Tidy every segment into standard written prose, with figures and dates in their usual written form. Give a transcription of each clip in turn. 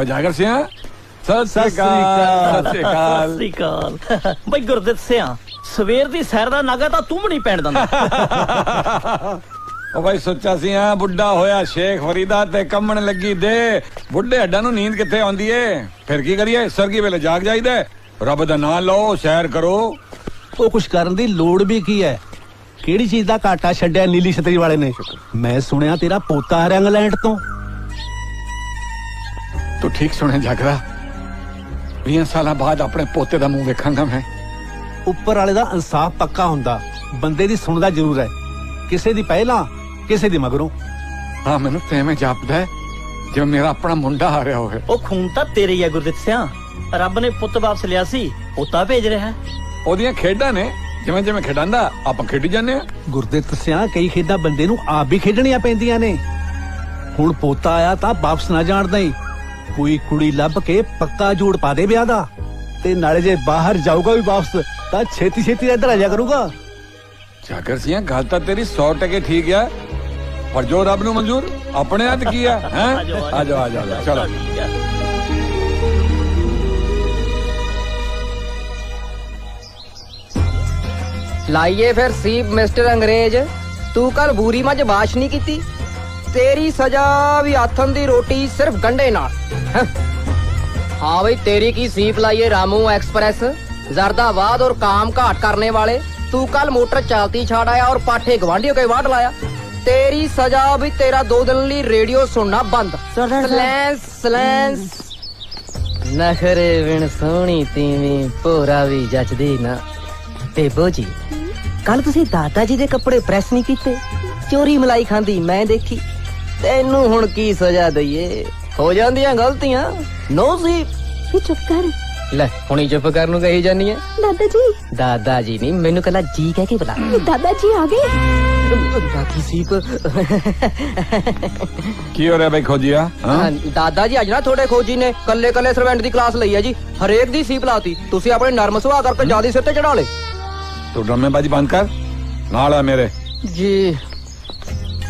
जागर सिंह सत श्री अकाल बई गुरदित सिंह सवेर दी सैर दा नागा तां तू भी नहीं पैण दिंदा ओ भाई सोचा सी बुढ़ा होया शेख फरीदा ते कम्मण लगी दे बुढ़े हड्डां नूं नींद कित्थे आउंदी ए फिर की करिए सरगी वेले जाग जाईदा रब दा नाम लो सैर करो ਉਹ ਕੁਛ ਕਰਨ ਦੀ ਲੋੜ ਵੀ ਕੀ ਹੈ ਕਿਹੜੀ ਚੀਜ਼ ਦਾ ਘਾਟਾ ਛੱਡਿਆ ਨੀਲੀ ਛਤਰੀ ਵਾਲੇ ਨੇ ਮੈਂ ਸੁਣਿਆ ਤੇਰਾ ਪੋਤਾ ਆ ਰਿਹਾ ਇੰਗਲੈਂਡ ਤੋਂ तू ठीक सुने जागरा 20 साल बाद अपने पोते दा मुंह वेखांगा मैं ਉੱਪਰ ਵਾਲੇ ਦਾ ਇਨਸਾਫ ਪੱਕਾ ਹੁੰਦਾ ਬੰਦੇ ਦੀ ਸੁਣਦਾ ਜ਼ਰੂਰ ਹੈ ਕਿਸੇ ਦੀ ਪਹਿਲਾਂ ਕਿਸੇ ਦੀ ਮਗਰੋਂ हाँ मैनू ते में जापदा है जिवें मेरा अपना मुंडा आ रहा होवे ਉਹ ਖੂਨ ਤਾਂ ਤੇਰੇ ਹੀ ਆ ਗੁਰਦਿਤ ਸਿਆ ਰੱਬ ਨੇ ਪੁੱਤ ਵਾਪਸ ਲਿਆ ਸੀ ਪੋਤਾ ਭੇਜ ਰਿਹਾ ਹੈ ਉਹਦੀਆਂ ਖੇਡਾਂ ਨੇ ਜਿਵੇਂ ਜਿਵੇਂ ਖੇਡਾਂਦਾ ਆਪਾਂ ਖੇਡੀ ਜਾਂਦੇ ਆ ਗੁਰਦਿੱਤ ਸਿਆਂ ਕਈ ਖੇਡਾਂ ਬੰਦੇ ਨੂੰ ਆਪ ਵੀ ਖੇਡਣੀਆਂ ਪੈਂਦੀਆਂ ਨੇ ਹੁਣ ਪੋਤਾ ਆਇਆ ਤਾਂ ਵਾਪਸ ਨਾ ਜਾਣ ਦਈ ਕੋਈ ਕੁੜੀ ਲੱਭ ਕੇ ਪੱਕਾ ਜੋੜ ਪਾ ਦੇ ਵਿਆਹ ਦਾ ਤੇ ਨਾਲੇ ਜੇ ਬਾਹਰ ਜਾਊਗਾ ਵੀ ਵਾਪਸ ਤਾਂ ਛੇਤੀ ਛੇਤੀ ਇੱਧਰ ਆ ਜਾ ਕਰੂਗਾ जागर सिंह गल तो तेरी 100% ठीक है पर जो रब नू मंजूर अपने हथ की है हैं आ जाओ चलो लाइए फिर सीप मिस्टर अंग्रेज तू कल बूरी मज बाश नहीं की तेरी सजा भी आथन दी रोटी सिर्फ गंडे नाल हाँ भाई तेरी की सीप लाइए रामू एक्सप्रेस जरदाबाद और काम घाट करने वाले तू कल मोटर चलती छाड़ आया और पाठे गवांढियों के वाट लाया तेरी सजा भी तेरा 2 दिन ली रेडियो सुनना बंद सलैंस सलैंस नखरे विण सोहनी तीवी भोरा भी जचदी ना बेबो जी कल तुसी दादा जी दे कपड़े प्रेस नहीं कीते चोरी मलाई खांदी मैं देखी तेनू हुण की सजा दईए हो जांदियां गलतियां नो सी चुप कर ले हुणी चुप कर नू कही जानी है दादाजी नहीं मैनू कला जी कह के बुला दादाजी आ गए बाकी सीप की हो रहा भाई खोजिया दादाजी अज ना थोड़े खोजी ने कल्ले कल्ले सर्वेंट दी क्लास लई है जी हरेक दी सीप लाती तुसी अपने नरम सुभाਅ करके ज्यादा सिर ते चढ़ा ले तू ड्रामेबाजी बंद कर नाल आ मेरे जी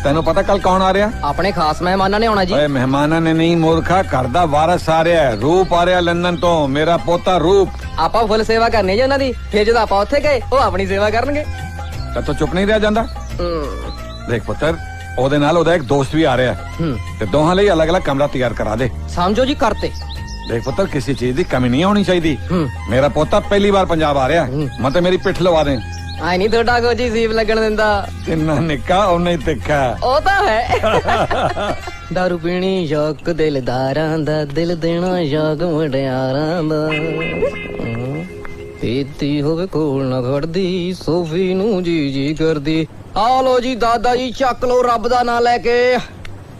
तेनू पता कल कौन आ रहा अपने खास मेहमाना ने आना जी ओए मेहमाना ने नहीं मूर्खा घर दा वारस आ रहा है रूप आ रहा लंदन तो मेरा पोता रूप ਆਪਾਂ ਫੁੱਲ ਸੇਵਾ ਕਰਨੀ ਜੀ ਉਹਨਾਂ ਦੀ ਫਿਰ ਜਦੋਂ ਆਪਾਂ ਉੱਥੇ ਗਏ ਉਹ ਆਪਣੀ ਸੇਵਾ ਕਰਨਗੇ ਤਾਂ ਤੂੰ ਚੁੱਪ ਨਹੀਂ ਰਿਹਾ ਜਾਂਦਾ ਦੇਖ ਪੁੱਤਰ ਉਹਦੇ ਨਾਲ ਉਹਦਾ ਇੱਕ ਦੋਸਤ ਵੀ ਆ ਰਿਹਾ ਤੇ ਦੋਹਾਂ ਲਈ ਅਲੱਗ-ਅਲੱਗ ਕਮਰਾ ਤਿਆਰ ਕਰਾ ਦੇ ਸਮਝੋ ਜੀ ਕਰਤੇ ਦੇਖ ਪੁੱਤਰ ਕਿਸੇ ਚੀਜ਼ ਦੀ ਕਮੀ ਨਹੀਂ ਹੋਣੀ ਚਾਹੀਦੀ ਮੇਰਾ ਪੋਤਾ ਪਹਿਲੀ ਵਾਰ ਪੰਜਾਬ ਆ ਰਿਹਾ ਮੈਂ ਤੇ ਮੇਰੀ ਪਿੱਠ ਲਵਾ ਦੇ ਆਈ ਨਹੀਂ ਤੁਹਾਡਾ ਕੋਈ ਜੀ ਸੀਪ ਲੱਗਣ ਦਿੰਦਾ ਕਿੰਨਾ ਨਿੱਕਾ ਉਹਨੇ ਹੀ ਤਿੱਖਾ ਉਹ ਤਾਂ ਹੈ ਦਾਰੂ ਪੀਣੀ ਸ਼ੌਕ ਦਿਲਦਾਰਾਂ ਦਾ ਦਿਲ ਦੇਣਾ ਸ਼ੌਕ ਮੁੰਡਿਆਰਾਂ ਦਾ ਪੀਤੀ ਹੋਵੇ ਕੋਲ ਨਾ ਖੜਦੀ ਸੋਫੀ ਨੂੰ ਜੀ ਕਰਦੀ ਆ ਲੋ ਜੀ ਦਾਦਾ ਜੀ ਚੱਕ ਲੋ ਰੱਬ ਦਾ ਨਾਂ ਲੈ ਕੇ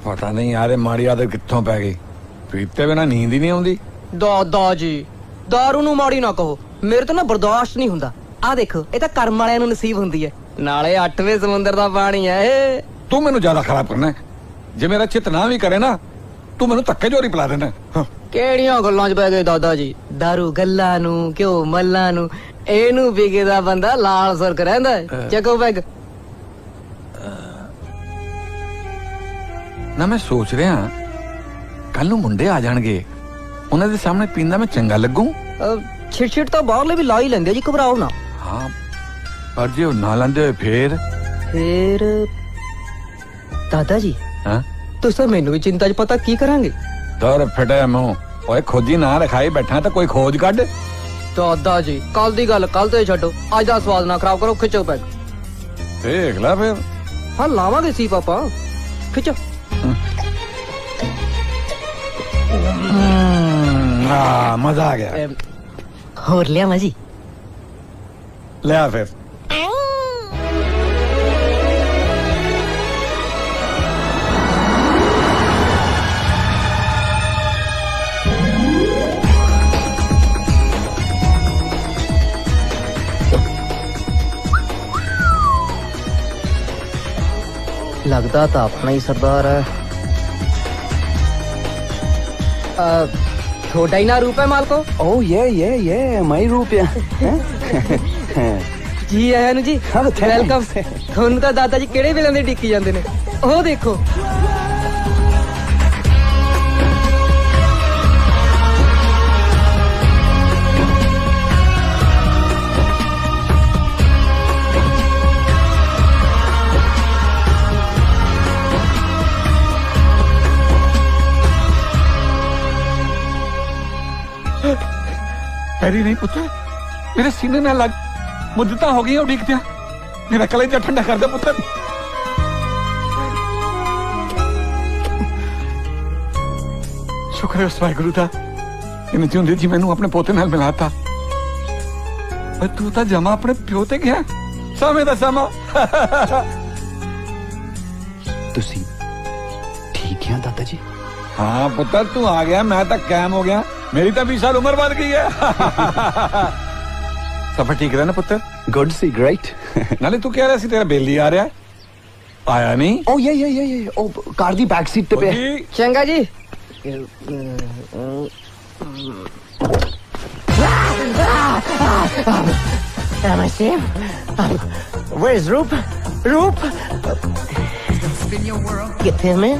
ਪਤਾ ਨਹੀਂ ਯਾਰ ਮਾੜੀ ਆਦਤ ਕਿੱਥੋਂ ਪੈ ਗਈ ਪੀਤੇ ਬਿਨਾ ਨੀਂਦ ਹੀ ਨਹੀਂ ਆਉਂਦੀ ਦਾਦਾ ਜੀ ਦਾਰੂ ਨੂੰ ਮਾੜੀ ਨਾ ਕਹੋ ਮੇਰੇ ਤੋਂ ਨਾ ਬਰਦਾਸ਼ਤ ਨਹੀਂ ਹੁੰਦਾ ਆ ਦੇਖੋ ਇਹ ਤਾਂ ਕਰਮ ਵਾਲਿਆਂ ਨੂੰ ਨਸੀਬ ਹੁੰਦੀ ਹੈ ਨਾਲੇ 8ਵੇਂ ਸਮੁੰਦਰ ਦਾ ਪਾਣੀ ਹੈ ਇਹ ਤੂੰ ਮੈਨੂੰ ਜ਼ਿਆਦਾ ਖਰਾਬ ਕਰਨਾ ਹੈ ਜੇ ਮੇਰਾ ਚਿੱਤ ਨਾ ਵੀ ਕਰੇ ਨਾ ਤੂੰ ਮੈਨੂੰ ਧੱਕੇ ਜੋਰੀ ਪਿਲਾ ਦੇਣਾ ਕਿਹੜੀਆਂ ਗੱਲਾਂ 'ਚ ਪੈ ਗਏ ਦਾਦਾ ਜੀ ਦਾਰੂ ਗੱਲਾਂ ਨੂੰ ਕਿਉਂ ਮੱਲਾਂ ਨੂੰ ਇਹਨੂੰ ਪੀਕੇ ਦਾ ਬੰਦਾ ਲਾਲ ਸੁਰਖ ਰਹਿੰਦਾ ਚੱਕੋ ਪੈਗ ਨਾ ਮੈਂ ਸੋਚ ਰਿਹਾ ਕੱਲ ਨੂੰ ਮੁੰਡੇ ਆ ਜਾਣਗੇ ਉਹਨਾਂ ਦੇ ਸਾਹਮਣੇ ਪੀਂਦਾ ਮੈਂ ਚੰਗਾ ਲੱਗੂ ਛਿੜ ਤਾਂ ਬਾਹਰਲੇ ਵੀ ਲਾ ਹੀ ਲੈਂਦੇ ਜੀ ਘਬਰਾਓ ਨਾ ਹਾਂ ਪਰ ਜੇ ਉਹ ਨਾ ਲੈਂਦੇ ਹੋਏ ਫੇਰ ਦਾਦਾ ਜੀ ਹਾਂ ਤੁਸੀਂ ਮੈਨੂੰ ਵੀ ਚਿੰਤਾ 'ਚ ਪਤਾ ਕੀ ਕਰਾਂਗੇ ਦਰ ਫਟਿਆ ਮੂੰਹ ਓਏ ਖੋਜੀ ਨਾ ਰਖਾਈ ਬੈਠਾ ਤਾਂ ਕੋਈ ਖੋਜ ਕੱਢ ਦਾਦਾ ਜੀ ਕੱਲ ਦੀ ਗੱਲ ਕੱਲ ਤੇ ਛੱਡੋ ਅੱਜ ਦਾ ਸਵਾਦ ਨਾ ਖਰਾਬ ਕਰੋ ਖਿੱਚੋ ਪੈਗ ਦੇਖ ਲੈ ਫੇਰ ਹਾਂ ਲਾਵਾਂਗੇ ਸੀ ਪਾਪਾ ਖਿੱਚੋ ਮਜ਼ਾ ਆ ਗਿਆ ਹੋਰ ਲਿਆਵਾਂ ਜੀ ਲਿਆ ਫੇਰ लगता तो अपना ही सरदार है छोटा ही ना रूप है माल को ਓ ਇਹ ਮਾਈ ਰੂਪਿਆ जी आया जी वेलकम थोनू तो दादा जी केड़े वेले दे डिक्की जांदे ने ओ देखो हैरी नहीं पुत्र मेरे सीने में लग मुद्दता हो गई उड़ीक दिया मेरा कलेजा ठंडा कर दे पुत्र शुक्र है उस वाहिगुरु दा इन्हें जिंदे जी मैनू अपने पोते नाल मिलाता पर तू तो जमा अपने प्यो ते गया समय दा समा ਤੁਸੀਂ ਠੀਕ ਹੈ ਦਾਦਾ ਜੀ हाँ पुत्र तू आ गया मैं तक कायम हो गया मेरी तो 20 साल उम्र बढ़ गई है सफर ठीक रहा ना पुत्र ਗੁੱਡ ਸੀ ਗ੍ਰੇਟ नाले तू कह रहा सी तेरा बेली आ रहा है आया नहीं ਓ ਯੇ ਉਹ ਕਾਰ ਦੀ ਬੈਕ ਸੀਟ ਤੇ ਪਿਆ जी, ਚੰਗਾ ਜੀ Am I safe? Where is Roop? Roop? ਕਿੱਥੇ ਮੈਂ?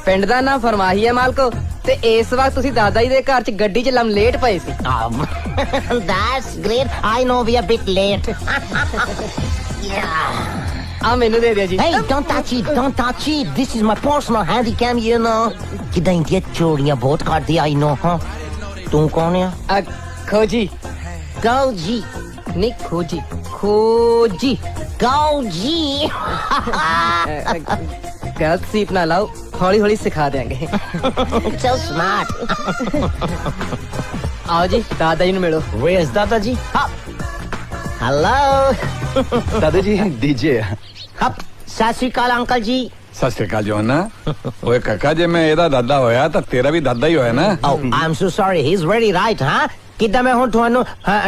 ਪਿੰਡ ਦਾ ਨਾਮ ਫਰਮਾਹੀ ਹੈ ਮਾਲਕੋ ਤੇ ਇਸ ਵਕਤ ਤੁਸੀਂ ਦਾਦਾ ਜੀ ਦੇ ਘਰ 'ਚ ਗੱਡੀ 'ਚ ਲਮਲੇਟ ਪਏ ਸੀ That's great. I know we are a bit late. ਆ ਮੈਨੂੰ ਦੇ ਦਿਓ ਜੀ Hey, don't touch it. Don't touch it. This is my personal handycam, you know. ਕਿਦਾਂ ਇੰਡੀਆ ਚੋਰੀਆਂ ਬਹੁਤ ਕਰਦੀ I know, ਹਾਂ ਤੂੰ ਕੌਣ ਆ? ਖੋਜੀ ਗੌਜੀ ਨਹੀਂ ਖੋਜੀ ਖੋਜੀ ਗੌਜੀ ਗਲਤ ਸੀਪ ਨਾ ਲਾਓ ਹੌਲੀ ਹੌਲੀ ਸਿਖਾ ਦਿਆਂਗੇ So smart. ਆਓ ਜੀ ਦਾਦਾ ਜੀ ਨੂੰ ਮਿਲੋ Where is Dada ji? Hello. ਦਾਦਾ ਜੀ ਡੀਜੇ Up. ਸਤਿ ਸ਼੍ਰੀ ਅਕਾਲ ਅੰਕਲ ਜੀ सत श्रीकाल जोना ओए काका जे मैं एदा दादा होया तो तेरा भी दादा ही होया ना Oh, I'm so sorry. He's very right, huh? ਕਿੱਦਾਂ ਮੈਂ ਹੁਣ ਤੁਹਾਨੂੰ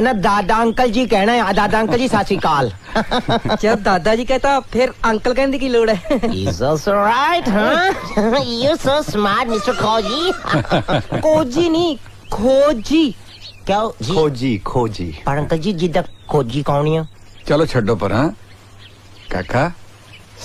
ਨਾ ਦਾਦਾ ਅੰਕਲ ਜੀ ਕਹਿਣਾ ਹੈ ਦਾਦਾ ਅੰਕਲ ਜੀ ਸਤਿ ਸ਼੍ਰੀ ਅਕਾਲ ਜਦ ਦਾਦਾ ਜੀ ਕਹਤਾ ਫਿਰ ਅੰਕਲ ਕਹਿਣ ਦੀ ਕੀ ਲੋੜ ਹੈ He's also right, huh? You're so smart, Mr. Koji. ਕੋਜੀ ਨਹੀਂ ਖੋਜੀ ਕਿਉਂ ਜੀ ਖੋਜੀ ਪਰ ਅੰਕਲ ਜੀ ਜਿੱਦਾਂ ਖੋਜੀ ਕੌਣੀ ਆ चलो छड्डो पर हाँ काका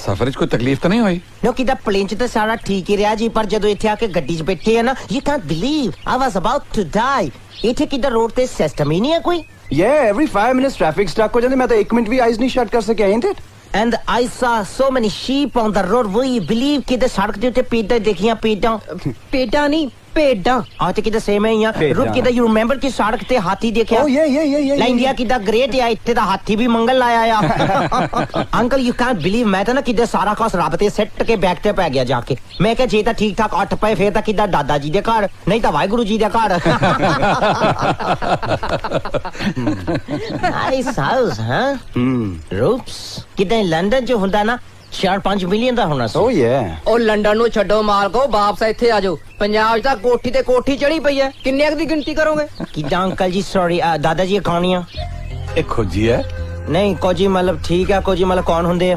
सफर च कोई तकलीफ तो नहीं हुई ਨੋ ਕਿਦਾ ਪਲੇਨ ਚ ਤਾਂ ਸਾਰਾ ਠੀਕ ਹੀ ਰਿਹਾ ਜੀ ਪਰ ਜਦੋਂ ਇੱਥੇ ਆ ਕੇ ਗੱਡੀ 'ਚ ਬੈਠੇ ਆ ਨਾ you can't believe I was about to die ਇੱਥੇ ਕਿਦਾ ਰੋਡ ਤੇ ਸਿਸਟਮ ਹੀ ਨਹੀਂ ਹੈ ਕੋਈ Yeah, every 5 minutes traffic stuck ਹੋ ਜਾਂਦੇ ਮੈਂ ਤਾਂ 1 ਮਿੰਟ ਵੀ ਆਈਜ਼ ਨਹੀਂ ਸ਼ਟ ਕਰ ਸਕਿਆ ain't it? And I saw so many sheep on the road. Will you believe ਕਿ ਸੜਕ ਦੇ ਉੱਤੇ ਪੇਡਾਂ ਦੇਖੀਆਂ ਪੇਡਾਂ ਪੇਡਾਂ ਨਹੀਂ ਭੇਡਾਂ ਆ ਤੇ ਕਿਦਾ ਸੇਮ ਹੈ ਆ ਭੇਡਾਂ। ਰੁਕ ਕਿਦਾ ਯੂ ਰਿਮੈਂਬਰ ਕਿ ਸੜਕ ਤੇ ਹਾਥੀ ਦੇਖਿਆ Oh yeah. ਲਾ ਇੰਡੀਆ ਕਿਦਾ ਗ੍ਰੇਟ ਆ ਇੱਥੇ ਦਾ ਹਾਥੀ ਵੀ ਮੰਗਲ ਲਾਇਆ ਆ ਅੰਕਲ ਯੂ ਕੈਨਟ ਬਿਲੀਵ ਮੈਂ ਤਾਂ ਨਾ ਕਿਦਾ ਸਾਰਾ ਕੁਝ ਰੱਬ ਤੇ ਸਿੱਟ ਕੇ ਬੈਕ ਤੇ ਪੈ ਗਿਆ ਜਾ ਕੇ ਮੈਂ ਕਿਹਾ ਜੇ ਤਾਂ ਠੀਕ ਠਾਕ ਉੱਠ ਪਏ ਫੇਰ ਤਾਂ ਕਿਦਾ ਦਾਦਾ ਜੀ ਦੇ ਘਰ ਨਹੀਂ ਤਾਂ ਵਾਹਿਗੁਰੂ ਜੀ ਦੇ ਘਰ ਨਾਈਸ ਹਾਊਸ ਹਾਂ ਰੂਪਸ ਕਿਦਾ ਲੰਡਨ ਚ ਹੁੰਦਾ ਨਾ 4-5 ਮਿਲੀਅਨ ਦਾ ਹੋਣਾ ਸੀ Oh yeah. ਉਹ ਲੰਡਨ ਨੂੰ ਛੱਡੋ ਮਾਲਕੋ ਵਾਪਸ ਇੱਥੇ ਆ ਜਾਓ ਪੰਜਾਬ 'ਚ ਤਾਂ ਕੋਠੀ ਤੇ ਕੋਠੀ ਚੜੀ ਪਈ ਹੈ ਕਿੰਨੇ ਦੀ ਗਿਣਤੀ ਕਰੋਗੇ ਕਿਦਾਂ ਅੰਕਲ ਜੀ ਸੌਰੀ ਦਾਦਾ ਜੀ ਕਹਾਣੀਆਂ एक खोजी है ਨਹੀਂ ਕੋਜੀ ਮਤਲਬ ਠੀਕ ਆ ਕੋਜੀ ਮਤਲਬ ਕੌਣ ਹੁੰਦੇ ਆ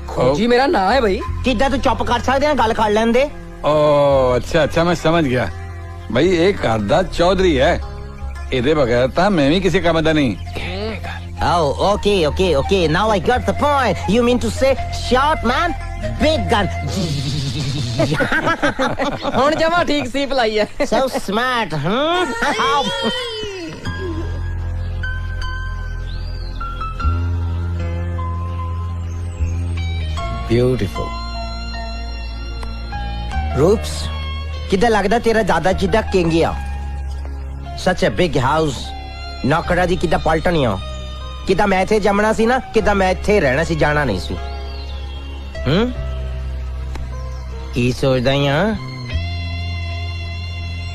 ਖੋਜੀ ਮੇਰਾ ਨਾਂ ਹੈ ਬਈ ਕਿੱਦਾਂ ਤੂੰ ਚੁੱਪ ਕਰ ਸਕਦੇ ਆ ਗੱਲ ਕਰ ਲੈਂਦੇ ओ अच्छा मैं समझ गया भाई एक घर दा चौधरी है ਇਹਦੇ ਬਗੈਰ ਤਾਂ ਮੈਂ ਵੀ ਕਿਸੇ ਕੰਮ ਦਾ ਨਹੀਂ Oh, okay. Now I got the point. You mean to say short man, big gun. ਹੁਣ ਜਮਾ ਠੀਕ ਸੀਪ ਲਾਈ ਹੈ So smart, huh? Beautiful. Roops, ਕਿੱਦਾਂ ਲੱਗਦਾ ਤੇਰਾ ਦਾਦਾ ਜਿੱਦਾਂ ਕਿੰਗ ਆ Such a big house. ਨੌਕਰਾਂ ਦੀ ਕਿੱਦਾਂ ਪਲਟਣੀ ਆ ਕਿੱਦਾਂ ਮੈਂ ਇੱਥੇ ਜੰਮਣਾ ਸੀ ਨਾ ਕਿੱਦਾਂ ਮੈਂ ਇੱਥੇ ਰਹਿਣਾ ਸੀ ਜਾਣਾ ਨਹੀਂ ਸੀ ਕੀ ਸੋਚਦਾ ਆ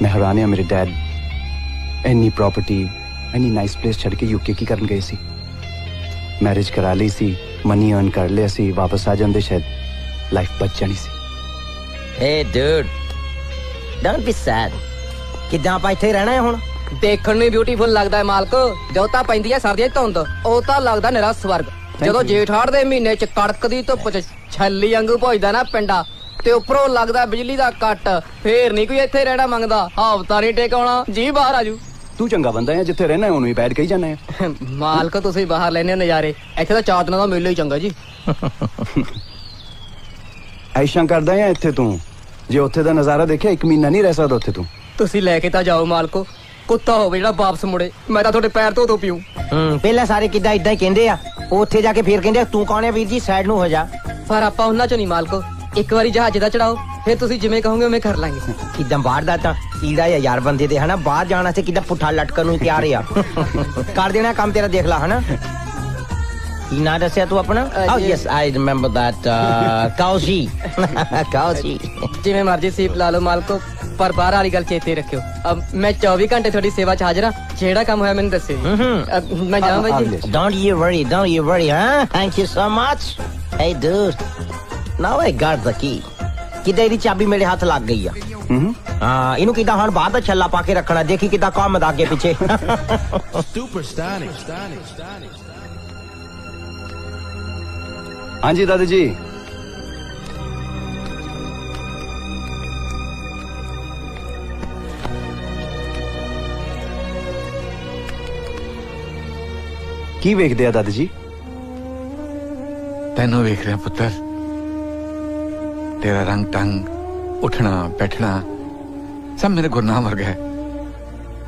ਮੈਂ ਹੈਰਾਨ ਹਾਂ ਮੇਰੇ ਡੈਡ ਇੰਨੀ ਪ੍ਰਾਪਰਟੀ ਇੰਨੀ ਨਾਈਸ ਪਲੇਸ ਛੱਡ ਕੇ ਯੂਕੇ ਕੀ ਕਰਨ ਗਏ ਸੀ ਮੈਰਿਜ ਕਰਾ ਲਈ ਸੀ ਮਨੀ ਅਰਨ ਕਰ ਲਿਆ ਸੀ ਵਾਪਸ ਆ ਜਾਂਦੇ ਸ਼ਾਇਦ ਲਾਈਫ ਬਚ ਜਾਣੀ ਸੀ Hey dude, don't be sad. ਕਿੱਦਾਂ ਆਪਾਂ ਇੱਥੇ ਰਹਿਣਾ ਹੈ ਹੁਣ ਦੇਖਣ ਨੂੰ ਬਿਊਟੀਫੁਲ ਲੱਗਦਾ ਹੈ ਮਾਲਕੋ ਜਦੋਂ ਤਾਂ ਪੈਂਦੀ ਹੈ ਸਰਦੀਆਂ 'ਚ ਧੁੰਦ ਉਹ ਤਾਂ ਲੱਗਦਾ ਨਿਰਾ ਸਵਰਗ ਜਦੋਂ ਜੇਠ ਹਾੜ ਦੇ ਮਹੀਨੇ 'ਚ ਕੜਕਦੀ ਧੁੱਪ 'ਚ ਛੱਲੀ ਵਾਂਗੂ ਭੋਜਦਾ ਨਾ ਪਿੰਡਾ ਤੇ ਉੱਪਰੋਂ ਲੱਗਦਾ ਬਿਜਲੀ ਦਾ ਕੱਟ ਫੇਰ ਨਹੀਂ ਕੋਈ ਇੱਥੇ ਰਹਿਣਾ ਮੰਗਦਾ ਹਫ਼ਤਾ ਨਹੀਂ ਟਿਕਾਉਣਾ ਜੀ ਬਾਹਰ ਆਜੂ ਤੂੰ ਚੰਗਾ ਬੰਦਾ ਹੈ ਜਿੱਥੇ ਰਹਿਣਾ ਉਹਨੂੰ ਹੀ ਬੈਠ ਕੇ ਹੀ ਜਾਣਾ ਹੈ ਮਾਲਕੋ ਤੁਸੀਂ ਬਾਹਰ ਲੈਣੇ ਨਜ਼ਾਰੇ ਇੱਥੇ ਤਾਂ 4 ਦਿਨਾਂ ਦਾ ਮੇਲਾ ਹੀ ਚੰਗਾ ਜੀ ਐਸ਼ਾਂ ਕਰਦਾ ਹੈ ਇੱਥੇ ਤੂੰ ਜੇ ਉੱਥੇ ਦਾ ਨਜ਼ਾਰਾ ਦੇਖਿਆ 1 ਮਹੀਨਾ ਨਹੀਂ ਰਹਿ ਸਕਦਾ ਉੱਥੇ ਤੂੰ ਤੁਸੀਂ ਲੈ ਕੇ ਤਾਂ ਜਾਓ ਮਾਲਕੋ ਕੁੱਤਾ ਹੋਵੇ ਜਿਹੜਾ ਵਾਪਸ ਮੁੜੇ ਮੈਂ ਤਾਂ ਤੁਹਾਡੇ ਪੈਰ ਧੋ ਪੀਊ ਪਹਿਲਾਂ ਸਾਰੇ ਕਿੱਦਾਂ ਇਦਾਂ ਹੀ ਕਹਿੰਦੇ ਆ ਉੱਥੇ ਜਾ ਕੇ ਫੇਰ ਕਹਿੰਦੇ ਤੂੰ ਕੌਣ ਹੈ ਵੀਰ ਜੀ ਸਾਈਡ ਨੂੰ ਹੋ ਜਾ ਪਰ ਆਪਾਂ ਉਹਨਾਂ ਚੋਂ ਨਹੀਂ ਮਾਲਕੋ ਇੱਕ ਵਾਰੀ ਜਹਾਜ਼ ਦਾ ਚੜਾਓ ਫਿਰ ਤੁਸੀਂ ਜਿਵੇਂ ਕਹੋਗੇ ਉਵੇਂ ਕਰ ਲਾਂਗੇ। ਕਿਦਾਂ ਬਾਹਰ ਦਾ ਤਾਂ ਕੀੜਾ ਆ ਯਾਰ ਬੰਦੇ ਦੇ ਹਨਾ, ਬਾਹਰ ਜਾਣਾ ਤੇ ਕਿਦਾਂ ਪੁੱਠਾ ਲਟਕਣ ਨੂੰ ਤਿਆਰ ਆ। ਕਰ ਦੇਣਾ ਕੰਮ ਤੇਰਾ, ਦੇਖ ਲਾ ਹਨਾ। ਕੀ ਨਾਂ ਦੱਸਿਆ ਤੂੰ ਆਪਣਾ? ਓ ਯੈਸ ਆਈ ਰਿਮੈਂਬਰ ਦੈਟ ਕਾਉਜੀ। ਕਾਉਜੀ ਜਿਵੇਂ ਮਰਜ਼ੀ ਸੀਪ ਲਾ ਲਓ ਮਾਲਕੋ, ਪਰ ਬਾਹਰ ਵਾਲੀ ਗੱਲ ਚੇਤੇ ਰੱਖਿਓ। ਮੈਂ 24 ਘੰਟੇ ਤੁਹਾਡੀ ਸੇਵਾ 'ਚ ਹਾਜ਼ਰ ਹਾਂ। ਜਿਹੜਾ ਕੰਮ ਹੋਇਆ ਮੈਨੂੰ ਦੱਸਿਓ ਜੀ। ਮੈਂ ਜਾਵਾਂ ਬਾਈ ਜੀ। Don't you worry, huh? Thank you so much. Hey dude, now I got the key. ਕਿਦਾਂ ਇਹਦੀ ਚਾਬੀ ਮੇਰੇ ਹੱਥ ਲੱਗ ਗਈ ਆ। ਹਾਂ, ਇਹਨੂੰ ਕਿਦਾਂ ਹੁਣ ਬਾਹਰ ਦਾ ਛੱਲਾ ਪਾ ਕੇ ਰੱਖਣਾ, ਦੇਖੀ ਕਿਦਾਂ ਘੁੰਮਦਾ ਅੱਗੇ ਪਿੱਛੇ। हाँ जी दादा जी। की वेख दिया दादा जी? ਤੈਨੂੰ ਵੇਖ ਰਿਹਾ ਪੁੱਤਰ। ਤੇਰਾ ਰੰਗ ਟੰਗ, ਉੱਠਣਾ ਬੈਠਣਾ ਸਭ ਮੇਰੇ ਗੁਰਨਾਮ ਵਰਗਾ ਹੈ,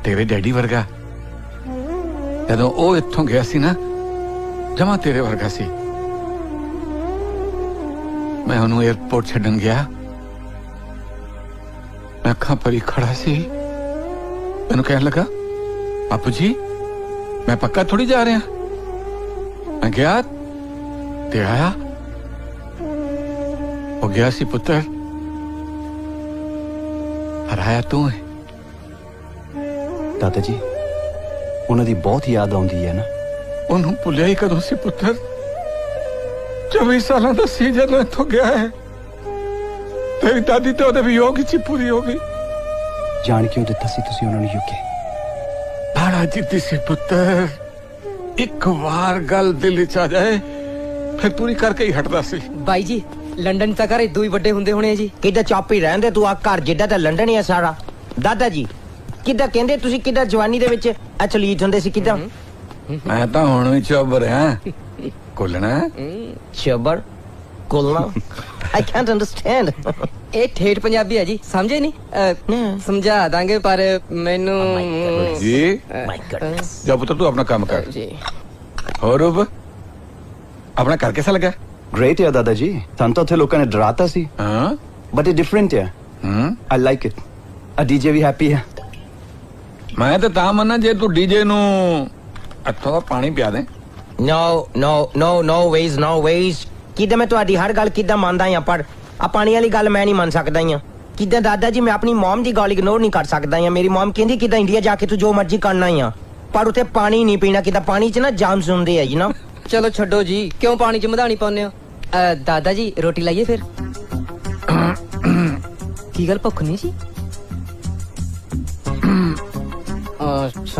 ਤੇਰੇ ਡੈਡੀ ਵਰਗਾ। ਜਦੋਂ ਉਹ ਇੱਥੋਂ ਗਿਆ ਸੀ ਨਾ, ਜਮਾ ਤੇਰੇ ਵਰਗਾ ਸੀ। ਮੈਂ ਉਹਨੂੰ 에어ਪੋਰਟ ਛੱਡਣ ਗਿਆ, ਮੈਂ ਅੱਖਾਂ ਭਰੀ ਖੜਾ ਸੀ। ਮੈਨੂੰ ਕਹਿਣ ਲੱਗਾ, ਬਾਪੂ ਜੀ ਮੈਂ ਪੱਕਾ ਥੋੜੀ ਜਾ ਰਿਹਾ। ਮੈਂ ਗਿਆ ਤੇ ਆਇਆ, ਉਹ ਗਿਆ ਸੀ ਪੁੱਤਰ, ਹਰਾਇਆ ਤੂੰ ਹੈ। दादा जी ਉਹਨਾਂ ਦੀ ਬਹੁਤ ਯਾਦ ਆਉਂਦੀ ਹੈ ਨਾ। ਉਹਨੂੰ ਭੁੱਲਿਆ ਹੀ ਕਦੋਂ ਸੀ ਪੁੱਤਰ? 24 ਸਾਲਾਂ ਦਾ ਸੀ ਜਦੋਂ ਇੱਥੋਂ ਗਿਆ ਹੈ। ਤੇਰੀ ਦਾਦੀ ਤੇ ਉਹਦੇ ਵਿਯੋਗ ਚ ਪੂਰੀ ਹੋ ਗਈ। ਜਾਣ ਕਿਉਂ ਦਿੱਤਾ ਸੀ ਤੁਸੀਂ ਉਹਨਾਂ ਨੂੰ ਯੂਕੇ? ਬੜਾ ਜਿੱਦੀ ਸੀ ਪੁੱਤਰ, ਇੱਕ ਵਾਰ ਗੱਲ ਦਿਲ ਚ ਆ ਜਾਏ ਫਿਰ ਪੂਰੀ ਕਰਕੇ ਹੀ ਹਟਦਾ ਸੀ। ਬਾਈ ਜੀ ਲੰਡਨ ਤਾਂ ਘਰ ਇਦੋਂ ਹੀ ਵੱਡੇ ਹੁੰਦੇ ਹੋਣੇ ਆ ਜੀ। ਕਿਦਾਂ ਚੁੱਪ ਹੀ ਰਹਿੰਦੇ ਤੂੰ, ਆ ਘਰ ਜਿੱਡਾ ਤਾਂ ਲੰਡਨ ਹੀ ਆ ਸਾਰਾ। ਦਾਦਾ ਜੀ ਕਿਦਾਂ ਕਹਿੰਦੇ ਤੁਸੀਂ, ਕਿਦਾਂ ਜਵਾਨੀ ਦੇ ਵਿੱਚ ਐਥਲੀਟ ਹੁੰਦੇ ਸੀ ਕਿਦਾਂ? ਮੈਂ ਤਾਂ ਹੁਣ ਵੀ ਚੁੱਪ ਰਿਹਾ, ਕੁੱਲਣਾ ਸ਼ਬਰ ਕੁਲਨਾ। I can't understand. ਇਹ ਠੇਠ ਪੰਜਾਬੀ ਹੈ ਜੀ, ਸਮਝੇ ਨਹੀਂ? ਸਮਝਾ ਦਾਂਗੇ ਪਰ ਮੈਨੂੰ ਜੀ। ਮਾਈ ਗॉडनेस। ਜਾ ਪੁੱਤਰ ਤੂੰ ਆਪਣਾ ਕੰਮ ਕਰ। ਜੀ ਹੋਰ ਰੂਪ ਆਪਣਾ ਕਰ ਕਿਸਾ ਲੱਗਾ? ਗ੍ਰੇਟ ਹੈ ਦਾਦਾ ਜੀ। ਸਾਨੂੰ ਤਾਂ ਉੱਥੇ ਲੋਕਾਂ ਨੇ ਡਰਾਤਾ ਸੀ, ਹਾਂ ਬਟ ਇਹ ਡਿਫਰੈਂਟ ਹੈ। I like it. ਆ ਡੀਜੇ ਵੀ ਹੈਪੀ ਹੈ। ਮੈਂ ਤਾਂ ਮੰਨਾ ਜੇ ਤੂੰ ਡੀਜੇ ਨੂੰ ਇੱਥੋਂ ਦਾ ਪਾਣੀ ਪਿਆ ਦੇ। No ways। ਕਿਦਾਂ ਮੈਂ ਤੁਹਾਡੀ ਹਰ ਗੱਲ ਕਿਦਾਂ ਮੰਨਦਾ ਆ, ਪਰ ਆ ਪਾਣੀ ਵਾਲੀ ਗੱਲ ਮੈਂ ਨਹੀਂ ਮੰਨ ਸਕਦਾ ਆ। ਕਿਦਾਂ ਦਾਦਾ ਜੀ ਮੈਂ ਆਪਣੀ ਮਮ ਦੀ ਗੱਲ ਇਗਨੋਰ ਨਹੀਂ ਕਰ ਸਕਦਾ ਆ। ਮੇਰੀ ਮਮ ਕਹਿੰਦੀ ਕਿਦਾਂ ਇੰਡੀਆ ਜਾ ਕੇ ਤੂੰ ਜੋ ਮਰਜ਼ੀ ਕਰਨਾ ਆ, ਪਰ ਉੱਥੇ ਪਾਣੀ ਨਹੀਂ ਪੀਣਾ। ਕਿਦਾਂ ਪਾਣੀ 'ਚ ਨਾ ਜਰਮਸ ਹੁੰਦੇ ਆ ਜੀ ਨਾ। ਚਲੋ ਛੱਡੋ ਜੀ, ਕਿਉਂ ਪਾਣੀ 'ਚ ਮਧਾਣੀ ਪਾਉਂਦੇ ਹੋ? ਦਾਦਾ ਜੀ ਰੋਟੀ ਲਾਈਏ ਫਿਰ। ਕੀ ਗੱਲ ਭੁੱਖ ਨਹੀਂ ਸੀ?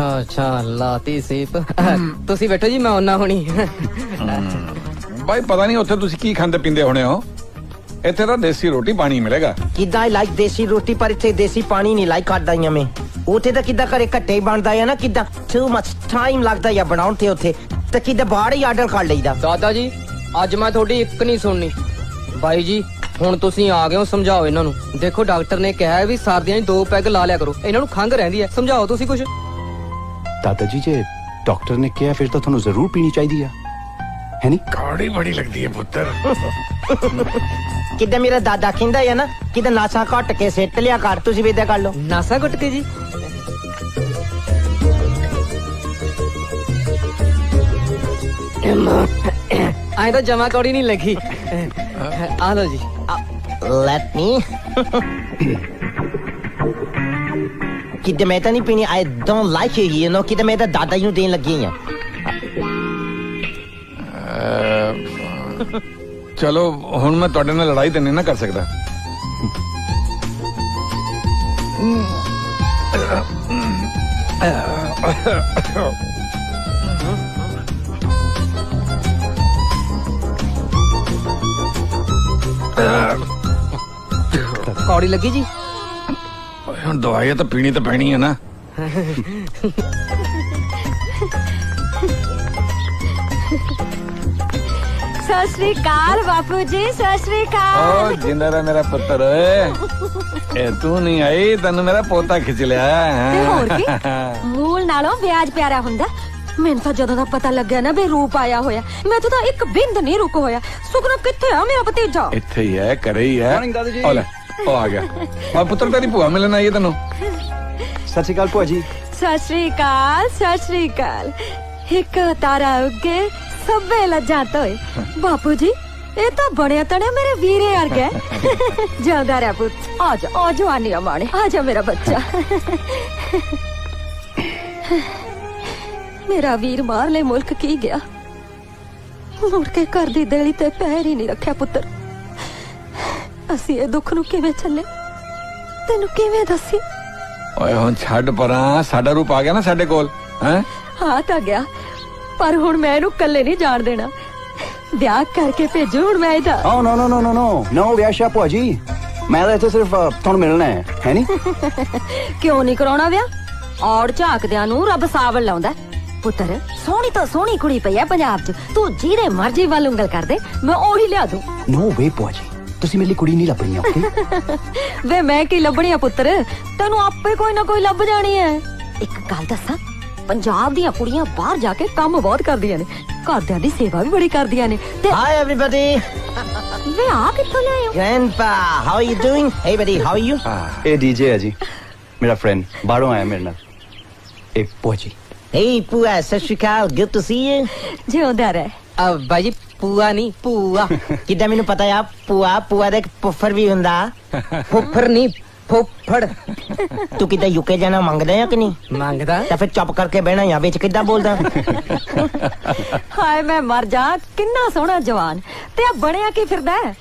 ਅੱਛਾ ਲਾਤੀ ਸੀਪ। ਤੁਸੀਂ ਬੈਠੋ ਜੀ, ਮੈਂ ਆਉਣਾ ਹੁਣੀ। ਬਾਈ ਪਤਾ ਨਹੀਂ ਉੱਥੇ ਤੁਸੀਂ ਕੀ ਖਾਂਦੇ ਪੀਂਦੇ ਹੋਣੇ ਹੋ, ਇੱਥੇ ਤਾਂ ਦੇਸੀ ਰੋਟੀ ਪਾਣੀ ਮਿਲੇਗਾ। ਕਿਦਾਂ ਆਈ ਲਾਈਕ ਦੇਸੀ ਰੋਟੀ, ਪਰ ਇੱਥੇ ਦੇਸੀ ਪਾਣੀ ਨਹੀਂ ਲਾਈਕ ਕਰਦਾ ਆ ਮੈਂ। ਉੱਥੇ ਤਾਂ ਕਿਦਾਂ ਘਰੇ ਘੱਟੇ ਹੀ ਬਣਦਾ ਆ ਨਾ, ਕਿਦਾਂ ਟੂ ਮਚ ਟਾਈਮ ਲੱਗਦਾ ਆ ਬਣਾਉਣ ਤੇ ਉੱਥੇ, ਤੇ ਕਿਦਾਂ ਬਾਹਰ ਹੀ ਆਰਡਰ ਕਰ ਲਈਦਾ। ਦਾਦਾ ਜੀ ਅੱਜ ਮੈਂ ਤੁਹਾਡੀ ਇੱਕ ਨਹੀਂ ਸੁਣਨੀ। ਬਾਈ ਜੀ ਹੁਣ ਤੁਸੀਂ ਆ ਗਏ ਹੋ, ਸਮਝਾਓ ਇਹਨਾਂ ਨੂੰ। ਦੇਖੋ ਡਾਕਟਰ ਨੇ ਕਿਹਾ ਵੀ ਸਰਦੀਆਂ 'ਚ 2 ਪੈਗ ਲਾ ਲਿਆ ਕਰੋ, ਇਹਨਾਂ ਨੂੰ ਖੰਘ ਰਹਿੰਦੀ ਹੈ। ਸਮਝਾਓ ਤੁਸੀਂ ਕੁਝ। ਦਾਦਾ ਜੀ ਜੇ ਡਾਕਟਰ ਨੇ ਕਿਹਾ ਫਿਰ ਤਾਂ ਤੁਹਾਨੂੰ ਜ਼ਰੂਰ ਪੀਣੀ ਚਾਹੀਦੀ ਆ, ਹੈ ਨਹੀਂ? ਕਾੜੀ ਬੜੀ ਲੱਗਦੀ ਹੈ ਪੁੱਤਰ। ਕਿਦਾਂ ਮੇਰਾ ਦਾਦਾ ਕਹਿੰਦਾ ਆ ਨਾ, ਕਿਦਾਂ ਨਾਸਾ ਘੱਟ ਕੇ ਸਿੱਟ ਲਿਆ ਕਰ, ਤੁਸੀਂ ਵੀ ਏਦਾਂ ਕਰ ਲਓ। ਨਾਸਾ ਘੁੱਟ ਕੇ ਜੀ? ਆਏ ਤਾਂ ਜਮਾ ਕੌੜੀ ਨਹੀਂ ਲੱਗੀ। ਆ ਲੋ ਜੀ। Let me. ਕਿਦਾਂ ਮੈਂ ਤਾਂ ਨਹੀਂ ਪੀਣੀ, I don't like it you know. ਕਿਦਾਂ ਮੈਂ ਤਾਂ ਦਾਦਾ ਜੀ ਨੂੰ ਦੇਣ ਲੱਗੀ ਆ। ਚਲੋ ਹੁਣ ਮੈਂ ਤੁਹਾਡੇ ਨਾਲ ਲੜਾਈ ਤਾਂ ਨਹੀਂ ਨਾ ਕਰ ਸਕਦਾ। ਕੌੜੀ ਲੱਗੀ ਜੀ? ਹੁਣ ਦਵਾਈ ਤਾਂ ਪੀਣੀ ਤਾਂ ਪੈਣੀ ਹੈ ਨਾ। ਸਤਿ ਸ਼੍ਰੀ ਅਕਾਲ ਬਾਪੂ ਜੀ, ਸਤਿ ਸ਼੍ਰੀ ਅਕਾਲ। ਓ ਜਿੰਦਾ ਰਹਿ ਮੇਰਾ ਪੁੱਤਰ। ਇਹ ਤੂੰ ਨਹੀਂ ਆਈ, ਤੈਨੂੰ ਮੇਰਾ ਪੋਤਾ ਖਿੱਚ ਲਿਆ। ਤੇ ਹੋਰ ਕੀ, ਮੂਲ ਨਾਲੋਂ ਵਿਆਜ ਪਿਆਰਾ ਹੁੰਦਾ। ਮੈਨੂੰ ਤਾਂ ਜਦੋਂ ਦਾ ਪਤਾ ਲੱਗਿਆ ਨਾ ਵੀ ਰੂਪ ਆਇਆ ਹੋਇਆ, ਮੈਂ ਤਾਂ ਇੱਕ ਬਿੰਦ ਨਹੀਂ ਰੁਕ ਹੋਇਆ। ਸੁਖਨਾ ਕਿੱਥੇ ਆ ਮੇਰਾ ਭਤੀਜਾ? ਇੱਥੇ ਹੀ ਹੈ, ਘਰੇ ਹੀ ਹੈ। Morning, ਦਾਦਾ ਜੀ। ਓ ਲੈ ਉਹ ਆ ਗਿਆ ਆ ਪੁੱਤਰ ਤੇਰੀ ਭੂਆ ਮਿਲਣ ਆਈ ਹੈ ਤੈਨੂੰ सत श्री अकाल भूआ जी ਸਤਿ ਸ਼੍ਰੀ ਅਕਾਲ ਸਤਿ ਸ਼੍ਰੀ ਅਕਾਲ ਇੱਕ ਤਾਰਾ ਉੱਗੇ ਸਭੇ ਲੱਜਾਂ ਤੋਏ ਬਾਪੂ ਜੀ ਇਹ ਤਾਂ ਬਣਿਆ ਤਣੇ ਮੇਰੇ ਵੀਰੇ ਵਰਗਾ ਜਿਉਂਦਾ ਰਹਿ ਪੁੱਤ ਆ ਜਾ ਜਵਾਨੀ ਮਾਣੇ ਆ ਜਾ ਮੇਰਾ ਬੱਚਾ ਮੇਰਾ ਵੀਰ ਮਾਰਲੇ ਮੁਲਕ ਕੀ ਗਿਆ ਮੁੜ ਕੇ ਘਰ ਦੀ ਦੇਲੀ ਤੇ ਪੈਰ ਹੀ ਨਹੀਂ ਰੱਖਿਆ ਪੁੱਤਰ ਅਸੀਂ ਇਹ ਦੁੱਖ ਨੂੰ ਕਿਵੇਂ ਚੱਲੇ ਤੈਨੂੰ ਕਿਵੇਂ ਦੱਸੀ ਓਏ ਹੁਣ ਛੱਡ ਪਰਾਂ ਸਾਡਾ ਰੂਪ ਆ ਗਿਆ ਨਾ ਸਾਡੇ ਕੋਲ ਹੈ ਹਾਂ ਤਾਂ ਗਿਆ ਪਰ ਹੁਣ ਮੈਂ ਇਹਨੂੰ ਇਕੱਲੇ ਨਹੀਂ ਜਾਣ ਦੇਣਾ ਵਿਆਹ ਕਰਕੇ ਭੇਜੋ ਹੁਣ ਮੈਂ ਇਹਦਾ oh no no no no no no व्याशा भूआ जी मैं तो इत्थे सिर्फ तुहानू मिलना है नहीं ਕਿਉਂ ਨਹੀਂ ਕਰਾਉਣਾ ਵਿਆਹ ਔੜ ਝਾਕਦਿਆਂ ਨੂੰ ਰੱਬ ਸਾਵਲ ਲਾਉਂਦਾ ਪੁੱਤਰ ਸੋਹਣੀ ਤੋਂ ਸੋਹਣੀ ਕੁੜੀ ਪਈ ਆ ਪੰਜਾਬ 'ਚ ਤੂੰ ਜਿਹਦੇ ਮਰਜ਼ੀ ਵੱਲ ਉਂਗਲ ਕਰ ਦੇ ਮੈਂ ਉਹੀ ਲਿਆ ਦੂੰ नो वे भूआ जी ਤੁਸੀਂ ਮੇਰੇ ਲਈ ਕੁੜੀ ਨਹੀਂ ਲੱਭਣੀ ਓਕੇ ਵੇ ਮੈਂ ਕੀ ਲੱਭਣੀ ਆ ਪੁੱਤਰ ਤੈਨੂੰ ਆਪੇ ਕੋਈ ਨਾ ਕੋਈ ਲੱਭ ਜਾਣੀ ਹੈ ਇੱਕ ਗੱਲ ਦੱਸਾਂ ਪੰਜਾਬ ਦੀਆਂ ਕੁੜੀਆਂ ਬਾਹਰ ਜਾ ਕੇ ਕੰਮ ਬਹੁਤ ਕਰਦੀਆਂ ਨੇ ਘਰਦਿਆਂ ਦੀ ਸੇਵਾ ਵੀ ਬੜੀ ਕਰਦੀਆਂ ਨੇ ਤੇ Hi everybody. ਵੇ ਆ ਕਿੱਥੋਂ ਲਿਆਏ ਹੋ Grandpa, how are you doing? Hey buddy, how are you? ਇਹ ਡੀਜੇ ਹੈ ਜੀ ਮੇਰਾ ਫਰੈਂਡ ਬਾਹਰੋਂ ਆਇਆ ਮੇਰੇ ਨਾਲ ਇਹ ਭੂਆ ਜੀ Hey Pua, ਸਤਿ ਸ਼੍ਰੀ ਅਕਾਲ. Good to see you. ਜਿਉਂਦਾ ਰਹਿ ਬਾਈ ਜੀ ਪੂਆ ਨਹੀਂ ਪੂਆ ਕਿੱਦਾਂ ਮੈਨੂੰ ਪਤਾ ਆ ਪੂਆ ਦਾ ਇੱਕ ਪੁੱਫਰ ਵੀ ਹੁੰਦਾ ਫੁੱਫੜ ਨਹੀਂ ਫੁੱਫੜ ਤੂੰ ਕਿੱਦਾਂ ਯੂਕੇ ਜਾਣਾ ਮੰਗਦਾ ਆ ਕਿ ਨਹੀਂ ਮੰਗਦਾ ਤਾਂ ਫਿਰ ਚੁੱਪ ਕਰਕੇ ਬਹਿਣਾ ਜਾਂ ਵਿੱਚ ਕਿੱਦਾਂ ਬੋਲਦਾ ਹਾਏ ਮੈਂ ਮਰ ਜਾ ਕਿੰਨਾ ਸੋਹਣਾ ਜਵਾਨ ਤੇ ਆ ਬਣਿਆ ਕੀ ਫਿਰਦਾ ਹੈ?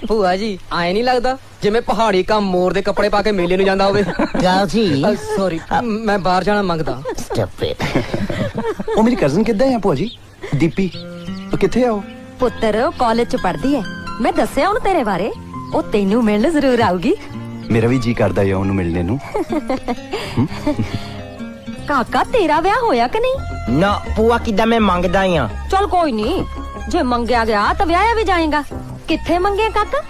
ਭੂਆ ਜੀ ਆਏ ਨਹੀਂ ਲੱਗਦਾ ਜਿਵੇਂ ਪਹਾੜੀ ਕੰਮ ਮੋਰ ਦੇ ਕੱਪੜੇ ਪਾ ਕੇ ਮੇਲੇ ਨੂੰ ਜਾਂਦਾ ਹੋਵੇ ਗੱਲ ਜੀ ਸੌਰੀ ਮੈਂ ਬਾਹਰ ਜਾਣਾ ਮੰਗਦਾ ਸਟੂਪਿਡ ਉਹ ਮੇਰੀ ਕਜ਼ਨ ਕਿੱਦਾਂ ਹੈ ਭੂਆ ਜੀ ਦੀਪੀ ਉਹ ਕਿੱਥੇ ਆ ਉਹ ਪੁੱਤਰ ਕਾਲਜ ਚ ਪੜ੍ਹਦੀ ਹੈ ਮੈਂ ਦੱਸਿਆ ਉਹਨੂੰ ਤੇਰੇ ਬਾਰੇ ਉਹ ਤੈਨੂੰ ਮਿਲਣ ਜ਼ਰੂਰ ਆਊਗੀ ਮੇਰਾ ਵੀ ਜੀ ਕਰਦਾ ਹੈ ਉਹਨੂੰ ਮਿਲਣੇ ਨੂੰ ਕਾਕਾ ਤੇਰਾ ਵਿਆਹ ਹੋਇਆ ਕਿ ਨਹੀਂ ਨਾ ਪੂਆ ਕਿੱਦਾਂ ਮੈਂ ਮੰਗਦਾ ਆ ਚਲ ਕੋਈ ਨਹੀਂ ਜੇ ਮੰਗਿਆ ਗਿਆ ਤਾਂ ਵਿਆਹਿਆ ਵੀ ਜਾਏਗਾ ਕਿੱਥੇ ਮੰਗਿਆ ਕਾਕਾ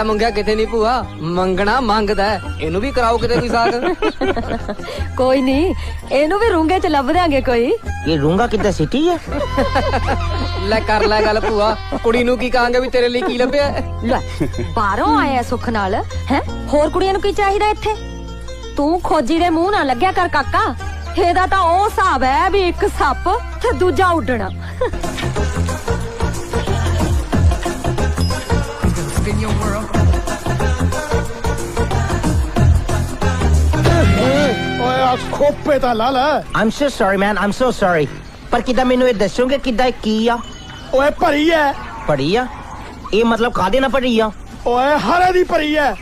ਮੰਗਿਆ ਕਿਤੇ ਨਹੀਂ ਭੂਆ ਮੰਗਣਾ ਮੰਗਦਾ ਹੈ। ਇਹਨੂੰ ਵੀ ਕਰਾਓ ਕਿਤੇ ਕੋਈ ਸਾਗ ਕੋਈ ਨਹੀਂ ਇਹਨੂੰ ਵੀ ਰੂੰਗੇ ਚ ਲੱਭ ਦਿਆਂਗੇ ਕੋਈ ਇਹ ਰੂੰਗਾ ਕਿੱਦਾਂ ਸਿੱਟੀ ਆ ਲੈ ਕਰ ਲੈ ਗੱਲ ਭੂਆ ਕੁੜੀ ਨੂੰ ਕੀ ਕਹਾਂਗੇ ਵੀ ਤੇਰੇ ਲਈ ਕੀ ਲੱਭਿਆ ਲੈ ਬਾਹਰੋਂ ਆਇਆ ਸੁੱਖ ਨਾਲ ਹੈ ਹੋਰ ਕੁੜੀਆਂ ਨੂੰ ਕੀ ਚਾਹੀਦਾ ਇੱਥੇ ਤੂੰ ਖੋਜੀ ਦੇ ਮੂੰਹ ਨਾ ਲੱਗਿਆ ਕਰ ਕਾਕਾ ਇਹਦਾ ਤਾਂ ਉਹ ਹਿਸਾਬ ਹੈ ਵੀ ਇੱਕ ਸੱਪ ਤੇ ਦੂਜਾ ਉੱਡਣਾ ਓਏ ਆ ਖੋਪੇ ਤਾਂ ਲਾ ਲੈ I'm so sorry man, I'm so sorry. ਪਰ ਕਿੱਦਾਂ ਮੈਨੂੰ ਇਹ ਦੱਸੋਗੇ ਕਿੱਦਾਂ ਇਹ ਕੀ ਆ ਓਏ ਭਰੀ ਐ ਪੜੀ ਆ ਇਹ ਮਤਲਬ ਕਾਦੇ ਨਾਲ ਪੜੀ ਆ ਓਏ ਹਰੇ ਦੀ ਭਰੀ ਐ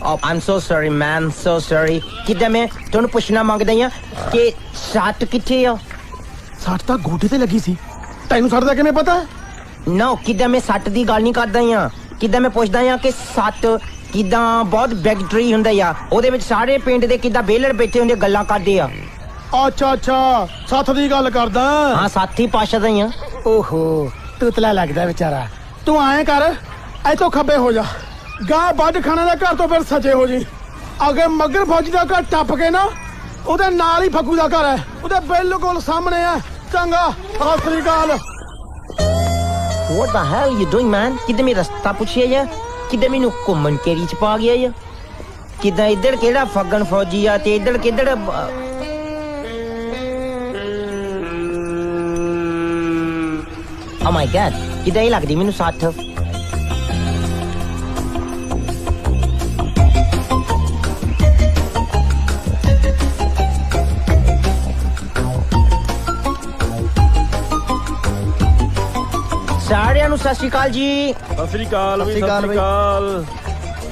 Oh, I'm so sorry man, so sorry. ਕਿੱਦਾਂ ਮੈਂ ਤੁਹਾਨੂੰ ਪੁੱਛਣਾ ਮੰਗਦਾ ਆ ਕਿ ਸੱਟ ਕਿੱਥੇ ਆ ਸੱਟ ਤਾਂ ਗੋਡੇ ਤੇ ਲੱਗੀ ਸੀ ਤੈਨੂੰ ਸੱਟ ਦਾ ਕਿਵੇਂ ਪਤਾ ਨਾ ਕਿੱਦਾਂ ਮੈਂ ਸੱਟ ਦੀ ਗੱਲ ਨਹੀਂ ਕਰਦਾ ਆ ਕਿੱਦਾਂ ਮੈਂ ਪੁੱਛਦਾ ਆ ਕਿ ਸੱਟ ਕਿੱਦਾਂ ਬਹੁਤ ਬਿਗ ਟਰੀ ਹੁੰਦਾ ਆ ਉਹਦੇ ਵਿੱਚ ਸਾਰੇ ਪਿੰਡ ਦੇ ਕਿੱਦਾਂ ਬੇਲੜ ਬੈਠੇ ਹੁੰਦੇ ਗੱਲਾਂ ਕਰਦੇ ਆ ਅੱਛਾ ਸੱਥ ਦੀ ਗੱਲ ਕਰਦਾ ਹਾਂ ਸਾਥੀ ਪਾਸ਼ਾ ਦਾ ਆ ਓਹੋ ਤੁਤਲਾ ਲੱਗਦਾ ਵਿਚਾਰਾ ਤੂੰ ਐਂ ਕਰ ਇੱਥੋਂ ਖੱਬੇ ਹੋ ਜਾ ਗਾਂ ਵੱਢ ਖਾਣੇ ਦਾ ਘਰ ਤੋਂ ਫਿਰ ਸੱਜੇ ਹੋ ਜੀ ਅੱਗੇ ਮਗਰ ਫੌਜੀ ਦਾ ਘਰ ਟੱਪ ਕੇ ਨਾ ਉਹਦੇ ਨਾਲ ਹੀ ਫੱਕੂ ਦਾ ਘਰ ਹੈ ਉਹਦੇ ਬਿਲਕੁਲ ਸਾਹਮਣੇ ਹੈ ਚੰਗਾ ਸਤਿ ਸ੍ਰੀ ਅਕਾਲ What the hell you doing man ਕਿੱਦਾਂ ਮੇਰਾ ਰਸਤਾ ਪੁੱਛਿਆ ਆ ਕਿੱਦਾਂ ਮੈਨੂੰ ਘੁੰਮਣ ਕੇਰੀ ਚ ਪਾ ਗਿਆ ਆ ਕਿੱਦਾਂ ਇੱਧਰ ਕਿਹੜਾ ਫੱਗਣ ਫੌਜੀ ਆ ਤੇ ਇੱਧਰ ਕਿੱਧਰ Oh my god ਕਿੱਦਾਂ ਹੀ ਲੱਗਦੀ ਮੈਨੂੰ ਸੱਠ ਸਾਰਿਆਂ ਨੂੰ ਸਤਿ ਸ਼੍ਰੀ ਅਕਾਲ ਜੀ ਸਤਿ ਸ੍ਰੀ ਅਕਾਲ ਵੀ ਸਤਿ ਸ੍ਰੀ ਅਕਾਲ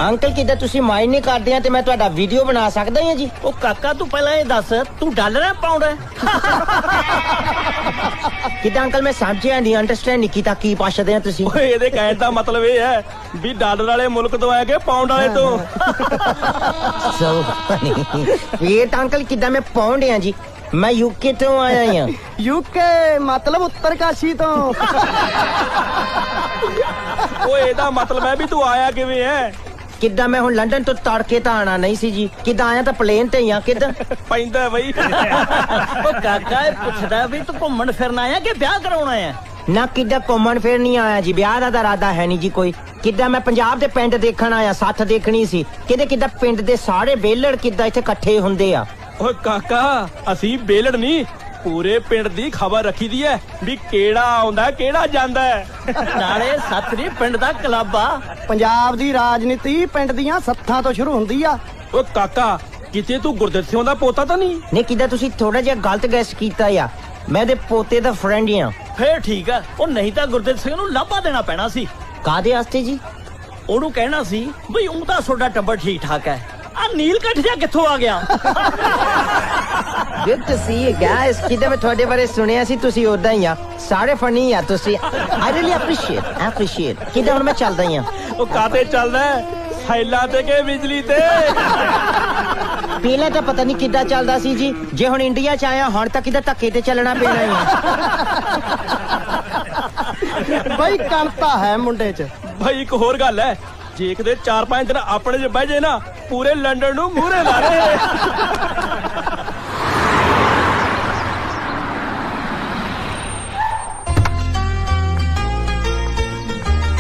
ਅੰਕਲ ਕਿੱਦਾਂ ਤੁਸੀਂ ਮਾਈਂਡ ਨਹੀਂ ਕਰਦੇ ਆ ਤੇ ਮੈਂ ਤੁਹਾਡਾ ਵੀਡੀਓ ਬਣਾ ਸਕਦਾ ਹਾਂ ਜੀ ਉਹ ਕਾਕਾ ਤੂੰ ਪਹਿਲਾਂ ਇਹ ਦੱਸ ਤੂੰ ਡਾਲਰ ਹੈ ਪਾਉਂਡ ਹੈ ਕਿੱਦਾਂ ਅੰਕਲ ਮੈਂ ਸਮਝਿਆ ਨਹੀਂ ਅੰਡਰਸਟੈਂਡ ਨਹੀਂ ਕੀਤਾ ਕੀ ਪੁੱਛਦੇ ਆ ਤੁਸੀਂ ਓਏ ਇਹਦੇ ਕਹਿਣ ਦਾ ਮਤਲਬ ਇਹ ਹੈ ਵੀ ਡਾਲਰ ਵਾਲੇ ਮੁਲਕ ਤੋਂ ਆਇਆ ਕਿ ਪਾਉਂਡ ਵਾਲੇ ਤੋਂ ਸੋ ਇਹ ਤਾਂ ਅੰਕਲ ਕਿੱਦਾਂ ਮੈਂ ਪਾਉਂਡ ਆ ਜੀ ਮੈਂ ਯੂਕੇ ਤੋਂ ਆਇਆ ਹਾਂ ਯੂਕੇ ਮਤਲਬ ਉੱਤਰਕਾਸ਼ੀ ਤੋਂ ਓਏ ਇਹਦਾ ਮਤਲਬ ਹੈ ਵੀ ਤੂੰ ਆਇਆ ਕਿਵੇਂ ਹੈ ਕਿੱਦਾਂ ਮੈਂ ਹੁਣ ਲੰਡਨ ਤੋਂ ਤੜਕੇ ਤਾਂ ਆਣਾ ਨਹੀਂ ਸੀ ਜੀ ਕਿੱਦਾਂ ਆਇਆ ਤਾਂ ਪਲੇਨ ਤੇ ਹੀ ਆ ਕਿੱਦਾਂ ਪੈਂਦਾ ਬਈ ਉਹ ਕਾਕਾ ਇਹ ਪੁੱਛਦਾ ਵੀ ਤੂੰ ਘੁੰਮਣ ਫਿਰਨ ਆਇਆ ਕਿ ਵਿਆਹ ਕਰਾਉਣਾ ਹੈ ਨਾ ਕਿੱਦਾਂ ਘੁੰਮਣ ਫਿਰ ਨਹੀਂ ਆਇਆ ਜੀ, ਵਿਆਹ ਦਾ ਤਾਂ ਇਰਾਦਾ ਹੈ ਨਹੀਂ ਜੀ ਕੋਈ। ਕਿੱਦਾਂ ਮੈਂ ਪੰਜਾਬ ਦੇ ਪਿੰਡ ਦੇਖਣ ਆਇਆ, ਸੱਥ ਦੇਖਣੀ ਸੀ। ਕਿਤੇ ਕਿੱਦਾਂ ਪਿੰਡ ਦੇ ਸਾਰੇ ਬੇਲੜ ਕਿੱਦਾਂ ਇੱਥੇ ਇਕੱਠੇ ਹੁੰਦੇ ਆ। ਓਏ ਕਾਕਾ ਅਸੀਂ ਬੇਲੜ ਨਹੀਂ, ਪੂਰੇ ਪਿੰਡ ਦੀ ਖਬਰ ਰੱਖੀ ਦੀ ਐ ਵੀ ਕਿਹੜਾ ਆਉਂਦਾ ਕਿਹੜਾ ਜਾਂਦਾ ਹੈ। ਨਾਲੇ ਸੱਤਰੀ ਪਿੰਡ ਦਾ ਕਲੱਬ ਆ। ਪੰਜਾਬ ਦੀ ਰਾਜਨੀਤੀ ਪਿੰਡ ਦੀਆਂ ਸੱਥਾਂ ਤੋਂ ਸ਼ੁਰੂ ਹੁੰਦੀ ਆ। ਓਏ ਕਾਕਾ ਕਿਤੇ ਤੂੰ ਗੁਰਦਿੱਤ ਸਿੰਘ ਦਾ ਪੋਤਾ ਤਾਂ ਨਹੀਂ? ਨਹੀਂ ਕਿੱਦਾਂ ਤੁਸੀਂ ਥੋੜਾ ਜਿਹਾ ਗਲਤ ਗੈਸ ਕੀਤਾ ਆ। ਮੈਂ ਉਹਦੇ ਪੋਤੇ ਦਾ ਫਰੈਂਡ ਆ। ਫੇਰ ਠੀਕ ਆ, ਉਹ ਨਹੀਂ ਤਾਂ ਗੁਰਦਿੱਤ ਸਿੰਘ ਨੂੰ ਲਾਭਾ ਦੇਣਾ ਪੈਣਾ ਸੀ। ਕਾਦੇ ਵਾਸਤੇ ਜੀ? ਉਹਨੂੰ ਕਹਿਣਾ ਸੀ ਬਈ ਉਹ ਤਾਂ ਤੁਹਾਡਾ ਟੱਬਰ ਠੀਕ ਠਾਕ ਹੈ, ਆ ਨੀਲਕੰਠ ਜਿਹਾ ਕਿੱਥੋਂ ਆ ਗਿਆ? Good to see you guys. ਕਿੱਦਾਂ ਮੈਂ ਤੁਹਾਡੇ ਬਾਰੇ ਸੁਣਿਆ ਸੀ, ਤੁਸੀਂ ਉਦਾਂ ਹੀ ਆ, ਸਾਰੇ ਫਨੀ ਆ ਤੁਸੀਂ। I really appreciate. ਕਿੱਦਾਂ ਹੁਣ ਮੈਂ ਚੱਲਦਾ ਹੀ ਆ। ਉਹ ਕਾਤੇ ਚੱਲਦਾ ਸੈਲਾਂ ਤੇ ਕਿ ਬਿਜਲੀ ਤੇ? ਪਹਿਲਾਂ ਤਾਂ ਪਤਾ ਨਹੀਂ ਕਿੱਦਾਂ ਚੱਲਦਾ ਸੀ ਜੀ, ਜੇ ਹੁਣ ਇੰਡੀਆ ਚ ਆਇਆ ਹੁਣ ਤਾਂ ਕਿੱਦਾਂ ਧੱਕੇ ਤੇ ਚੱਲਣਾ ਪੈਣਾ ਹੀ ਆ। ਬਈ ਕੰਮ ਤਾਂ ਹੈ ਮੁੰਡੇ 'ਚ। ਭਾਈ ਇੱਕ ਹੋਰ ਗੱਲ ਐ, ਜੇ ਕਿਤੇ 4-5 ਦਿਨ ਆਪਣੇ ਚ ਬਹਿ ਜੇ ਨਾ, ਪੂਰੇ ਲੰਡਨ ਨੂੰ ਮੂਹਰੇ ਲਾ ਰਹੇ।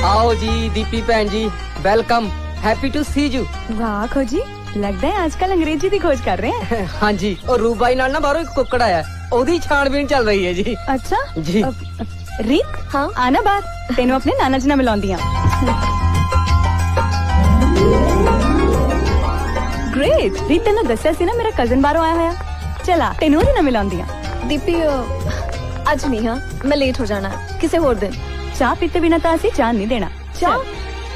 आओ जी दीपी भैन जी, welcome, happy to see you. ਵਾਹ ਖੋਜੀ, ਲੱਗਦਾ ਹੈ ਅੱਜਕੱਲ ਅੰਗਰੇਜ਼ੀ ਦੀ ਖੋਜ ਕਰ ਰਹੇ ਹੈ। हाँ जी, और रूप भाई नाल ना बाहरों एक कुक्कड़ आया, ओदी छानबीन चल रही है जी। ਅੱਛਾ ਜੀ। ਰੀਤ, ਹਾਂ ਆਣਾ ਬਾਹਰ, ਤੈਨੂੰ ਆਪਣੇ ਨਾਨਾ ਜੀ ਨਾਲ ਮਿਲਾਉਂਦੀਆਂ। ਗ੍ਰੇਟ। ਰੀਤ ਤੈਨੂੰ ਦੱਸਿਆ ਸੀ ਨਾ ਮੇਰਾ ਕਜ਼ਨ ਬਾਹਰੋਂ ਆਇਆ ਹੋਇਆ, ਚਲਾ ਤੈਨੂੰ ਉਹਦੇ ਨਾਲ ਮਿਲਾਉਂਦੀਆਂ। ਦੀਪੀ ਅੱਜ ਨਹੀਂ, ਹਾਂ ਮੈਂ ਲੇਟ ਹੋ ਜਾਣਾ, ਕਿਸੇ ਹੋਰ ਦਿਨ। ਚਾਹ ਪੀਤੇ ਬਿਨਾ ਤਾਂ ਅਸੀਂ ਚਾਹ ਨਹੀਂ ਦੇਣਾ। ਚਾਹ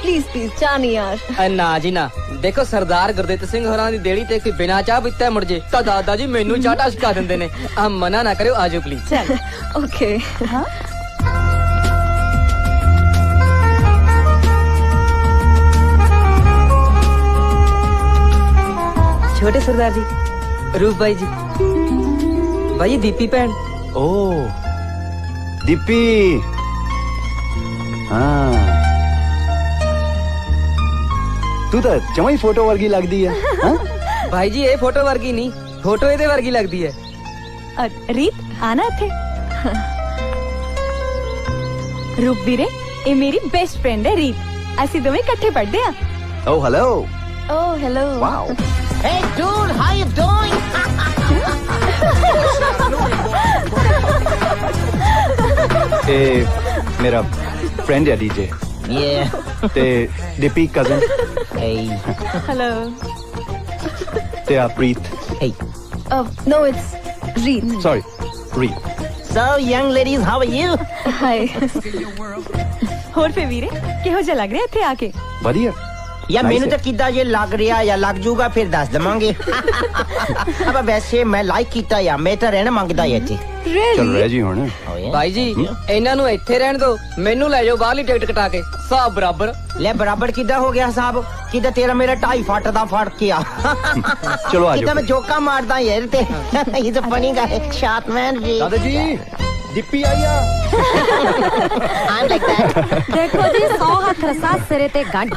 ਪਲੀਜ਼ ਚਾਹ ਨਹੀਂ ਯਾਰ। ना जी ना, देखो सरदार गुरदित सिंह होरां दी देड़ी ते कोई बिना चाह पीता मुड़ जे तां दादा जी मैनू चाह टसका दिंदे ने। आ मना ना करियो, आजो प्लीज। चल ओके। हाँ छोटे सरदार जी, रूप भाई जी, भाई ये दीपी भैन। ओ दीपी, हाँ तू तो जमा ही फोटो वर्गी लगदी है। हाँ? भाई जी ये फोटो वर्गी नहीं, फोटो ਇਹਦੇ वर्गी लगदी है। ਰੀਤ ਆਣਾ ਇੱਥੇ। ਰੂਪ ਵੀਰੇ, ਇਹ ਮੇਰੀ ਬੈਸਟ ਫਰੈਂਡ ਹੈ ਰੀਤ, ਅਸੀਂ ਦੋਵੇਂ ਇਕੱਠੇ ਪੜ੍ਹਦੇ ਆ। Oh hello, Oh hello। wow। Hey dude, how you doing? ਇਹ ਮੇਰਾ ਫਰੈਂਡ ਹੈ ਡੀਜੇ Yeah. ਤੇ ਦੀਪੀ ਕਜ਼ਨ Hey. ਹੈਲੋ। ਤੇ ਆ ਪ੍ਰੀਤ, Hey. No, it's Reed। Sorry ਰੀਤ। So young ladies, how are you? Hi। ਹੋਰ ਫੇ ਵੀਰੇ ਕਿਹੋ ਜਿਹਾ ਲੱਗ ਰਿਹਾ ਇੱਥੇ ਆ ਕੇ? ਵਧੀਆ ਯਾ Nice ਮੈਨੂੰ ਹੈ। ਤਾਂ ਕਿੱਦਾਂ ਜੇ ਲੱਗ ਰਿਹਾ ਜਾਂ ਲੱਗ ਜੂਗਾ ਫਿਰ ਦੱਸ ਦਵਾਂਗੇ। ਅਬ ਵੈਸੇ ਮੈਂ ਲਾਈਕ ਕੀਤਾ ਜਾਂ ਮੈਂ ਤਾਂ ਰਹਿਣਾ ਮੰਗਦਾ ਹੀ ਇੱਥੇ। ਚੱਲ ਰਹਿ ਜੀ ਹੁਣ। भाई जी ਇਹਨਾਂ ਨੂੰ ਇੱਥੇ ਰਹਿਣ ਦਿਓ, ਮੈਨੂੰ ਲੈ ਜਾਓ ਬਾਹਰਲੀ ਟਿਕਟ ਕਟਾ ਕੇ, ਹਿਸਾਬ ਬਰਾਬਰ। ਲੈ ਬਰਾਬਰ ਕਿੱਦਾਂ ਹੋ ਗਿਆ ਸਾਹਿਬ? ਕਿੱਦਾਂ ਤੇਰਾ ਮੇਰਾ 2.5 ਫੁੱਟ ਦਾ ਫਰਕ ਆ। ਚਲੋ ਆ ਕਿੱਦਾਂ ਮੈਂ ਜਾਓ। ਜੋਕਾ ਮਾਰਦਾ ਯਾਰ ਤੇ। ਇਹ ਤਾਂ ਫਨੀ ਗਾਇ ਸ਼ਾਟ ਮੈਨ ਜੀ। ਦਾਦਾ ਜੀ ਦੀਪੀ ਆਈ ਆ। I'm like that। ਦੇਖੋ ਜੀ 100 ਹੱਥ ਰਸਾ ਸਿਰੇ ਤੇ ਗੰਢ।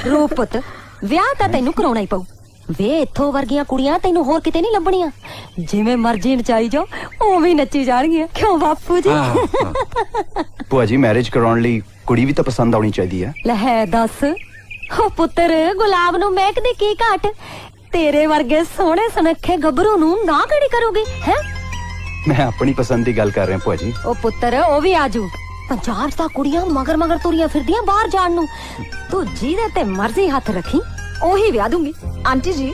ਰੂਪ ਪੁੱਤ, ਵਿਆਹ ਤਾਂ ਤੈਨੂੰ ਕਰਾਉਣਾ ਹੀ ਪਊ। ਵੇ ਇੱਥੋਂ ਵਰਗੀਆਂ ਕੁੜੀਆਂ ਤੈਨੂੰ ਹੋਰ ਕਿਤੇ ਨਹੀਂ ਲੱਭਣੀਆਂ। ਜਿਵੇਂ ਮਰਜ਼ੀ ਨਚਾਈ ਜਾਓ ਉਵੇਂ ਹੀ ਨੱਚੀ ਜਾਣਗੀਆਂ, ਕਿਉਂ ਬਾਪੂ ਜੀ? ਭੂਆ ਜੀ ਮੈਰਿਜ ਕਰਾਉਣ ਲਈ ਕੁੜੀ ਵੀ ਤਾਂ ਪਸੰਦ ਆਉਣੀ ਚਾਹੀਦੀ ਹੈ। ਲੈ ਹੈ ਦੱਸ, ਉਹ ਪੁੱਤਰ ਗੁਲਾਬ ਨੂੰ ਮਹਿਕਦੀ ਕੀ ਘਾਟ, ਤੇਰੇ ਵਰਗੇ ਸੋਹਣੇ ਸੁਨੱਖੇ ਗੱਭਰੂ ਨੂੰ ਨਾ ਕਿਹੜੀ ਕਰੂਗੀ ਹੈ? ਮੈਂ ਆਪਣੀ ਪਸੰਦ ਦੀ ਗੱਲ ਕਰ ਰਿਹਾ ਭੂਆ ਜੀ। ਉਹ ਪੁੱਤਰ ਉਹ ਵੀ ਆਜੂ। ਪੰਜਾਬ 'ਚ ਤਾਂ ਕੁੜੀਆਂ ਮਗਰ ਮਗਰ ਤੁਰੀਆਂ ਫਿਰਦੀਆਂ ਬਾਹਰ ਜਾਣ ਨੂੰ। ਤੂੰ ਜਿਹਦੇ ਤੇ ਮਰਜ਼ੀ ਹੱਥ ਰੱਖੀ ਉਹੀ ਵਿਆਹ ਦੂੰਗੀ। ਆਂਟੀ ਜੀ,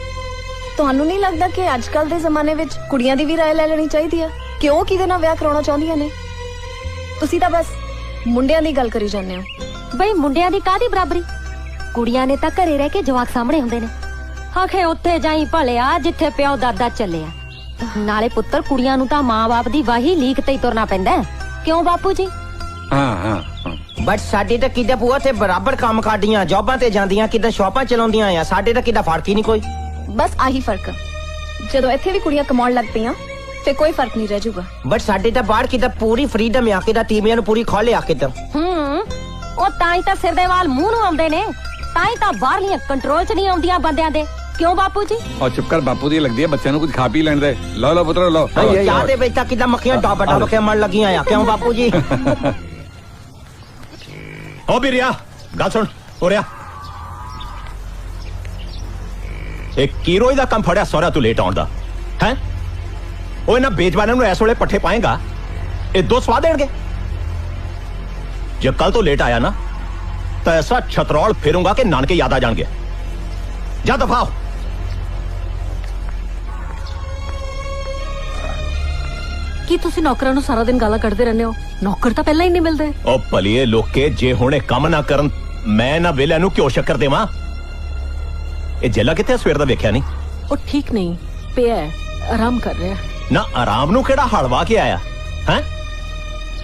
ਤੁਹਾਨੂੰ ਨਹੀਂ ਲੱਗਦਾ ਕਿ ਅੱਜ ਕੱਲ ਦੇ ਜ਼ਮਾਨੇ ਵਿੱਚ ਕੁੜੀਆਂ ਦੀ ਵੀ ਰਾਏ ਲੈ ਲੈਣੀ ਚਾਹੀਦੀ ਹੈ? ਕਿਉਂ ਕਿਹਦੇ ਨਾਲ ਵਿਆਹ ਕਰਾਉਣਾ ਚਾਹੁੰਦੀਆਂ ਨੇ? ਤੁਸੀਂ ਤਾਂ ਬਸ ਮੁੰਡਿਆਂ ਦੀ ਗੱਲ ਕਰੀ ਜਾਂਦੇ ਹੋ। ਬਈ ਮੁੰਡਿਆਂ ਦੀ ਕਾਹਦੀ ਬਰਾਬਰੀ? ਕੁੜੀਆਂ ਨੇ ਤਾਂ ਘਰੇ ਰਹਿ ਕੇ ਜਵਾਕ ਸਾਹਮਣੇ ਹੁੰਦੇ ਨੇ। ਆਖੇ ਉੱਥੇ ਜਾਈ ਭਲਿਆ ਜਿੱਥੇ ਪਿਓ ਦਾਦਾ ਚੱਲਿਆ। ਨਾਲੇ ਪੁੱਤਰ ਕੁੜੀਆਂ ਨੂੰ ਤਾਂ ਮਾਂ-ਬਾਪ ਦੀ ਵਾਹੀ ਲੀਕ ਤੇ ਹੀ ਤੁਰਨਾ ਪੈਂਦਾ ਹੈ। ਕਿਉਂ ਬਾਪੂ ਜੀ? ਹਾਂ ਬਟ ਸਾਡੇ ਤਾਂ ਕਿੱਦਾਂ ਪੂਆ ਤੇ ਬਰਾਬਰ ਕੰਮ ਕਰਦੀਆਂ, ਜੌਬਾਂ ਤੇ ਜਾਂਦੀਆਂ, ਕਿੱਦਾਂ ਸ਼ਾਪਾਂ ਚਲਾਉਂਦੀਆਂ ਆ। ਸਾਡੇ ਤਾਂ ਕਿੱਦਾਂ ਫਰਕ ਹੀ ਨਹੀਂ ਕੋਈ। ਬਸ ਆਹੀ ਫਰਕ ਆ। ਜਦੋਂ ਇੱਥੇ ਵੀ ਕੁੜੀਆਂ ਕਮਾਉਣ ਲੱਗ ਪਈਆਂ ਤੇ ਕੋਈ ਫਰਕ ਨਹੀਂ ਰਹਿ ਜਾਊਗਾ। ਬਟ ਸਾਡੇ ਤਾਂ ਬਾਹਰ ਕਿੱਦਾਂ ਪੂਰੀ ਫਰੀडम ਆ, ਕਿੱਦਾਂ ਤੀਵੀਆਂ ਨੂੰ ਪੂਰੀ ਖੋਲੇ ਆ ਕਿੱਦਾਂ। ਉਹ ਤਾਂ ਹੀ ਤਾਂ ਸਿਰ ਦੇ ਵਾਲ ਮੂੰਹ ਨੂੰ ਆਉਂਦੇ ਨੇ, ਤਾਂ ਹੀ ਤਾਂ ਬਾਹਰਲੀਆਂ ਕੰਟਰੋਲ 'ਚ ਨਹੀਂ ਆਉਂਦੀਆਂ ਬੰਦਿਆਂ ਦੇ। क्यों बापू जी? और चुप कर, बापू दी लगती है, बच्चों को कुछ खा पी लेने दे। लो लो पुत्र लो। क्या दे बेटा किदा मक्खियां डब डब के मर लगी आया क्यों बापू जी? ओ बिरिया गल सुन हो रहा एक कीरोई दा कम फड़िया सोहरा तू लेट आउण दा हैं? ओ इन्हां बेजबानां नूं इस वेले पट्ठे पाएगा ये दो सवा देणगे। जे कल तो लेट आया ना तो ऐसा छतरौल फेरूंगा कि नानके याद आ जाएंगे। जा दफा हो। ਕੀ ਤੁਸੀਂ ਨੌਕਰਾਂ ਨੂੰ ਸਾਰਾ ਦਿਨ ਗਾਲਾਂ ਕੱਢਦੇ ਰਹਿੰਦੇ ਹੋ? ਨੌਕਰ ਤਾਂ ਪਹਿਲਾਂ ਹੀ ਨਹੀਂ ਮਿਲਦੇ। ओ भलिए लोके जे हुणे कम ना करन मैं ना वेले नूं क्यों शक्कर देवां? ए जेला किथे सवेर दा वेख्या नहीं। ਉਹ ਠੀਕ ਨਹੀਂ ਪਿਆ ਹੈ, ਆਰਾਮ ਕਰ ਰਿਹਾ। ना आराम नूं केड़ा हलवा के आया हैं?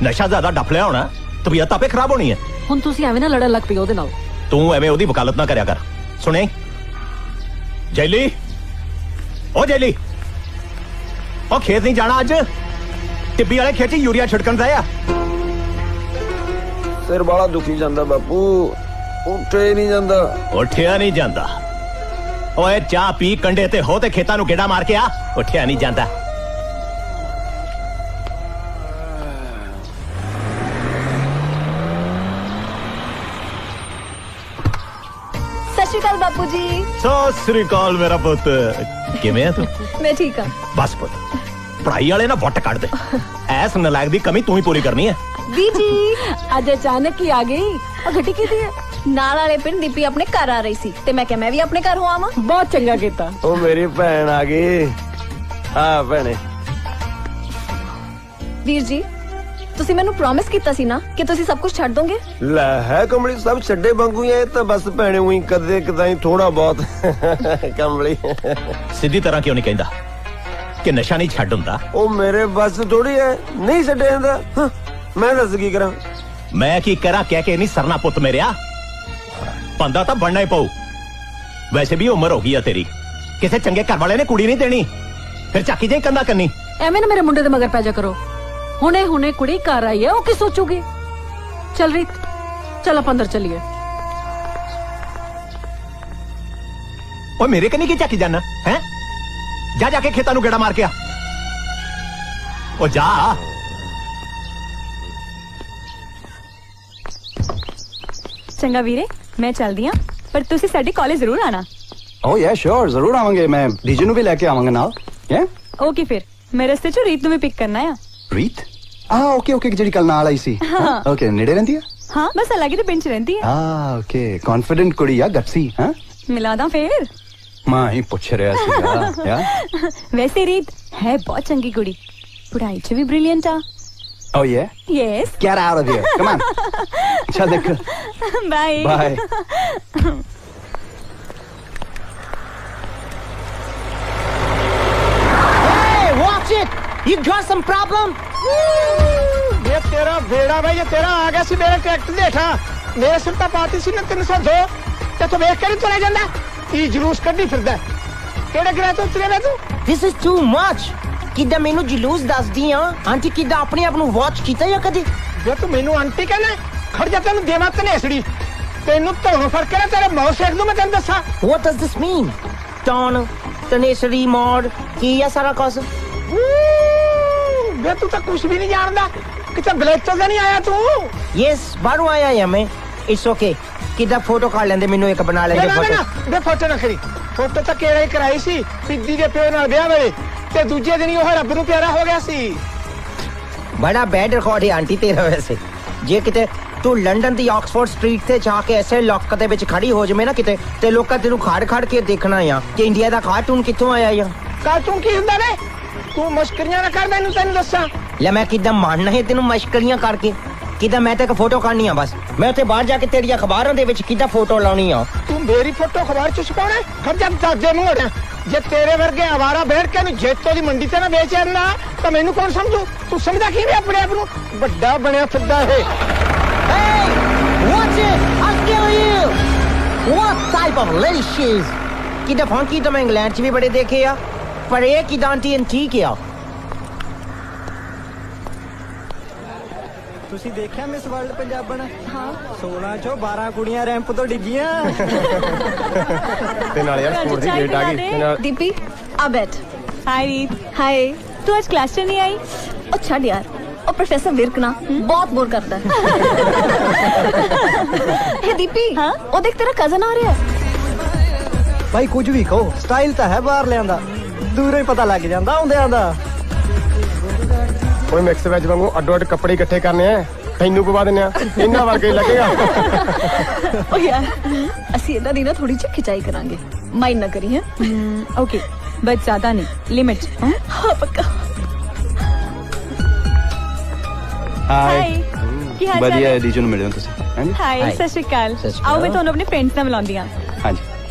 नशा ज्यादा डफ लिया होना, तबीयत आपे खराब होनी है। ਹੁਣ ਤੁਸੀਂ ਐਵੇਂ ਨਾ ਲੜਨ ਲੱਗ ਪਈ ਉਹਦੇ ਨਾਲ। तू एवें ओदी वकालत ना करया कर। सुने जैली, ओ जैली, ओ खेत नहीं जाना अज? टिब्बी वाले खेत च यूरिया छिड़कन दया। सिर बाला दुखी जांदा बापू, उठे नहीं जांदा। उठिया नहीं जांदा। ओए चाह पी कंडे ते हो ते खेतां नूं गेड़ा मार के आ। उठिया नहीं जांदा। सत श्री अकाल बापू जी। सत श्री अकाल मेरा पुत, किवें है तू? मैं ठीक हाँ। बस पुत, पढ़ाई वाले ना वट कट दे। ऐस नलायक दी कमी तू ही पूरी करनी है। बीजी ਅੱਜ ਅਚਾਨਕ ਹੀ ਆ ਗਈ। ਉਹ ਘਟੀ ਕੀ ਦੀ ਹੈ? ਨਾਲ ਵਾਲੇ ਪਿੰਡ ਦੀਪੀ ਆਪਣੇ ਘਰ ਆ ਰਹੀ ਸੀ ਤੇ ਮੈਂ ਕਿਹਾ ਮੈਂ ਵੀ ਆਪਣੇ ਘਰ ਹੋ ਆਵਾਂ। ਬਹੁਤ ਚੰਗਾ ਕੀਤਾ। ओ मेरी भैन आ गई। हाँ भैने, ਵੀਰ ਜੀ ਤੁਸੀਂ ਮੈਨੂੰ ਪ੍ਰੋਮਿਸ ਕੀਤਾ ਸੀ ਨਾ ਕਿ ਤੁਸੀਂ ਸਭ ਕੁਝ ਛੱਡ ਦੋਗੇ। लै है कमली सब छड्डे वांगू ही है तो बस भैने उई कदे कदाई थोड़ा बहुत कमली। सीधी तरह क्यों नहीं कहंदा कि नशा नहीं छड्ड हुंदा? ओ मेरे बस थोड़ी है, नहीं छड्डे जांदा। हाँ, मैं दस की करा? मैं की करा कह के नहीं सरना पुत मेरिया। बंदा तो बनना ही पऊ। वैसे भी उम्र हो गई है तेरी, किसी चंगे घर वाले ने कुड़ी नहीं देनी, फिर चाकी जाई कंधा करनी। ਐਵੇਂ ਨਾ ਮੇਰੇ ਮੁੰਡੇ ਦੇ ਮਗਰ ਪੈ ਜਾ ਕਰੋ। ਹੁਣੇ ਹੁਣੇ ਕੁੜੀ ਘਰ ਆਈ ਹੈ, ਉਹ ਕੀ ਸੋਚੂਗੀ? ਚੱਲ ਰੀਤ, ਚੱਲ ਆਪਾਂ ਅੰਦਰ ਚੱਲੀਏ। ओए मेरे कनी की चाकी जाना है? जा जाके खेतां नूं गेड़ा मार के आ। ओ जा। ਚੰਗਾ ਵੀਰੇ ਮੈਂ ਚੱਲਦੀ ਆਂ, ਪਰ ਤੁਸੀਂ ਸਾਡੇ ਕਾਲਜ ਜ਼ਰੂਰ ਆਣਾ। ओ या श्योर, जरूर आवांगे। मैं डीजे नु भी लेके आवांगा नाल। या ਓਕੇ ਫਿਰ ਮੈਂ ਰਸਤੇ ਚੋਂ ਰੀਤ ਨੂੰ ਵੀ ਪਿਕ ਕਰਨਾ ਆ। रीत? ओके ओके, ਜਿਹੜੀ ਕੱਲ ਨਾਲ ਆਈ ਸੀ। ओके, ਨੇੜੇ ਰਹਿੰਦੀ ਆ? ਹਾਂ ਬਸ ਅਲੱਗ ਦੇ ਪਿੰਡ ਚ ਰਹਿੰਦੀ ਆ। ओके, कॉन्फिडेंट ਕੁੜੀ ਆ, ਗੱਟਸੀ। ਹਾਂ ਮਿਲਾਦਾ ਫੇਰ। ਮੈਂ ਹੀ ਪੁੱਛ ਰਿਹਾ ਸੀਗਾ। ਯਾ ਵੈਸੇ ਰੀਤ ਹੈ ਬਹੁਤ ਚੰਗੀ ਕੁੜੀ, ਪੜ੍ਹਾਈ ਚ ਵੀ ਬ੍ਰਿਲੀਅੰਟ ਆ। Oh yeah? Yes. Get out of here. Come on. चल देख. Bye. Bye. Hey, watch it! You got some problem? ये तेरा बेड़ा भाई, ये तेरा आ गया सी मेरे ट्रैक्टर देखा मेरे सिर तो पाती सी ना 302 ते तू वेख के नहीं चला जांदा की जुलूस कड्डी फिरदा केड़े ग्रह तो उतरे मैं तू This is too much. किदा मेनू जुलूस दसदी आ आंटी किदा अपने आप नु वॉच कीता या कदी? जे तू मेनू आंटी कहना खड़ जा तेनू देवा तनेसड़ी तेनू धों फड़ के ना तेरे मौत सेक दूं मैं तेन दसा। What does this mean? टॉन तनेसरी मोड की या सारा कुछ? बे तू तो कुछ भी नहीं जानदा किते ब्लैक तो नहीं आया तू। Yes, बाहरों आया या मैं। It's okay. किदा फोटो काट लेंदे मेनू एक बना लेंगे फोटो। बे फोटो ना खड़ी फोटो तो केड़ा ही कराई सी सिद्धी दे प्यो नाल ब्याह वेले ते दूजे दिन ही ओह रब नू प्यारा हो गया सी। बड़ा बैड रिकॉर्ड है आंटी तेरा वैसे। जे किते तू लंदन दी ऑक्सफोर्ड स्ट्रीट ते जाके ऐसे लॉक दे विच खड़ी हो जमे ना किते ते लोकां तेनू खाड़ खाड़ के देखना या कि इंडिया दा कार्टून कित्थों आया या। कार्टून की हुंदा वे तू मस्करियां ना कर मैनू तेन दस्सां। ले मैं किदा मानना है तेनू मश्करियां करके किदा मैं ते एक फोटो काढनी आ बस। मैं उत्थे बाहर जाके तेरी अखबारां दे विच किदा फोटो लाउणी आ। तू मेरी फोटो अखबार च छपाउणा खड़ जा दादे मुंह होड़ा जे तेरे वर्गे आवारा बैठ के जेतो दी मंडी ते ना बेच आना तो मैनू कौन समझू तू समझदा की अपने आप नू बड़ा बनया फिरदा है। Hey, watch it! I'll kill you! What type of lady she is? किदा फंकी तो मैं इंग्लैंड च भी बड़े देखे आ पर ये किदा आंटी एंटीक आ। ਤੁਸੀਂ ਦੇਖਿਆ ਮਿਸ ਵਰਲਡ ਪੰਜਾਬਣ? ਹਾਂ 16 ਚੋਂ 12 ਕੁੜੀਆਂ ਰੈਂਪ ਤੋਂ ਡਿੱਗੀਆਂ। ਤੇ ਨਾਲ ਯਾਰ ਸਪੋਰਟ ਦੀ ਡੇਟ ਆ ਗਈ ਤੇ ਨਾਲ दीपी आ बैठ हाय रीत, हाय तू आज क्लास से नहीं आई? ओ छड़ यार ओ प्रोफेसर विर्क ना बहुत बोर करता है। हे दीपी हाँ? ओ देख तेरा कजन आ रहा है। ਭਾਈ ਕੁਝ ਵੀ ਕਹੋ, ਸਟਾਈਲ ਤਾਂ ਹੈ ਬਾਹਰ ਲਿਆਂਦਾ, ਦੂਰੋਂ ਹੀ ਪਤਾ ਲੱਗ ਜਾਂਦਾ ਆਉਂਦਿਆਂ ਦਾ। ਓਏ ਮਿਕਸ ਵੈਜ ਵਾਂਗੂ ਅੱਡੋ ਅੱਡ ਕੱਪੜੇ ਇਕੱਠੇ ਕਰਨੇ ਆ ਤੈਨੂੰ ਪਵਾ ਦਿੰਨੇ ਆ ਇਹਨਾਂ ਵਰਗੇ ਲੱਗੇਗਾ ओ यार ਅਸੀਂ ਇਹਦਾ ਦੀ ਨਾ ਥੋੜੀ ਜਿਹੀ ਖਿਚਾਈ ਕਰਾਂਗੇ, ਮਾਈਂਡ ਨਾ ਕਰੀ ਹੈ। ओके, बट ज्यादा नहीं, लिमिट। ਹਾਂ ਪੱਕਾ। हाय, ਕੀ ਹਾਲ ਚਾਲ ਵਧੀਆ ਹੈ? ਹੈ ਡੀਜੇ ਨੂੰ ਮਿਲੇ ਹੋ ਤੁਸੀਂ? ਹਾਂਜੀ हाय, सत श्री अकाल। आओ मैं ਤੁਹਾਨੂੰ ਆਪਣੇ ਫਰੈਂਡਸ ਨਾਲ ਮਿਲਾਉਂਦੀ ਹਾਂ। ਹਾਂਜੀ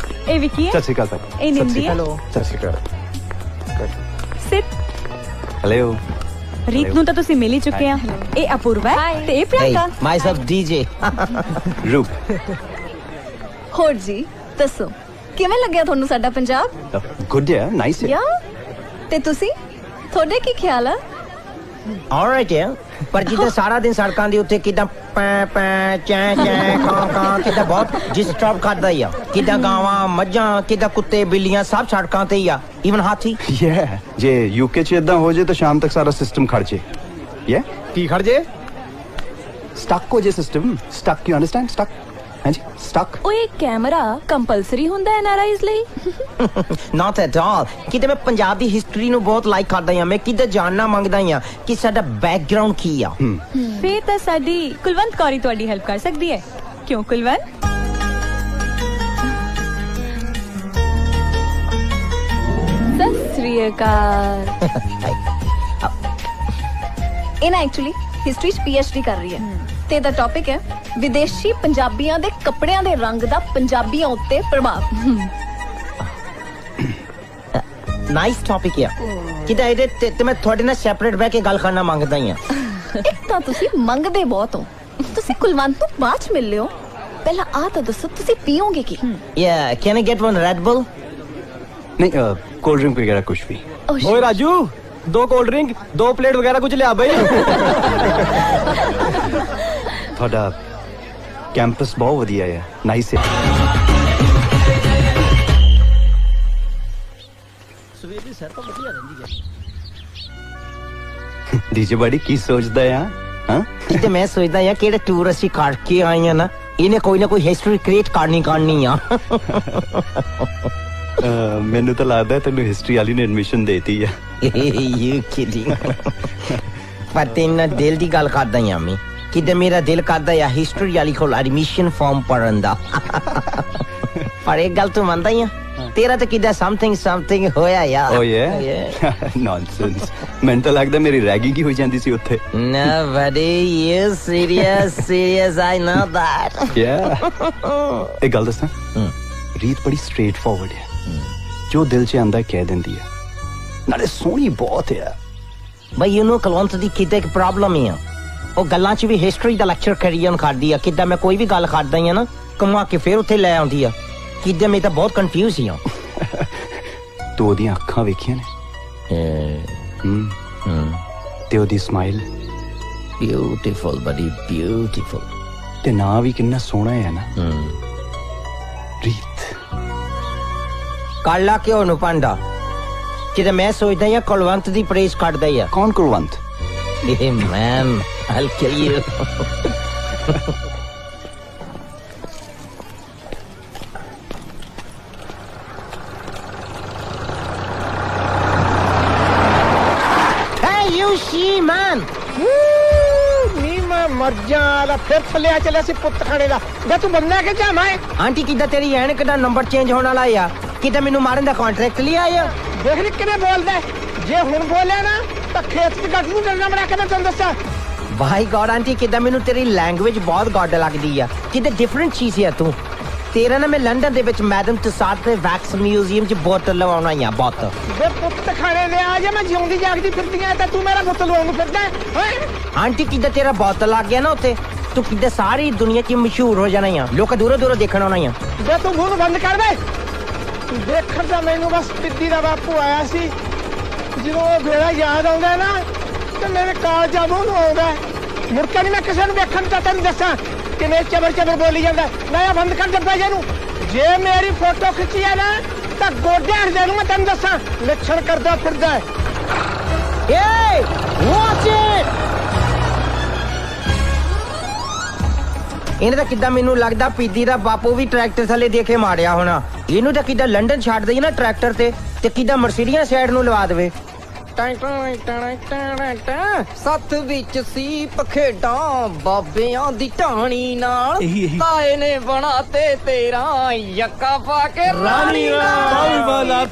ਇਹ ਵਿੱਕੀ ਹੈ, ਸਤਿ ਸ਼੍ਰੀ ਅਕਾਲ ਭਾਈ। ਇਹ ਨਿੰਦੀ ਹੈ। ਸਤਿ ਸ਼੍ਰੀ ਅਕਾਲ। ਸਿਟ। ਹੈਲੋ ਰੀਤ ਨੂੰ ਤਾਂ ਤੁਸੀਂ ਮਿਲ ਹੀ ਚੁੱਕੇ ਆ। ਇਹ ਅਪੂਰਵਾ ਹੈ ਤੇ ਇਹ ਪ੍ਰਿਯੰਕਾ। myself DJ ਰੂਪ ਹੋਰ ਜੀ ਦੱਸੋ ਕਿਵੇਂ ਲੱਗਿਆ ਤੁਹਾਨੂੰ ਸਾਡਾ ਪੰਜਾਬ? ਗੁੱਡ ਹੈ, ਨਾਈਸ ਹੈ। ਯਾ ਤੇ ਤੁਸੀਂ ਤੁਹਾਡੇ ਕੀ ਖਿਆਲ ਆ? alright ਹੈ ਪਰ ਜਿੱਦਾਂ ਸਾਰਾ ਦਿਨ ਸੜਕਾਂ ਦੇ ਉੱਤੇ ਕਿਦਾਂ ਪੈ ਪੈ ਚੈ ਚੈ ਕਾਂ ਕਾਂ ਕਿਦਾਂ ਬਹੁਤ ਡਿਸਟਰਬ ਕਰਦਾ ਹੀ ਆ, ਕਿਦਾਂ ਗਾਵਾਂ ਮੱਝਾਂ ਕਿਦਾਂ ਕੁੱਤੇ ਬਿੱਲੀਆਂ ਸਭ ਸੜਕਾਂ ਤੇ ਹੀ ਆ, ਈਵਨ ਹਾਥੀ। ਯੇ ਜੇ ਯੂਕੇ ਚ ਇਦਾਂ ਹੋ ਜੇ ਤਾਂ ਸ਼ਾਮ ਤੱਕ ਸਾਰਾ ਸਿਸਟਮ ਖੜ ਜੇ। ਯੇ ਕੀ ਖੜ ਜੇ ਸਟਕ ਹੋ ਜੇ system. Stuck, you understand? Stuck, ਹਾਂਜੀ ਸਟਕ। ਓਏ ਕੈਮਰਾ ਕੰਪਲਸਰੀ ਹੁੰਦਾ ਹੈ ਐਨਆਰਆਈਜ਼ ਲਈ? not at all। ਕਿਤੇ ਮੈਂ ਪੰਜਾਬ ਦੀ ਹਿਸਟਰੀ ਨੂੰ ਬਹੁਤ ਲਾਈਕ ਕਰਦਾ ਹਾਂ, ਮੈਂ ਕਿਤੇ ਜਾਣਨਾ ਮੰਗਦਾ ਹਾਂ ਕਿ ਸਾਡਾ ਬੈਕਗ੍ਰਾਉਂਡ ਕੀ ਆ। ਫੇਰ ਤਾਂ ਸਾਡੀ ਕੁਲਵੰਤ ਕੌਰੀ ਤੁਹਾਡੀ ਹੈਲਪ ਕਰ ਸਕਦੀ ਹੈ। ਕਿਉਂ ਕੁਲਵੰਤ? ਸਤਿ ਸ਼੍ਰੀ ਅਕਾਲ। ਇਹ ਨਾ ਐਕਚੁਅਲੀ ਹਿਸਟਰੀ ਚ ਪੀਐਚਡੀ ਕਰ ਰਹੀ ਹੈ ਤੇ ਦਾ ਟੌਪਿਕ ਹੈ ਵਿਦੇਸ਼ੀ ਪੰਜਾਬੀਆਂ ਦੇ ਕੱਪੜਿਆਂ ਦੇ ਰੰਗ ਦਾ ਪੰਜਾਬੀਆਂ ਉੱਤੇ ਪ੍ਰਭਾਵ। ਨਾਈਸ ਟੌਪਿਕ ਆ। ਕਿਤੇ ਇਹਦੇ ਤੇ ਮੈਂ ਤੁਹਾਡੇ ਨਾਲ ਸੈਪਰੇਟ ਬਹਿ ਕੇ ਗੱਲ ਕਰਨਾ ਮੰਗਦਾ ਹਾਂ। ਇੱਕ ਤਾਂ ਤੁਸੀਂ ਮੰਗਦੇ ਬਹੁਤ ਹੋ, ਤੁਸੀਂ ਕੁਲਵੰਤ ਨੂੰ ਬਾਅਦ ਚ ਮਿਲ ਲਿਓ, ਪਹਿਲਾਂ ਆ ਤਾਂ ਦੱਸੋ ਤੁਸੀਂ ਪੀਓਗੇ ਕੀ? Yeah, can I get one Red Bull? ਨਹੀਂ ਕੋਲਡ ਡਰਿੰਕ ਵਗੈਰਾ ਕੁਝ ਵੀ। ਓਏ ਰਾਜੂ 2 ਕੋਲਡ ਡਰਿੰਕ 2 ਪਲੇਟ ਵਗੈਰਾ ਕੁਝ ਲਿਆ ਬਈ। ਤੁਹਾਡਾ ਕੈਂਪਸ ਬਹੁਤ ਵਧੀਆ ਹੈ, ਨਾਈਸ ਹੈ। ਸਵੇਰ ਦੀ ਸੈਰ ਤਾਂ ਵਧੀਆ ਰਹਿੰਦੀ ਹੈ। ਡੀਜੇ ਬਾਡੀ ਕੀ ਸੋਚਦਾ ਆ? ਹਾਂ ਕਿਤੇ ਮੈਂ ਸੋਚਦਾ ਹਾਂ ਕਿਹੜੇ ਟੂਰ ਅਸੀਂ ਕਰ ਕੇ ਆਏ ਆ ਨਾ, ਇਹਨੇ ਕੋਈ ਨਾ ਕੋਈ ਹਿਸਟਰੀ ਕ੍ਰੀਏਟ ਕਰਨੀ ਆ। ਮੈਨੂੰ ਤਾਂ ਲੱਗਦਾ ਤੈਨੂੰ ਹਿਸਟਰੀ ਵਾਲੀ ਨੇ ਐਡਮਿਸ਼ਨ ਦੇਤੀ ਆ। You kidding? ਪਰ ਤੈਨੂੰ ਦਿਲ ਦੀ ਗੱਲ ਕਰਦਾ ਹਾਂ ਮੈਂ, ਕਿਤੇ ਮੇਰਾ ਦਿਲ ਕਰਦਾ ਆ ਹਿਸਟਰੀ ਵਾਲੀ ਕੋਲ ਐਡਮਿਸ਼ਨ ਫਾਰਮ ਭਰਨ ਦਾ। ਪਰ ਇੱਕ ਗੱਲ ਤੂੰ ਮੰਨਦਾ ਹੀ ਆ, ਤੇਰਾ ਤਾਂ ਕਿਦਾਂ ਸਮਥਿੰਗ ਹੋਇਆ ਯਾਰ। ਓ ਯੇ ਨੌਨਸੈਂਸ। ਮੈਨੂੰ ਤਾਂ ਲੱਗਦਾ ਮੇਰੀ ਰੈਗਿੰਗ ਹੀ ਹੋਈ ਜਾਂਦੀ ਸੀ ਉੱਥੇ। No, buddy, you serious, I know that. Yeah. ਇੱਕ ਗੱਲ ਦੱਸਾਂ, ਰੀਤ ਬੜੀ ਸਟ੍ਰੇਟ ਫਾਰਵਰਡ ਹੈ, ਜੋ ਦਿਲ 'ਚ ਆਂਦਾ ਕਹਿ ਦਿੰਦੀ ਹੈ, ਨਾਲੇ ਸੋਹਣੀ ਬਹੁਤ ਹੈ। ਬਈ ਇਹਨੂੰ ਕੁਲਵੰਤ ਦੀ ਕਿਤੇ ਇੱਕ ਪ੍ਰੋਬਲਮ ਹੀ ਆ, ਉਹ ਗੱਲਾਂ 'ਚ ਵੀ ਹਿਸਟਰੀ ਦਾ ਲੈਕਚਰ ਕਰੀਅਨ ਕਰਦੀ ਆ। ਕਿੱਦਾਂ ਮੈਂ ਕੋਈ ਵੀ ਗੱਲ ਕਰਦਾ ਹਾਂ ਨਾ, ਕਮਾ ਕੇ ਫੇਰ ਉੱਥੇ ਲੈ ਆਉਂਦੀ ਆ। ਕਿੱਦਾਂ ਮੈਂ ਤਾਂ ਬਹੁਤ ਕਨਫਿਊਜ਼ ਹੀ ਆ। ਤੂੰ ਉਹਦੀਆਂ ਅੱਖਾਂ ਵੇਖੀਆਂ ਨੇ? ਤੇ ਉਹਦੀ ਸਮਾਈਲ ਬਿਊਟੀਫੁਲ ਬੜੀ ਬਿਊਟੀਫੁਲ, ਤੇ ਨਾਂ ਵੀ ਕਿੰਨਾ ਸੋਹਣਾ ਹੈ ਨਾ, ਰੀਤ। ਕਾਲਾ ਕਿਉਂ ਨੂੰ ਪਾਂਡਾ? ਕਿਤੇ ਮੈਂ ਸੋਚਦਾ ਹਾਂ ਕੁਲਵੰਤ ਦੀ ਪ੍ਰੇਜ਼ ਕੱਢਦਾ ਹੀ ਆ। ਕੌਣ Kulwant? Hey man, I'll kill you. Hey, you she man. ਨੀ ਮੈਂ ਮਰ ਜਾ ਫਿਰ ਥੱਲੇ ਚੱਲਿਆ ਸੀ ਪੁੱਤ ਖਾਣੇ ਦਾ। ਵੇ ਤੂੰ ਬੰਦਾ ਕਿ ਜਾਂ ਮੈਂ ਆਂਟੀ ਕਿੱਦਾਂ ਤੇਰੀ ਐਨਕ ਦਾ ਨੰਬਰ ਚੇਂਜ ਹੋਣ ਵਾਲਾ ਆ? ਕਿਤੇ ਮੈਨੂੰ ਮਾਰਨ ਦਾ ਕੰਟਰੈਕਟ ਲਿਆ ਆ? ਦੇਖ ਲਈ ਕਿਵੇਂ ਬੋਲਦਾ ਹੈ। ਜੇ ਹੁਣ ਬੋਲਿਆ ਨਾ ਤਾਂ ਖੇਤ 'ਚ ਗੱਟ ਨੂੰ ਡਰਨਾ ਬਣਾ ਕੇ ਮੈਂ ਤੁਹਾਨੂੰ ਦੱਸਾਂ। ਭਾਈ ਗॉड ਆਂਟੀ ਕਿੱਦਾਂ ਮੈਨੂੰ ਤੇਰੀ ਲੈਂਗੁਏਜ ਬਹੁਤ ਗॉड ਲੱਗਦੀ ਆ। ਕਿਤੇ ਡਿਫਰੈਂਟ ਚੀਜ਼ ਆ ਤੂੰ। ਤੇਰਾ ਨਾ ਮੈਂ ਲੰਡਨ ਦੇ ਵਿੱਚ ਮੈਡਮ ਤੁਸਾਦ ਦੇ ਵੈਕਸ ਮਿਊਜ਼ੀਅਮ 'ਚ ਬੋਤਲ ਲਵਾਉਣਾ ਆ ਬੋਤਲ। ਵੇ ਪੁੱਤ ਖਾਣੇ ਦੇ ਆ ਜੇ ਮੈਂ ਜਿਉਂਦੀ ਜਾਗਦੀ ਫਿਰਦੀ ਆ ਤਾਂ ਤੂੰ ਮੇਰਾ ਪੁੱਤ ਲਵਾਉਣ ਨੂੰ ਫਿਰਦਾ ਹੈ। ਆਂਟੀ ਕਿੱਦਾਂ ਤੇਰਾ ਬੋਤਲ ਲੱਗ ਗਿਆ ਨਾ ਉੱਥੇ, ਤੂੰ ਕਿੱਦਾਂ ਸਾਰੀ ਦੁਨੀਆ 'ਚ ਮਸ਼ਹੂਰ ਹੋ ਜਾਣਾ ਆ। ਲੋਕ ਦੂਰੋਂ ਦੂਰੋਂ ਦੇਖਣ ਆਉਣਾ ਆ। ਵੇ ਤੂੰ ਮੂੰਹ ਬੰਦ ਕਰ ਦੇ। ਦੇਖਣ ਦਾ ਮੈਨੂੰ ਬਸ ਪਿੱਦੀ ਦਾ ਬਾਪੂ ਆਇਆ ਸੀ, ਜਦੋਂ ਉਹ ਵੇਲਾ ਯਾਦ ਆਉਂਦਾ ਨਾ ਤੇ ਮੇਰੇ ਕਾਲਜਾ ਮੂੰਹ ਨੂੰ ਆਉਂਦਾ। ਮੁੜ ਕੇ ਨਹੀਂ ਮੈਂ ਕਿਸੇ ਨੂੰ ਵੇਖਣ ਤਾਂ ਤੈਨੂੰ ਦੱਸਾਂ ਕਿਵੇਂ ਚਬਰ ਚਬਰ ਬੋਲੀ ਜਾਂਦਾ ਲਾਇਆ ਬੰਦ ਕਰ ਦੇ ਪੈਜੇ ਨੂੰ ਜੇ ਮੇਰੀ ਫੋਟੋ ਖਿੱਚੀ ਆ ਨਾ ਤਾਂ ਗੋਡਿਆਂ ਦੇ ਨੂੰ ਮੈਂ ਤੈਨੂੰ ਦੱਸਾਂ ਲੱਛਣ ਕਰਦਾ ਫਿਰਦਾ ਏ ਵਾਚ ਇਟ ਇਹਨੇ ਤਾਂ ਕਿੱਦਾਂ ਮੈਨੂੰ ਲੱਗਦਾ ਪੀਦੀ ਦਾ ਬਾਪੂ ਵੀ ਟਰੈਕਟਰ ਥੱਲੇ ਦੇ ਕੇ ਮਾਰਿਆ ਹੋਣਾ ਇਹਨੂੰ ਤਾਂ ਕਿੱਦਾਂ ਲੰਡਨ ਛੱਡ ਦੇਈ ਨਾ ਟਰੈਕਟਰ ਤੇ ਕਿੱਦਾਂ ਮਰਸੀਡੀਜ਼ ਸਾਈਡ ਨੂੰ ਲਵਾ ਦੇਵੇ ਸੱਤ ਵਿੱਚ ਸੀ ਪਖੇਡਾਂ ਬਾਬਿਆਂ ਦੀ ਢਾਣੀ ਨਾਲ ਇਹੀ। ਤਾਏ ਨੇ ਬਣਾਤੇ ਤੇਰਾ ਯੱਕਾ ਪਾ ਕੇ ਰਾਣੀ ਨਾਲ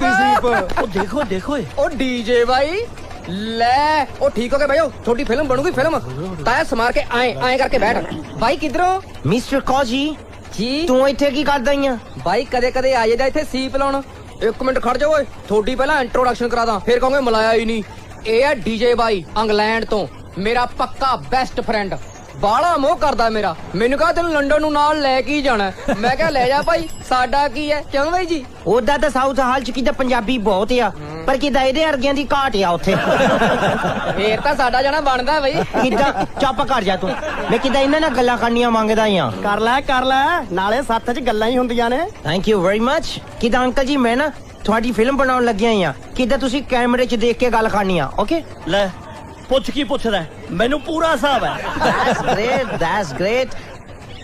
ਉਹ ਦੇਖੋ ਦੇਖੋ ਉਹ ਡੀਜੇ ਬਾਈ ਲੈ ਉਹ ਠੀਕ ਹੋ ਗਿਆ ਭਾਈਓ ਤੁਹਾਡੀ ਫਿਲਮ ਬਣੂਗੀ ਫਿਲਮ ਤਾਇਆ ਸਮਾਰ ਕੇ ਆਏ ਕਰਕੇ ਬੈਠ ਬਾਈ ਕਿਧਰੋਂ ਮਿਸਟਰ ਕੌਜੀ ਜੀ ਤੂੰ ਇੱਥੇ ਕੀ ਕਰਦਾ ਈ ਆ ਬਾਈ ਕਦੇ ਕਦੇ ਆ ਜਾਂਦਾ ਇੱਥੇ ਸੀਪ ਲਾਉਣ ਇੱਕ ਮਿੰਟ ਖੜ ਜਾ ਓਏ ਤੁਹਾਡੀ ਪਹਿਲਾਂ ਇੰਟਰੋਡਕਸ਼ਨ ਕਰਾ ਦਾਂ ਫਿਰ ਕਹੋਗੇ ਮਲਾਇਆ ਹੀ ਨਹੀਂ ਇਹ ਹੈ ਡੀਜੇ ਬਾਈ ਇੰਗਲੈਂਡ ਤੋਂ ਮੇਰਾ ਪੱਕਾ ਬੈਸਟ ਫਰੈਂਡ ਬਾਲਾ ਮੋਹ ਕਰਦਾ ਮੇਰਾ ਮੈਨੂੰ ਕਹਾ ਤੈਨੂੰ ਲੰਡਨ ਨੂੰ ਨਾਲ ਲੈ ਕੇ ਹੀ ਜਾਣਾ ਮੈਂ ਕਿਹਾ ਲੈ ਜਾ ਭਾਈ ਸਾਡਾ ਕੀ ਹੈ ਕਿਉਂ ਬਾਈ ਜੀ ਉਹਦਾ ਤਾਂ ਸਾਊਥ ਹਾਲ ਚ ਕਿੱਦਾਂ ਪੰਜਾਬੀ ਬਹੁਤ ਆ ਪਰ ਕਿੱਦਾਂ ਇਹਦੇ ਅਰਗਿਆਂ ਦੀ ਘਾਟ ਆ ਉੱਥੇ ਫੇਰ ਤਾਂ ਸਾਡਾ ਜਾਣਾ ਬਣਦਾ ਬਈ ਕਿੱਦਾਂ ਚੱਪ ਕਰ ਜਾ ਤੂੰ ਮੈਂ ਕਿੱਦਾਂ ਇਹਨਾਂ ਨਾਲ ਗੱਲਾਂ ਕਰਨੀਆਂ ਮੰਗਦਾ ਆ ਕਰ ਲੈ ਨਾਲੇ ਸੱਥ 'ਚ ਗੱਲਾਂ ਹੀ ਹੁੰਦੀਆਂ ਨੇ ਥੈਂਕ ਯੂ ਵੈਰੀ ਮਚ ਕਿੱਦਾਂ ਅੰਕਲ ਜੀ ਮੈਂ ਨਾ ਤੁਹਾਡੀ ਫਿਲਮ ਬਣਾਉਣ ਲੱਗਿਆ ਆ ਕਿੱਦਾਂ ਤੁਸੀਂ ਕੈਮਰੇ 'ਚ ਦੇਖ ਕੇ ਗੱਲ ਕਰਨੀ ਆ ਓਕੇ ਲੈ ਪੁੱਛ ਕੀ ਪੁੱਛਦਾ ਮੈਨੂੰ ਪੂਰਾ ਹਿਸਾਬ ਹੈ that's great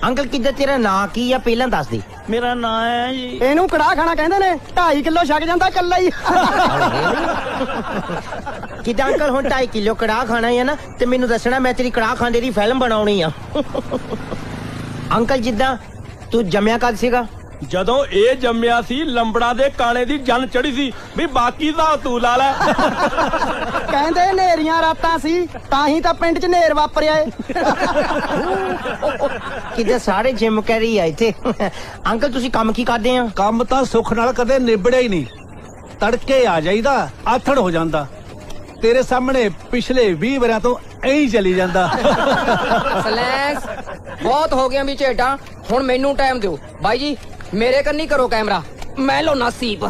ਅੰਕਲ ਕਿੱਦਾਂ ਤੇਰਾ ਨਾਂ ਕੀ ਆ ਪਹਿਲਾਂ ਦੱਸ ਦੇ ਮੇਰਾ ਨਾਂ ਹੈ ਜੀ ਇਹਨੂੰ ਕੜਾਹ ਖਾਣਾ ਕਹਿੰਦੇ ਨੇ 2.5 ਕਿਲੋ ਛਕ ਜਾਂਦਾ ਕੱਲਾ ਹੀ ਕਿੱਦਾਂ ਅੰਕਲ ਹੁਣ 2.5 ਕਿਲੋ ਕੜਾਹ ਖਾਣਾ ਹੈ ਨਾ ਤੇ ਮੈਨੂੰ ਦੱਸਣਾ ਮੈਂ ਤੇਰੀ ਕੜਾਹ ਖਾਂਦੇ ਦੀ ਫਿਲਮ ਬਣਾਉਣੀ ਆ ਅੰਕਲ ਜਿੱਦਾਂ ਤੂੰ ਜੰਮਿਆ ਕਦ ਸੀਗਾ ਜਦੋਂ ਇਹ ਜੰਮਿਆ ਸੀ ਲੰਬੜਾ ਦੇ ਕਾਣੇ ਦੀ ਜਨ ਚੜੀ ਸੀ ਵੀ ਬਾਕੀ ਦਾ ਤੂੰ ਲਾ ਲੈ ਕਹਿੰਦੇ ਨੇਰੀਆਂ ਰਾਤਾਂ ਸੀ ਤਾਂ ਹੀ ਤਾਂ ਪਿੰਡ 'ਚ ਨੇਰ ਵਾਪਰਿਆ ਏ ਕਿੱਦਾਂ ਸਾਰੇ ਜਿਮ ਕਰੀ ਆ ਇੱਥੇ ਅੰਕਲ ਤੁਸੀਂ ਕੰਮ ਕੀ ਕਰਦੇ ਆ ਕੰਮ ਤਾਂ ਸੁੱਖ ਨਾਲ ਕਦੇ ਨਿਬੜਿਆ ਹੀ ਨਹੀਂ ਤੜਕੇ ਆ ਜਾਈਦਾ ਆਥੜ ਹੋ ਜਾਂਦਾ ਤੇਰੇ ਸਾਹਮਣੇ ਪਿਛਲੇ 20 ਵਰਿਆਂ ਤੋਂ ਐਂ ਹੀ ਚੱਲੀ ਜਾਂਦਾ ਸਲੈਂਸ ਬਹੁਤ ਹੋ ਗਿਆ ਵੀ ਝੇਡਾਂ ਹੁਣ ਮੈਨੂੰ ਟਾਈਮ ਦਿਓ ਬਾਈ ਜੀ ਮੇਰੇ ਕੰਨੀ ਕਰੋ ਕੈਮਰਾ ਮੈਂ ਲੋ ਨਸੀਬ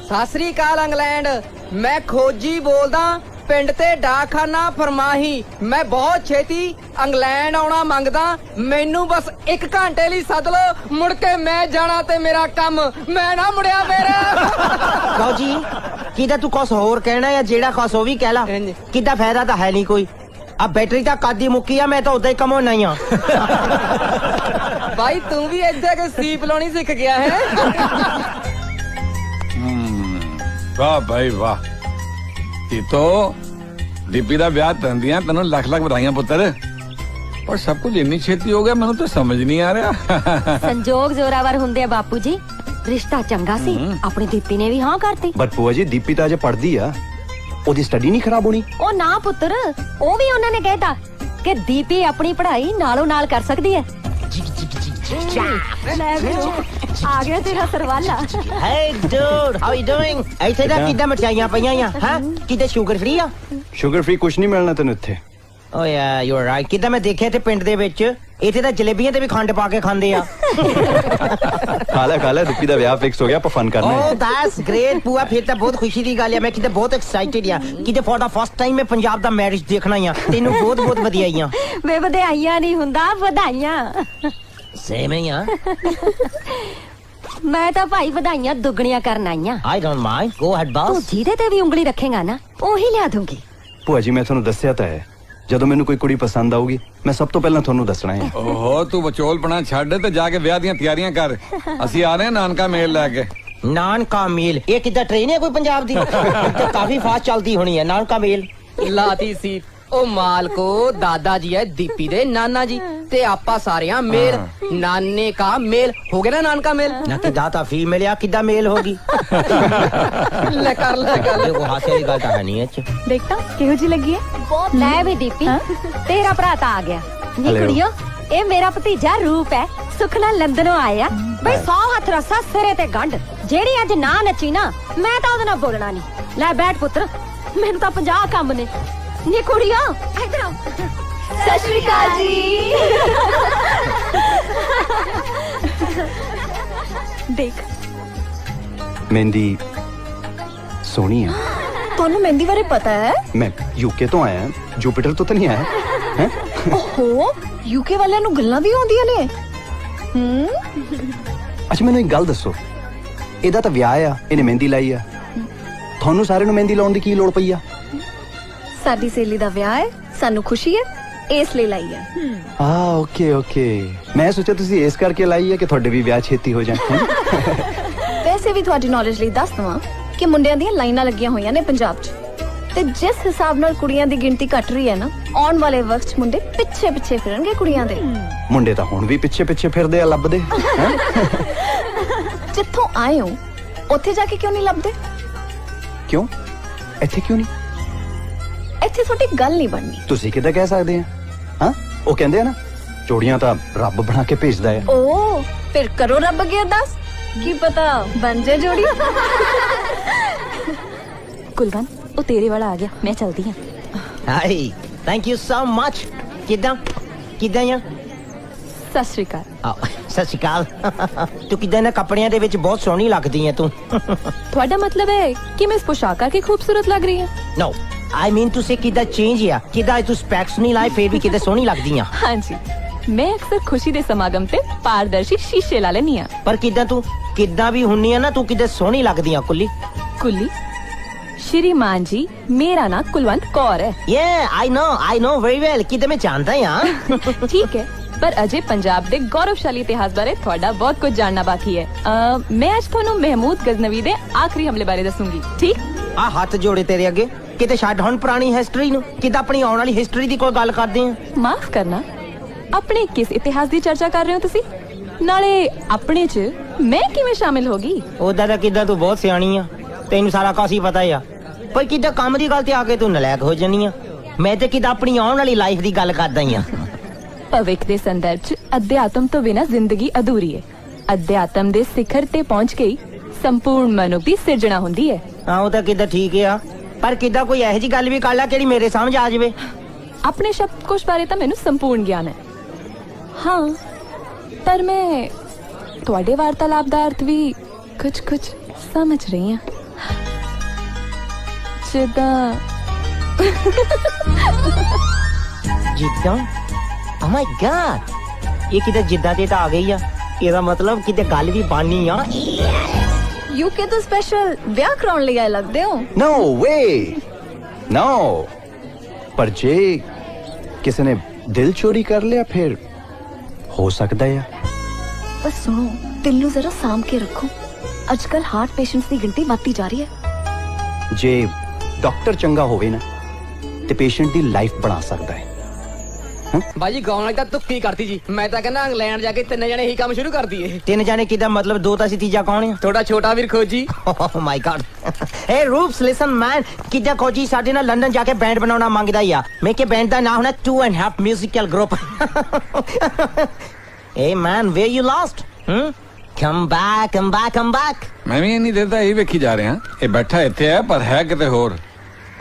ਸਤਿ ਸ੍ਰੀ ਅਕਾਲ ਇੰਗਲੈਂਡ ਮੈਂ ਖੋਜੀ ਬੋਲਦਾ ਪਿੰਡ ਤੇ ਡਾਕਖਾਨਾ ਫਰਮਾਹੀ ਮੈਂ ਬਹੁਤ ਛੇਤੀ ਇੰਗਲੈਂਡ ਆਉਣਾ ਮੰਗਦਾ ਮੈਨੂੰ ਬਸ 1 ਘੰਟੇ ਲਈ ਸੱਦ ਲਓ ਮੁੜ ਕੇ ਮੈਂ ਜਾਣਾ ਤੇ ਮੇਰਾ ਕੰਮ ਮੈਂ ਨਾ ਮੁੜਿਆ ਮੇਰਾ ਲਓ ਜੀ ਕਿੱਦਾਂ ਤੂੰ ਕੁਛ ਹੋਰ ਕਹਿਣਾ ਜਾਂ ਜਿਹੜਾ ਕੁਛ ਉਹ ਵੀ ਕਹਿ ਲਾ ਕਿੱਦਾਂ ਫਾਇਦਾ ਤਾਂ ਹੈ ਨਹੀਂ ਕੋਈ ਆ ਬੈਟਰੀ ਤਾਂ ਕਾਦੀ ਮੁੱਕੀ ਆ ਮੈਂ ਤਾਂ ਉਦਾਂ ਹੀ ਕਮਾਉਣਾ ਹੀ ਆ ਭਾਈ ਤੂੰ ਵੀ ਇੱਥੇ ਕਿ ਸੀਪ ਲਾਉਣੀ ਸਿੱਖ ਗਿਆ ਹੈ ਵਾਹ ਭਾਈ ਵਾਹ ਤੀਤੋ ਦੀਪੀ ਦਾ ਵਿਆਹ ਤੰਦੀਆਂ ਤੈਨੂੰ ਲੱਖ ਲੱਖ ਵਧਾਈਆਂ ਪੁੱਤਰ ਪਰ ਸਭ ਕੁਝ ਇੰਨੀ ਛੇਤੀ ਹੋ ਗਿਆ ਮੈਨੂੰ ਤਾਂ ਸਮਝ ਨਹੀਂ ਆ ਰਿਹਾ ਸੰਜੋਗ ਜ਼ੋਰਾਵਰ ਹੁੰਦੇ ਆ ਬਾਪੂ ਜੀ ਰਿਸ਼ਤਾ ਚੰਗਾ ਸੀ ਆਪਣੀ ਦੀਪੀ ਨੇ ਵੀ ਹਾਂ ਕਰਤੀ बट बुआ जी दीपी तो अजे पढ़दी आ ओदी स्टडी नहीं खराब होनी ਉਹ ਨਾ ਪੁੱਤਰ ਉਹ ਵੀ ਉਹਨਾਂ ਨੇ ਕਹਿਤਾ ਕਿ ਦੀਪੀ ਆਪਣੀ ਪੜ੍ਹਾਈ ਨਾਲੋਂ ਨਾਲ ਕਰ ਸਕਦੀ ਹੈ ਲੈ ਵੀ ਆ ਗਿਆ ਤੇਰਾ ਸਰਵਾਲਾ ਹੇ ਡੂਡ ਹਾਊ ਯੂ ਡੂਇੰਗ ਇੱਥੇ ਦਾ ਕਿੱਦਾਂ ਮਠਿਆਈਆਂ ਪਈਆਂ ਆ ਹਾਂ ਕਿੱਦਾਂ ਸ਼ੂਗਰ ਫ੍ਰੀ ਆ शुगर फ्री कुछ नहीं मिलना तेन इत्थे ਓ ਯਾ ਯੂ ਆਰ ਰਾਈਟ ਕਿੱਦਾਂ ਮੈਂ ਦੇਖਿਆ ਤੇ ਪਿੰਡ ਦੇ ਵਿੱਚ ਇੱਥੇ ਤਾਂ ਜਲੇਬੀਆਂ ਤੇ ਵੀ ਖੰਡ ਪਾ ਕੇ ਖਾਂਦੇ ਆ खा ला दीपी का ब्याह फिक्स हो गया, फन करना ਓ है। ਦੈਟਸ ਗ੍ਰੇਟ ਪੂਆ ਫਿਰ ਤਾਂ ਬਹੁਤ ਖੁਸ਼ੀ ਦੀ ਗੱਲ ਆ ਮੈਂ ਕਿਤੇ ਬਹੁਤ ਐਕਸਾਈਟਿਡ ਆ ਕਿਤੇ ਫॉर ਦਾ ਫਸਟ ਟਾਈਮ ਮੈਂ ਪੰਜਾਬ ਦਾ ਮੈਰਿਜ ਦੇਖਣਾ ਆ ਤੈਨੂੰ ਬਹੁਤ ਬਹੁਤ ਵਧਾਈਆਂ ਵੇ ਵਧਾਈਆਂ ਨਹੀਂ ਹੁੰਦਾ ਵਧਾਈਆਂ ਸੇਮ ਹੀ ਆ ਮੈਂ ਤਾਂ ਭਾਈ ਵਧਾਈਆਂ ਦੁੱਗਣੀਆਂ ਕਰਨ ਆਈਆਂ I don't mind go ahead ਤੂੰ ਬਾਸ ਜਿਹਦੇ ਤੇ ਵੀ ਉਂਗਲੀ ਰੱਖੇਗਾ ਨਾ ਉਹੀ ਲਿਆ ਦੂੰਗੀ ਭੂਆ ਜੀ ਮੈਂ ਤੁਹਾਨੂੰ ਦੱਸਿਆ ਤਾਂ ਹੈ ਜਦੋਂ ਮੈਨੂੰ ਕੋਈ ਕੁੜੀ ਪਸੰਦ ਆਊਗੀ ਮੈਂ ਸਭ ਤੋਂ ਪਹਿਲਾਂ ਤੁਹਾਨੂੰ ਦੱਸਣਾ ਹੈ ਓਹੋ ਤੂੰ ਵਿਚੋਲਪਣਾ ਛੱਡ ਤੇ ਜਾ ਕੇ ਵਿਆਹ ਦੀਆਂ ਤਿਆਰੀਆਂ ਕਰ ਅਸੀਂ ਆ ਰਹੇ ਹਾਂ ਨਾਨਕਾ ਮੇਲ ਲੈ ਕੇ ਨਾਨਕਾ ਮੇਲ ਇਹ ਕਿੱਦਾਂ ਟ੍ਰੇਨ ਹੈ ਕੋਈ ਪੰਜਾਬ ਦੀ ਤੇ ਕਾਫੀ ਫਾਸਟ ਚੱਲਦੀ ਹੋਣੀ ਹੈ ਨਾਨਕਾ ਮੇਲ ਲਾਤੀ ਸੀ ਉਹ ਮਾਲਕੋ ਦਾਦਾ ਜੀ ਹੈ ਦੀਪੀ ਦੇ ਨਾਨਾ ਜੀ ਤੇ ਆਪਾਂ ਸਾਰਿਆਂ ਮੇਲ ਨਾਨੇ ਕਾ ਮੇਲ ਹੋ ਗਿਆ ਨਾ ਨਾਨਕਾ ਮੇਲ ਨਾ ਕਿੱਦਾਂ ਤਾਂ ਫੀਮੇਲ ਆ ਕਿੱਦਾਂ ਮੇਲ ਹੋਗੀ ਲੈ ਕਰ ਲੈ ਗੱਲ ਇਹ ਹਾਸੇ ਵਾਲੀ ਗੱਲ ਤਾਂ ਹੈ ਨਹੀਂ ਇਹ ਚ ਦੇਖਤਾ ਕਿਹੋ ਜੀ ਲੱਗੀ ਹੈ ਬਹੁਤ ਲੈ ਵੀ ਦੀਪੀ ਤੇਰਾ ਭਰਾ ਤਾਂ ਆ ਗਿਆ ਨੀ Hello. ਕੁੜੀਓ ਇਹ ਮੇਰਾ ਭਤੀਜਾ ਰੂਪ ਹੈ ਸੁਖ ਨਾਲ ਲੰਦਨੋਂ ਆਇਆ ਬਈ 100 ਹੱਥ ਰਸਾ ਸਿਰੇ ਤੇ ਗੰਢ ਜਿਹੜੀ ਅੱਜ ਨਾ ਨੱਚੀ ਨਾ ਮੈਂ ਤਾਂ ਉਹਦੇ ਨਾਲ ਬੋਲਣਾ ਨਹੀਂ ਲੈ ਬੈਠ ਪੁੱਤਰ ਮੈਨੂੰ ਤਾਂ 50 ਕੰਮ ਨੇ ਨੀ ਕੁੜੀਓ ਇੱਧਰ ਆ ਸਤਿ ਸ਼੍ਰੀ ਅਕਾਲ ਜੀ ਦੇਖ मेहंदी सोहनी है ਤੁਹਾਨੂੰ ਮਹਿੰਦੀ ਬਾਰੇ ਪਤਾ ਹੈ? मैं यूके तो आया जुपिटर तो नहीं आया हैं? ਓਹੋ ਯੂਕੇ ਵਾਲਿਆਂ ਨੂੰ ਗੱਲਾਂ ਵੀ ਆਉਂਦੀਆਂ ਨੇ। ਅੱਛਾ ਮੈਨੂੰ ਇੱਕ ਗੱਲ ਦੱਸੋ, ਇਹਦਾ ਤਾਂ ਵਿਆਹ ਆ, ਇਹਨੇ ਮਹਿੰਦੀ ਲਾਈ ਆ, ਤੁਹਾਨੂੰ ਸਾਰਿਆਂ ਨੂੰ ਮਹਿੰਦੀ ਲਾਉਣ ਦੀ ਕੀ ਲੋੜ ਪਈ ਆ? ਸਾਡੀ ਸਹੇਲੀ ਦਾ ਵਿਆਹ ਹੈ, ਸਾਨੂੰ ਖੁਸ਼ੀ ਹੈ, ਇਸ ਲਈ ਲਾਈ ਹੈ। ਓਕੇ ਓਕੇ, ਮੈਂ ਸੋਚਿਆ ਤੁਸੀਂ ਇਸ ਕਰਕੇ ਲਾਈ ਹੈ ਕਿ ਤੁਹਾਡੇ ਵੀ ਵਿਆਹ ਛੇਤੀ ਹੋ ਜਾਣ। ਵੈਸੇ ਵੀ ਤੁਹਾਡੀ ਨੌਲੇਜ ਲਈ ਦੱਸ ਦਵਾਂ ਕਿ ਮੁੰਡਿਆਂ ਦੀਆਂ ਲਾਈਨਾਂ ਲੱਗੀਆਂ ਹੋਈਆਂ ਨੇ ਪੰਜਾਬ 'ਚ, ਤੇ ਜਿਸ ਹਿਸਾਬ ਨਾਲ ਕੁੜੀਆਂ ਦੀ ਗਿਣਤੀ ਘਟ ਰਹੀ ਹੈ ਨਾ, ਆਉਣ ਵਾਲੇ ਵਕਤ 'ਚ ਮੁੰਡੇ ਪਿੱਛੇ ਪਿੱਛੇ ਫਿਰਨਗੇ ਕੁੜੀਆਂ ਦੇ। ਮੁੰਡੇ ਤਾਂ ਹੁਣ ਵੀ ਪਿੱਛੇ ਪਿੱਛੇ ਫਿਰਦੇ ਆ, ਲੱਭਦੇ ਹੈਂ? ਜਿੱਥੋਂ ਆਏ ਹੋ ਉੱਥੇ ਜਾ ਕੇ ਕਿਉਂ ਨਹੀਂ ਲੱਭਦੇ? ਕਿਉਂ ਇੱਥੇ ਕਿਉਂ ਨਹੀਂ? ਇੱਥੇ ਤੁਹਾਡੀ ਗੱਲ ਨਹੀਂ ਬਣਨੀ। ਤੁਸੀਂ ਕਿੱਦਾਂ ਕਹਿ ਸਕਦੇ ਆ? ਹਾਂ, ਉਹ ਕਹਿੰਦੇ ਆ ਨਾ, ਜੋੜੀਆਂ ਤਾਂ ਰੱਬ ਬਣਾ ਕੇ ਭੇਜਦਾ ਆ। ਓ ਫਿਰ ਕਰੋ ਰੱਬ ਅੱਗੇ ਅਰਦਾਸ, ਕੀ ਪਤਾ ਬਣ ਜੇ ਜੋੜੀ। ਕੁਲਵੰਤ, ਉਹ ਤੇਰੇ ਵਾਲਾ ਆ ਗਿਆ, ਮੈਂ ਚਲਦੀ ਹਾਂ। High thank you so much. ਕਿਦਾਂ ਆ? ਸਤਿ ਸ਼੍ਰੀ ਅਕਾਲ। ਸਤਿ ਸ਼੍ਰੀ ਅਕਾਲ। ਤੂੰ ਕਿਦਾਂ ਨਾ ਕੱਪੜਿਆਂ ਦੇ ਵਿੱਚ ਬਹੁਤ ਸੋਹਣੀ ਲੱਗਦੀ ਹੈ ਤੂੰ। ਤੁਹਾਡਾ ਮਤਲਬ ਹੈ ਕਿ ਮੈਂ ਇਸ ਪੋਸ਼ਾਕ ਕਰਕੇ ਖੂਬਸੂਰਤ ਲੱਗ ਰਹੀ ਹਾਂ? ਨੋ ਆਈ ਮੀਨ ਟੂ ਸੇ ਕਿਦਾਂ ਚੇਂਜ ਆ, ਕਿਦਾਂ ਤੂੰ ਸਪੈਕਸ ਨਹੀਂ ਲਾਏ ਫੇਰ ਵੀ ਕਿਦਾਂ ਸੋਹਣੀ ਲੱਗਦੀ ਆ। ਹਾਂਜੀ, ਮੈਂ ਅਕਸਰ ਖੁਸ਼ੀ ਦੇ ਸਮਾਗਮ ਤੇ ਪਾਰਦਰਸ਼ੀ ਸ਼ੀਸ਼ੇ ਲਾ ਲੈਂਦੀ ਹਾਂ। ਪਰ ਕਿਦਾਂ ਤੂੰ ਕਿਦਾਂ ਵੀ ਹੁੰਨੀ ਆ ਨਾ, ਤੂੰ ਕਿਦਾਂ ਸੋਹਣੀ ਲੱਗਦੀ ਆ ਕੁੱਲੀ। ਕੁੱਲੀ? श्रीमान जी, मेरा नाम कुलवंत कौर है। आई नो वेरी वेल, किधर मैं जानता हैं। ठीक है, पर अजय पंजाब दे गौरवशाली इतिहास बारे थोड़ा बहुत कुछ जानना बाकी है। मैं आज थानू महमूद गजनवी दे आखिरी हमले बारे दसूंगी, ठीक? आ हाथ जोड़े तेरे अगे, किते छड्ड हुण पुरानी हिस्ट्री नू, किदां अपनी आउण वाली हिस्ट्री दी कोई गल करदे हैं। माफ करना, अपने किस इतिहास दी चर्चा कर रहे हो तुसी? नाले अपने च मैं किवें शामिल होगी? ओदा दा किदां तू बहुत सियाणी आ, तैनू सारा कुछ ही पता है। पर किदां काम दी गल ते आके तू नलायक हो जानी आ। मैं ते किदां अपनी आउण वाली लाइफ दी गल करदा ही आ। ਭਵਿੱਖ ਦੇ ਸੰਦਰਭ 'ਚ ਅਧਿਆਤਮ ਤੋਂ ਬਿਨਾਂ ਜ਼ਿੰਦਗੀ ਅਧੂਰੀ ਹੈ। ਅਧਿਆਤਮ ਦੇ ਸਿਖਰ ਤੇ ਪਹੁੰਚ ਕੇ ਹੀ ਸੰਪੂਰਨ ਮਨੁੱਖ ਦੀ ਸਿਰਜਣਾ ਹੁੰਦੀ ਹੈ। ਹਾਂ, ਉਹ ਤਾਂ ਕਿਦਾਂ ਠੀਕ ਆ, ਪਰ ਕਿਦਾਂ ਕੋਈ ਇਹੋ ਜੀ ਗੱਲ ਵੀ ਕਰ ਲੈ ਜਿਹੜੀ ਮੇਰੇ ਸਮਝ ਆ ਜਾਵੇ। ਆਪਣੇ ਸ਼ਬਦਕੋਸ਼ ਬਾਰੇ ਤਾਂ ਮੈਨੂੰ ਸੰਪੂਰਨ ਗਿਆਨ ਹੈ। ਹਾਂ, ਪਰ ਮੈਂ ਤੁਹਾਡੇ ਵਾਰਤਾਲਾਪ ਦਾ ਅਰਥ ਵੀ ਕੁਝ ਸਮਝ ਰਹੀ ਹਾਂ। ਜਿੱਦਾਂ Oh my God, ਇਹ ਕਿਤੇ ਜਿੱਦਾਂ ਤੇ ਤਾਂ ਆ ਗਈ ਆ, ਇਹਦਾ ਮਤਲਬ ਕਿਤੇ ਗੱਲ ਵੀ ਬਾਨੀ ਆ। ਯੂਕੇ ਤੋਂ ਸਪੈਸ਼ਲ ਵਿਆਹ ਕਰਾਉਣ ਲਈ ਆਏ ਲੱਗਦੇ ਹੋ। नो वे नो, पर जे किसी ने दिल चोरी कर लिया फिर हो सकता है। ਬਸ ਸੁਣੋ, ਦਿਲ ਨੂੰ ਜ਼ਰਾ ਸਾਂਭ ਕੇ ਰੱਖੋ। ਅੱਜਕੱਲ ਹਾਰਟ ਪੇਸ਼ੈਂਟਸ ਦੀ ਗਿਣਤੀ ਵੱਧਦੀ ਜਾ ਰਹੀ ਹੈ। जे डॉक्टर चंगा होवे ना ते पेशेंट दी लाइफ बना सकता है। ਬਾਜੀ ਗਾਉਣ ਵਾਲੀ ਤਾਂ ਤੁੱਕੀ ਕਰਤੀ ਜੀ। ਮੈਂ ਤਾਂ ਕਹਿੰਦਾ ਇੰਗਲੈਂਡ ਜਾ ਕੇ 3 ਜਣੇ ਹੀ ਕੰਮ ਸ਼ੁਰੂ ਕਰ ਦਈਏ। 3 ਜਾਣੇ ਕਿਦਾਂ ਮਤਲਬ 2 ਤਾਂ ਸੀ, ਤੀਜਾ ਕੌਣ ਆ? ਥੋੜਾ ਛੋਟਾ ਵੀਰ ਖੋਜੀ। Oh my God. Hey Roops, listen man, ਕਿਦਾਂ ਖੋਜੀ ਸਾਡੇ ਨਾਲ ਲੰਡਨ ਜਾ ਕੇ ਬੈਂਡ ਬਣਾਉਣਾ ਮੰਗਦਾ ਆ। ਮੈਂ ਕਿ ਬੈਂਡ ਦਾ ਨਾਮ ਹੋਣਾ 2.5 musical group. Hey man, where you lost? Come back. ਮੈਂ ਵੀ ਇੰਨੀ ਦੇਰ ਦਾ ਇਹ ਵੇਖੀ ਜਾ ਰਿਹਾ। ਇਹ ਬੈਠਾ ਇੱਥੇ ਹੈ ਪਰ ਹੈ ਕਿਤੇ ਹੋਰ।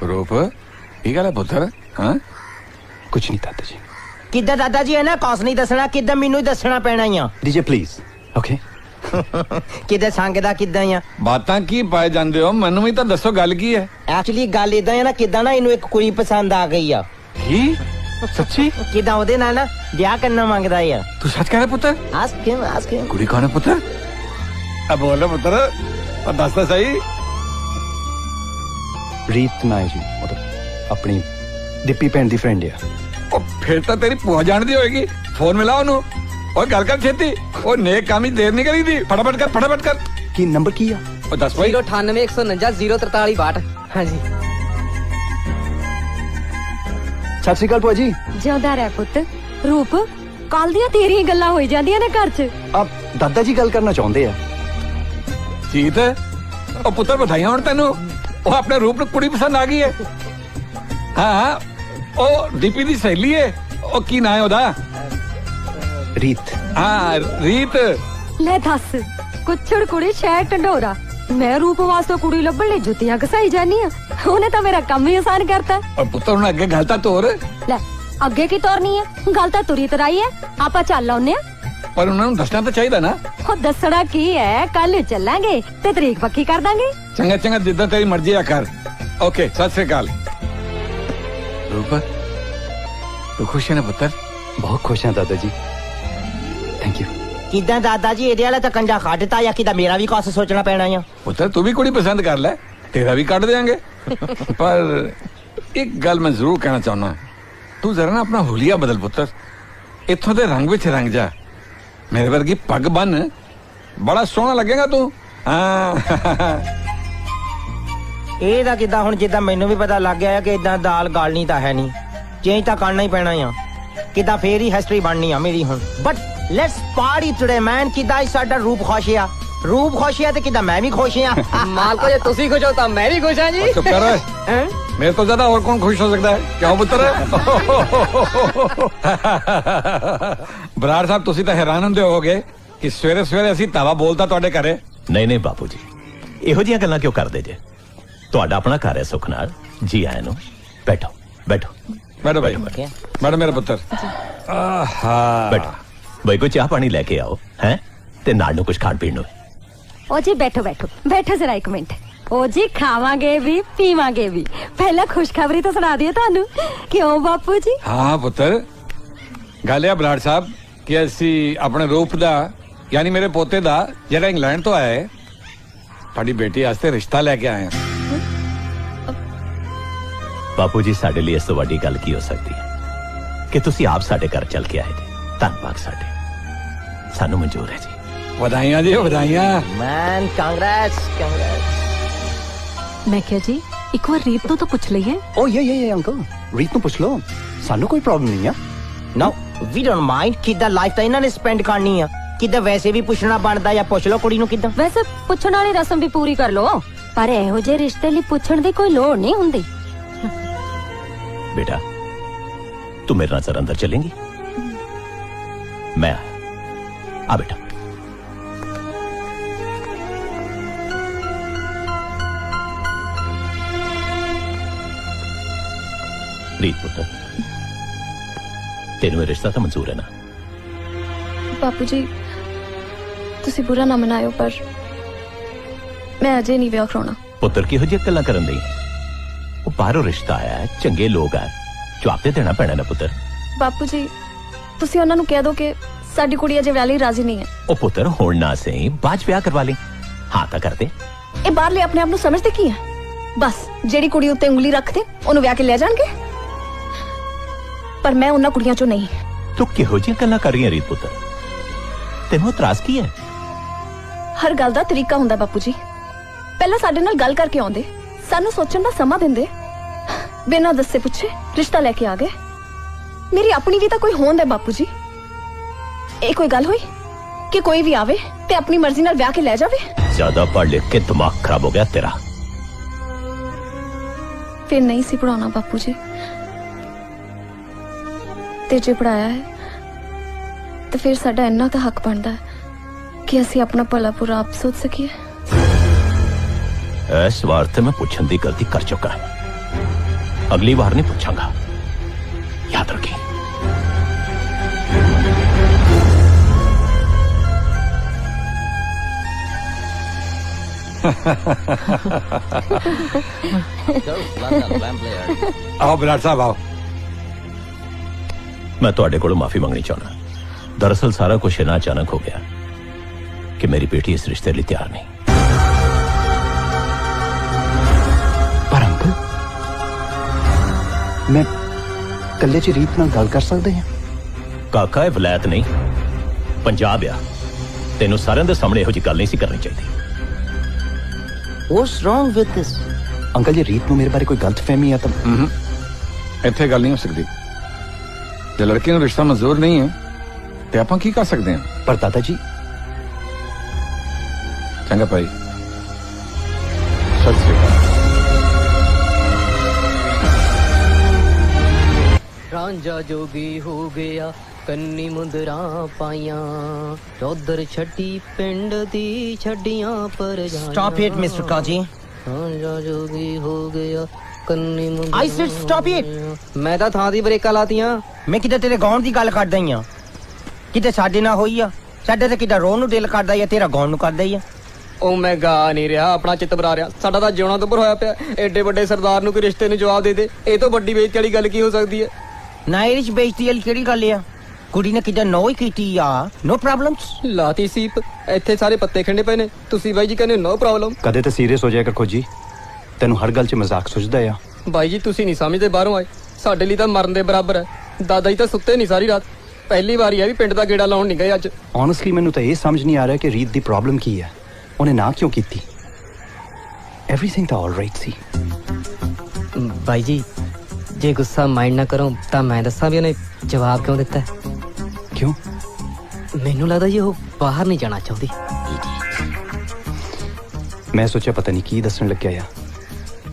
ਰੂਪ, ਕੀ ਗੱਲ ਹੈ ਪੁੱਤਰ? ਹਾਂ, कुछ नहीं दादा जी। ਕਿਦਾਂ ਦਾਦਾ ਜੀ, ਹੈ ਨਾ ਕੁਛ ਨਹੀਂ ਦੱਸਣਾ, ਕਿਦਾਂ ਮੈਨੂੰ ਹੀ ਦੱਸਣਾ ਪੈਣਾ ਆ। DJ please. ओके। ਕਿਦਾਂ ਸੰਗਦਾ ਕਿਦਾਂ ਆ? ਬਾਤਾਂ ਕੀ ਪਾਏ ਜਾਂਦੇ ਹੋ? ਮੈਨੂੰ ਵੀ ਤਾਂ ਦੱਸੋ ਗੱਲ ਕੀ ਹੈ। ਐਕਚੁਅਲੀ ਗੱਲ ਇਦਾਂ ਆ ਨਾ, ਕਿਦਾਂ ਨਾ ਇਹਨੂੰ ਇੱਕ ਕੁੜੀ ਪਸੰਦ ਆ ਗਈ ਆ। ਕੀ? ਸੱਚੀ? ਕਿਦਾਂ ਉਹਦੇ ਨਾਲ ਨਾ ਵਿਆਹ ਕਰਨਾ ਮੰਗਦਾ ਆ। ਤੂੰ ਸੱਚ ਕਹਿ ਰਿਹਾ ਪੁੱਤਰ? ਆਸਕ ਹਿਮ। ਕੁੜੀ ਕੌਣ ਹੈ ਪੁੱਤਰ? ਆ ਬੋਲ ਪੁੱਤਰ, ਦੱਸ ਤਾਂ ਸਹੀ। रीत ना है जी, मतलब अपनी दीपी भैन दी फ्रेंड है। ਉਹ ਫਿਰ ਤਾਂ ਤੇਰੀ ਭੂਆ ਜਾਣਦੀ ਹੋਏਗੀ। ਫੋਨ ਮਿਲਾ ਉਹਨੂੰ। ਓਏ ਗੱਲ ਕਰ ਛੇਤੀ। ਉਹ ਨੇਕ ਕੰਮ ਹੀ ਦੇਰ ਨਹੀਂ ਕਰੀਦੀ। ਫਟਾਫਟ ਕਰ। की नंबर की है? ਉਹ ਦੱਸ ਭਾਈ। 098 149 043 62। ਹਾਂਜੀ। सत श्री अकाल भूआ जी। ਜਿਉਂਦਾ ਰਹਿ ਪੁੱਤ। ਰੂਪ, ਕੱਲ ਦੀਆਂ ਤੇਰੀਆਂ ਗੱਲਾਂ ਹੋਈ ਜਾਂਦੀਆਂ ਨੇ ਘਰ 'ਚ। आप दादा जी गल करना चाहते हैं? ਜੀਤ, ਉਹ ਪੁੱਤਰ ਬਧਾਈਆਂ ਹੁਣ ਤੈਨੂੰ। ਉਹ ਆਪਣੇ ਰੂਪ ਨੂੰ ਕੁੜੀ ਪਸੰਦ ਆ ਗਈ ਹੈ। ਹਾਂ, ਉਹ ਡੀਪੀ ਦੀ ਸਹੇਲੀ ਹੈ। ਉਹ ਕੀ ਨਾਂ ਹੈ ਉਹਦਾ? रीत। ਹਾਂ, ਰੀਤ। ਲੈ ਦੱਸ, ਕੁੱਛੜ ਕੁੜੀ ਸ਼ਹਿਰ ਢੰਡੋਰਾ। ਮੈਂ ਰੂਪ ਵਾਸਤੇ ਕੁੜੀ ਲੱਭਣ ਲਈ ਜੁੱਤੀਆਂ ਘਸਾਈ ਜਾਨੀ ਆ। ਉਹਨੇ ਤਾਂ ਮੇਰਾ ਕੰਮ ਹੀ ਆਸਾਨ ਕਰਤਾ। ਉਹ ਪੁੱਤਰ ਹੁਣ ਅੱਗੇ ਗੱਲ ਤਾਂ ਤੋਰ। ਲੈ, ਅੱਗੇ ਕੀ ਤੋਰਨੀ ਆ? ਗੱਲ ਤਾਂ ਤੁਰੀ ਤਰਾਈ ਹੈ। ਆਪਾਂ ਚੱਲ ਆਉਨੇ ਆ। ਪਰ ਉਹਨਾਂ ਨੂੰ ਦੱਸਣਾ ਤਾਂ ਚਾਹੀਦਾ ਨਾ। ਉਹ ਦੱਸਣਾ ਕੀ ਹੈ, ਕੱਲ ਚੱਲਾਂਗੇ ਤੇ ਤਰੀਕ ਪੱਕੀ ਕਰ ਦਾਂਗੇ। ਚੰਗਾ ਜਿੱਦਾਂ ਤੇਰੀ ਮਰਜ਼ੀ ਆ ਕਰ। ओके सत श्री अकाल रूप तू खुश है ना पुत्र बहुत खुश हैं दादाजी थैंक यू ਕਿਦਾਂ ਦਾਦਾ ਜੀ ਇਹਦੇ ਵਾਲਾ ਤਾਂ ਕੰਜਾ ਕੱਢਤਾ ਜਾਂ ਕਿਦਾ ਮੇਰਾ ਵੀ ਕੁਛ ਸੋਚਣਾ ਪੈਣਾ ਆ पुत्र तू भी कुड़ी पसंद कर ले तेरा भी काट देंगे पर एक गल मैं जरूर कहना चाहना तू जरा ना अपना हुलिया बदल पुत्र इथों दे रंग विच रंग जा मेरे वर्गी पग बन बड़ा सोहना लगेगा तू हाँ ਇਹ ਤਾਂ ਕਿਦਾਂ ਹੁਣ ਜਿੱਦਾਂ ਮੈਨੂੰ ਵੀ ਪਤਾ ਲੱਗ ਗਿਆ ਕਿ ਇਦਾਂ ਦਾਲ ਗਾਲਣੀ ਤਾਂ ਹੈ ਨਹੀਂ ਚੇਂਜ ਤਾਂ ਕਰਨਾ ਹੀ ਪੈਣਾ ਆ ਕਿਦਾਂ ਫੇਰ ਹੀ ਹਿਸਟਰੀ ਬਣਨੀ ਆ ਮੇਰੀ ਹੁਣ ਬਟ ਲੈਟਸ ਪਾਰਟੀ ਟੁਡੇ ਮੈਨ ਕਿਦਾਂ ਹੀ ਸਾਡਾ ਰੂਪ ਖੁਸ਼ ਆ ਰੂਪ ਖੁਸ਼ ਆ ਤੇ ਕਿਦਾਂ ਮੈਂ ਵੀ ਖੁਸ਼ ਆ ਮਾਲਕੋ ਜੇ ਤੁਸੀਂ ਖੁਸ਼ ਹੋ ਤਾਂ ਮੈਂ ਵੀ ਖੁਸ਼ ਹਾਂ ਜੀ चुप कर रहे ਹੈਂ? मेरे तो ज्यादा और कौन खुश हो सकता है क्या हो पुत्र बराड़ साहब तुसी तो हैरान ਹੁੰਦੇ ਹੋਗੇ ਕਿ ਸਵੇਰੇ ਸਵੇਰੇ ਅਸੀਂ ਤਾਵਾ ਬੋਲਦਾ ਤੁਹਾਡੇ ਘਰੇ ਨਹੀਂ ਨਹੀਂ ਬਾਪੂ ਜੀ ਇਹੋ ਜਿਹੀਆਂ ਗੱਲਾਂ ਕਿਉਂ ਕਰਦੇ ਜੇ ਤੁਹਾਡਾ ਆਪਣਾ ਘਰ ਹੈ ਸੁਖ ਨਾਲ ਜੀ ਆਇਆਂ ਨੂੰ ਬੈਠੋ ਬੈਠੋ बैठो भाई मैडम मेरा पुत्र ਬੈਠੋ ਬਈ ਕੋਈ ਚਾਹ ਪਾਣੀ ਲੈ ਕੇ ਆਓ ਹੈ ਤੇ ਨਾਲ ਨੂੰ ਕੁਝ ਖਾਣ ਪੀਣ ਨੂੰ ओ जी बैठो बैठो बैठो जरा एक मिनट ओ जी खावांगे भी पीवांगे भी पहला खुशखबरी तो सुना दिए थानू क्यों बापू जी हाँ पुत्र गल है बराड़ साहब कि ਅਸੀਂ ਆਪਣੇ ਰੂਪ ਦਾ ਯਾਨੀ ਮੇਰੇ ਪੋਤੇ ਦਾ ਜਿਹੜਾ ਇੰਗਲੈਂਡ ਤੋਂ ਆਇਆ ਹੈ ਤੁਹਾਡੀ ਬੇਟੀ ਵਾਸਤੇ ਰਿਸ਼ਤਾ ਲੈ ਕੇ ਆਏ ਹਾਂ ਬਾਪੂ ਜੀ ਸਾਡੇ ਲਈ ਇਸ ਤੋਂ ਵੱਡੀ ਗੱਲ ਕੀ ਹੋ ਸਕਦੀ ਹੈ ਕਿ ਤੁਸੀਂ ਆਪ ਸਾਡੇ ਘਰ ਚੱਲ ਕੇ ਆਏ ਜੀ ਧੰਨਵਾਦ ਸਾਡੇ ਸਾਨੂੰ ਮਨਜ਼ੂਰ ਹੈ ਜੀ ਵਧਾਈਆਂ ਜੀ ਵਧਾਈਆਂ ਮੈਨ ਕਾਂਗਰੈਟਸ ਕਾਂਗਰੈਟਸ मैं क्या जी एक बार रीत तो पूछ लीए ओ ये अंकल रीत ਨੂੰ ਪੁੱਛ ਲਓ ਸਾਨੂੰ ਕੋਈ ਪ੍ਰੋਬਲਮ ਨਹੀਂ ਆ ਨਾਓ ਵੀ ਡੋਨਟ ਮਾਈਂਡ ਕਿਦਾਂ ਲਾਈਫ ਤਾਂ ਇਹਨਾਂ ਨੇ ਸਪੈਂਡ ਕਰਨੀ ਆ ਕਿਦਾਂ ਵੈਸੇ ਵੀ ਪੁੱਛਣਾ ਬਣਦਾ ਜਾਂ ਪੁੱਛ ਲਓ ਕੁੜੀ ਨੂੰ ਕਿਦਾਂ वैसे पूछने वाली रस्म भी पूरी कर लो पर ਇਹੋ ਜਿਹੇ ਰਿਸ਼ਤੇ ਲਈ ਪੁੱਛਣ ਦੀ ਕੋਈ ਲੋੜ ਨਹੀਂ ਹੁੰਦੀ बेटा तू मेरे नाल अंदर चलेंगी मैं आ बेटा रीत पुत्र तेनू रिश्ता तो मंजूर है ना ਬਾਪੂ ਜੀ ਤੁਸੀਂ ਬੁਰਾ ਨਾ ਮਨਾਇਓ ਪਰ ਮੈਂ ਅਜੇ ਨਹੀਂ ਵਿਆਹ ਕਰਾਉਣਾ पुत्र किहो जिहियां गल्लां करन दी ਉਹ ਬਾਹਰੋਂ ਰਿਸ਼ਤਾ ਆਇਆ ਹੈ ਚੰਗੇ ਲੋਕ ਆ ਜਵਾਬ ਤੇ ਦੇਣਾ ਪੈਣਾ ਨਾ ਪੁੱਤਰ ਬਾਪੂ ਜੀ ਤੁਸੀਂ ਉਹਨਾਂ ਨੂੰ ਕਹਿ ਦਿਓ ਕਿ ਸਾਡੀ ਕੁੜੀ ਅਜੇ ਵਿਆਹ ਲਈ ਰਾਜ਼ੀ ਨਹੀਂ ਹੈ ਉਹ ਪੁੱਤਰ ਹੁਣ ਨਾ ਸਹੀ ਬਾਅਦ 'ਚ ਵਿਆਹ ਕਰਵਾ ਲਈ ਹਾਂ ਤਾਂ ਕਰਦੇ ਇਹ ਬਾਹਰਲੇ ਆਪਣੇ ਆਪ ਨੂੰ ਸਮਝਦੇ ਕੀ ਹੈ ਬਸ ਜਿਹੜੀ ਕੁੜੀ ਉੱਤੇ ਉਂਗਲੀ ਰੱਖਦੇ ਉਹਨੂੰ ਵਿਆਹ ਕੇ ਲੈ ਜਾਣਗੇ ਪਰ ਮੈਂ ਉਹਨਾਂ ਕੁੜੀਆਂ ਚੋਂ ਨਹੀਂ ਤੂੰ ਕਿਹੋ ਜਿਹੀਆਂ ਗੱਲਾਂ ਕਰ ਰਹੀ ਹੈ ਰੀਤ ਪੁੱਤਰ ਤੈਨੂੰ ਇਤਰਾਜ਼ ਕੀ ਹੈ ਹਰ ਗੱਲ ਦਾ ਤਰੀਕਾ ਹੁੰਦਾ ਬਾਪੂ ਜੀ ਪਹਿਲਾਂ ਸਾਡੇ ਨਾਲ ਗੱਲ ਕਰਕੇ ਆਉਂਦੇ ਸਾਨੂੰ ਸੋਚਣ ਦਾ ਸਮਾਂ ਦਿੰਦੇ ਬਿਨਾਂ ਦੱਸੇ ਪੁੱਛੇ ਰਿਸ਼ਤਾ ਲੈ ਕੇ ਆ ਗਏ ਮੇਰੀ ਆਪਣੀ ਵੀ ਤਾਂ ਕੋਈ ਹੋਂਦ ਹੈ ਬਾਪੂ ਜੀ ਇਹ ਕੋਈ ਗੱਲ ਹੋਈ ਕਿ ਕੋਈ ਵੀ ਆਵੇ ਤੇ ਆਪਣੀ ਮਰਜ਼ੀ ਨਾਲ ਵਿਆਹ ਕੇ ਲੈ ਜਾਵੇ ਜ਼ਿਆਦਾ ਪੜ੍ਹ ਲਿਖ ਕੇ ਦਿਮਾਗ ਖਰਾਬ ਹੋ ਗਿਆ ਤੇਰਾ ਫਿਰ ਨਹੀਂ ਸੀ ਪੜਾਉਣਾ ਬਾਪੂ ਜੀ ਤੇ ਜੇ ਪੜਾਇਆ ਹੈ ਤਾਂ ਫਿਰ ਸਾਡਾ ਇੰਨਾ ਤਾਂ ਹੱਕ ਬਣਦਾ ਹੈ ਕਿ ਅਸੀਂ ਆਪਣਾ ਭਲਾ ਬੁਰਾ ਆਪ ਸੋਚ ਸਕੀਏ ਇਸ ਵਾਰ ਤੇ ਮੈਂ ਪੁੱਛਣ ਦੀ ਗਲਤੀ ਕਰ ਚੁੱਕਾ ਹਾਂ ਅਗਲੀ ਵਾਰ ਨਹੀਂ ਪੁੱਛਾਂਗਾ ਯਾਦ ਰੱਖੀ आओ बराड़ साहब आओ मैं ਤੁਹਾਡੇ ਕੋਲੋਂ ਮਾਫੀ ਮੰਗਣੀ ਚਾਹੁੰਦਾ ਦਰਅਸਲ ਸਾਰਾ ਕੁਝ ਇਨਾ ਅਚਾਨਕ ਹੋ ਗਿਆ ਕਿ ਮੇਰੀ ਬੇਟੀ ਇਸ ਰਿਸ਼ਤੇ ਲਈ ਤਿਆਰ ਨਹੀਂ ਪਰ ਅੰਕਲ ਮੈਂ ਕੱਲੇ ਚ ਰੀਤ ਨਾਲ ਗੱਲ ਕਰ ਸਕਦੇ ਹਾਂ ਕਾਕਾ ਇਹ ਵਲਾਇਤ ਨਹੀਂ ਪੰਜਾਬ ਆ ਤੈਨੂੰ ਸਾਰਿਆਂ ਦੇ ਸਾਹਮਣੇ ਇਹੋ ਜਿਹੀ ਗੱਲ ਨਹੀਂ ਸੀ ਕਰਨੀ ਚਾਹੀਦੀ what's wrong with this uncle ji Reet ਨੂੰ ਮੇਰੇ ਬਾਰੇ ਕੋਈ ਗਲਤਫਹਿਮੀ ਆ ਤਾਂ ਇੱਥੇ ਗੱਲ ਨਹੀਂ ਹੋ ਸਕਦੀ ਜੇ ਲੜਕੀ ਨੂੰ ਰਿਸ਼ਤਾ ਮਨਜ਼ੂਰ ਨਹੀਂ ਹੈ ਤੇ ਆਪਾਂ ਕੀ ਕਰ ਸਕਦੇ ਹਾਂ ਪਰ ਦਾਦਾ ਜੀ ਚੰਗਾ ਭਾਈ ਸਤਿ ਸ੍ਰੀ ਅਕਾਲ ਰਾਂਝਾ ਜੋਗੀ ਹੋ ਗਿਆ ਕੰਨੀ ਮੁੰਦਰਾਂ ਪਾਈਆਂ ਉਧਰ ਛੱਡੀ ਪਿੰਡ ਦੀ ਛੱਡੀਆਂ ਪਰ ਸਟਾਪ ਇਟ ਮਿਸਟਰ ਕਾਜੀ ਰਾਂਝਾ ਜੋਗੀ ਹੋ ਗਿਆ ਕੰਨੀ ਮੁੰਦਰਾਂ I said stop it. ਮੈਂ ਤਾਂ ਥਾਂ ਦੀ ਬ੍ਰੇਕਾਂ ਲਾਤੀਆਂ ਮੈਂ ਕਿਤੇ ਤੇਰੇ ਗਾਉਣ ਦੀ ਗੱਲ ਕਰਦਾ ਹੀ ਆ ਕਿਤੇ ਸਾਡੇ ਨਾਲ ਹੋਈ ਆ ਸਾਡੇ ਤੇ ਕਿਦਾ ਰੋਣ ਨੂੰ ਦਿਲ ਕਰਦਾ ਜਾਂ ਤੇਰਾ ਗਾਉਣ ਨੂੰ ਕਰਦਾ ਹੀ ਆ ਉਹ ਮੈਂ ਗਾ ਨਹੀਂ ਰਿਹਾ, ਆਪਣਾ ਚਿੱਤ ਬਰਾ ਰਿਹਾ। ਸਾਡਾ ਤਾਂ ਜਿਉਣਾ ਤੋਂ ਉੱਪਰ ਹੋਇਆ ਪਿਆ। ਐਡੇ ਵੱਡੇ ਸਰਦਾਰ ਨੂੰ ਕੋਈ ਰਿਸ਼ਤੇ ਨੂੰ ਜਵਾਬ ਦੇ ਦੇ, ਇਹ ਤੋਂ ਵੱਡੀ ਬੇਇੱਜ਼ਤੀ ਵਾਲੀ ਗੱਲ ਕੀ ਹੋ ਸਕਦੀ ਹੈ? ਨਾ ਇਹ 'ਚ ਬੇਇੱਜ਼ਤੀ ਵਾਲੀ ਕਿਹੜੀ ਗੱਲ ਆ? ਕੁੜੀ ਨੇ ਕਿਦਾਂ ਨੋ ਹੀ ਕੀਤੀ ਆ, ਨੋ ਪ੍ਰੋਬਲਮਸ। ਲਾਤੀ ਸੀਪ, ਇੱਥੇ ਸਾਰੇ ਪੱਤੇ ਖੰਡੇ ਪਏ ਨੇ, ਤੁਸੀਂ ਬਾਈ ਜੀ ਕਹਿੰਦੇ ਨੋ ਪ੍ਰੋਬਲਮ। ਕਦੇ ਤਾਂ ਸੀਰੀਅਸ ਹੋ ਜਾਇਆ ਕਰ ਖੋਜੀ, ਤੈਨੂੰ ਹਰ ਗੱਲ 'ਚ ਮਜ਼ਾਕ ਸੁਝਦਾ ਆ। ਬਾਈ ਜੀ ਤੁਸੀਂ ਨਹੀਂ ਸਮਝਦੇ, ਬਾਹਰੋਂ ਆਏ, ਸਾਡੇ ਲਈ ਤਾਂ ਮਰਨ ਦੇ ਬਰਾਬਰ ਹੈ। ਦਾਦਾ ਜੀ ਤਾਂ ਸੁੱਤੇ ਨਹੀਂ ਸਾਰੀ ਰਾਤ, ਪਹਿਲੀ ਵਾਰੀ ਆ ਵੀ ਪਿੰਡ ਦਾ ਗੇੜਾ ਲਾਉਣ ਨਹੀਂ ਗਏ ਅੱਜ। ਓਨੈਸਟਲੀ ਮੈਨੂੰ ਤਾਂ ਇਹ ਸਮਝ ਨਹੀਂ ਆ ਰਿਹਾ ਕਿ ਰੀਤ ਦੀ ਪ੍ਰੋਬਲਮ ਕੀ ਹੈ, ਉਹਨੇ ਨਾ ਕਿਉਂ ਕੀਤੀ। ਐਵਰੀਥਿੰਗ ਤਾਂ ਆਲਰਾਈਟ ਸੀ। ਬਾਈ ਜੀ ਜੇ ਗੁੱਸਾ ਮਾਈਂਡ ਨਾ ਕਰੋ ਤਾਂ ਮੈਂ ਦੱਸਾਂ ਵੀ ਉਹਨੇ ਜਵਾਬ ਕਿਉਂ ਦਿੱਤਾ। ਕਿਉਂ? ਮੈਨੂੰ ਲੱਗਦਾ ਜੀ ਉਹ ਬਾਹਰ ਨਹੀਂ ਜਾਣਾ ਚਾਹੁੰਦੀ। ਮੈਂ ਸੋਚਿਆ ਪਤਾ ਨਹੀਂ ਕੀ ਦੱਸਣ ਲੱਗਿਆ ਆ,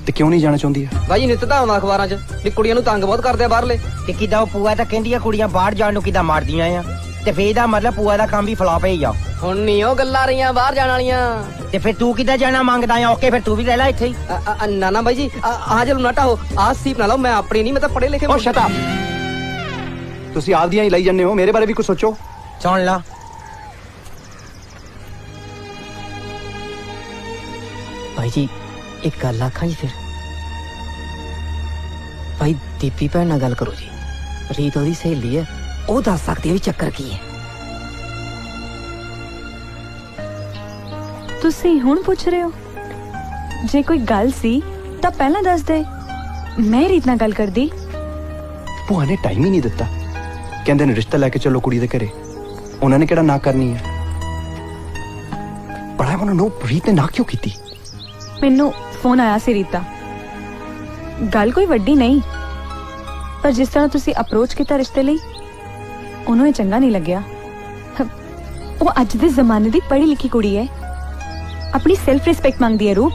ਤੇ ਕਿਉਂ ਨਹੀਂ ਜਾਣਾ ਚਾਹੁੰਦੀ ਆ? ਬਾਈ ਨਿੱਤ ਤਾਂ ਆਉਂਦਾ ਅਖਬਾਰਾਂ 'ਚ ਵੀ ਕੁੜੀਆਂ ਨੂੰ ਤੰਗ ਬਹੁਤ ਕਰਦੇ ਆ ਬਾਹਰਲੇ। ਤੇ ਕਿਦਾਂ ਉਹ ਪੂਆ ਤਾਂ ਕਹਿੰਦੀ ਆ ਕੁੜੀਆਂ ਬਾਹਰ ਜਾਣ ਨੂੰ ਕਿਦਾਂ ਮਾਰਦੀਆਂ ਆ, ਤੇ ਫੇਰ ਇਹਦਾ ਮਤਲਬ ਪੂਆ ਦਾ ਕੰਮ ਵੀ ਫਲਾਪ ਹੀ ਆ। ਹੁਣ ਨਹੀਂ ਉਹ ਗੱਲਾਂ ਰਹੀਆਂ ਬਾਹਰ ਜਾਣ ਵਾਲੀਆਂ। ਤੇ ਫੇਰ ਤੂੰ ਕਿੱਦਾਂ ਜਾਣਾ ਮੰਗਦਾ ਆ? ਓਕੇ ਫਿਰ ਤੂੰ ਵੀ ਰਹਿ ਲੈ ਇੱਥੇ ਹੀ। ਨਾ ਨਾ ਬਾਈ ਜੀ ਆ ਚਲੋ ਨਾਟਾ ਹੋ, ਆਹ ਸੀਪ ਨਾ ਲਓ, ਮੈਂ ਆਪਣੀ ਨਹੀਂ, ਮੈਂ ਤਾਂ ਪੜ੍ਹੇ ਲਿਖੇ। ਓ ਸ਼ਟ ਅਪ, ਤੁਸੀਂ ਆਪਦੀਆਂ ਹੀ ਲਈ ਜਾਂਦੇ ਹੋ, ਮੇਰੇ ਬਾਰੇ ਵੀ ਕੁਝ ਸੋਚੋ। ਸੁਣ ਲਾ, ਭਾਈ ਜੀ ਇੱਕ ਗੱਲ ਆਖਾਂ ਜੀ, ਫਿਰ ਭਾਈ ਦੀਪੀ ਭੈਣ ਨਾਲ ਗੱਲ ਕਰੋ ਜੀ। ਰੀਤ ਉਹਦੀ ਸਹੇਲੀ ਹੈ, ਉਹ ਦੱਸ ਸਕਦੀ ਹੈ ਵੀ ਚੱਕਰ ਕੀ ਹੈ। ਤੁਸੀਂ ਹੁਣ ਪੁੱਛ ਰਹੇ ਹੋ? ਜੇ ਕੋਈ ਗੱਲ ਸੀ ਤਾਂ ਪਹਿਲਾਂ ਦੱਸ ਦੇ, ਮੈਂ ਰੀਤ ਨਾਲ ਗੱਲ ਕਰਦੀ। ਭੂਆ ਨੇ ਟਾਈਮ ਹੀ ਨਹੀਂ ਦਿੱਤਾ, ਕਹਿੰਦੇ ਨੇ ਰਿਸ਼ਤਾ ਲੈ ਕੇ ਚੱਲੋ ਕੁੜੀ ਦੇ ਘਰੇ। ਉਹਨਾਂ ਨੇ ਕਿਹੜਾ ਨਾ ਕਰਨੀ ਹੈ? ਪਰ ਆਈ ਵਾਂਟ ਟੂ ਨੋ ਰੀਤ ਨੇ ਨਾ ਕਿਉਂ ਕੀਤੀ? ਮੈਨੂੰ ਫੋਨ ਆਇਆ ਸੀ ਰੀਤ ਦਾ, ਗੱਲ ਕੋਈ ਵੱਡੀ ਨਹੀਂ, ਪਰ ਜਿਸ ਤਰ੍ਹਾਂ ਤੁਸੀਂ ਅਪਰੋਚ ਕੀਤਾ ਰਿਸ਼ਤੇ ਲਈ, ਉਹਨੂੰ ਇਹ ਚੰਗਾ ਨਹੀਂ ਲੱਗਿਆ। ਉਹ ਅੱਜ ਦੇ ਜ਼ਮਾਨੇ ਦੀ ਪੜ੍ਹੀ ਲਿਖੀ ਕੁੜੀ ਹੈ, ਆਪਣੀ ਸੈਲਫ ਰਿਸਪੈਕਟ ਮੰਗਦੀ ਹੈ। ਰੂਪ,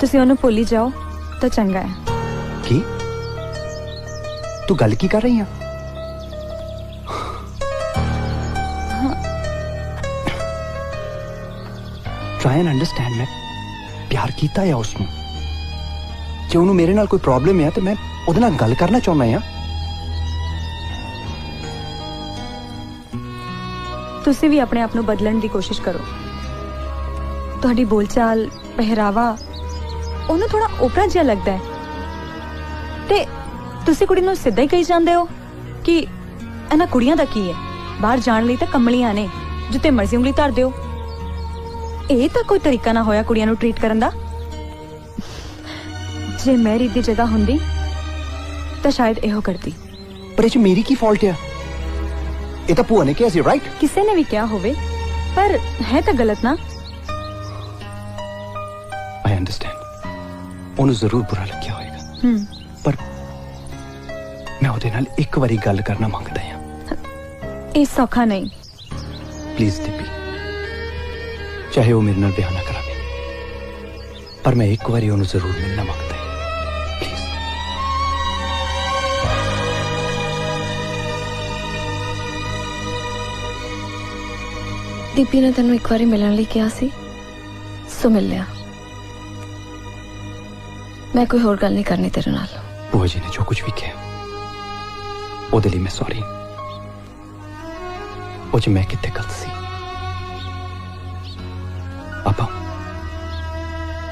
ਤੁਸੀਂ ਉਹਨੂੰ ਭੁੱਲ ਹੀ ਜਾਓ ਤਾਂ ਚੰਗਾ ਹੈ। ਕੀ ਤੂੰ ਗੱਲ ਕੀ ਕਰ ਰਹੀ ਆ? ਟਰਾਈ ਐਂਡ ਅੰਡਰਸਟੈਂਡ, ਮੈਂ ਪਿਆਰ ਕੀਤਾ ਆ ਉਸਨੂੰ। ਜੇ ਉਹਨੂੰ ਮੇਰੇ ਨਾਲ ਕੋਈ ਪ੍ਰੋਬਲਮ ਹੈ ਤੇ ਮੈਂ ਉਹਦੇ ਨਾਲ ਗੱਲ ਕਰਨਾ ਚਾਹੁੰਦਾ ਆ। ਤੁਸੀਂ ਵੀ ਆਪਣੇ ਆਪ ਨੂੰ ਬਦਲਣ ਦੀ ਕੋਸ਼ਿਸ਼ ਕਰੋ। ਤੁਹਾਡੀ ਬੋਲਚਾਲ, ਪਹਿਰਾਵਾ ਉਹਨੂੰ ਥੋੜਾ ਓਪਰਾ ਜਿਹਾ ਲੱਗਦਾ ਹੈ, ਤੇ ਤੁਸੀਂ ਕੁੜੀ ਨੂੰ ਸਿੱਧਾ ਹੀ ਕਹੀ ਜਾਂਦੇ ਹੋ ਕਿ ਇਹਨਾਂ ਕੁੜੀਆਂ ਦਾ ਕੀ ਹੈ, ਬਾਹਰ ਜਾਣ ਲਈ ਤਾਂ ਕਮਲੀਆਂ ਨੇ, ਜਿੱਤੇ ਮਰਜ਼ੀ ਉਂਗਲੀ ਧਰ ਦਿਓ। ਇਹ ਤਾਂ ਕੋਈ ਤਰੀਕਾ ਨਾ ਹੋਇਆ ਕੁੜੀਆਂ ਨੂੰ ਟ੍ਰੀਟ ਕਰਨ ਦਾ। ਜੇ ਮੈਂ ਰੀਤ ਦੀ ਜਗ੍ਹਾ ਹੁੰਦੀ ਤਾਂ ਸ਼ਾਇਦ ਇਹੋ ਕਰਦੀ। ਪਰ ਇਹ 'ਚ ਮੇਰੀ ਕੀ ਫਾਲਟ ਆ? ਇਹ ਤਾਂ ਭੂਆ ਨੇ ਕਿਹਾ ਸੀ, ਰਾਈਟ? ਕਿਸੇ ਨੇ ਵੀ ਕਿਹਾ ਹੋਵੇ, ਪਰ ਹੈ ਤਾਂ ਗਲਤ ਨਾ। ਆਈ ਅੰਡਰਸਟੈਂਡ, ਉਹਨੂੰ ਜ਼ਰੂਰ ਬੁਰਾ ਲੱਗਿਆ ਹੋਵੇਗਾ, ਪਰ ਮੈਂ ਉਹਦੇ ਨਾਲ ਇੱਕ ਵਾਰੀ ਗੱਲ ਕਰਨਾ ਮੰਗਦਾ ਹਾਂ। ਇਹ ਸੌਖਾ ਨਹੀਂ। ਪਲੀਜ਼ ਦੀਪੀ, ਚਾਹੇ ਉਹ ਮੇਰੇ ਨਾਲ ਵਿਆਹ ਨਾ ਕਰਾਵੇ, ਪਰ ਮੈਂ ਇੱਕ ਵਾਰੀ ਉਹਨੂੰ ਜ਼ਰੂਰ ਮਿਲਣਾ ਮੰਗਦਾ ਹਾਂ। ਪਲੀਜ਼। ਦੀਪੀ ਨੇ ਤੈਨੂੰ ਇੱਕ ਵਾਰੀ ਮਿਲਣ ਲਈ ਕਿਹਾ ਸੀ, ਸੋ ਮਿਲ ਲਿਆ। ਮੈਂ ਕੋਈ ਹੋਰ ਗੱਲ ਨਹੀਂ ਕਰਨੀ ਤੇਰੇ ਨਾਲ। ਭੂਆ ਜੀ ਨੇ ਜੋ ਕੁਝ ਵੀ ਕਿਹਾ ਉਹਦੇ ਲਈ ਮੈਂ ਸੌਰੀ। ਉਹ 'ਚ ਮੈਂ ਕਿੱਥੇ ਗਲਤ ਸੀ? ਆਪਾਂ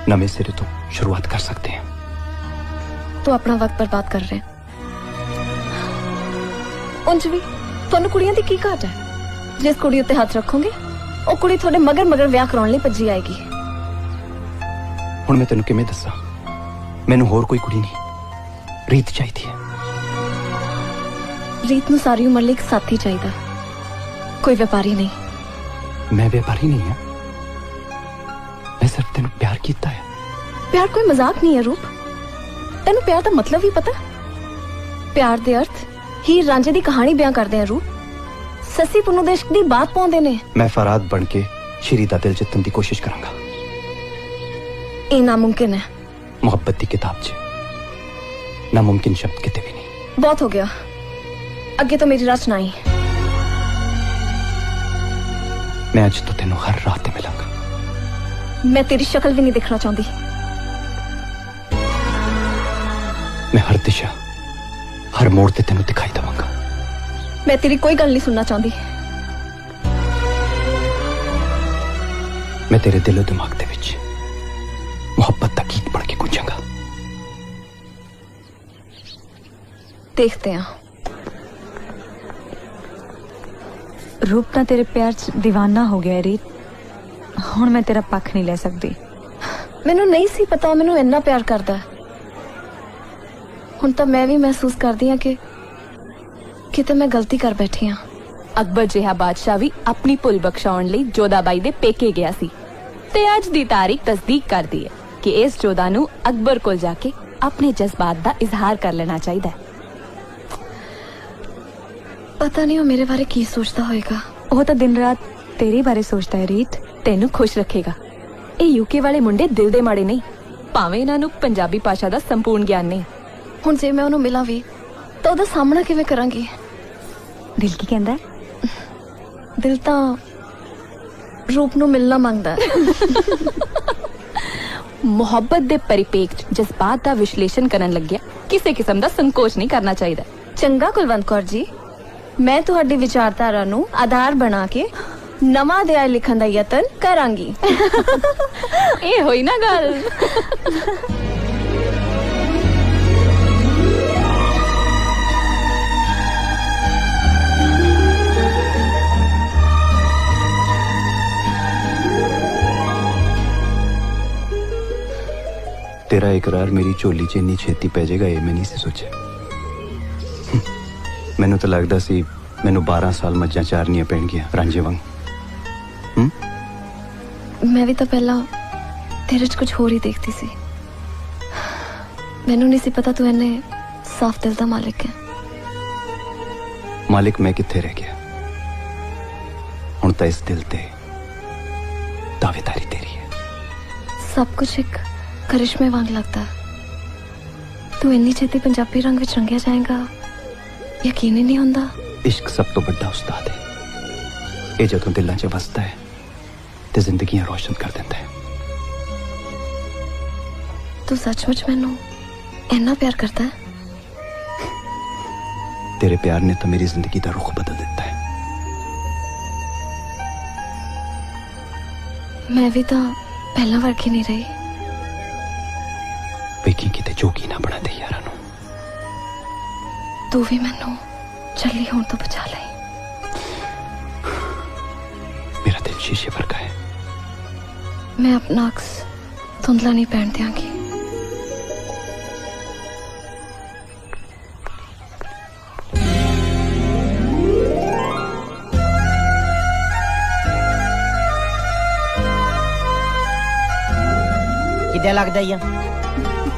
ਨਵੇਂ ਸਿਰੇ ਤੋਂ ਸ਼ੁਰੂਆਤ ਕਰ ਸਕਦੇ ਹਾਂ। ਤੂੰ ਆਪਣਾ ਵਕਤ ਬਰਬਾਦ ਕਰ ਰਿਹਾ। ਉਂਝ ਵੀ ਤੁਹਾਨੂੰ ਕੁੜੀਆਂ ਦੀ ਕੀ ਘਾਟ ਹੈ? ਜਿਸ ਕੁੜੀ ਉੱਤੇ ਹੱਥ ਰੱਖੋਗੇ ਉਹ ਕੁੜੀ ਤੁਹਾਡੇ ਮਗਰ ਵਿਆਹ ਕਰਾਉਣ ਲਈ ਭੱਜੀ ਆਏਗੀ। ਹੁਣ ਮੈਂ ਤੈਨੂੰ ਕਿਵੇਂ ਦੱਸਾਂ, ਮੈਨੂੰ ਹੋਰ ਕੋਈ ਕੁੜੀ ਨਹੀਂ, ਰੀਤ ਚਾਹੀਦੀ ਹੈ। ਰੀਤ ਨੂੰ ਸਾਰੀ ਉਮਰ ਲਈ ਇੱਕ ਸਾਥੀ ਚਾਹੀਦਾ, ਕੋਈ ਵਪਾਰੀ ਨਹੀਂ। ਮੈਂ ਵਪਾਰੀ ਨਹੀਂ ਹਾਂ, ਮੈਂ ਸਿਰਫ ਤੈਨੂੰ ਪਿਆਰ ਕੀਤਾ ਹੈ। ਪਿਆਰ ਕੋਈ ਮਜ਼ਾਕ ਨਹੀਂ ਹੈ ਰੂਪ। ਤੈਨੂੰ ਪਿਆਰ ਦਾ ਮਤਲਬ ਵੀ ਪਤਾ? ਪਿਆਰ ਦੇ ਅਰਥ ਹੀਰ ਰਾਂਝੇ ਦੀ ਕਹਾਣੀ ਬਿਆਨ ਕਰਦੇ ਆ ਰੂਪ। ਸੱਸੀ ਪੁੰਨੂ ਦੇ ਇਸ਼ਕ ਦੀ ਬਾਤ ਪਾਉਂਦੇ ਨੇ। ਮੈਂ ਫਰਾਦ ਬਣ ਕੇ ਸ਼੍ਰੀ ਦਾ ਦਿਲ ਜਿੱਤਣ ਦੀ ਕੋਸ਼ਿਸ਼ ਕਰਾਂਗਾ। ਇਹ ਨਾਮੁਮਕਿਨ ਹੈ। ਮੁਹੱਬਤ ਦੀ ਕਿਤਾਬ 'ਚ ਨਾਮੁਮਕਿਨ ਸ਼ਬਦ ਕਿਤੇ ਵੀ ਨਹੀਂ। ਬਹੁਤ ਹੋ ਗਿਆ, ਅੱਗੇ ਤੋਂ ਮੇਰੀ ਰਚ ਨਹੀਂ। ਮੈਂ ਅੱਜ ਤੋਂ ਤੈਨੂੰ ਹਰ ਰਾਤ ਤੇ ਮਿਲਾਂਗਾ। ਮੈਂ ਤੇਰੀ ਸ਼ਕਲ ਵੀ ਨਹੀਂ ਦੇਖਣਾ ਚਾਹੁੰਦੀ। ਮੈਂ ਹਰ ਦਿਸ਼ਾ, ਹਰ ਮੋੜ ਤੇ ਤੈਨੂੰ ਦਿਖਾਈ ਦਵਾਂਗਾ। ਮੈਂ ਤੇਰੀ ਕੋਈ ਗੱਲ ਨਹੀਂ ਸੁਣਨਾ ਚਾਹੁੰਦੀ। मैं तेरे दिलो दिमाग दे विच मोहब्बत दा गीत पढ़ के गूंजांगा। देखते हैं। रूप ना तेरे प्यार च दीवाना हो गया रीत। हुण मैं तेरा पक्ष नहीं ले सकती। ਮੈਨੂੰ ਨਹੀਂ ਸੀ ਪਤਾ ਮੈਨੂੰ ਇੰਨਾ ਪਿਆਰ ਕਰਦਾ ਹੈ। ਹੁਣ ਤਾਂ ਮੈਂ ਵੀ ਮਹਿਸੂਸ ਕਰਦੀ ਹਾਂ ਕਿ ਕਿਤੇ ਮੈਂ ਗਲਤੀ ਕਰ ਬੈਠੀ ਹਾਂ। ਅਕਬਰ ਜਿਹਾ ਬਾਦਸ਼ਾਹ ਵੀ ਆਪਣੀ ਭੁੱਲ ਬਖਸ਼ਾਉਣ ਲਈ ਜੋਧਾਬਾਈ ਦੇ ਪੇਕੇ ਗਿਆ ਸੀ ਤੇ ਅੱਜ ਦੀ ਤਾਰੀਖ ਤਸਦੀਕ ਕਰਦੀ ਹੈ ਕਿ ਇਸ ਜੋਧਾ ਨੂੰ ਅਕਬਰ ਕੋਲ ਜਾ ਕੇ ਆਪਣੇ ਜਜ਼ਬਾਤ ਦਾ ਇਜ਼ਹਾਰ ਕਰ ਲੈਣਾ ਚਾਹੀਦਾ ਹੈ। ਪਤਾ ਨਹੀਂ ਉਹ ਮੇਰੇ ਬਾਰੇ ਕੀ ਸੋਚਦਾ ਹੋਏਗਾ। ਉਹ ਤਾਂ ਦਿਨ ਰਾਤ ਤੇਰੇ ਬਾਰੇ ਸੋਚਦਾ ਹੈ ਰੀਤ, ਤੈਨੂੰ ਖੁਸ਼ ਰੱਖੇਗਾ। ਇਹ ਯੂਕੇ ਵਾਲੇ ਮੁੰਡੇ ਦਿਲ ਦੇ ਮਾੜੇ ਨਹੀਂ, ਭਾਵੇਂ ਇਹਨਾਂ ਨੂੰ ਪੰਜਾਬੀ ਭਾਸ਼ਾ ਦਾ ਸੰਪੂਰਨ ਗਿਆਨ ਨਹੀਂ। ਹੁਣ ਜੇ ਮੈਂ ਉਹਨੂੰ ਮਿਲਾਂ ਵੀ ਤਾਂ ਉਹਦਾ ਸਾਹਮਣਾ ਕਿਵੇਂ ਕਰਾਂਗੀ? ਦਿਲ ਕੀ ਕਹਿੰਦਾ ਹੈ? ਦਿਲ ਤਾਂ ਰੂਪ ਨੂੰ ਮਿਲਣਾ ਮੰਗਦਾ ਹੈ। ਮੁਹੱਬਤ ਦੇ ਪਰਿਪੇਖ 'ਚ ਜਜ਼ਬਾਤ ਦਾ ਵਿਸ਼ਲੇਸ਼ਣ ਕਰਨ ਲੱਗਿਆ ਕਿਸੇ ਕਿਸਮ ਦਾ ਸੰਕੋਚ ਨਹੀਂ ਕਰਨਾ ਚਾਹੀਦਾ। ਚੰਗਾ ਕੁਲਵੰਤ ਕੌਰ ਜੀ, ਮੈਂ ਤੁਹਾਡੀ ਵਿਚਾਰਧਾਰਾ ਨੂੰ ਆਧਾਰ ਬਣਾ ਕੇ ਨਵਾਂ ਅਧਿਆਇ ਲਿਖਣ ਦਾ ਯਤਨ ਕਰਾਂਗੀ। ਇਹ ਹੋਈ ਨਾ ਗੱਲ। तेरा इकरार मेरी झोली च इन्नी छेती पै जाएगा ये मैं नहीं से सोचा। मैनू तो लगता सी मैनू 12 साल मज्जां चारनियां पैणगियां रांझे वांग। ਮੈਂ ਵੀ ਤਾਂ ਪਹਿਲਾਂ ਤੇਰੇ 'ਚ ਕੁਝ ਹੋਰ ਹੀ ਦੇਖਦੀ ਸੀ। ਮੈਨੂੰ ਨਹੀਂ ਸੀ ਪਤਾ ਤੂੰ ਇੰਨੇ ਸਾਫ਼ ਦਿਲ ਦਾ ਮਾਲਿਕ ਹੈ। मालिक मैं कित्थे रह गया? हुण तां इस दिल ते दावेदारी तेरी है। ਸਭ ਕੁਝ ਇੱਕ ਕਰਿਸ਼ਮੇ ਵਾਂਗ ਲੱਗਦਾ ਹੈ। ਤੂੰ ਇੰਨੀ ਛੇਤੀ ਪੰਜਾਬੀ ਰੰਗ ਵਿੱਚ ਰੰਗਿਆ ਜਾਏਗਾ ਯਕੀਨ ਹੀ ਨਹੀਂ ਹੁੰਦਾ। इश्क सब तो बड़ा उस्ताद है। ये जदों दिलों च वसदा है ते जिंदगियां रोशन कर देता है। ਤੂੰ ਸੱਚਮੁੱਚ ਮੈਨੂੰ ਇੰਨਾ ਪਿਆਰ ਕਰਦਾ ਹੈ? तेरे प्यार ने तो मेरी जिंदगी का रुख बदल देता है। ਮੈਂ ਵੀ ਤਾਂ ਪਹਿਲਾਂ ਵਰਗੀ ਨਹੀਂ ਰਹੀ। ਵੇਖੀ ਕਿਤੇ ਜੋਗੀ ਨਾ ਬਣਾ ਦੇ ਯਾਰਾਂ ਨੂੰ। ਤੂੰ ਵੀ ਮੈਨੂੰ ਚੱਲੀ ਹੋਣ ਤੋਂ ਬਚਾ ਲਈ। मेरा दिल शीशे वर्गा है। मैं अपना अक्स धुंधला नहीं पहन दियांगी। ਕਿੱਦਾਂ ਲੱਗਦਾ ਯਾ?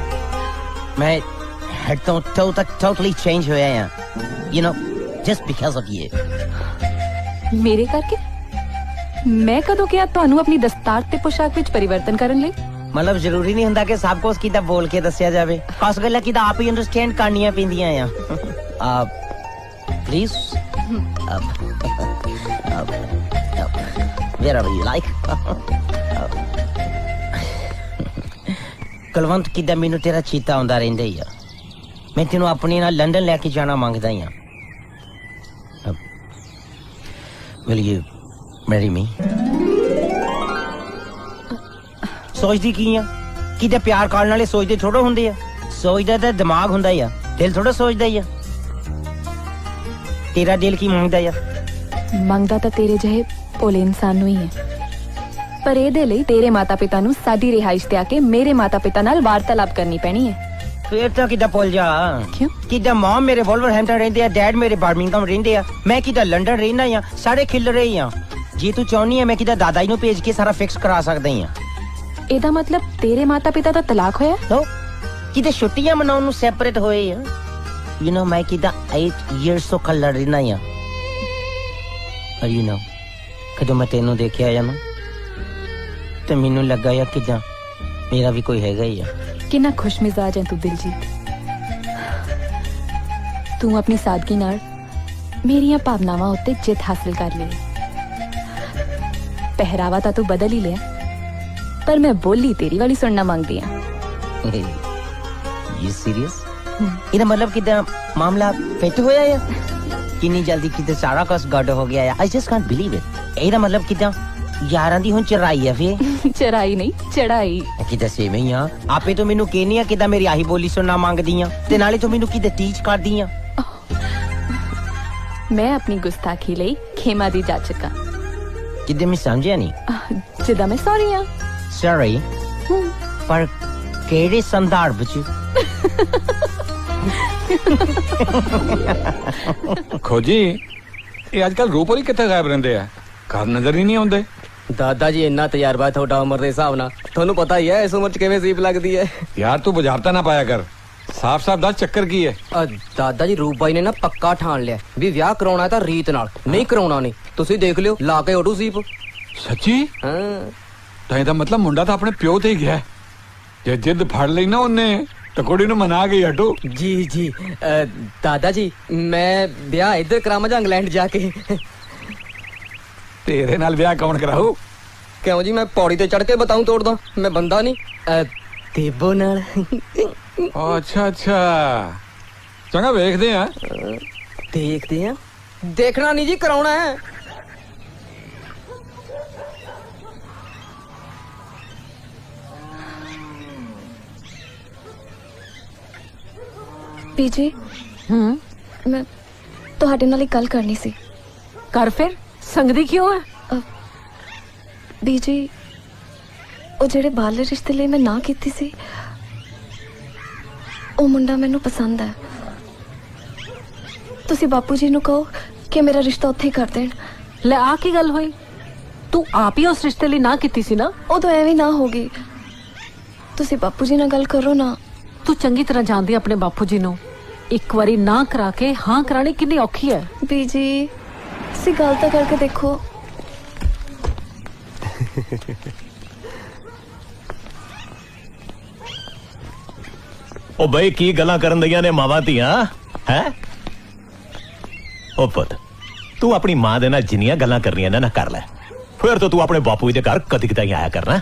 ਮੈਂ totally change ਹੋਇਆ ਆ, you know, just because of you। ਮੇਰੇ ਕਰਕੇ? ਮੈਂ ਕਦੋਂ ਕਿਹਾ ਤੁਹਾਨੂੰ ਆਪਣੀ ਦਸਤਾਰ ਤੇ ਪੋਸ਼ਾਕ ਵਿੱਚ ਪਰਿਵਰਤਨ ਕਰਨ ਲਈ? ਮਤਲਬ ਜ਼ਰੂਰੀ ਨਹੀਂ ਹੁੰਦਾ ਕਿ ਸਭ ਕੁਝ ਕਿਦਾਂ ਬੋਲ ਕੇ ਦੱਸਿਆ ਜਾਵੇ। ਕੁਝ ਗੱਲਾਂ ਕਿਦਾਂ ਆਪ ਹੀ ਅੰਡਰਸਟੈਂਡ ਕਰਨੀਆਂ ਪੈਂਦੀਆਂ ਆ। Please wherever you like। Kulwant ਕਿਦਾਂ ਮੈਨੂੰ ਤੇਰਾ ਚੀਤਾ ਆਉਂਦਾ ਰਹਿੰਦਾ ਹੀ ਆ। ਮੈਂ ਤੈਨੂੰ ਆਪਣੇ ਨਾਲ ਲੰਡਨ ਲੈ ਕੇ ਜਾਣਾ ਮੰਗਦਾ ਹੀ ਆ। will you marry me? ਸੋਚਦੀ ਕੀ ਆ? ਕਿਤੇ ਪਿਆਰ ਕਰਨ ਵਾਲੇ ਸੋਚਦੇ ਥੋੜਾ ਹੁੰਦੇ ਆ। ਸੋਚਦਾ ਤਾਂ ਦਿਮਾਗ ਹੁੰਦਾ ਆ, ਦਿਲ ਥੋੜਾ ਸੋਚਦਾ ਹੀ ਆ। ਤੇਰਾ ਦਿਲ ਕੀ ਮੰਗਦਾ ਆ? ਮੰਗਦਾ ਤਾਂ ਤੇਰੇ ਜਿਹੇ ਭੋਲੇ ਇਨਸਾਨ ਨੂੰ ਹੀ ਹੈ, ਪਰ ਇਹਦੇ ਲਈ ਤੇਰੇ ਮਾਤਾ ਪਿਤਾ ਨੂੰ ਸਾਡੀ ਰਿਹਾਇਸ਼ ਤੇ ਆ ਕੇ ਮੇਰੇ ਮਾਤਾ ਪਿਤਾ ਨਾਲ ਵਾਰਤਾਲਾਪ ਕਰਨੀ ਪੈਣੀ ਹੈ। ਫੇਰ ਤਾਂ ਕਿੱਦਾਂ ਭੁੱਲ ਜਾ। ਕਿਉਂ? ਕਿੱਦਾਂ ਮਮ ਮੇਰੇ ਵੋਲਵਰਹੈਂਪਟਨ ਰਹਿੰਦੇ ਆ, ਡੈਡ ਮੇਰੇ ਬਰਮਿੰਗਹਮ ਰਹਿੰਦੇ ਆ, ਮੈਂ ਕਿੱਦਾਂ ਲੰਡਨ ਰਹਿਣਾ ਆ। ਸਾਰੇ ਖਿਲ ਰਹੇ ਆ। ਜੇ ਤੂੰ ਚਾਹੁੰਨੀ ਹੈ ਮੈਂ ਕਿੱਦਾਂ ਦਾਦਾ ਜੀ ਨੂੰ ਭੇਜ ਕੇ ਸਾਰਾ ਫਿਕਸ ਕਰਾ ਸਕਦਾ ਹੀ ਆ। ਇਹਦਾ ਮਤਲਬ ਤੇਰੇ ਮਾਤਾ ਪਿਤਾ ਦਾ ਤਲਾਕ ਹੋਇਆ? ਨੋ, ਕਿਤੇ ਛੁੱਟੀਆਂ ਮਨਾਉਣ ਨੂੰ ਸੈਪਰੇਟ ਹੋਏ ਆ। ਯੂ نو ਮੈਂ ਕਿੱਦਾਂ 8 ਇਅਰਸ ਤੋਂ ਕੱਲਾ ਰਹਿਣਾ ਆ। ਪਰ ਯੂ نو ਕਦੋਂ ਮੈਂ ਤੈਨੂੰ ਦੇਖਿਆ ਆ ਨਾ ਤੇ ਮੈਨੂੰ ਲੱਗਾ ਆ ਕਿੱਦਾਂ ਮੇਰਾ ਵੀ ਕੋਈ ਹੈਗਾ ਹੀ ਆ। ਕਿੰਨਾ ਖੁਸ਼ ਮਿਜ਼ਾਜ ਹੈ ਤੂੰ ਦਿਲਜੀਤ। ਤੂੰ ਆਪਣੀ ਸਾਦਗੀ ਨਾਲ ਮੇਰੀਆਂ ਭਾਵਨਾਵਾਂ ਉੱਤੇ ਜਿੱਤ ਹਾਸਲ ਕਰ ਲਈ। ਪਹਿਰਾਵਾ ਤਾਂ ਤੂੰ ਬਦਲ ਹੀ ਲਿਆ, ਪਰ ਮੈਂ ਬੋਲੀ ਤੇਰੀ ਵਾਲੀ ਸੁਣਨਾ ਮੰਗਦੀ ਆ। You serious? ਇਹਦਾ ਮਤਲਬ ਕਿਦਾਂ ਮਾਮਲਾ ਫਿੱਟ ਹੋਇਆ ਆ? ਕਿੰਨੀ ਜਲਦੀ ਕਿਤੇ ਸਾਰਾ ਕੁਝ ਗੱਡ ਹੋ ਗਿਆ ਆ। I just can't believe it. ਇਹਦਾ ਮਤਲਬ ਕਿਦਾਂ 11 ਦੀ ਹੁਣ ਚਰਾਈ ਆ ਫੇ ਚਰਾਈ ਨਹੀਂ ਚੜਾਈ। ਕਿਤੇ ਸੇਵੇਂ ਹੀ ਆ ਆਪੇ ਤੋਂ ਮੈਨੂੰ ਕਹਿਨੀ ਆ ਕਿਦਾਂ ਮੇਰੀ ਆਹੀ ਬੋਲੀ ਸੁਣਨਾ ਮੰਗਦੀ ਆ ਤੇ ਨਾਲੇ ਤੂੰ ਮੈਨੂੰ ਕਿਤੇ ਟੀਚ ਕਰਦੀ ਆ। ਮੈਂ ਆਪਣੀ ਗੁਸਤਾਖੀ ਲਈ ਖੇਮਾ ਦੀ ਜਾਚਕ ਹਾਂ। ਕਿਤੇ ਮੈਂ ਸਮਝਿਆ ਨਹੀਂ। ਜਿੱਦਾਂ ਮੈਂ ਸੌਰੀ ਆ। ਸੌਰੀ ਪਰ ਕਿਹੜੇ ਸੰਦਰਭ ਚ? ਖੋਜੀ ਇਹ ਅੱਜ ਕੱਲ ਰੂਪੋਰੀ ਕਿੱਥੇ ਗਾਇਬ ਰਹਿੰਦੇ ਆ, ਘਰ ਨਜ਼ਰ ਹੀ ਨਹੀਂ ਆਉਂਦੇ। ਦਾਦਾ ਜੀ ਇੰਨਾ ਤਜਰਬਾ ਹੈ ਤੁਹਾਡਾ ਉਮਰ ਦੇ ਹਿਸਾਬ ਨਾਲ, ਤੁਹਾਨੂੰ ਪਤਾ ਹੀ ਹੈ ਇਸ ਉਮਰ 'ਚ ਕਿਵੇਂ ਸੀਪ ਲੱਗਦੀ ਹੈ। ਯਾਰ ਤੂੰ ਬੁਝਾਰਤਾ ਨਾ ਪਾਇਆ ਕਰ, ਸਾਫ਼ ਸਾਫ਼ ਦੱਸ ਚੱਕਰ ਕੀ ਹੈ। ਦਾਦਾ ਜੀ ਰੂਪ ਬਾਈ ਨੇ ਨਾ ਪੱਕਾ ਠਾਣ ਲਿਆ ਵੀ ਵਿਆਹ ਕਰਾਉਣਾ ਤਾਂ ਰੀਤ ਨਾਲ, ਨਹੀਂ ਕਰਾਉਣਾ ਨਹੀਂ। ਤੁਸੀਂ ਦੇਖ ਲਿਓ ਲਾ ਕੇ ਉਡੂ ਸੀਪ। ਸੱਚੀ? ਹਾਂ ਤਾਂ ਇਹਦਾ ਮਤਲਬ ਮੁੰਡਾ ਤਾਂ ਆਪਣੇ ਪਿਓ ਤੇ ਹੀ ਗਿਆ। ਜੇ ਜਿੱਦ ਫੜ ਲਈ ਨਾ ਉਹਨੇ ਤਾਂ ਕੁੜੀ ਨੂੰ ਮਨਾ ਕੇ ਹਟੋ। ਜੀ ਜੀ ਦਾਦਾ ਜੀ ਮੈਂ ਵਿਆਹ ਇੱਧਰ ਕਰਾਵਾਂ ਜਾਂ ਇੰਗਲੈਂਡ ਜਾ ਕੇ? ਤੇਰੇ ਨਾਲ ਵਿਆਹ ਕੌਣ ਕਰਾਊ? ਕਿਉਂ ਜੀ ਮੈਂ ਪੌੜੀ ਤੇ ਚੜ ਕੇ ਬਤਾਉਂ ਤੋੜਦਾ, ਮੈਂ ਬੰਦਾ ਨਹੀਂ। ਦੇਬੋ ਨਾਲ। ਅੱਛਾ ਅੱਛਾ ਚੰਗਾ ਵੇਖਦੇ ਆ। ਦੇਖਦੇ ਆ। ਦੇਖਣਾ ਨਹੀਂ ਜੀ ਕਰਾਉਣਾ ਹੈ। ਬੀਜੀ ਮੈਂ ਤੁਹਾਡੇ ਨਾਲ ਇੱਕ ਗੱਲ ਕਰਨੀ ਸੀ। ਕਰ ਫਿਰ, ਸੰਗਦੀ ਕਿਉਂ ਹੈ? ਬੀਜੀ ਉਹ ਜਿਹੜੇ ਬਾਹਰਲੇ ਰਿਸ਼ਤੇ ਲਈ ਮੈਂ ਨਾ ਕੀਤੀ ਸੀ, ਉਹ ਮੁੰਡਾ ਮੈਨੂੰ ਪਸੰਦ ਹੈ। ਤੁਸੀਂ ਬਾਪੂ ਜੀ ਨੂੰ ਕਹੋ ਕਿ ਮੇਰਾ ਰਿਸ਼ਤਾ ਉੱਥੇ ਹੀ ਕਰ ਦੇਣ। ਲੈ ਆ ਕੀ ਗੱਲ ਹੋਈ? ਤੂੰ ਆਪ ਹੀ ਉਸ ਰਿਸ਼ਤੇ ਲਈ ਨਾ ਕੀਤੀ ਸੀ ਨਾ। ਉਦੋਂ ਐਵੇਂ ਨਾ ਹੋਗੀ। ਤੁਸੀਂ ਬਾਪੂ ਜੀ ਨਾਲ ਗੱਲ ਕਰੋ ਨਾ। ਤੂੰ ਚੰਗੀ ਤਰ੍ਹਾਂ ਜਾਣਦੀ ਆਪਣੇ ਬਾਪੂ ਜੀ ਨੂੰ। ਇੱਕ ਵਾਰੀ ਨਾ ਕਰਾ ਕੇ ਹਾਂ ਕਰਾਣੀ ਕਿੰਨੀ ਔਖੀ ਹੈ। ਬੀਜੀ ਤੁਸੀਂ ਗੱਲ ਤਾਂ ਕਰਕੇ ਦੇਖੋ। ਉਹ ਬਈ ਕੀ ਗੱਲਾਂ ਕਰਨ ਦਈਆਂ ਨੇ ਮਾਵਾਂ ਧੀਆਂ ਹੈ? ਉਹ ਪੁੱਤ ਤੂੰ ਆਪਣੀ ਮਾਂ ਦੇ ਨਾਲ ਜਿੰਨੀਆਂ ਗੱਲਾਂ ਕਰਨੀਆਂ ਨਾ ਕਰ ਲੈ, ਫਿਰ ਤਾਂ ਤੂੰ ਆਪਣੇ ਬਾਪੂ ਜੀ ਦੇ ਘਰ ਕਦੀ ਕਦਾਈ ਆਇਆ ਕਰਨਾ।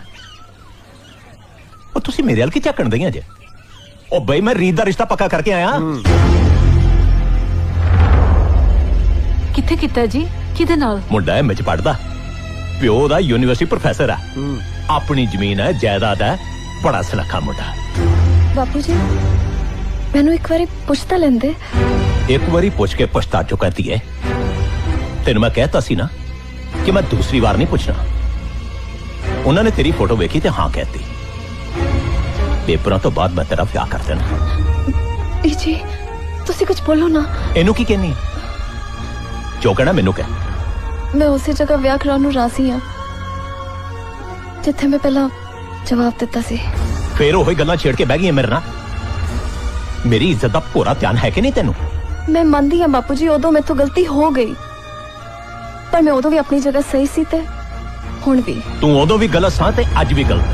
ਉਹ ਤੁਸੀਂ ਮੇਰੇ ਨਾਲ ਕੀ ਝਾਕਣ ਦਈਆਂ ਜੇ? ਉਹ ਬਈ ਮੈਂ ਰੀਤ ਦਾ ਰਿਸ਼ਤਾ ਪੱਕਾ ਕਰਕੇ ਆਇਆ। ਕਿੱਥੇ ਕੀਤਾ ਜੀ? ਕਿਹਦੇ ਨਾਲ? ਮੁੰਡਾ ਐਮ ਚ ਪੜਦਾ, ਪਿਓ ਦਾ ਯੂਨੀਵਰਸਿਟੀ ਪ੍ਰੋਫੈਸਰ ਆ, ਆਪਣੀ ਜ਼ਮੀਨ ਹੈ, ਜਾਇਦਾਦ ਹੈ, ਬੜਾ ਸੁਨੱਖਾ ਮੁੰਡਾ। ਬਾਪੂ ਜੀ ਮੈਨੂੰ ਇੱਕ ਵਾਰੀ ਪੁੱਛ ਤਾਂ ਲੈਂਦੇ। ਇੱਕ ਵਾਰੀ ਪੁੱਛ ਕੇ ਪਛਤਾ ਚੁੱਕੀ ਹੈ। ਤੈਨੂੰ ਮੈਂ ਕਹਿਤਾ ਸੀ ਨਾ ਕਿ ਮੈਂ ਦੂਸਰੀ ਵਾਰ ਨਹੀਂ ਪੁੱਛਣਾ। ਉਹਨਾਂ ਨੇ ਤੇਰੀ ਫੋਟੋ ਵੇਖੀ ਤੇ ਹਾਂ ਕਹਿਤੀ। ਪੇਪਰਾਂ ਤੋਂ ਬਾਅਦ ਮੈਂ ਤੇਰਾ ਵਿਆਹ ਕਰ ਦੇਣਾ। ਜੀ ਤੁਸੀਂ ਕੁਝ ਬੋਲੋ ਨਾ। ਇਹਨੂੰ ਕੀ ਕਹਿਨੀ? ਜੋ ਕਹਿਣਾ ਮੈਨੂੰ ਕਹਿ। ਮੈਂ ਉਸੇ ਜਗ੍ਹਾ ਵਿਆਹ ਕਰਾਉਣ ਨੂੰ ਰਾਜ਼ੀ ਹਾਂ ਜਿੱਥੇ ਮੈਂ ਪਹਿਲਾਂ ਜਵਾਬ ਦਿੱਤਾ ਸੀ। ਫੇਰ ਉਹੀ ਗੱਲਾਂ ਛੇੜ ਕੇ ਬਹਿ ਗਈ ਮੇਰੇ ਨਾਲ। ਮੇਰੀ ਇੱਜ਼ਤ ਦਾ ਪੂਰਾ ਧਿਆਨ ਹੈ ਕਿ ਨਹੀਂ ਤੈਨੂੰ? ਮੈਂ ਮੰਨਦੀ ਹਾਂ ਬਾਪੂ ਜੀ ਉਦੋਂ ਮੈਥੋਂ ਗਲਤੀ ਹੋ ਗਈ, ਪਰ ਮੈਂ ਉਦੋਂ ਵੀ ਆਪਣੀ ਜਗ੍ਹਾ ਸਹੀ ਸੀ ਤੇ ਹੁਣ ਵੀ। ਤੂੰ ਉਦੋਂ ਵੀ ਗਲਤ ਸਾਂ ਤੇ ਅੱਜ ਵੀ ਗਲਤ।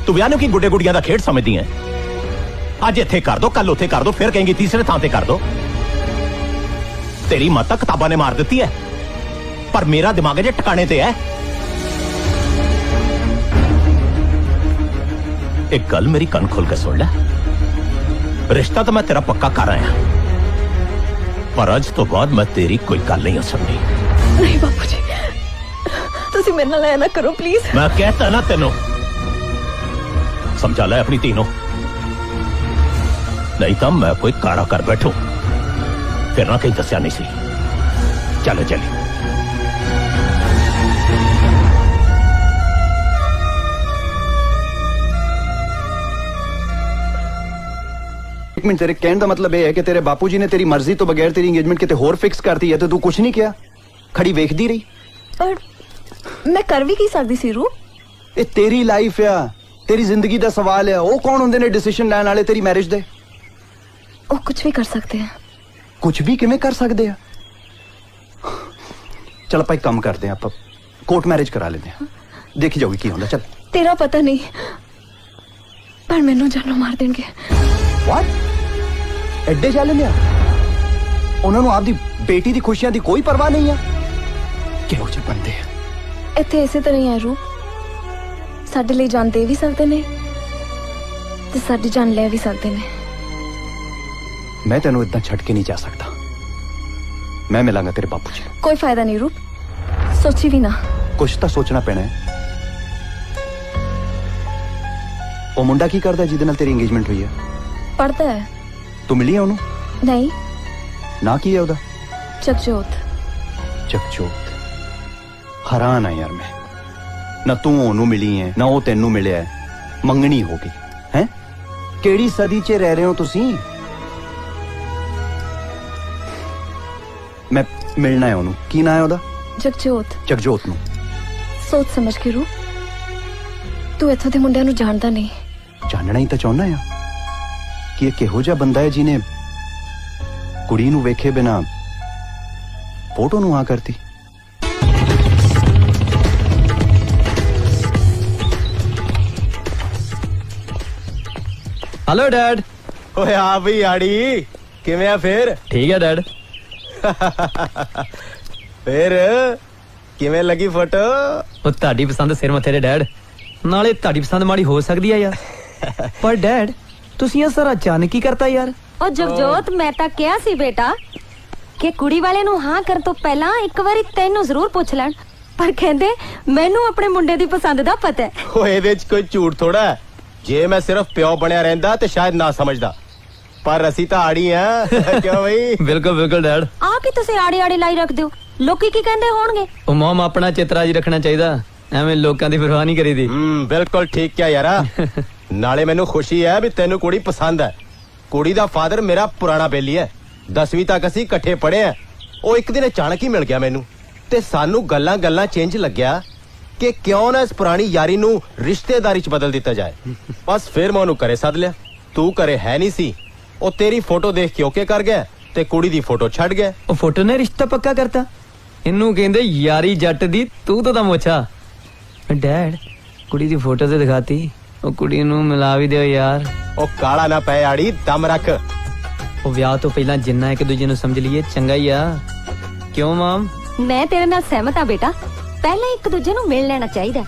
ਤੂੰ ਵਿਆਹ ਨੂੰ ਕੀ ਗੁੱਡੇ ਗੁੱਡੀਆਂ ਦਾ ਖੇਡ ਸਮਝਦੀ ਹੈ? ਅੱਜ ਇੱਥੇ ਕਰ ਦੋ, ਕੱਲ ਉੱਥੇ ਕਰ ਦੋ, ਫਿਰ ਕਹੇਂਗੀ ਤੀਸਰੇ ਥਾਂ ਤੇ ਕਰ ਦੋ। ਤੇਰੀ ਮਾਤਾ ਕਿਤਾਬਾਂ ਨੇ ਮਾਰ ਦਿੱਤੀ ਹੈ, ਪਰ ਮੇਰਾ ਦਿਮਾਗ ਜੇ ਟਿਕਾਣੇ ਤੇ ਹੈ। ਇੱਕ ਗੱਲ ਮੇਰੀ ਕੰਨ ਖੋਲ ਕੇ ਸੁਣ ਲੈ, ਰਿਸ਼ਤਾ ਤਾਂ ਮੈਂ ਤੇਰਾ ਪੱਕਾ ਕਰ ਆਇਆ, ਪਰ ਅੱਜ ਤੋਂ ਬਾਅਦ ਮੈਂ ਤੇਰੀ ਕੋਈ ਗੱਲ ਨਹੀਂ ਸੁਣਨੀ। ਨਹੀਂ ਬਾਪੂ ਜੀ ਤੁਸੀਂ ਮੇਰੇ ਨਾਲ ਐ ਨਾ ਕਰੋ ਪਲੀਜ਼। ਮੈਂ ਕਹਿਤਾ ਨਾ ਤੈਨੂੰ, ਸਮਝਾ ਲੈ ਆਪਣੀ ਧੀ ਨੂੰ, ਨਹੀਂ ਤਾਂ ਮੈਂ ਕੋਈ ਕਾਰਾ ਕਰ ਬੈਠੂ, ਫਿਰ ਨਾ ਕहीं ਦੱਸਿਆ ਨਹੀਂ ਸੀ। ਚਲੋ ਚਲੀ। एक मिनट, तेरे कहने का मतलब यह है कि तेरे बापूजी ने तेरी मर्जी तो बगैर तेरी एंगेजमेंट किते होर फिक्स करती है तो तू कुछ नहीं किया, खड़ी वेखदी रही? पर मैं कर भी की सकदी सी रूप। ये तेरी लाइफ है, तेरी जिंदगी का सवाल है। वो कौन होंदे ने डिसीजन लैन वाले तेरी मैरिज दे? वो कुछ भी कर सकते हैं। कुछ भी किवें कर सकते हैं? चल ਆਪਾਂ ਇੱਕ ਕੰਮ ਕਰਦੇ ਹਾਂ, ਆਪਾਂ ਕੋਰਟ ਮੈਰਿਜ ਕਰਾ ਲੈਂਦੇ ਹਾਂ, ਦੇਖੀ ਜਾਊਗੀ ਕੀ ਹੁੰਦਾ। ਚੱਲ। तेरा पता नहीं पर मैनू जानो मार देंगे। ਵਾਟ ਐਡੇ ਚੱਲ ਲਿਆ? ਉਹਨਾਂ ਨੂੰ ਆਪਦੀ ਬੇਟੀ ਦੀ ਖੁਸ਼ੀਆਂ ਦੀ ਕੋਈ ਪਰਵਾਹ ਨਹੀਂ ਆ? ਕਿਹੋ ਜਿਹੇ ਬੰਦੇ ਆ? ਇੱਥੇ ਇਸੇ ਤਰ੍ਹਾਂ ਹੀ ਹੈ ਰੂਪ, ਸਾਡੇ ਲਈ ਜਾਨ ਦੇ ਵੀ ਸਕਦੇ ਨੇ ਤੇ ਸਾਡੀ ਜਾਨ ਲੈ ਵੀ ਸਕਦੇ ਨੇ। ਮੈਂ ਤੈਨੂੰ ਇਦਾਂ ਛੱਡ ਕੇ ਨਹੀਂ ਜਾ ਸਕਦਾ। ਮੈਂ ਮਿਲਾਂਗਾ ਤੇਰੇ ਬਾਪੂ ਜੀ। ਕੋਈ ਫਾਇਦਾ ਨਹੀਂ ਰੂਪ, ਸੋਚੀ ਵੀ ਨਾ। ਕੁਛ ਤਾਂ ਸੋਚਣਾ ਪੈਣਾ ਹੈ। ਉਹ ਮੁੰਡਾ ਕੀ ਕਰਦਾ ਜਿਹਦੇ ਨਾਲ ਤੇਰੀ ਇੰਗੇਜਮੈਂਟ ਹੋਈ ਹੈ? ਪੜਦਾ ਹੈ? ਤੂੰ ਮਿਲੀ ਹੈ ਉਹਨੂੰ? ਨਹੀਂ, ਨਾ ਕੀ ਹੈ ਉਹਦਾ? ਜਗਜੋਤ। ਜਗਜੋਤ। ਹੈਰਾਨ ਆ ਯਾਰ ਮੈਂ, ਨਾ ਤੂੰ ਉਹਨੂੰ ਮਿਲੀ ਹੈ ਨਾ ਉਹ ਤੈਨੂੰ ਮਿਲਿਆ ਹੈ। ਮੰਗਣੀ ਹੋ ਗਈ ਹੈ। ਕਿਹੜੀ ਸਦੀ 'ਚ ਰਹਿ ਰਹੇ ਹੋ ਤੁਸੀਂ? ਮੈਂ ਮਿਲਣਾ ਹੈ ਉਹਨੂੰ। ਕੀ ਨਾਂ ਹੈ ਉਹਦਾ? ਜਗਜੋਤ। ਜਗਜੋਤ ਨੂੰ ਸੋਚ ਸਮਝ ਕੇ ਰੂ, ਤੂੰ ਇੱਥੋਂ ਦੇ ਮੁੰਡਿਆਂ ਨੂੰ ਜਾਣਦਾ ਨਹੀਂ। ਜਾਣਨਾ ਹੀ ਤਾਂ ਚਾਹੁੰਦਾ ਆ ਕਿ ਇਹ ਕਿਹੋ ਜਿਹਾ ਬੰਦਾ ਹੈ ਜਿਹਨੇ ਕੁੜੀ ਨੂੰ ਵੇਖੇ ਬਿਨਾ ਫੋਟੋ ਨੂੰ ਆ ਕਰਤੀ। Hello dad. ਓਏ ਆ ਵੀ ਆੜੀ ਕਿਵੇਂ ਆ ਫੇਰ? ठीक है डैड। ਫੇਰ ਕਿਵੇਂ ਲੱਗੀ ਫੋਟੋ? ਉਹ ਤੁਹਾਡੀ ਪਸੰਦ ਸਿਰ ਮੱਥੇ ਦੇ ਡੈਡ, ਨਾਲੇ ਤੁਹਾਡੀ ਪਸੰਦ ਮਾੜੀ ਹੋ ਸਕਦੀ ਆ ਯਾਰ। ਪਰ ਡੈਡ ਤੁਸੀਂ ਇਹ ਸਾਰਾ ਅਚਾਨਕ ਹੀ ਕਰਤਾ ਯਾਰ। ਉਹ ਜਗਜੋਤ, ਮੈਂ ਤਾਂ ਕਿਹਾ ਸੀ ਬੇਟਾ ਕਿ ਕੁੜੀ ਵਾਲੇ ਨੂੰ ਹਾਂ ਕਰਨ ਤੋਂ ਪਹਿਲਾਂ ਇੱਕ ਵਾਰੀ ਤੈਨੂੰ ਜ਼ਰੂਰ ਪੁੱਛ ਲੈਣ, ਪਰ ਕਹਿੰਦੇ ਮੈਨੂੰ ਆਪਣੇ ਮੁੰਡੇ ਦੀ ਪਸੰਦ ਦਾ ਪਤਾ ਹੈ। ਓਏ ਇਹਦੇ 'ਚ ਕੋਈ ਝੂਠ ਥੋੜਾ ਹੈ। ਜੇ ਮੈਂ ਸਿਰਫ ਪਿਓ ਬਣਿਆ ਰਹਿੰਦਾ ਤੇ ਸ਼ਾਇਦ ਨਾ ਸਮਝਦਾ, ਪਰ ਅਸੀਂ ਤਾਂ ਆੜੀ ਆ। ਕਿਉਂ ਬਈ? ਬਿਲਕੁਲ ਬਿਲਕੁਲ ਡੈਡ। ਆ ਕਿ ਤੁਸੀਂ ਆੜੇ ਆੜੇ ਲਾਈ ਰੱਖਦੇ ਹੋ, ਲੋਕੀ ਕੀ ਕਹਿੰਦੇ ਹੋਣਗੇ? ਉਹ ਮੋਮ ਆਪਣਾ ਚਿਤਰਾ ਜੀ ਰੱਖਣਾ ਚਾਹੀਦਾ, ਐਵੇਂ ਲੋਕਾਂ ਦੀ ਪਰਵਾਹ ਨਹੀਂ ਕਰੀਦੀ। ਬਿਲਕੁਲ ਠੀਕ ਕਿਹਾ ਯਾਰਾ। ਨਾਲੇ ਮੈਨੂੰ ਖੁਸ਼ੀ ਹੈ ਵੀ ਤੈਨੂੰ ਕੁੜੀ ਪਸੰਦ ਹੈ। ਕੁੜੀ ਦਾ ਫਾਦਰ ਮੇਰਾ ਪੁਰਾਣਾ ਬੇਲੀ ਹੈ, 10ਵੀਂ ਤੱਕ ਅਸੀਂ ਇਕੱਠੇ ਪੜ੍ਹੇ ਆ। ਉਹ ਇੱਕ ਦਿਨ ਅਚਾਨਕ ਹੀ ਮਿਲ ਗਿਆ ਮੈਨੂੰ, ਤੇ ਸਾਨੂੰ ਗੱਲਾਂ ਗੱਲਾਂ ਚੇਂਜ ਲੱਗਿਆ ਕਿ ਕਿਉਂ ਨਾ ਇਸ ਪੁਰਾਣੀ ਯਾਰੀ ਨੂੰ ਰਿਸ਼ਤੇਦਾਰੀ 'ਚ ਬਦਲ ਦਿੱਤਾ ਜਾਏ। ਬਸ ਫਿਰ ਮੈਂ ਉਹਨੂੰ ਘਰੇ ਸੱਦ ਲਿਆ। ਤੂੰ ਘਰੇ ਹੈ ਨਹੀਂ ਸੀ, ਉਹ ਤੇਰੀ ਫੋਟੋ ਦੇਖ ਕੇ ਓਕੇ ਕਰ ਗਿਆ ਤੇ ਕੁੜੀ ਦੀ ਫੋਟੋ ਛੱਡ ਗਿਆ। ਉਹ ਫੋਟੋ ਨੇ ਰਿਸ਼ਤਾ ਪੱਕਾ ਕਰਤਾ। ਇਹਨੂੰ ਕਹਿੰਦੇ ਯਾਰੀ ਜੱਟ ਦੀ ਤੂੰ ਤਾਂ ਮੋਛਾ। ਡੈਡ ਕੁੜੀ ਦੀ ਫੋਟੋ ਤੇ ਦਿਖਾਤੀ, ਉਹ ਕੁੜੀ ਨੂੰ ਮਿਲਾ ਵੀ ਦਿਓ ਯਾਰ। ਉਹ ਕਾਲਾ ਨਾ ਪੈ ਆੜੀ, ਦਮ ਰੱਖ। ਉਹ ਵਿਆਹ ਤੋਂ ਪਹਿਲਾਂ ਜਿੰਨਾ ਇੱਕ ਦੂਜੇ ਨੂੰ ਸਮਝ ਲਈਏ ਚੰਗਾ ਹੀ ਆ। ਕਿਉਂ ਮਾਮ? ਮੈਂ ਤੇਰੇ ਨਾਲ ਸਹਿਮਤ ਆ ਬੇਟਾ, ਪਹਿਲਾਂ ਇੱਕ ਦੂਜੇ ਨੂੰ ਮਿਲ ਲੈਣਾ ਚਾਹੀਦਾ।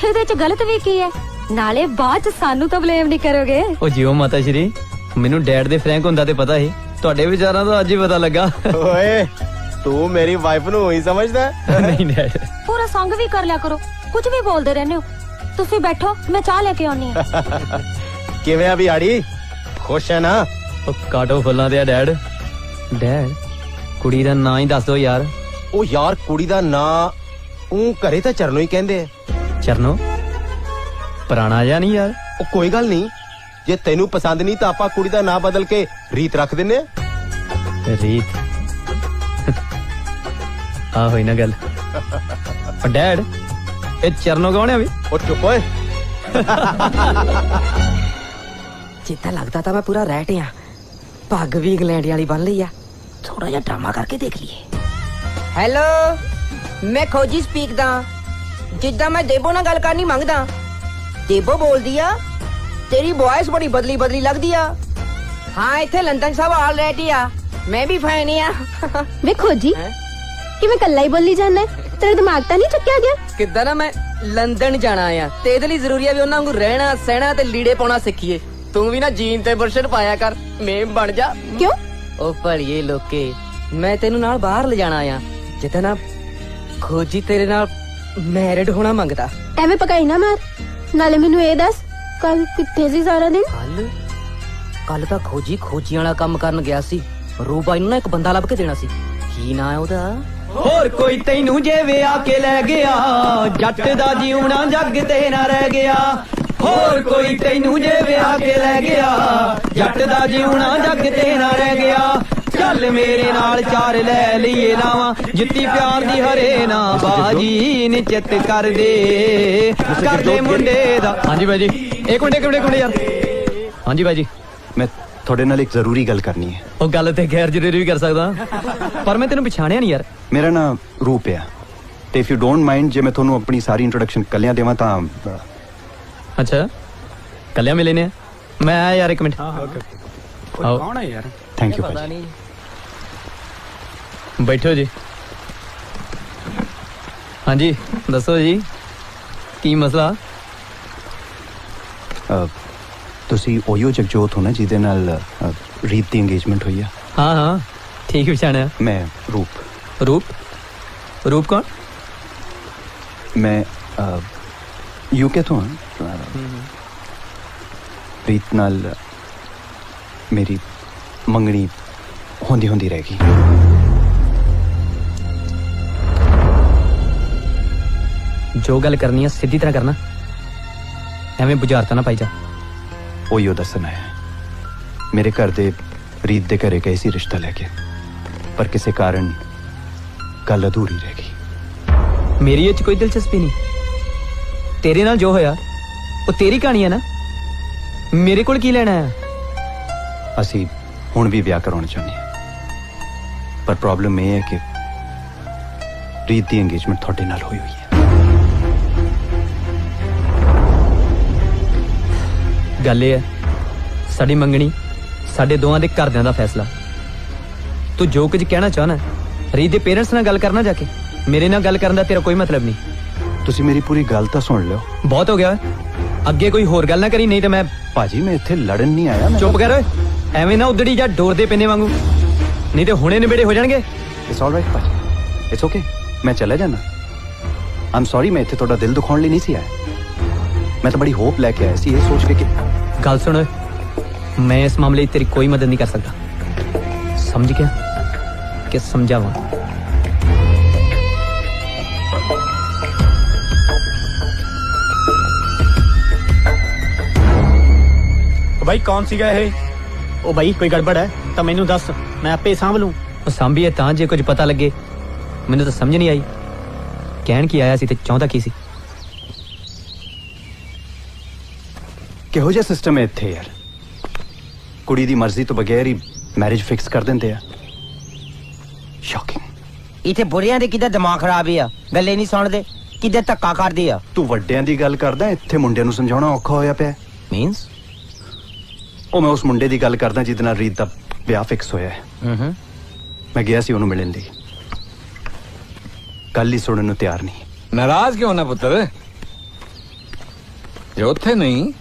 ਇਹਦੇ 'ਚ ਗਲਤ ਵੀ ਕੀ ਹੈ? ਨਾਲੇ ਬਾਅਦ 'ਚ ਸਾਨੂੰ ਤਾਂ ਬਲੇਮ ਨਹੀਂ ਕਰੋਗੇ। ਉਹ ਜਿਓ ਮਾਤਾ ਸ਼੍ਰੀ, ਮੈਨੂੰ ਡੈਡ ਦੇ ਫਰੈਂਕ ਹੁੰਦਾ ਤੇ ਪਤਾ ਸੀ, ਤੁਹਾਡੇ ਵਿਚਾਰਾਂ ਦਾ ਅੱਜ ਹੀ ਪਤਾ ਲੱਗਾ। ਓਏ ਤੂੰ ਮੇਰੀ ਵਾਈਫ ਨੂੰ ਹੀ ਸਮਝਦਾ? ਨਹੀਂ ਡੈਡ। ਪੂਰਾ ਸੰਗ ਵੀ ਕਰ ਲਿਆ ਕਰੋ, ਕੁਝ ਵੀ ਬੋਲਦੇ ਰਹਿੰਦੇ ਹੋ। ਤੁਸੀਂ ਬੈਠੋ, ਮੈਂ ਚਾਹ ਲੈ ਕੇ ਆਉਣੀ ਆ। ਕਿਵੇਂ ਆ ਵੀ ਆੜੀ, ਖੁਸ਼ ਹੈ ਨਾ? ਉਹ ਕਾਟੋ ਫੁੱਲਾਂ ਦੇ ਆ ਡੈਡ। ਡੈਡ ਕੁੜੀ ਦਾ ਨਾਂ ਹੀ ਦੱਸ ਦਿਓ ਯਾਰ। ਉਹ ਯਾਰ ਕੁੜੀ ਦਾ ਨਾਂ ਉਹ ਘਰੇ ਤਾਂ ਚਰਨੋ ਹੀ ਕਹਿੰਦੇ ਆ। ਚਰਨੋ? ਪੁਰਾਣਾ ਜਾਂ ਨਹੀਂ ਯਾਰ? ਉਹ ਕੋਈ ਗੱਲ ਨਹੀਂ, ਜੇ ਤੈਨੂੰ ਪਸੰਦ ਨਹੀਂ ਤਾਂ ਆਪਾਂ ਕੁੜੀ ਦਾ ਨਾਂ ਬਦਲ ਕੇ ਰੀਤ ਰੱਖ ਦਿੰਨੇ ਆ। ਰੀਤ? ਆ ਹੋਈ ਨਾ ਗੱਲ। ਡੈਡ ਇਹ ਚਰਨੋ ਕੌਣ ਹੈ ਵੀ? ਉਹ ਚੁੱਪ ਓਏ। ਜਿੱਦਾਂ ਲੱਗਦਾ ਤਾਂ ਮੈਂ ਪੂਰਾ ਰਹਿਟ ਆ। ਪੱਗ ਵੀ ਇੰਗਲੈਂਡ ਵਾਲੀ ਬੰਨ ਲਈ ਆ। ਥੋੜਾ ਜਿਹਾ ਡਰਾਮਾ ਕਰਕੇ ਦੇਖ ਲਈਏ। ਹੈਲੋ, ਮੈਂ ਖੋਜੀ ਸਪੀਕ ਦਾ। ਜਿੱਦਾਂ ਮੈਂ ਦੇਬੋ ਨਾਲ ਗੱਲ ਕਰਨੀ ਮੰਗਦਾ। ਦੇਬੋ ਬੋਲਦੀ ਆ। ਤੇਰੀ ਵੌਇਸ ਬੜੀ ਬਦਲੀ ਬਦਲੀ ਲੱਗਦੀ ਆ। ਹਾਂ, ਇੱਥੇ ਲੰਡਨ ਸਭ ਆਲਰੇਡੀ ਆ। ਮੈਂ ਵੀ ਫੈਨ ਆ। ਵੇਖੋ ਜੀ, ਕਿਵੇਂ ਕੱਲਾ ਹੀ ਬੋਲੀ ਜਾਂਦਾ? ਤੇਰਾ ਦਿਮਾਗ ਤਾਂ ਨਹੀਂ ਚੱਕਿਆ ਗਿਆ? ਕਿੱਦਾਂ ਨਾ ਮੈਂ ਲੰਡਨ ਜਾਣਾ ਆ ਤੇ ਇਹਦੇ ਲਈ ਜ਼ਰੂਰੀ ਆ ਵੀ ਉਹਨਾਂ ਨੂੰ ਰਹਿਣਾ ਸਹਿਣਾ ਤੇ ਲੀੜੇ ਪਾਉਣਾ ਸਿੱਖੀਏ। ਤੂੰ ਵੀ ਨਾ ਜੀਨ ਤੇ ਬੁਰਸ਼ਟ ਪਾਇਆ ਕਰ, ਮੇਮ ਬਣ ਜਾ। ਕਿਉਂ? ਉਹ ਭਲੀਏ ਲੋਕੇ, ਮੈਂ ਤੈਨੂੰ ਨਾਲ ਬਾਹਰ ਲਿਜਾਣਾ ਆ, ਜਿੱਥੇ ਨਾ ਖੋਜੀ ਤੇਰੇ ਨਾਲ ਮੈਰਿਡ ਹੋਣਾ ਮੰਗਦਾ। ਐਵੇਂ ਪਕਾਈ ਨਾ ਮਾਰ। ਨਾਲੇ ਮੈਨੂੰ ਇਹ ਦੱਸ, ਕੱਲ ਕਿੱਥੇ ਸੀ ਸਾਰਾ ਦਿਨ? ਕੱਲ ਤਾਂ ਖੋਜੀ ਵਾਲਾ ਕੰਮ ਕਰਨ ਗਿਆ ਸੀ। ਰੂਬਾਈ ਨੂੰ ਨਾ ਇੱਕ ਬੰਦਾ ਲੱਭ ਕੇ ਦੇਣਾ ਸੀ। ਕੀ ਨਾਂ ਹੈ ਉਹਦਾ? ਹੋਰ ਕੋਈ ਤੈਨੂੰ ਜੇ ਵਿਆਹ ਕੇ ਲੈ ਗਿਆ, ਜੱਟ ਦਾ ਜਿਉਣਾ ਜੱਗ ਤੇ ਨਾ ਰਹਿ ਗਿਆ। ਹੋਰ ਕੋਈ ਤੈਨੂੰ ਜੇ ਵਿਆਹ ਕੇ ਲੈ ਗਿਆ, ਜੱਟ ਦਾ ਜਿਉਣਾ ਜੱਗ ਤੇ ਨਾ ਰਹਿ ਗਿਆ। ਚੱਲ ਮੇਰੇ ਨਾਲ ਚਾਰ ਲੈ ਲਈਏ ਲਾਵਾਂ, ਜਿੱਤੀ ਪਿਆਰ ਦੀ ਹਰੇ ਨਾ ਬਾਜੀ ਨਿਚਤ ਕਰ ਦੇ ਮੁੰਡੇ ਦਾ। ਹਾਂਜੀ ਬਾਜੀ, ਇੱਕ ਮਿੰਟ ਯਾਰ। ਹਾਂਜੀ ਬਾਜੀ, ਮੈਂ ਤੁਹਾਡੇ ਨਾਲ ਇੱਕ ਜ਼ਰੂਰੀ ਗੱਲ ਕਰਨੀ ਹੈ। ਉਹ ਗੱਲ ਤੇ ਗੈਰ ਜ਼ਰੂਰੀ ਵੀ ਕਰ ਸਕਦਾ, ਪਰ ਮੈਂ ਤੈਨੂੰ ਪਛਾਣਿਆ ਨਹੀਂ ਯਾਰ। ਮੇਰਾ ਨਾਮ ਰੂਪ ਆ, ਤੇ ਇਫ ਯੂ ਡੋਂਟ ਮਾਈਂਡ ਜੇ ਮੈਂ ਤੁਹਾਨੂੰ ਆਪਣੀ ਸਾਰੀ ਇੰਟਰੋਡਕਸ਼ਨ ਕੱਲਿਆਂ ਦੇਵਾਂ ਤਾਂ। ਅੱਛਾ, ਕੱਲਿਆਂ ਮਿਲੇ ਨੇ? ਮੈਂ ਆਇਆ ਯਾਰ, ਇੱਕ ਮਿੰਟ। ਕੌਣ ਹੈ ਯਾਰ? ਥੈਂਕ ਯੂ ਭਾਜੀ। ਬੈਠੋ ਜੀ। ਹਾਂਜੀ ਦੱਸੋ ਜੀ, ਕੀ ਮਸਲਾ? ਤੁਸੀਂ ਉਹੀ ਜਗਜੋਤ ਹੋ ਨਾ ਜਿਹਦੇ ਨਾਲ ਰੀਤ ਦੀ ਇੰਗੇਜਮੈਂਟ ਹੋਈ ਆ? ਹਾਂ ਠੀਕ ਪਛਾਣਿਆ। ਮੈਂ ਰੂਪ। ਰੂਪ ਕੌਣ? मैं यूके तो हाँ रीत नाल मेरी मंगनी होंदी होंदी रहेगी। जो गल करनी है सीधी तरह करना, एवें बुझारता ना पाई जा। ओयो दसना है मेरे घर दे रीत दे घरे गए सी रिश्ता लेके, पर किसी कारण गल अधूरी रह गई। मेरी ये च कोई दिलचस्पी नहीं। तेरे नाल जो होया वो तेरी कहानी है ना, मेरे कोल की लेना है। असी हुण भी ब्याह कराना चाहते हैं, पर प्रॉब्लम यह है कि रीत दी एंगेजमेंट थोड़े नाल हुई हुई है। गल ये है साडी मंगनी साडे दोवां दे घरदियां दा फैसला। तू जो कुछ कहना चाहना रीत दे पेरेंट्स नाल गल करना जाके, मेरे नाल गल करन दा तेरा कोई मतलब नहीं। तुसी मेरी पूरी गल तां सुन लो। बहुत हो गया, अगे कोई होर गल ना करी, नहीं तो मैं। भाजी मैं इत्थे लड़न नहीं आया। चुप कर ओए, एवें ना उधड़ी जा डोर दे पेने वांगू, नहीं तो हुणे निबेड़े हो जाणगे। इट्स ऑलराइट भाजी, इट्स ओके, मैं चला जाना। आई एम सॉरी, मैं इत्थे थोड़ा दिल दुखाउण लई नहीं सी आया। मैं तो बड़ी होप लेके आया सी, ये सोच के कि गल सुन ओए, मैं इस मामले तेरी कोई मदद नहीं कर सकता, समझ गया कि समझावा। भाई कौन सी गए है? ओ भाई कोई गड़बड़ है तो मैनू दस, मैं आपे सांभ लूं। ਉਹ ਸਾਂਭੀਏ ਤਾਂ ਜੇ ਕੁਝ ਪਤਾ ਲੱਗੇ, ਮੈਨੂੰ ਤਾਂ ਸਮਝ ਨਹੀਂ ਆਈ ਕਹਿਣ ਕੀ ਆਇਆ ਸੀ ਤੇ ਚਾਹੁੰਦਾ ਕੀ ਸੀ। ਕਿਹੋ ਜਿਹਾ ਸਿਸਟਮ ਹੈ ਇੱਥੇ ਯਾਰ, ਕੁੜੀ ਦੀ ਮਰਜ਼ੀ ਤੋਂ ਬਗੈਰ ਹੀ ਮੈਰਿਜ ਫਿਕਸ ਕਰ ਦਿੰਦੇ ਆ। ਸ਼ੌਕਿੰਗ। ਇੱਥੇ ਬੁਰਿਆਂ ਦੇ ਕਿੱਦਾਂ ਦਿਮਾਗ ਖਰਾਬ ਆ, ਗੱਲੇ ਨਹੀਂ ਸੁਣਦੇ, ਕਿੱਦਾਂ ਧੱਕਾ ਕਰਦੇ ਆ। ਤੂੰ ਵੱਡਿਆਂ ਦੀ ਗੱਲ ਕਰਦਾ, ਇੱਥੇ ਮੁੰਡਿਆਂ ਨੂੰ ਸਮਝਾਉਣਾ ਔਖਾ ਹੋਇਆ ਪਿਆ। ਮੀਨਸ ਉਹ ਮੈਂ ਉਸ ਮੁੰਡੇ ਦੀ ਗੱਲ ਕਰਦਾ ਜਿਹਦੇ ਨਾਲ ਰੀਤ ਦਾ ਵਿਆਹ ਫਿਕਸ ਹੋਇਆ ਹੈ। ਮੈਂ ਗਿਆ ਸੀ ਉਹਨੂੰ ਮਿਲਣ ਲਈ, ਗੱਲ ਹੀ ਸੁਣਨ ਨੂੰ ਤਿਆਰ ਨਹੀਂ। ਨਾਰਾਜ਼ ਕਿਉਂ ਨਾ ਪੁੱਤਰ, ਜੇ ਉੱਥੇ ਨਹੀਂ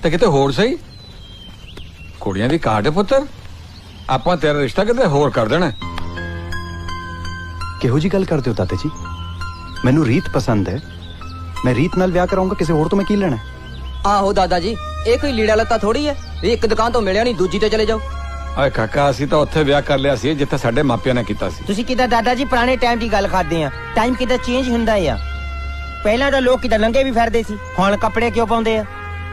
ਤਾਂ ਕਿਤੇ ਹੋਰ ਸਹੀ। ਕੁੜੀਆਂ ਦੀ ਕਾਟ ਹੈ ਪੁੱਤਰ, ਆਪਾਂ ਤੇਰਾ ਰਿਸ਼ਤਾ ਕਿਤੇ ਹੋਰ ਕਰ ਦੇਣਾ। ਕਿਹੋ ਜੀ ਗੱਲ ਕਰਦੇ ਹੋ ਦਾਦਾ ਜੀ, ਮੈਨੂੰ ਰੀਤ ਪਸੰਦ ਹੈ, ਮੈਂ ਰੀਤ ਨਾਲ ਵਿਆਹ ਕਰਾਉਂਗਾ, ਕਿਸੇ ਹੋਰ ਤੋਂ ਮੈਂ ਕੀ ਲੈਣਾ। ਆਹੋ ਦਾਦਾ ਜੀ, ਇਹ ਕੋਈ ਲੀੜਾ ਲੱਤਾ ਥੋੜੀ ਹੈ ਵੀ ਇੱਕ ਦੁਕਾਨ ਤੋਂ ਮਿਲਿਆ ਨਹੀਂ ਦੂਜੀ ਤੇ ਚਲੇ ਜਾਓ। ਓਏ ਕਾਕਾ, ਅਸੀਂ ਤਾਂ ਉੱਥੇ ਵਿਆਹ ਕਰ ਲਿਆ ਸੀ ਜਿੱਥੇ ਸਾਡੇ ਮਾਪਿਆਂ ਨੇ ਕੀਤਾ ਸੀ। ਤੁਸੀਂ ਕਿੱਦਾਂ ਦਾਦਾ ਜੀ ਪੁਰਾਣੇ ਟਾਈਮ ਦੀ ਗੱਲ ਕਰਦੇ ਆ, ਟਾਈਮ ਕਿੱਦਾਂ ਚੇਂਜ ਹੁੰਦਾ ਆ। ਪਹਿਲਾਂ ਤਾਂ ਲੋਕ ਕਿੱਦਾਂ ਲੰਘੇ ਵੀ ਫਿਰਦੇ ਸੀ, ਹੁਣ ਕੱਪੜੇ ਕਿਉਂ ਪਾਉਂਦੇ ਆ।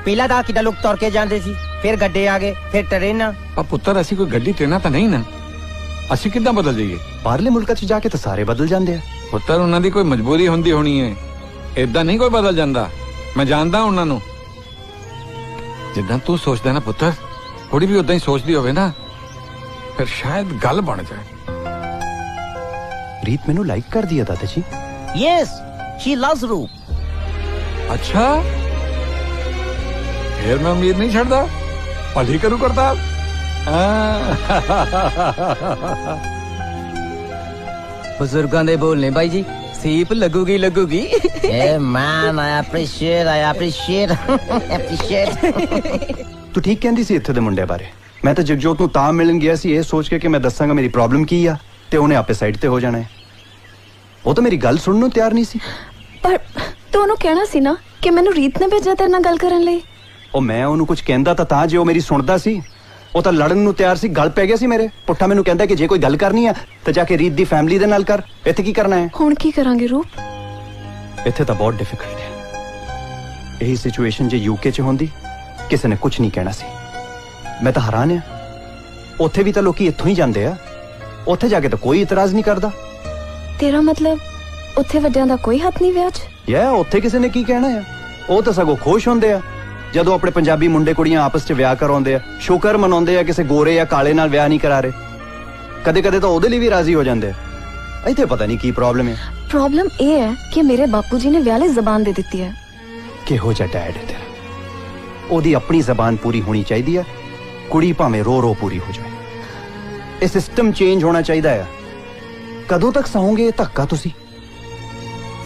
ਪਹਿਲਾਂ ਤਾਂ ਕਿੱਦਾਂ ਲੋਕ ਤੁਰ ਕੇ ਜਾਂਦੇ ਸੀ, ਫਿਰ ਗੱਡੇ ਆ ਗਏ, ਫਿਰ ਟ੍ਰੇਨਾਂ। ਪਰ ਪੁੱਤਰ ਅਸੀਂ ਕੋਈ ਗੱਡੀ ਟ੍ਰੇਨਾਂ ਤਾਂ ਨਹੀਂ ਨਾ, ਅਸੀਂ ਕਿੱਦਾਂ ਬਦਲ ਜਾਈਏ। ਬਾਹਰਲੇ ਮੁਲਕਾਂ 'ਚ ਜਾ ਕੇ ਤਾਂ ਸਾਰੇ ਬਦਲ ਜਾਂਦੇ ਆ। ਪੁੱਤਰ ਉਹਨਾਂ ਦੀ ਕੋਈ ਮਜਬੂਰੀ ਹੁੰਦੀ ਹੋਣੀ ਹੈ, ਏਦਾਂ ਨਹੀਂ ਕੋਈ ਬਦਲ ਜਾਂਦਾ। ਮੈਂ ਜਾਣਦਾ ਉਹਨਾਂ ਨੂੰ। ਜਿੱਦਾਂ ਤੂੰ ਸੋਚਦਾ ਨਾ ਪੁੱਤਰ, ਕੁੜੀ ਵੀ ਉਦਾਂ ਹੀ ਸੋਚਦੀ ਹੋਵੇ ਨਾ, ਫਿਰ ਸ਼ਾਇਦ ਗੱਲ ਬਣ ਜਾਏ। ਰੀਤ ਮੈਨੂੰ ਲਾਈਕ ਕਰਦੀ ਆ ਦਾਦਾ ਜੀ। ਯੈਸ, ਸ਼ੀ ਲਵਸ ਰੂਪ। ਅੱਛਾ, ਫਿਰ ਮੈਂ ਉਮੀਦ ਨਹੀਂ ਛੱਡਦਾ, ਭਲੀ ਕਰੂ ਕਰਤਾ। ਬਜ਼ੁਰਗਾਂ ਦੇ ਬੋਲਨੇ ਬਾਈ ਜੀ, ਸੀਪ ਲੱਗੂਗੀ ਲੱਗੂਗੀ। Hey man, I appreciate. ਤੂੰ ਠੀਕ ਕਹਿੰਦੀ ਸੀ ਇੱਥੇ ਦੇ ਮੁੰਡੇ ਬਾਰੇ। ਮੈਂ ਤਾਂ ਜਗਜੋਤ ਨੂੰ ਤਾਂ ਮਿਲਣ ਗਿਆ ਸੀ ਇਹ ਸੋਚ ਕੇ ਕਿ ਮੈਂ ਦੱਸਾਂਗਾ ਮੇਰੀ ਪ੍ਰੋਬਲਮ ਕੀ ਆ ਤੇ ਉਹਨੇ ਆਪੇ ਸਾਈਡ ਤੇ ਹੋ ਜਾਣਾ ਹੈ। ਉਹ ਤਾਂ ਮੇਰੀ ਗੱਲ ਸੁਣਨ ਨੂੰ ਤਿਆਰ ਨਹੀਂ ਸੀ। ਪਰ ਤੂੰ ਉਹਨੂੰ ਕਹਿਣਾ ਸੀ ਨਾ ਕਿ ਮੈਨੂੰ ਰੀਤ ਨੇ ਭੇਜਿਆ ਤੇਰੇ ਨਾਲ ਗੱਲ ਕਰਨ ਲਈ। ਉਹ ਮੈਂ ਉਹਨੂੰ ਕੁਝ ਕਹਿੰਦਾ ਤਾਂ ਜੇ ਉਹ ਮੇਰੀ ਸੁਣਦਾ ਸੀ। ਉਹ ਤਾਂ ਲੜਨ ਨੂੰ ਤਿਆਰ ਸੀ, ਗੱਲ ਪੈ ਗਿਆ ਸੀ ਮੇਰੇ। ਪੁੱਠਾ ਮੈਨੂੰ ਕਹਿੰਦਾ ਕਿ ਜੇ ਕੋਈ ਗੱਲ ਕਰਨੀ ਆ ਤਾਂ ਜਾ ਕੇ ਰੀਤ ਦੀ ਫੈਮਿਲੀ ਦੇ ਨਾਲ ਕਰ, ਇੱਥੇ ਕੀ ਕਰਨਾ ਹੈ। ਹੁਣ ਕੀ ਕਰਾਂਗੇ ਰੂਪ? ਇੱਥੇ ਤਾਂ ਬਹੁਤ ਡਿਫਿਕਲਟ ਹੈ। ਇਹੀ ਸਿਚੁਏਸ਼ਨ ਜੇ ਯੂਕੇ 'ਚ ਹੁੰਦੀ ਕਿਸੇ ਨੇ ਕੁਝ ਨਹੀਂ ਕਹਿਣਾ ਸੀ। ਮੈਂ ਤਾਂ ਹੈਰਾਨ ਆ, ਉੱਥੇ ਵੀ ਤਾਂ ਲੋਕੀ ਇੱਥੋਂ ਹੀ ਜਾਂਦੇ ਆ, ਉੱਥੇ ਜਾ ਕੇ ਤਾਂ ਕੋਈ ਇਤਰਾਜ਼ ਨਹੀਂ ਕਰਦਾ। ਤੇਰਾ ਮਤਲਬ ਉੱਥੇ ਵੱਡਿਆਂ ਦਾ ਕੋਈ ਹੱਥ ਨਹੀਂ ਵਿਆਹ 'ਚ? ਉੱਥੇ ਕਿਸੇ ਨੇ ਕੀ ਕਹਿਣਾ ਆ, ਉਹ ਤਾਂ ਸਗੋਂ ਖੁਸ਼ ਹੁੰਦੇ ਆ ਜਦੋਂ ਆਪਣੇ ਪੰਜਾਬੀ ਮੁੰਡੇ ਕੁੜੀਆਂ ਆਪਸ 'ਚ ਵਿਆਹ ਕਰਾਉਂਦੇ ਆ, ਸ਼ੁਕਰ ਮਨਾਉਂਦੇ ਆ ਕਿਸੇ ਗੋਰੇ ਜਾਂ ਕਾਲੇ ਨਾਲ ਵਿਆਹ ਨਹੀਂ ਕਰਾ ਰਹੇ। ਕਦੇ ਕਦੇ ਤਾਂ ਉਹਦੇ ਲਈ ਵੀ ਰਾਜ਼ੀ ਹੋ ਜਾਂਦੇ ਆ। ਇੱਥੇ ਪਤਾ ਨਹੀਂ ਕੀ ਪ੍ਰੋਬਲਮ ਹੈ। ਪ੍ਰੋਬਲਮ ਇਹ ਹੈ ਕਿ ਮੇਰੇ ਬਾਪੂ ਜੀ ਨੇ ਵਿਆਹ ਲਈ ਜ਼ਬਾਨ ਦੇ ਦਿੱਤੀ ਹੈ। ਕਿਹੋ ਜਿਹਾ ਡੈਡ ਹੈ ਤੇਰਾ। ਉਹਦੀ ਆਪਣੀ ਜ਼ਬਾਨ ਪੂਰੀ ਹੋਣੀ ਚਾਹੀਦੀ ਆ, ਕੁੜੀ ਭਾਵੇਂ ਰੋ ਰੋ ਪੂਰੀ ਹੋ ਜਾਵੇ। ਇਹ ਸਿਸਟਮ ਚੇਂਜ ਹੋਣਾ ਚਾਹੀਦਾ ਆ। ਕਦੋਂ ਤੱਕ ਸਹੋਗੇ ਇਹ ਧੱਕਾ ਤੁਸੀਂ?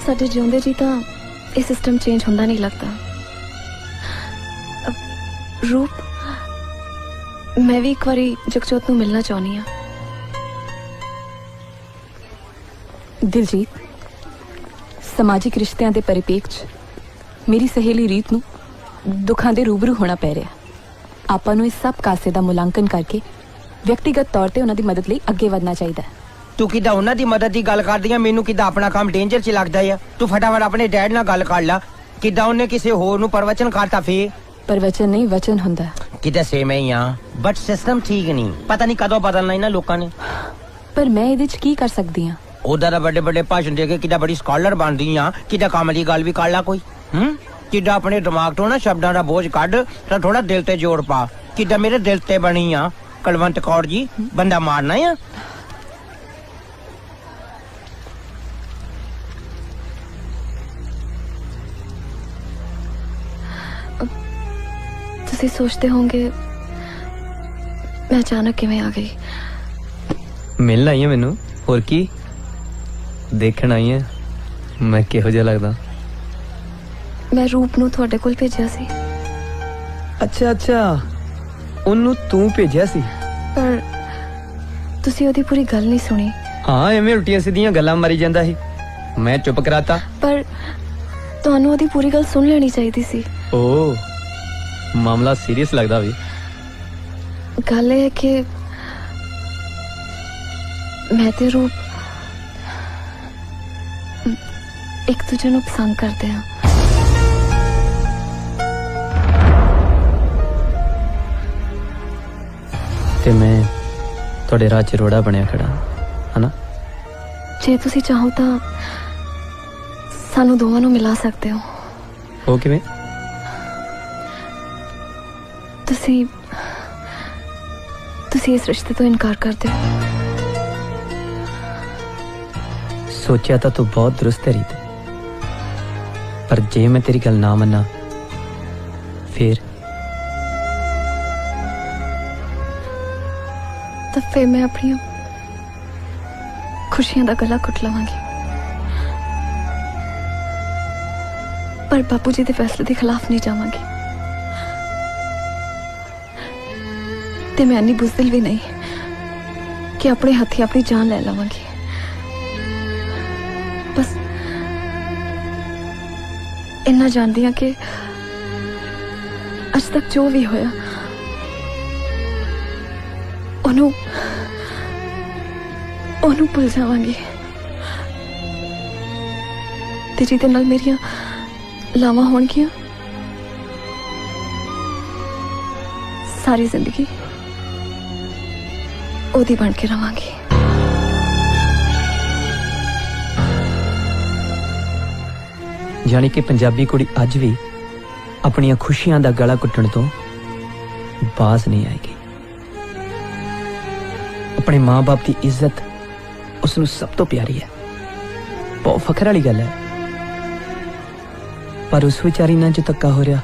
ਸਾਡੇ ਜਿਉਂਦੇ ਜੀ ਤਾਂ ਇਹ ਸਿਸਟਮ ਚੇਂਜ ਹੁੰਦਾ ਨਹੀਂ ਲੱਗਦਾ। ਰੂਪ, ਮੈਂ ਵੀ ਇੱਕ ਵਾਰੀ ਜਗਜੋਤ ਨੂੰ ਮਿਲਣਾ ਚਾਹੁੰਦੀ ਹਾਂ। ਦਿਲਜੀਤ, ਸਮਾਜਿਕ ਰਿਸ਼ਤਿਆਂ ਦੇ ਪਰਿਪੇਖ 'ਚ ਮੇਰੀ ਸਹੇਲੀ ਰੀਤ ਨੂੰ ਦੁੱਖਾਂ ਦੇ ਰੂਬਰੂ ਹੋਣਾ ਪੈ ਰਿਹਾ। ਆਪਾਂ ਨੂੰ ਇਸ ਸਭ ਕਾਸੇ ਦਾ ਮੁਲਾਂਕਣ ਕਰਕੇ ਵਿਅਕਤੀਗਤ ਤੌਰ ਤੇ ਉਹਨਾਂ ਦੀ ਮਦਦ ਲਈ ਅੱਗੇ ਵਧਣਾ ਚਾਹੀਦਾ ਹੈ। ਤੂੰ ਕਿੱਦਾਂ ਉਹਨਾਂ ਦੀ ਮਦਦ ਦੀ ਗੱਲ ਕਰਦੀ ਆ, ਮੈਨੂੰ ਕਿੱਦਾਂ ਆਪਣਾ ਕੰਮ ਡੇਂਜਰ 'ਚ ਲੱਗਦਾ ਆ। ਤੂੰ ਫਟਾਫਟ ਆਪਣੇ ਡੈਡ ਨਾਲ ਗੱਲ ਕਰ ਲੈ। ਕਿੱਦਾਂ ਉਹਨੇ ਕਿਸੇ ਹੋਰ ਨੂੰ ਪ੍ਰਵਚਨ ਕਰਤਾ ਫੇਰ? ਪ੍ਰਵਚਨ ਨਹੀਂ ਵਚਨ ਹੁੰਦਾ। ਕਿੱਦਾਂ ਸੇਮ ਹੀ ਆ, ਬਟ ਸਿਸਟਮ ਠੀਕ ਨਹੀਂ। ਪਤਾ ਨਹੀਂ ਕਦੋਂ ਬਦਲਣਾ ਇਹਨਾਂ ਲੋਕਾਂ ਨੇ। ਪਰ ਮੈਂ ਇਹਦੇ 'ਚ ਕੀ ਕਰ ਸਕਦੀ ਹਾਂ? ਉਹਦਾ ਦਾ ਵੱਡੇ ਵੱਡੇ ਭਾਸ਼ਣ ਦੇ ਕੇ ਕਿੱਦਾਂ ਬੜੀ ਸਕਾਲਰ ਬਣਦੀ ਆ, ਕਿੱਦਾਂ ਕੰਮ ਦੀ ਗੱਲ ਵੀ ਕਰ ਲਾ ਕੋਈ। ਕਿੱਦਾਂ ਆਪਣੇ ਦਿਮਾਗ ਤੋਂ ਨਾ ਸ਼ਬਦਾਂ ਦਾ ਬੋਝ ਕੱਢ ਤਾਂ ਥੋੜਾ ਦਿਲ ਤੇ ਜੋੜ ਪਾ। ਕਿੱਦਾਂ ਮੇਰੇ ਦਿਲ ਤੇ ਬਣੀ ਆ ਕੁਲਵੰਤ ਕੌਰ ਜੀ, ਬੰਦਾ ਮਾਰਨਾ ਆ। ਤੁਸੀਂ ਸੋਚਦੇ ਹੋਵੋਗੇ ਮੈਂ ਅਚਾਨਕ ਕਿਵੇਂ ਆ ਗਈ। ਮਿਲਣ ਆਈ ਹੈ ਮੈਨੂੰ, ਹੋਰ ਕੀ ਦੇਖਣ ਆਈ ਹੈ ਮੈਂ ਕਿਹੋ ਜਿਹਾ ਲੱਗਦਾ। ਮੈਂ ਰੂਪ ਨੂੰ ਤੁਹਾਡੇ ਕੋਲ ਭੇਜਿਆ ਸੀ, ਅੱਛਾ ਉਹਨੂੰ ਤੂੰ ਭੇਜਿਆ ਸੀ? ਪਰ ਤੁਸੀਂ ਉਹਦੀ ਪੂਰੀ ਗੱਲ ਨਹੀਂ ਸੁਣੀ। ਹਾਂ, ਐਵੇਂ ਉਲਟੀਆਂ ਸਿੱਧੀਆਂ ਗੱਲਾਂ ਮਾਰੀ ਜਾਂਦਾ ਸੀ, ਮੈਂ ਚੁੱਪ ਕਰਾਤਾ। ਪਰ ਤੁਹਾਨੂੰ ਉਹਦੀ ਪੂਰੀ ਗੱਲ ਸੁਣ ਲੈਣੀ ਚਾਹੀਦੀ ਸੀ। ਓ ਮਾਮਲਾ ਸੀਰੀਅਸ ਲੱਗਦਾ ਵੀ। ਗੱਲ ਇਹ ਹੈ ਕਿ ਮੈਂ ਤੇ ਰੂਪ ਇੱਕ ਦੂਜੇ ਨੂੰ ਪਸੰਦ ਕਰਦੇ ਹਾਂ। ਤੇ ਮੈਂ ਤੁਹਾਡੇ ਰਾਹ 'ਚ ਰੋੜਾ ਬਣਿਆ ਖੜਾ ਹਨਾ। ਜੇ ਤੁਸੀਂ ਚਾਹੋ ਤਾਂ ਸਾਨੂੰ ਦੋਵਾਂ ਨੂੰ ਮਿਲਾ ਸਕਦੇ ਹੋ। ਉਹ ਕਿਵੇਂ? ਤੁਸੀਂ ਇਸ ਰਿਸ਼ਤੇ ਤੋਂ ਇਨਕਾਰ ਕਰ ਦਿਓ। ਸੋਚਿਆ ਤਾਂ ਤੂੰ ਬਹੁਤ ਦਰੁਸਤ ਹੈ ਰੀਤ, ਪਰ ਜੇ ਮੈਂ ਤੇਰੀ ਗੱਲ ਨਾ ਮੰਨਾਂ ਫਿਰ ਤਾਂ ਫਿਰ ਮੈਂ ਆਪਣੀਆਂ ਖੁਸ਼ੀਆਂ ਦਾ ਗਲਾ ਘੁੱਟ ਲਵਾਂਗੀ। ਪਰ ਬਾਪੂ ਜੀ ਦੇ ਫੈਸਲੇ ਦੇ ਖਿਲਾਫ ਨਹੀਂ ਜਾਵਾਂਗੀ। ਤੇ ਮੈਂ ਇੰਨੀ ਬੁਜ਼ਦਿਲ ਵੀ ਨਹੀਂ ਕਿ ਆਪਣੇ ਹੱਥੀਂ ਆਪਣੀ ਜਾਨ ਲੈ ਲਵਾਂਗੀ। ਬਸ ਇੰਨਾ ਜਾਣਦੀ ਹਾਂ ਕਿ ਅੱਜ ਤੱਕ ਜੋ ਵੀ ਹੋਇਆ ਉਹਨੂੰ ਭੁੱਲ ਜਾਵਾਂਗੀ। ਤੇ ਜਿਹਦੇ ਨਾਲ ਮੇਰੀਆਂ ਲਾਵਾਂ ਹੋਣਗੀਆਂ ਸਾਰੀ ਜ਼ਿੰਦਗੀ ਉਹਦੀ ਬਣ ਕੇ ਰਵਾਂਗੀ। ਯਾਨੀ ਕਿ ਪੰਜਾਬੀ ਕੁੜੀ ਅੱਜ ਵੀ ਆਪਣੀਆਂ ਖੁਸ਼ੀਆਂ ਦਾ ਗਲਾ ਘੁੱਟਣ ਤੋਂ ਬਾਜ਼ ਨਹੀਂ ਆਏਗੀ। ਆਪਣੇ ਮਾਂ-ਬਾਪ ਦੀ ਇੱਜ਼ਤ ਉਸ ਨੂੰ ਸਭ ਤੋਂ ਪਿਆਰੀ ਹੈ। ਬਹੁਤ ਫਖਰ ਵਾਲੀ ਗੱਲ ਹੈ। ਪਰ ਉਸ ਵਿਚਾਰੀ ਨਾਲ ਜੋ ਧੱਕਾ ਹੋ ਰਿਹਾ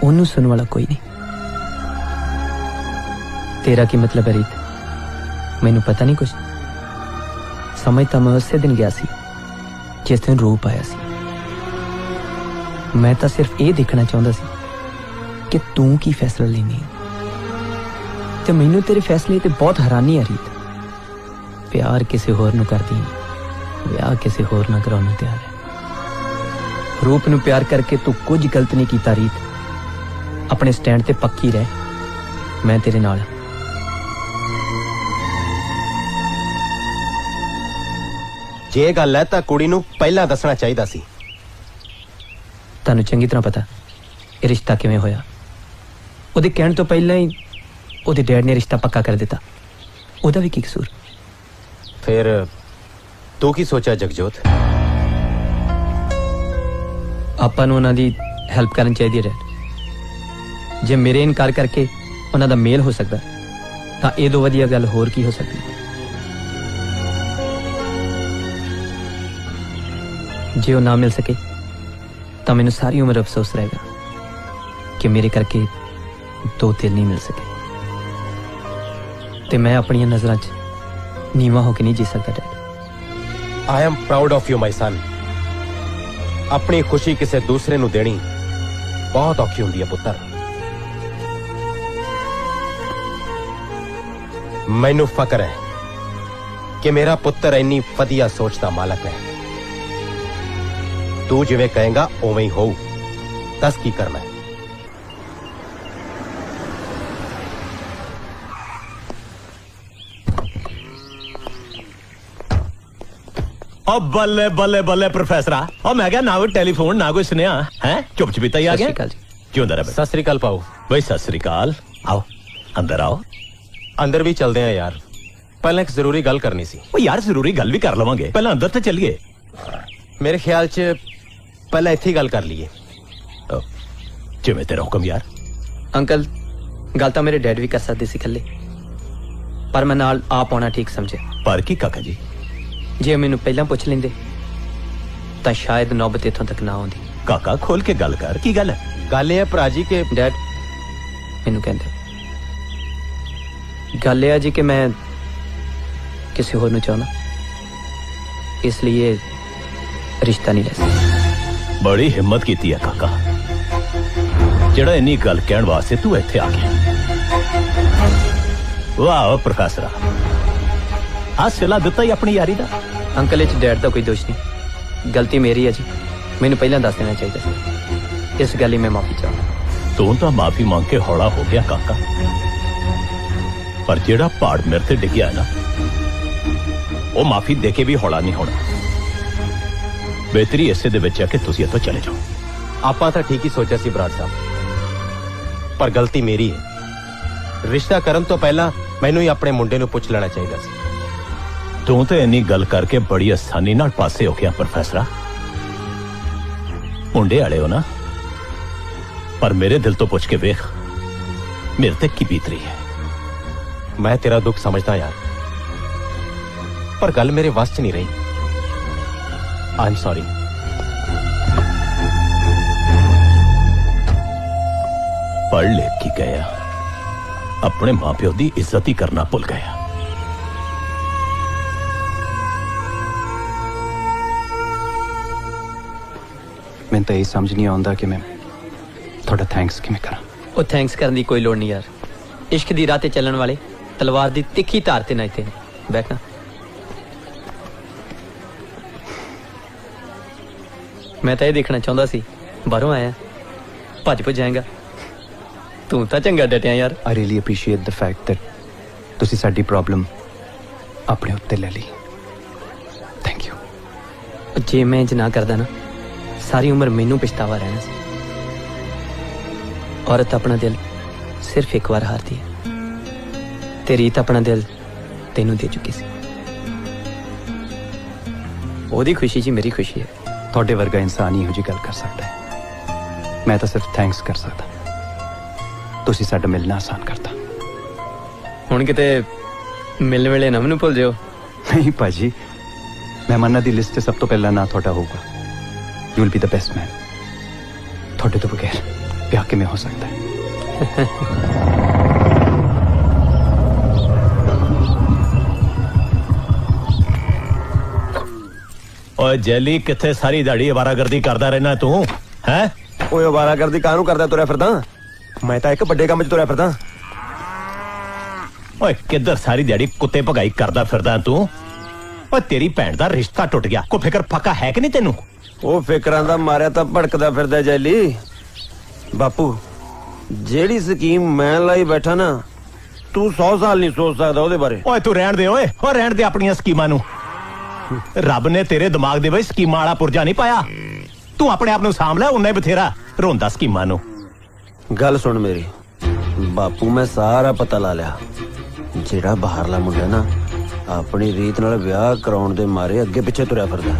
ਉਹਨੂੰ ਸੁਣਨ ਵਾਲਾ ਕੋਈ ਨਹੀਂ। ਤੇਰਾ ਕੀ ਮਤਲਬ ਹੈ ਰੀਤ? ਮੈਨੂੰ ਪਤਾ ਨਹੀਂ ਕੁਝ। ਸਮਝ ਤਾਂ ਮੈਂ ਉਸੇ ਦਿਨ ਗਿਆ ਸੀ ਜਿਸ ਦਿਨ ਰੂਪ ਆਇਆ ਸੀ। ਮੈਂ ਤਾਂ ਸਿਰਫ ਇਹ ਦੇਖਣਾ ਚਾਹੁੰਦਾ ਸੀ ਕਿ ਤੂੰ ਕੀ ਫੈਸਲਾ ਲੈਣੀ ਹੈ। ਤੇ ਮੈਨੂੰ ਤੇਰੇ ਫੈਸਲੇ ਤੇ ਬਹੁਤ ਹੈਰਾਨੀ ਆ ਰੀਤ। ਪਿਆਰ ਕਿਸੇ ਹੋਰ ਨੂੰ ਕਰਦੀ ਹੈ, ਵਿਆਹ ਕਿਸੇ ਹੋਰ ਨਾਲ ਕਰਾਉਣ ਨੂੰ ਤਿਆਰ ਹੈ। ਰੂਪ ਨੂੰ ਪਿਆਰ ਕਰਕੇ ਤੂੰ ਕੁਝ ਗਲਤ ਨਹੀਂ ਕੀਤਾ ਰੀਤ। ਆਪਣੇ ਸਟੈਂਡ ਤੇ ਪੱਕੀ ਰਹਿ, ਮੈਂ ਤੇਰੇ ਨਾਲ ਹਾਂ। ਜੇ ਗੱਲ ਹੈ ਤਾਂ ਕੁੜੀ ਨੂੰ ਪਹਿਲਾਂ ਦੱਸਣਾ ਚਾਹੀਦਾ ਸੀ। ਤੁਹਾਨੂੰ ਚੰਗੀ ਤਰ੍ਹਾਂ ਪਤਾ ਇਹ ਰਿਸ਼ਤਾ ਕਿਵੇਂ ਹੋਇਆ। ਉਹਦੇ ਕਹਿਣ ਤੋਂ ਪਹਿਲਾਂ ਹੀ ਉਹਦੇ ਡੈਡ ਨੇ ਰਿਸ਼ਤਾ ਪੱਕਾ ਕਰ ਦਿੱਤਾ। ਉਹਦਾ ਵੀ ਕੀ ਕਸੂਰ? ਫਿਰ ਤੂੰ ਕੀ ਸੋਚਿਆ ਜਗਜੋਤ? ਆਪਾਂ ਨੂੰ ਉਹਨਾਂ ਦੀ ਹੈਲਪ ਕਰਨੀ ਚਾਹੀਦੀ ਹੈ ਡੈਡ। ਜੇ ਮੇਰੇ ਇਨਕਾਰ ਕਰਕੇ ਉਹਨਾਂ ਦਾ ਮੇਲ ਹੋ ਸਕਦਾ ਤਾਂ ਇਹ ਤੋਂ ਵਧੀਆ ਗੱਲ ਹੋਰ ਕੀ ਹੋ ਸਕਦੀ। ਜੇ ਉਹ ਨਾ ਮਿਲ ਸਕੇ ਤਾਂ ਮੈਨੂੰ ਸਾਰੀ ਉਮਰ ਅਫਸੋਸ ਰਹੇਗਾ ਕਿ ਮੇਰੇ ਕਰਕੇ ਦੋ ਦਿਲ ਨਹੀਂ ਮਿਲ ਸਕੇ। ਤੇ ਮੈਂ ਆਪਣੀਆਂ ਨਜ਼ਰਾਂ 'ਚ ਨੀਵਾਂ ਹੋ ਕੇ ਨਹੀਂ ਜੀ ਸਕਦਾ dad. I am proud of you my son. ਆਪਣੀ ਖੁਸ਼ੀ ਕਿਸੇ ਦੂਸਰੇ ਨੂੰ ਦੇਣੀ ਬਹੁਤ ਔਖੀ ਹੁੰਦੀ ਹੈ ਪੁੱਤਰ। ਮੈਨੂੰ ਫਕਰ ਹੈ ਕਿ ਮੇਰਾ ਪੁੱਤਰ ਇੰਨੀ ਵਧੀਆ ਸੋਚ ਦਾ ਮਾਲਕ ਹੈ। ਤੂੰ ਜਿਵੇਂ ਕਹੇਂਗਾ ਉਵੇਂ ਹੀ ਹੋਊ। ਦੱਸ ਕੀ ਕਰਨਾ ਹੈ? ओ बल्ले बल्ले बल्ले प्रोफेसरा और मैं क्या ना कोई टेलीफोन ना कोई सुनिया है चुप चुपीता ही आ गया क्यों अंदर है सत श्री अकाल पाओ। भाई सत श्री अकाल आओ अंदर आओ अंदर भी चलते हैं यार, पहले एक जरूरी गल करनी सी। ओ यार जरूरी गल भी कर लवांगे पहले अंदर तो चलिए। मेरे ख्याल च पहले इत्थे ही गल कर लीए। जिवें तेरा हुक्म यार। अंकल गल तो मेरे डैड भी कर सकते सी खले, पर मैं नाल आप आना ठीक समझे। पर की काका जी जे मैनू पहला पुछ लेंदे तां शायद नौबत इत्थों तक ना आउंदी। काका खोल के गल कर की गल है? गल ये भरा जी के डैड मैनू कहंदे गल है जी कि मैं किसी होर नू चाहना, इसलिए रिश्ता नहीं ले सकता। बड़ी हिम्मत की है काका, जेड़ा इन्नी गल कहण वास्ते तू इत्थे आ गया। वाह प्रोफेसर आ सिला दिता ही अपनी यारी दा। अंकल इच डैड का कोई दोष नहीं, गलती मेरी है जी, मैनू पहला दस देना चाहिए। इस गल मैं माफी चाहता। तू तो माफी मांग के हौला हो गया काका, पर जेड़ा पहाड़ मेरे ते डिग्या है ना वो माफी देके भी हौला नहीं होना। बेहतरी इसे दे विच है कि तुसी इत्थों चले जाओ। आपां तां ठीक ही सोचा सी बराड़ साहब, पर गलती मेरी है। रिश्ता करन तो पहला मैनू ही अपने मुंडे नू पुछ लेना चाहिए सी। तू तो इन्नी गल करके बड़ी आसानी नाल पासे हो गया प्रोफेसरा। मुंडे आले हो ना, पर मेरे दिल तो पुछ के वेख मेरे ते की बीत रही है। मैं तेरा दुख समझदा यार, पर गल मेरे वस च नहीं रही। I am sorry. पढ़ लिख की गया, अपने मां प्यो की इज्जत ही करना भुल गया। मैं तो यही समझ नहीं आता कि मैं थोड़ा थैंक्स किवें करा। वो थैंक्स करने की कोई लोड़ नहीं यार। इश्क दी राह ते चलण वाले तलवार दी तिखी धार ते ना इत्थे बैठना। मैं तो ये देखना चाहता सी, बाहरों आया भज भुज जाएगा। तू तो चंगा डटिया यार। I really appreciate the fact that तुसी साडी प्रॉब्लम अपने उत्ते ले ली। Thank you. जे मैं इंज ना करदा ना सारी उम्र मैनू पछतावा रहना सी। औरत अपना दिल सिर्फ एक बार हारती है, ते रीत अपना दिल तेनू दे चुकी सी। ओदी खुशी जी मेरी खुशी है। थोड़े वर्गा इंसान ही इहो जी गल कर सकता है। मैं तो सिर्फ थैंक्स कर सकता। तुसी साडा मिलना आसान करता। हुण किते मिलने वेले ना मैनू भुल जाओ। नहीं भाजी, मेहमानां दी लिस्ट सब तो पहला ना थोड़ा होगा। You will be the best man. थोड़े तो बगैर ब्याह किवें हो सकता है? ओए जैली किथे सारी दाढ़ी आवारागर्दी करदा रहना तू हैं? ओए आवारागर्दी काहनू करदा तुरया फिरदा? मैं तो एक बड़े काम च तुरया फिरदा। ओए किधर सारी दिहाड़ी कुत्ते भगाई करदा फिरदा तू? ओए तेरी भैन दा रिश्ता टुट गया, कोई फिक्र फाका है कि नहीं तेनू? ਉਹ ਫਿਕਰਾਂ ਦਾ ਮਾਰਿਆ ਤਾਂ ਭੜਕਦਾ ਫਿਰਦਾ ਜੈਲੀ। ਬਾਪੂ ਜਿਹੜੀ ਸਕੀਮ ਮੈਂ ਲਾਈ ਬੈਠਾ ਨਾ, ਤੂੰ 100 ਸਾਲ ਨਹੀਂ ਸੋਚ ਸਕਦਾ ਉਹਦੇ ਬਾਰੇ। ਓਏ ਤੂੰ ਰਹਿਣ ਦੇ ਓਏ, ਓ ਰਹਿਣ ਦੇ ਆਪਣੀਆਂ ਸਕੀਮਾਂ ਨੂੰ। ਰੱਬ ਨੇ ਤੇਰੇ ਦਿਮਾਗ ਦੇ ਵਿੱਚ ਸਕੀਮਾਂ ਵਾਲਾ ਪੁਰਜਾ ਨਹੀਂ ਪਾਇਆ। ਤੂੰ ਆਪਣੇ ਆਪ ਨੂੰ ਸਾਂਭ ਲੈ, ਉਨਾ ਹੀ ਬਥੇਰਾ ਰੋਂਦਾ ਸਕੀਮਾਂ ਨੂੰ। ਗੱਲ ਸੁਣ ਮੇਰੀ ਬਾਪੂ, ਮੈਂ ਸਾਰਾ ਪਤਾ ਲਾ ਲਿਆ। ਜਿਹੜਾ ਬਾਹਰਲਾ ਮੁੰਡਾ ਨਾ ਆਪਣੀ ਰੀਤ ਨਾਲ ਵਿਆਹ ਕਰਾਉਣ ਦੇ ਮਾਰੇ ਅੱਗੇ ਪਿੱਛੇ ਤੁਰਿਆ ਫਿਰਦਾ,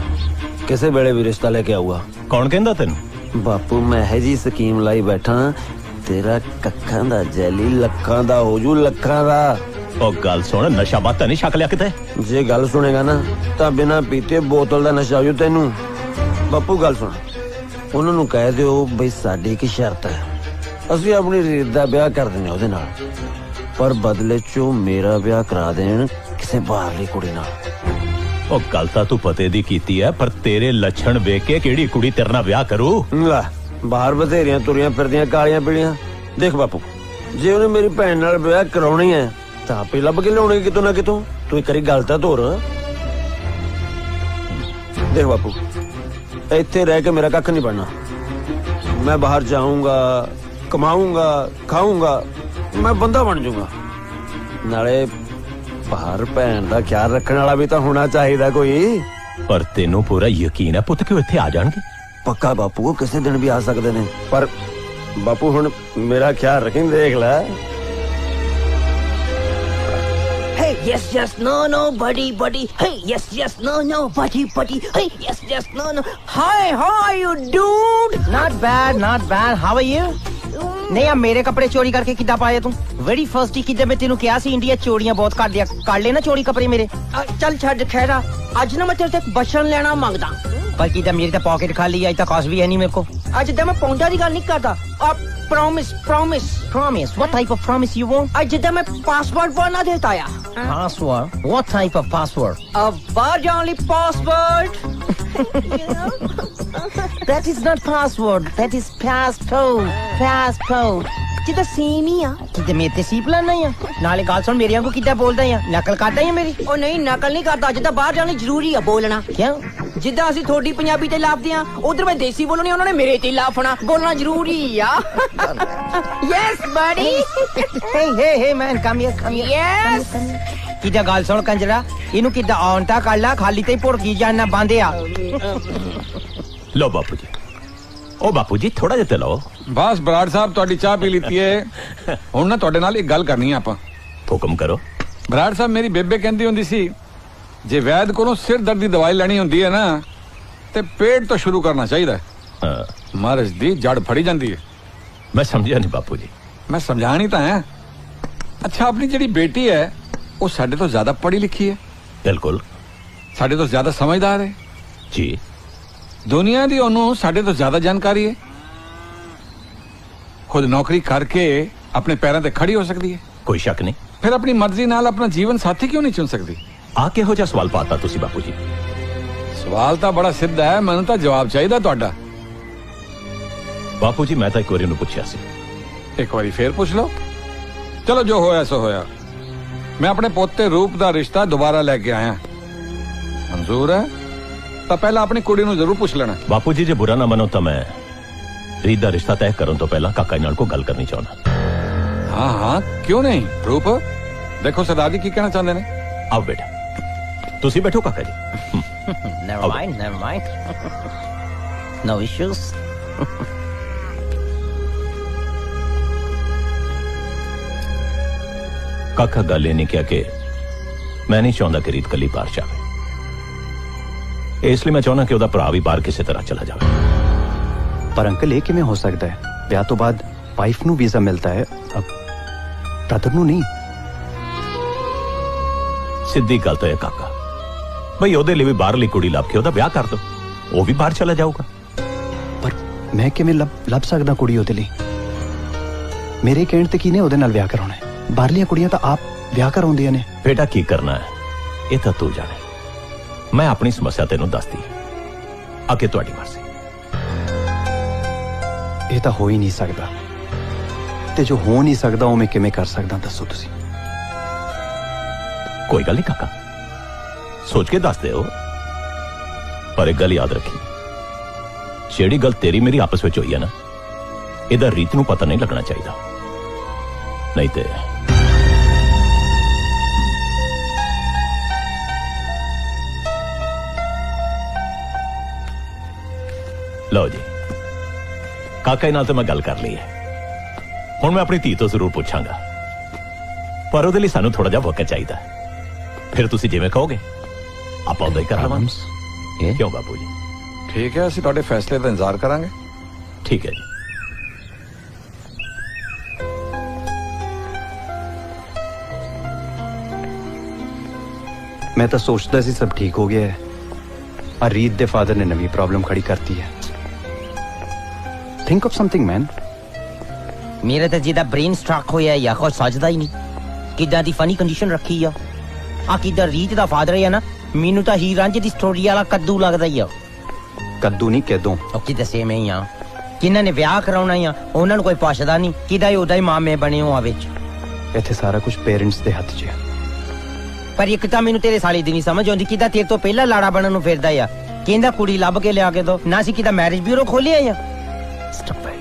ਕਿਸੇ ਵੇਲੇ ਵੀ ਰਿਸ਼ਤਾ ਲੈ ਕੇ ਆਊਗਾ। ਕੌਣ ਕਹਿੰਦਾ ਤੈਨੂੰ? ਬਾਪੂ ਮੈਂ ਇਹ ਜੀ ਸਕੀਮ ਲਾਈ ਬੈਠਾ, ਤੇਰਾ ਕੱਖਾਂ ਦਾ ਜੈਲੀ ਲੱਖਾਂ ਦਾ ਹੋ ਜੂ, ਲੱਖਾਂ ਦਾ। ਉਹ ਗੱਲ ਸੁਣ, ਨਸ਼ਾ ਬਾਤਾ ਨਹੀਂ ਛਕ ਲਿਆ ਕਿਤੇ? ਜੇ ਗੱਲ ਸੁਣੇਗਾ ਨਾ ਤਾਂ ਬਿਨਾਂ ਪੀਤੇ ਬੋਤਲ ਦਾ ਨਸ਼ਾ ਹੋ ਜੂ ਤੈਨੂੰ। ਬਾਪੂ ਗੱਲ ਸੁਣ, ਉਹਨਾਂ ਨੂੰ ਕਹਿ ਦਿਓ ਬਈ ਸਾਡੀ ਇੱਕ ਸ਼ਰਤ ਹੈ, ਅਸੀਂ ਆਪਣੀ ਰੀਤ ਦਾ ਵਿਆਹ ਕਰ ਦਿੰਦੇ ਉਹਦੇ ਨਾਲ, ਪਰ ਬਦਲੇ ਚੋਂ ਮੇਰਾ ਵਿਆਹ ਕਰਾ ਦੇਣ ਕਿਸੇ ਬਾਹਰਲੀ ਕੁੜੀ ਨਾਲ। ਉਹ ਗੱਲ ਤਾਂ ਤੂੰ ਪਤੇ ਦੀ ਕੀਤੀ ਐ, ਪਰ ਤੇਰੇ ਲੱਛਣ ਵੇਖ ਕੇ ਕਿਹੜੀ ਕੁੜੀ ਤੇਰੇ ਨਾਲ ਵਿਆਹ ਕਰੂ? ਲੈ ਬਾਹਰ ਬਥੇਰੀਆਂ ਤੁਰੀਆਂ ਫਿਰਦੀਆਂ ਕਾਲੀਆਂ ਪੀਲੀਆਂ। ਦੇਖ ਬਾਪੂ, ਜੇ ਉਹਨੇ ਮੇਰੀ ਭੈਣ ਨਾਲ ਵਿਆਹ ਕਰਾਉਣੀ ਹੈ ਤਾਂ ਆਪੇ ਲੱਭ ਕੇ ਲਿਆਉਣੀ ਕਿਤੋਂ ਨਾ ਕਿਤੋਂ। ਤੂੰ ਇੱਕ ਵਾਰੀ ਗੱਲ ਤਾਂ ਧੋਰ। ਦੇਖ ਬਾਪੂ, ਇੱਥੇ ਰਹਿ ਕੇ ਮੇਰਾ ਕੱਖ ਨਹੀਂ ਬਣਨਾ। ਮੈਂ ਬਾਹਰ ਜਾਊਂਗਾ, ਕਮਾਊਂਗਾ, ਖਾਊਂਗਾ, ਮੈਂ ਬੰਦਾ ਬਣ ਜਾਊਂਗਾ। ਨਾਲੇ ਬਾਹਰ ਭੈਣ ਦਾ ਖਿਆਲ ਰੱਖਣ ਵਾਲਾ ਵੀ ਤਾਂ ਹੋਣਾ ਚਾਹੀਦਾ ਕੋਈ। ਪਰ ਤੈਨੂੰ ਪੂਰਾ ਯਕੀਨ ਹੈ ਪੁੱਤ ਕਿ ਉਹ ਇੱਥੇ ਆ ਜਾਣਗੇ? ਪੱਕਾ ਬਾਪੂ, ਉਹ ਕਿਸੇ ਦਿਨ ਵੀ ਆ ਸਕਦੇ ਨੇ। ਪਰ ਬਾਪੂ ਹੁਣ ਮੇਰਾ ਖਿਆਲ ਰੱਖੀਂ, ਦੇਖ ਲੈ। Hey, yes, yes, no, no, buddy, buddy. Hey, yes, yes, no, no, buddy, buddy. Hey, yes, yes, no, no. Hi, how are you, dude? Not bad, not bad. How are you? नहीं यार, मेरे कपड़े चोरी करके किदा पाए तू? Very first ही किदा मैं तेनू क्या सी इंडिया चोरियां बहुत कर दिया, कर लेना चोरी कपड़े मेरे। चल छड़ खैरा, आज ना मैं तेरे से बचन लेना मांगदा। पर किदा मेरी तो पॉकेट खाली है, इतना काश भी है नहीं मेरे को। आज जब मैं पौंडा दी गल नहीं करता, अब promise, promise, promise. What type of promise you want? आज जब मैं पासवर्ड बना देता या। Password? What type of password? A word only password. That is not password. That is passcode. Passcode. जिदा सेम ही आ, किते मेरे ते सीपला नहीं आ। नाले गाल सुन, मेरे को किदा बोलदा या नकल करदा या मेरी? ओ नहीं, नकल नहीं करदा। जिदा बाहर जाने जरूरी है बोलना। क्यों? जिदा ਅਸੀਂ ਥੋੜੀ ਪੰਜਾਬੀ ਤੇ ਲਾਫਦੇ ਆ, ਉਧਰ ਮੈਂ ਦੇਸੀ ਬੋਲਣੀ, ਉਹਨਾਂ ਨੇ ਮੇਰੇ ਤੇ ਲਾਫਣਾ। ਬੋਲਣਾ ਜ਼ਰੂਰੀ ਆ। Yes buddy. Hey man, come here, come here. Yes. ਕਿਦਾ ਗੱਲ ਸੁਣ ਕੰਜਰਾ, ਇਹਨੂੰ ਕਿਦਾ ਆਉਣ ਤਾਂ ਕਰ ਲੈ, ਖਾਲੀ ਤੇ ਭੁਰਕੀ ਜਾਣਾ ਬੰਦੇ ਆ। ਲਓ ਬਾਪੂ ਜੀ, ਉਹ ਬਾਪੂ ਜੀ ਥੋੜਾ ਜਿਹਾ ਤੇ ਲਓ। ਬਸ ਬਰਾੜ ਸਾਹਿਬ, ਤੁਹਾਡੀ ਚਾਹ ਪੀ ਲਿੱਤੀ ਹੈ। ਹੁਣ ਨਾ ਤੁਹਾਡੇ ਨਾਲ ਇੱਕ ਗੱਲ ਕਰਨੀ ਆ ਆਪਾਂ। ਹੁਕਮ ਕਰੋ। ਬਰਾੜ ਸਾਹਿਬ, ਮੇਰੀ ਬੇਬੇ ਕਹਿੰਦੀ ਹੁੰਦੀ ਸੀ, ਜੇ ਵੈਦ ਕੋਲੋਂ ਸਿਰ ਦਰਦ ਦੀ ਦਵਾਈ ਲੈਣੀ ਹੁੰਦੀ ਹੈ ਨਾ, ਤੇ ਪੇਟ ਤੋਂ ਸ਼ੁਰੂ ਕਰਨਾ ਚਾਹੀਦਾ ਹੈ। ਮਰਜ਼ ਦੀ ਜੜ ਫੜੀ ਜਾਂਦੀ ਹੈ। ਮੈਂ ਸਮਝਿਆ ਨਹੀਂ ਬਾਪੂ ਜੀ। ਮੈਂ ਸਮਝਾਣੀ ਤਾਂ ਹੈ। ਅੱਛਾ, ਆਪਣੀ ਜਿਹੜੀ ਬੇਟੀ ਹੈ ਉਹ ਸਾਡੇ ਤੋਂ ਜ਼ਿਆਦਾ ਪੜ੍ਹੀ ਲਿਖੀ ਹੈ। ਬਿਲਕੁਲ। ਸਾਡੇ ਤੋਂ ਜ਼ਿਆਦਾ ਸਮਝਦਾਰ ਹੈ ਜੀ। ਦੁਨੀਆ ਦੀ ਉਹਨੂੰ ਸਾਡੇ ਤੋਂ ਜ਼ਿਆਦਾ ਜਾਣਕਾਰੀ ਹੈ। ਖੁਦ ਨੌਕਰੀ ਕਰਕੇ ਆਪਣੇ ਪੈਰਾਂ ਤੇ ਖੜੀ ਹੋ ਸਕਦੀ ਹੈ। ਕੋਈ ਸ਼ੱਕ ਨਹੀਂ। ਫਿਰ ਆਪਣੀ ਮਰਜ਼ੀ ਨਾਲ ਆਪਣਾ ਜੀਵਨ ਸਾਥੀ ਕਿਉਂ ਨਹੀਂ ਚੁਣ ਸਕਦੀ? ਆ ਕਿਹੋ ਜਿਹਾ ਸਵਾਲ ਪਾਤਾ ਤੁਸੀਂ ਬਾਪੂ ਜੀ? ਸਵਾਲ ਤਾਂ ਬੜਾ ਸਿੱਧਾ ਹੈ, ਮੈਨੂੰ ਤਾਂ ਜਵਾਬ ਚਾਹੀਦਾ ਤੁਹਾਡਾ। ਬਾਪੂ ਜੀ, ਮੈਂ ਤਾਂ ਇੱਕ ਵਾਰੀ ਉਹਨੂੰ ਪੁੱਛਿਆ ਸੀ। ਇੱਕ ਵਾਰੀ ਫੇਰ ਪੁੱਛ ਲਓ। ਚਲੋ, ਜੋ ਹੋਇਆ ਸੋ ਹੋਇਆ। ਮੈਂ ਆਪਣੇ ਪੋਤੇ ਰੂਪ ਦਾ ਰਿਸ਼ਤਾ ਦੁਬਾਰਾ ਲੈ ਕੇ ਆਇਆ। ਮਨਜ਼ੂਰ ਹੈ ਤਾਂ ਪਹਿਲਾਂ ਆਪਣੀ ਕੁੜੀ ਨੂੰ ਜ਼ਰੂਰ ਪੁੱਛ ਲੈਣਾ। ਬਾਪੂ ਜੀ, ਜੇ ਬੁਰਾ ਨਾ ਮੰਨੋ ਤਾਂ ਮੈਂ ਰੀਤ ਦਾ ਰਿਸ਼ਤਾ ਤੈਅ ਕਰਨ ਤੋਂ ਪਹਿਲਾਂ ਕਾਕਾ ਨਾਲ ਕੋਈ ਗੱਲ ਕਰਨੀ ਚਾਹੁੰਦਾ। ਹਾਂ ਹਾਂ, ਕਿਉਂ ਨਹੀਂ। ਰੂਪ, ਦੇਖੋ ਸਰਦਾਰ ਜੀ ਕੀ ਕਹਿਣਾ ਚਾਹੁੰਦੇ ਨੇ। ਆਓ ਬੇਟਾ, ਤੁਸੀਂ ਬੈਠੋ ਕਾਕਾ ਜੀ। Never mind, never mind. No issues. ਕਾਕਾ, ਗੱਲ ਇਹ ਨਹੀਂ ਕਿਹਾ ਕਿ ਮੈਂ ਨਹੀਂ ਚਾਹੁੰਦਾ ਕਿ ਰੀਤ ਕੱਲੀ ਬਾਹਰ ਜਾਵੇ। ਇਸ ਲਈ ਮੈਂ ਚਾਹੁੰਦਾ ਕਿ ਉਹਦਾ ਭਰਾ ਵੀ ਬਾਹਰ ਕਿਸੇ ਤਰ੍ਹਾਂ ਚਲਾ ਜਾਵੇ। ਪਰ ਅੰਕਲ, ਇਹ ਕਿਵੇਂ ਹੋ ਸਕਦਾ ਹੈ? ਵਿਆਹ ਤੋਂ ਬਾਅਦ ਵਾਈਫ ਨੂੰ ਵੀਜ਼ਾ ਮਿਲਦਾ ਹੈ, ਬ੍ਰਦਰ ਨੂੰ ਨਹੀਂ। ਸਿੱਧੀ ਗੱਲ ਤਾਂ ਇਹ ਕਾਕਾ, ਬਈ ਉਹਦੇ ਲਈ ਵੀ ਬਾਹਰਲੀ ਕੁੜੀ ਲੱਭ ਕੇ ਉਹਦਾ ਵਿਆਹ ਕਰ ਦੋ, ਉਹ ਵੀ ਬਾਹਰ ਚਲਾ ਜਾਊਗਾ। ਪਰ ਮੈਂ ਕਿਵੇਂ ਲੱਭ ਸਕਦਾ ਕੁੜੀ ਉਹਦੇ ਲਈ? ਮੇਰੇ ਕਹਿਣ ਤੇ ਕਿਹਨੇ ਉਹਦੇ ਨਾਲ ਵਿਆਹ ਕਰਾਉਣਾ ਹੈ? ਬਾਹਰਲੀਆਂ ਕੁੜੀਆਂ ਤਾਂ ਆਪ ਵਿਆਹ ਕਰਾਉਂਦੀਆਂ ਨੇ। ਬੇਟਾ, ਕੀ ਕਰਨਾ ਹੈ ਇਹ ਤਾਂ ਤੂੰ ਜਾਣੇ। ਮੈਂ ਆਪਣੀ ਸਮੱਸਿਆ ਤੈਨੂੰ ਦੱਸਦੀ, ਅੱਗੇ ਤੁਹਾਡੀ ਮਰਜ਼ੀ। ਇਹ ਤਾਂ ਹੋ ਹੀ ਨਹੀਂ ਸਕਦਾ, ਤੇ ਜੋ ਹੋ ਨਹੀਂ ਸਕਦਾ ਉਹ ਮੈਂ ਕਿਵੇਂ ਕਰ ਸਕਦਾ, ਦੱਸੋ ਤੁਸੀਂ। ਕੋਈ ਗੱਲ ਨਹੀਂ ਕਾਕਾ, ਸੋਚ ਕੇ ਦੱਸ ਦਿਓ। ਪਰ ਇੱਕ ਗੱਲ ਯਾਦ ਰੱਖੀ, ਜਿਹੜੀ ਗੱਲ ਤੇਰੀ ਮੇਰੀ ਆਪਸ ਵਿੱਚ ਹੋਈ ਹੈ ਨਾ, ਇਹਦਾ ਰੀਤ ਨੂੰ ਪਤਾ ਨਹੀਂ ਲੱਗਣਾ ਚਾਹੀਦਾ, ਨਹੀਂ ਤੇ ਲਓ ਜੀ, ਕਾਕਾ ਨਾਲ ਤਾਂ ਮੈਂ ਗੱਲ ਕਰ ਲਈ ਹੈ। ਹੁਣ ਮੈਂ ਆਪਣੀ ਧੀ ਤੋਂ ਜ਼ਰੂਰ ਪੁੱਛਾਂਗਾ, ਪਰ ਉਹਦੇ ਲਈ ਸਾਨੂੰ ਥੋੜਾ ਜਿਹਾ ਵਕਤ ਚਾਹੀਦਾ। ਫਿਰ ਤੁਸੀਂ ਜਿਵੇਂ ਕਹੋਗੇ ਆਪਾਂ ਉਹਦਾ ਹੀ ਕਰ ਲਵਾਂਗੇ। ਕਿਉਂ ਬਾਪੂ ਜੀ? ਠੀਕ ਹੈ, ਅਸੀਂ ਤੁਹਾਡੇ ਫੈਸਲੇ ਦਾ ਇੰਤਜ਼ਾਰ ਕਰਾਂਗੇ। ਠੀਕ ਹੈ ਜੀ। ਮੈਂ ਤਾਂ ਸੋਚਦਾ ਸੀ ਸਭ ਠੀਕ ਹੋ ਗਿਆ ਹੈ, ਆ ਰੀਤ ਦੇ ਫਾਦਰ ਨੇ ਨਵੀਂ ਪ੍ਰੋਬਲਮ ਖੜੀ ਕਰਤੀ ਹੈ। ਥਿੰਕ ਆਫ ਸਮਥਿੰਗ ਮੈਨ। ਮੇਰੇ ਤਾਂ ਜਿਹਦਾ ਬ੍ਰੇਨ ਸਟ੍ਰਕ ਹੋਇਆ ਜਾਂ ਕੁਝ ਸੋਚਦਾ ਹੀ ਨਹੀਂ। ਕਿੱਦਾਂ ਦੀ ਫਨੀ ਕੰਡੀਸ਼ਨ ਰੱਖੀ ਆ। ਆ ਕਿੱਦਾਂ ਰੀਤ ਦਾ ਫਾਦਰ ਹੈ ਨਾ, ਮੈਨੂੰ ਤਾਂ ਹੀਰ ਰਾਂਝੇ ਦੀ ਸਟੋਰੀ ਵਾਲਾ ਕੱਦੂ ਲੱਗਦਾ ਹੀ ਆ। ਕੱਦੂ ਨਹੀਂ ਕਦੋਂ। ਉਹ ਕਿਤੇ ਸੇਮ ਹੀ ਆ। ਕਿਹਨਾਂ ਨੇ ਵਿਆਹ ਕਰਾਉਣਾ ਆ, ਉਹਨਾਂ ਨੂੰ ਕੋਈ ਪੁੱਛਦਾ ਨਹੀਂ। ਕਿਦਾ ਹੀ ਉਹਦਾ ਹੀ ਮਾਮੇ ਬਣੇ ਹੋ ਆ ਵਿੱਚ। ਇੱਥੇ ਸਾਰਾ ਕੁਝ ਪੇਰੈਂਟਸ ਦੇ ਹੱਥ 'ਚ ਹੈ। ਪਰ ਇੱਕ ਤਾਂ ਮੈਨੂੰ ਤੇਰੇ ਸਾਲੇ ਦੀ ਨਹੀਂ ਸਮਝ ਆਉਂਦੀ, ਕਿਦਾ ਤੇਰੇ ਤੋਂ ਪਹਿਲਾਂ ਲਾੜਾ ਬਣਨ ਨੂੰ ਫਿਰਦਾ ਆ। ਕਹਿੰਦਾ ਕੁੜੀ ਲੱਭ ਕੇ ਲਿਆ ਕੇ ਦੋ ਨਾ ਸੀ ਕਿਦਾ ਮੈਰਿਜ ਬਿਊਰੋ ਖੋਲਿਆ ਆ Stop it.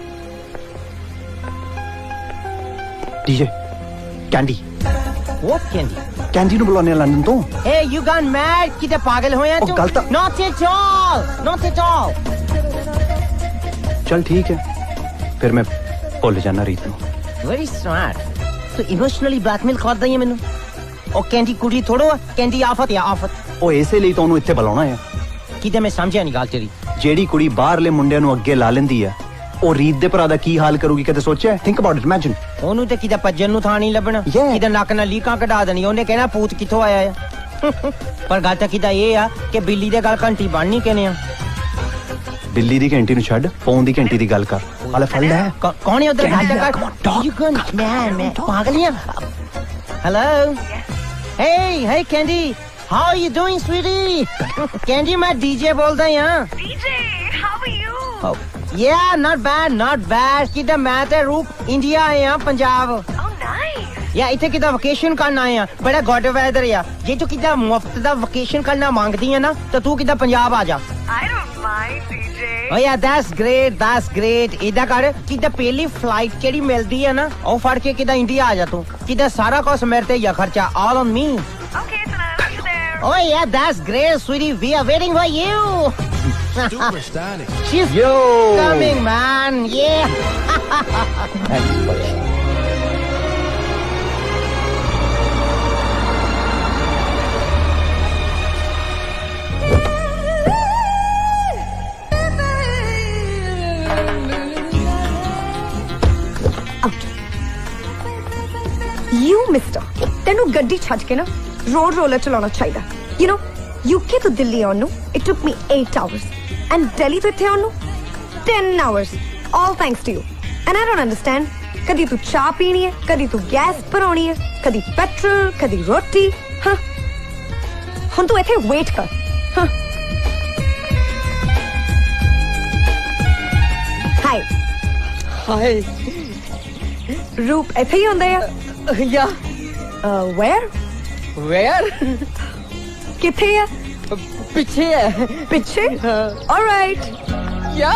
DJ, Candy. What candy? Candy ਨੂੰ ਬੁਲਾਉਂਦੇ ਆ ਲੰਡਨ ਤੋਂ। Hey, you gone mad? ਕਿਤੇ ਪਾਗਲ ਹੋਇਆ ਤੂੰ? ਗਲਤ। Not at all. Not at all. ਚਲ ਠੀਕ ਹੈ ਫਿਰ ਮੈਂ ਭੁੱਲ ਜਾਣਾ ਰੀਤ ਨੂੰ। Very smart. ਤੂੰ ਇਮੋਸ਼ਨਲੀ ਬਲੈਕਮੇਲ ਕਰਦਾ ਹੈ ਮੈਨੂੰ। ਉਹ ਕੈਂਡੀ ਕੁੜੀ ਥੋੜੋ ਆ, ਕੈਂਡੀ ਆਫਤ ਆ ਆਫਤ। ਉਹ ਇਸੇ ਲਈ ਤਾਂ ਉਹਨੂੰ ਇੱਥੇ ਬੁਲਾਉਣਾ ਹੈ। ਕਿਤੇ ਮੈਂ ਸਮਝਿਆ ਨਹੀਂ ਗੱਲ ਤੇਰੀ। ਜਿਹੜੀ ਕੁੜੀ ਬਾਹਰਲੇ ਮੁੰਡਿਆਂ ਨੂੰ ਅੱਗੇ ਲਾ ਲੈਂਦੀ ਹੈ ਉਹ ਰੀਤ ਦੇ ਭਰਾ ਦਾ ਕੀ ਹਾਲ ਕਰੂਗੀ ਕਦੇ ਸੋਚਿਆ? Think about it, imagine. ਉਹਨੂੰ ਤੇ ਕਿਤੇ ਭੱਜਣ ਨੂੰ ਥਾਂ ਨਹੀਂ ਲੱਭਣਾ। ਕਿਤੇ ਨੱਕ ਨਾਲ ਲੀਕਾਂ ਕਢਾ ਦੇਣੀ ਉਹਨੇ ਕਹਿਣਾ ਪੂਤ ਕਿੱਥੋਂ ਆਇਆ ਆ। ਪਰ ਗੱਲ ਤਾਂ ਕਿਤੇ ਇਹ ਆ ਕਿ ਬਿੱਲੀ ਦੇ ਗੱਲ ਘੰਟੀ ਬਣਨੀ ਕਿਨੇ ਆ। ਬਿੱਲੀ ਦੀ ਘੰਟੀ ਨੂੰ ਛੱਡ, ਫੋਨ ਦੀ ਘੰਟੀ ਦੀ ਗੱਲ ਕਰ। ਹਾਲੇ ਫੜ ਲੈ। ਕੌਣ ਹੈ ਉਧਰ ਗੱਲ ਕਰ? ਯੂ ਗਨ ਮੈਂ ਪਾਗਲ ਆ। Hello hey Candy, how are you doing sweetie? Candy ਮੈਂ DJ ਬੋਲਦਾ ਆ। DJ, how are you? Oh, yeah, not bad. ਕਿਦਾ ਮੈਂ ਤੇ ਰੂਪ ਇੰਡੀਆ ਆਏ ਆ ਪੰਜਾਬ। Oh, nice. ਯਾ ਇੱਥੇ ਕਿਦਾ ਵਕੇਸ਼ਨ ਕਰਨ ਆਏ ਆ। ਬੜਾ ਗੁੱਡ ਵੈਦਰ ਆ। ਜੇ ਤੂੰ ਕਿਦਾ ਮੁਫਤ ਦਾ ਵਕੇਸ਼ਨ ਕਰਨਾ ਮੰਗਦੀ ਆ ਨਾ ਤਾਂ ਤੂੰ ਕਿਦਾ ਪੰਜਾਬ ਆ ਜਾ। I don't mind, DJ. ਓ ਯਾ that's great. ਇਦਾਂ ਕਰ ਕਿਦਾ ਪਹਿਲੀ ਫਲਾਈਟ ਕਿਹੜੀ ਮਿਲਦੀ ਆ ਨਾ ਉਹ ਫੜ ਕੇ ਕਿਦਾ ਇੰਡੀਆ ਆ ਜਾ ਤੂੰ। ਕਿਦਾ ਸਾਰਾ ਕੁਝ ਮੇਰੇ ਤੇ ਹੀ ਖਰਚਾ all on me. Okay, then I'll see you there. Oh yeah, that's great, sweetie. We are waiting for you. She's coming, man. Yeah. You, mister, ਤੈਨੂੰ ਗੱਡੀ ਛੱਡ ਕੇ ਨਾ ਰੋਡ ਰੋਲਰ ਚਲਾਉਣਾ ਚਾਹੀਦਾ। You know, UK ਤੋਂ ਦਿੱਲੀ ਆਉਣ ਨੂੰ it took me 8 hours and Delhi ਤੋਂ ਇੱਥੇ ਆਉਣ ਨੂੰ 10 hours, all thanks to you. And I don't understand. ਕਦੀ ਤੂੰ ਚਾਹ ਪੀਣੀ ਹੈ, ਕਦੀ ਤੂੰ ਗੈਸ ਭਰਾਉਣੀ ਹੈ, ਕਦੀ ਪੈਟਰੋਲ, ਕਦੀ ਰੋਟੀ। ਹਾਂ, ਹੁਣ ਤੂੰ ਇੱਥੇ ਵੇਟ ਕਰ। ਹਾਂ, ਹਾਈ ਰੂਪ ਇੱਥੇ ਹੀ ਹੁੰਦੇ ਆ। ਯਾ where ਕਿੱਥੇ ਆ? ਪਿੱਛੇ ਹੈ। ਪਿੱਛੇ? all right. ਯਾ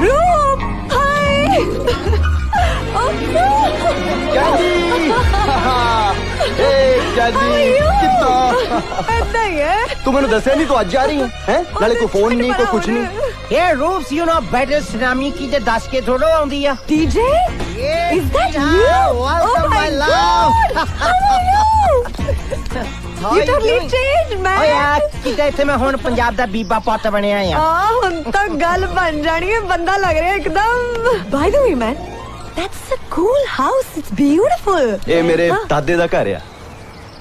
ਰੂਪ, ਹਾਈ। oh no. ਏਦਾਂ ਹੀ ਹੈ। ਤੂੰ ਮੈਨੂੰ ਦੱਸਿਆ ਨਹੀਂ ਤੂੰ ਅੱਜ ਆ ਰਹੀ ਹੈ? ਨਾਲੇ ਕੋਈ ਫੋਨ ਨਹੀਂ ਕੋਈ ਕੁਝ ਨਹੀਂ। Hey, Roops, you know better tsunami ਕੀ ਤੇ ਦੱਸ ਕੇ ਥੋੜੋ ਆਉਂਦੀ ਆ। DJ? Yeah, Is that yeah, you? welcome, oh my my love. God. How are you? How You are totally doing? changed, man. ਓ ਯਾਰ ਕਿਤੇ ਇੱਥੇ ਮੈਂ ਹੁਣ ਪੰਜਾਬ ਦਾ ਬੀਬਾ ਪੁੱਤ ਬਣਿਆ ਆ। ਹੁਣ ਤਾਂ ਗੱਲ ਬਣ ਜਾਣੀ ਹੈ, ਬੰਦਾ ਲੱਗ ਰਿਹਾ ਇੱਕਦਮ। By the way, man, that's a cool house. It's beautiful. ਇਹ ਮੇਰੇ ਦਾਦੇ ਦਾ ਘਰ ਆ।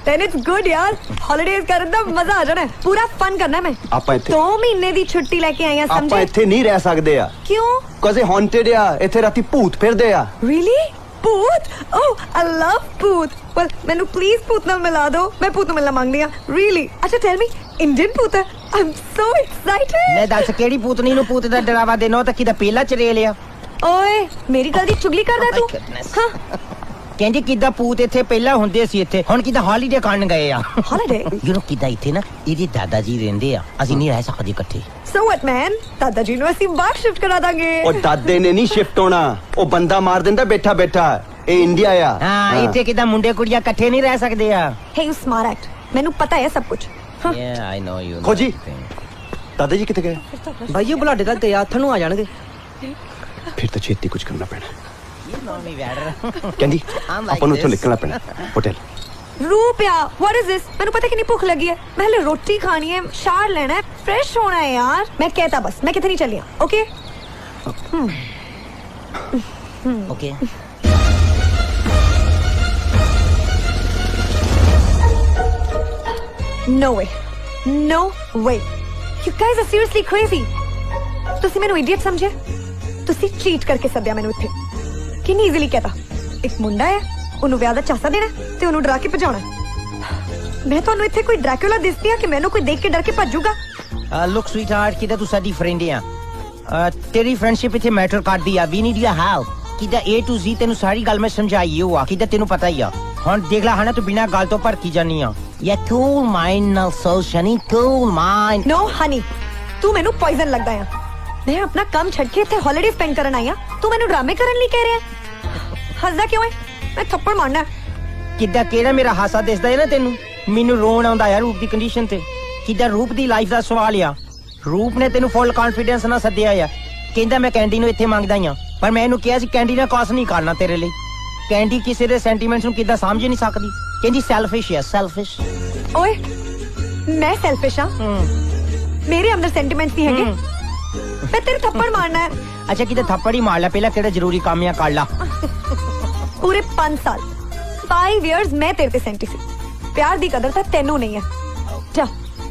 Then it's good, यार. Holidays ਕਰਨ ਦਾ ਮਜ਼ਾ ਆ ਜਾਣਾ ਹੈ। ਪੂਰਾ ਫਨ ਕਰਨਾ ਮੈਂ। ਆਪਾਂ ਇੱਥੇ 2 ਮਹੀਨੇ ਦੀ ਛੁੱਟੀ ਲੈ ਕੇ ਆਏ ਆ, ਆਪਾਂ ਸਮਝੇ? ਇੱਥੇ ਨਹੀਂ ਰਹਿ ਸਕਦੇ ਆ ਕਿਉਂ? ਕਾਜ਼ ਇਹ ਹੌਂਟਡ ਆ। ਇੱਥੇ ਰਾਤੀ ਭੂਤ ਫਿਰਦੇ ਆ। Really? ਭੂਤ? Oh, I love ਭੂਤ। Well, ਮੈਨੂੰ please ਭੂਤ ਨਾਲ ਮਿਲਾ ਦਿਓ। ਮੈਂ ਭੂਤ ਨੂੰ ਮਿਲਣਾ ਮੰਗਦੀ ਆ। Really? ਅੱਛਾ, tell me, Indian ਭੂਤ ਹੈ? I'm so excited. ਮੈਂ ਦੱਸ ਕਿਹੜੀ ਪੂਤਨੀ ਨੂੰ ਭੂਤ ਦਾ ਡਰਾਵਾ ਦੇਣਾ ਤਾਂ ਕਿਦਾ ਪਹਿਲਾ ਚਰੇ ਲਿਆ। ਓਏ, ਮੇਰੀ ਗੱਲ ਦੀ ਚੁਗਲੀ ਕਰਦਾ Oh my ਤੂੰ? goodness. ਹਾਂ, ਕਹਿੰਦੀ ਕਿਦਾ ਭੂਤ ਇੱਥੇ ਪਹਿਲਾਂ ਹੁੰਦੇ ਸੀ ਇੱਥੇ ਹੁਣ ਕਿਦਾ ਹੌਲੀਡੇ ਕਰਨ ਗਏ ਆ। holiday? ਯੂ نو ਕਿਦਾ ਇੱਥੇ ਨਾ ਇਹਦੇ ਦਾਦਾ ਜੀ ਰਹਿੰਦੇ ਆ ਅਸੀਂ ਨਹੀਂ ਰਹਿ ਸਕਦੇ ਇਕੱਠੇ। So what, man? ਦਾਦਾ ਜੀ ਨੂੰ ਅਸੀਂ ਬਾਹਰ ਸ਼ਿਫਟ ਕਰਾ ਦਾਂਗੇ। ਉਹ ਦਾਦੇ ਨੇ ਨਹੀਂ ਸ਼ਿਫਟ ਹੋਣਾ, ਉਹ ਬੰਦਾ ਮਾਰ ਦਿੰਦਾ ਬੈਠਾ ਬੈਠਾ। ਇਹ ਇੰਡੀਆ ਆ। ਹਾਂ ਇੱਥੇ ਕਿਦਾ ਮੁੰਡੇ ਕੁੜੀਆਂ ਇਕੱਠੇ ਨਹੀਂ ਰਹਿ ਸਕਦੇ ਆ। Hey, you smart act. ਮੈਨੂੰ ਪਤਾ ਹੈ ਸਭ ਕੁਝ। Yeah, I know you. ਖੋਜੀ ਦਾਦਾ ਜੀ ਕਿੱਥੇ ਗਏ? ਭਾਈਓ ਬੁਲਾਡੇ ਤੱਕ ਤੇ ਆਥਣ ਨੂੰ ਆ ਜਾਣਗੇ। ਫਿਰ ਤਾਂ ਛੇਤੀ ਕੁਝ ਕਰਨਾ ਪੈਣਾ। You know me better. ਕਹਿੰਦੀ I'm like ਆਪਾਂ ਨੂੰ ਇੱਥੋਂ this. ਨਿਕਲਣਾ ਪੈਣਾ ਹੋਟਲ। ਰੂਪਿਆ, what is this? ਮੈਨੂੰ ਪਤਾ ਕਿੰਨੀ ਭੁੱਖ ਲੱਗੀ ਹੈ। ਮੈਂ ਹਲੇ ਰੋਟੀ ਖਾਣੀ ਹੈ, ਸ਼ਾਰ ਲੈਣਾ ਹੈ, ਫਰੈਸ਼ ਹੋਣਾ ਹੈ ਯਾਰ। ਮੈਂ ਕਹਿਤਾ ਬਸ, ਮੈਂ ਕਿਤੇ ਨਹੀਂ ਚੱਲੀ ਹਾਂ, okay? Okay. No way. No way. You guys are seriously crazy. ਤੁਸੀਂ ਮੈਨੂੰ idiot ਸਮਝਿਆ? ਤੁਸੀਂ cheat ਕਰਕੇ ਸੱਦਿਆ ਮੈਨੂੰ ਇੱਥੇ। ਕਿੰਨੀ easily ਕਹਿਤਾ। ਇੱਕ ਮੁੰਡਾ ਹੈ, ਉਹਨੂੰ ਵਿਆਹ ਦਾ ਚਾਸਾ ਦੇਣਾ ਤੇ ਉਹਨੂੰ ਡਰਾ ਕੇ ਭਜਾਉਣਾ। ਮੈਂ ਤੁਹਾਨੂੰ ਇੱਥੇ ਕੋਈ ਡਰੈਕੂਲਾ ਦਿਸਦੀ ਆ ਕਿ ਮੈਨੂੰ ਕੋਈ ਦੇਖ ਕੇ ਡਰ ਕੇ ਭੱਜੂਗਾ? Look sweetheart ਕਿਦਾ ਤੂੰ ਸਾਡੀ ਫਰੈਂਡ ਆ। ਤੇਰੀ ਫਰੈਂਡਸ਼ਿਪ ਇੱਥੇ ਮੈਟਰ ਕਰਦੀ ਆ। We need your help. ਕਿਦਾ A to Z ਤੈਨੂੰ ਸਾਰੀ ਗੱਲ ਮੈਂ ਸਮਝਾਈ ਆ। ਕਿਦਾ ਤੈਨੂੰ ਪਤਾ ਹੀ ਆ। ਹੁਣ ਦੇਖ ਲੈ ਹਨਾ ਤੂੰ ਬਿਨਾਂ ਗੱਲ ਤੋਂ ਭੜਕੀ ਜਾਨੀ ਆ। ये cool mind ਨਾਲ ਸੋਚ ਸ਼ਨੀ cool mind नो हनी तू मैनू पॉइजन लगदा है मैं अपना काम छड़ के इत्थे हॉलीडे स्पेंड करन आई हां तू मैनू ड्रामे करन ਲਈ ਕਹਿ ਰਿਹਾ ਹੱਸਦਾ ਕਿਉਂ ਹੈ ਮੈਂ ਥੱਪੜ ਮਾਰਨਾ ਹੈ। ਕਿੱਦਾਂ ਕਿਹੜਾ ਮੇਰਾ ਹਾਸਾ ਦਿਸਦਾ ਹੈ ਨਾ ਤੈਨੂੰ ਮੈਨੂੰ ਰੋਣ ਆਉਂਦਾ ਯਾਰ ਰੂਪ ਦੀ ਕੰਡੀਸ਼ਨ ਤੇ ਕਿੱਦਾਂ ਰੂਪ ਦੀ ਲਾਈਫ ਦਾ ਸਵਾਲ ਆ ਰੂਪ ਨੇ ਤੈਨੂੰ ਫੁੱਲ ਕੌਨਫੀਡੈਂਸ ਨਾਲ ਸੱਦਿਆ ਆ ਕਹਿੰਦਾ ਮੈਂ ਕੈਂਡੀ ਨੂੰ ਇੱਥੇ ਮੰਗਦਾ ਹੀ ਆ ਪਰ ਮੈਂ ਇਹਨੂੰ ਕਿਹਾ ਸੀ ਕੈਂਡੀ ਨਾਲ ਕਾਸ ਨਹੀਂ ਕਰਨਾ ਤੇਰੇ ਲਈ ਕੈਂਡੀ ਕਿਸੇ ਦੇ ਸੈਂਟੀਮੈਂਟਸ ਨੂੰ ਕਿੱਦਾਂ ਸਮਝ ਨਹੀਂ ਸਕਦੀ ਕਹਿੰਦੀ ਸੈਲਫਿਸ਼ ਆ ਸੈਲਫਿਸ਼ ਓਏ ਮੈਂ ਸੈਲਫਿਸ਼ ਹਾਂ ਮੇਰੇ ਅੰਦਰ ਸੈਂਟੀਮੈਂਟਸ ਨਹੀਂ ਹੈਗੇ ਮੈਂ ਤੇਰੇ ਥੱਪੜ ਮਾਰਨਾ ਹੈ। ਅੱਛਾ ਕਿਤੇ ਥੱਪੜ ਹੀ ਮਾਰ ਲੈ ਪਹਿਲਾਂ ਕਿਹੜਾ ਜ਼ਰੂਰੀ ਕੰਮ ਆ ਕਰ ਲਾ पूरे 5 साल 5 years मैं तेरे ते सेंटी सी प्यार दी कदर तां तेनू नहीं है जा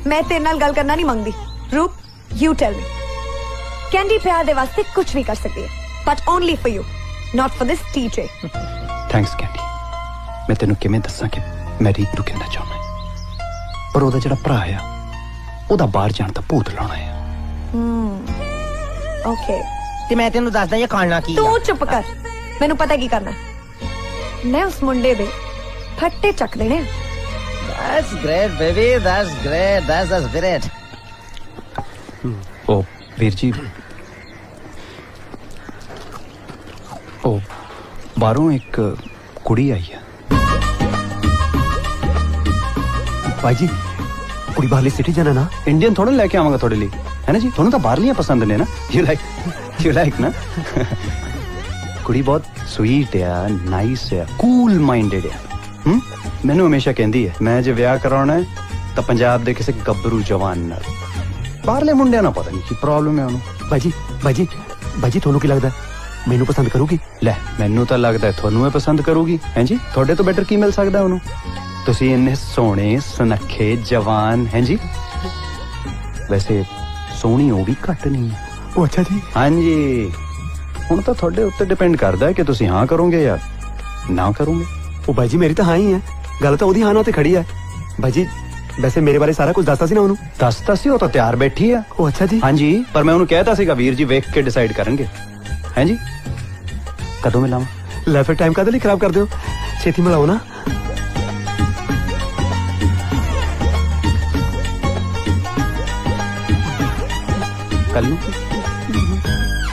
मैं तेरे नाल गल करना नहीं मंगदी रूप यू टेल मी कैंडी प्यार दे वास्ते कुछ भी कर सकती है but only for you not for this टीचे ਥੈਂਕਸ ਕੈਂਡੀ ਮੈਂ ਤੈਨੂੰ ਕਿਵੇਂ ਦੱਸਾਂ ਕਿ ਮੈਂ ਰੀਤ ਨੂੰ ਕਿੰਨਾ ਚਾਹੁੰਦਾ ਪਰ ਉਹਦਾ ਜਿਹੜਾ ਭਰਾ ਆ ਉਹਦਾ ਬਾਹਰ ਜਾਣ ਦਾ ਭੂਤ ਲਾਉਣਾ ਆ ओके ਤੇ ਮੈਂ ਤੈਨੂੰ ਦੱਸਦਾ ਇਹ ਖਾਣਾ ਕੀ तू ਆ चुप कर मैनू पता की करना है मैं उस मुंडे दे फट्टे चक देने That's great baby that's great that's great ਉਹ ਵੀਰ ਜੀ ਉਹ ਬਾਹਰੋਂ ਇੱਕ ਕੁੜੀ ਆਈ ਆ ਭਾਈ ਜੀ ਕੁੜੀ ਬਾਹਰਲੀ ਸਿਟੀਜ਼ਨ ਹੈ ਨਾ ਇੰਡੀਅਨ ਥੋੜਾ ਲੈ ਕੇ ਆਵਾਂਗਾ ਤੁਹਾਡੇ ਲਈ ਹੈ ਨਾ ਜੀ ਤੁਹਾਨੂੰ ਤਾਂ ਬਾਹਰਲੀਆਂ ਪਸੰਦ ਨੇ ਨਾ ਯੂ ਲਾਈਕ ਨਾ ਕੁੜੀ ਬਹੁਤ ਸਵੀਟ ਆ ਨਾਈਸ ਆ ਕੂਲ ਮਾਈਂਡਡ ਆ ਮੈਨੂੰ ਹਮੇਸ਼ਾ ਕਹਿੰਦੀ ਹੈ ਮੈਂ ਜੇ ਵਿਆਹ ਕਰਾਉਣਾ ਹੈ ਤਾਂ ਪੰਜਾਬ ਦੇ ਕਿਸੇ ਗੱਭਰੂ ਜਵਾਨ ਨਾਲ ਬਾਹਰਲੇ ਮੁੰਡਿਆਂ ਨਾਲ ਪਤਾ ਨਹੀਂ ਕੀ ਪ੍ਰੋਬਲਮ ਹੈ ਉਹਨੂੰ ਭਾਈ ਜੀ ਤੁਹਾਨੂੰ ਕੀ ਲੱਗਦਾ ਮੈਨੂੰ ਪਸੰਦ ਕਰੂਗੀ ਲੈ ਮੈਨੂੰ ਤਾਂ ਲੱਗਦਾ ਤੁਹਾਨੂੰ ਇਹ ਪਸੰਦ ਕਰੂਗੀ ਹੈ ਜੀ ਤੁਹਾਡੇ ਤੋਂ ਬੈਟਰ ਕੀ ਮਿਲ ਸਕਦਾ ਉਹਨੂੰ ਤੁਸੀਂ ਇੰਨੇ ਸੋਹਣੇ ਸੁਨੱਖੇ ਜਵਾਨ ਹੈ ਜੀ ਵੈਸੇ ਸੋਹਣੀ ਉਹ ਵੀ ਘੱਟ ਨਹੀਂ ਹੈ ਉਹ ਅੱਛਾ ਜੀ ਹਾਂਜੀ ਹੁਣ ਤਾਂ ਤੁਹਾਡੇ ਉੱਤੇ ਡਿਪੈਂਡ ਕਰਦਾ ਹੈ ਕਿ ਤੁਸੀਂ ਹਾਂ ਕਰੋਗੇ ਜਾਂ ਨਾ ਕਰੋਗੇ ਉਹ ਭਾਈ ਜੀ ਮੇਰੀ ਤਾਂ ਹਾਂ ਹੀ ਹੈ ਗੱਲ ਤਾਂ ਉਹਦੀ ਹਾਂ ਨਾਲ ਤੇ ਖੜੀ ਹੈ ਭਾਈ ਜੀ ਵੈਸੇ ਮੇਰੇ ਬਾਰੇ ਸਾਰਾ ਕੁਝ ਦੱਸਤਾ ਸੀ ਨਾ ਉਹਨੂੰ ਦੱਸਤਾ ਸੀ ਉਹ ਤਾਂ ਤਿਆਰ ਬੈਠੀ ਆ ਉਹ ਅੱਛਾ ਜੀ ਹਾਂਜੀ ਪਰ ਮੈਂ ਉਹਨੂੰ ਕਹਿਤਾ ਸੀਗਾ ਵੀਰ ਜੀ ਵੇਖ ਕੇ ਡਿਸਾਈਡ ਕਰਨਗੇ ਹੈ ਜੀ ਕਦੋਂ ਮਿਲਾਵਾਂ ਲੈ ਫਿਰ ਟਾਈਮ ਕਾਹਦੇ ਲਈ ਖਰਾਬ ਕਰਦੇ ਹੋ ਛੇਤੀ ਮਿਲਾਓ ਨਾ ਕੱਲ ਨੂੰ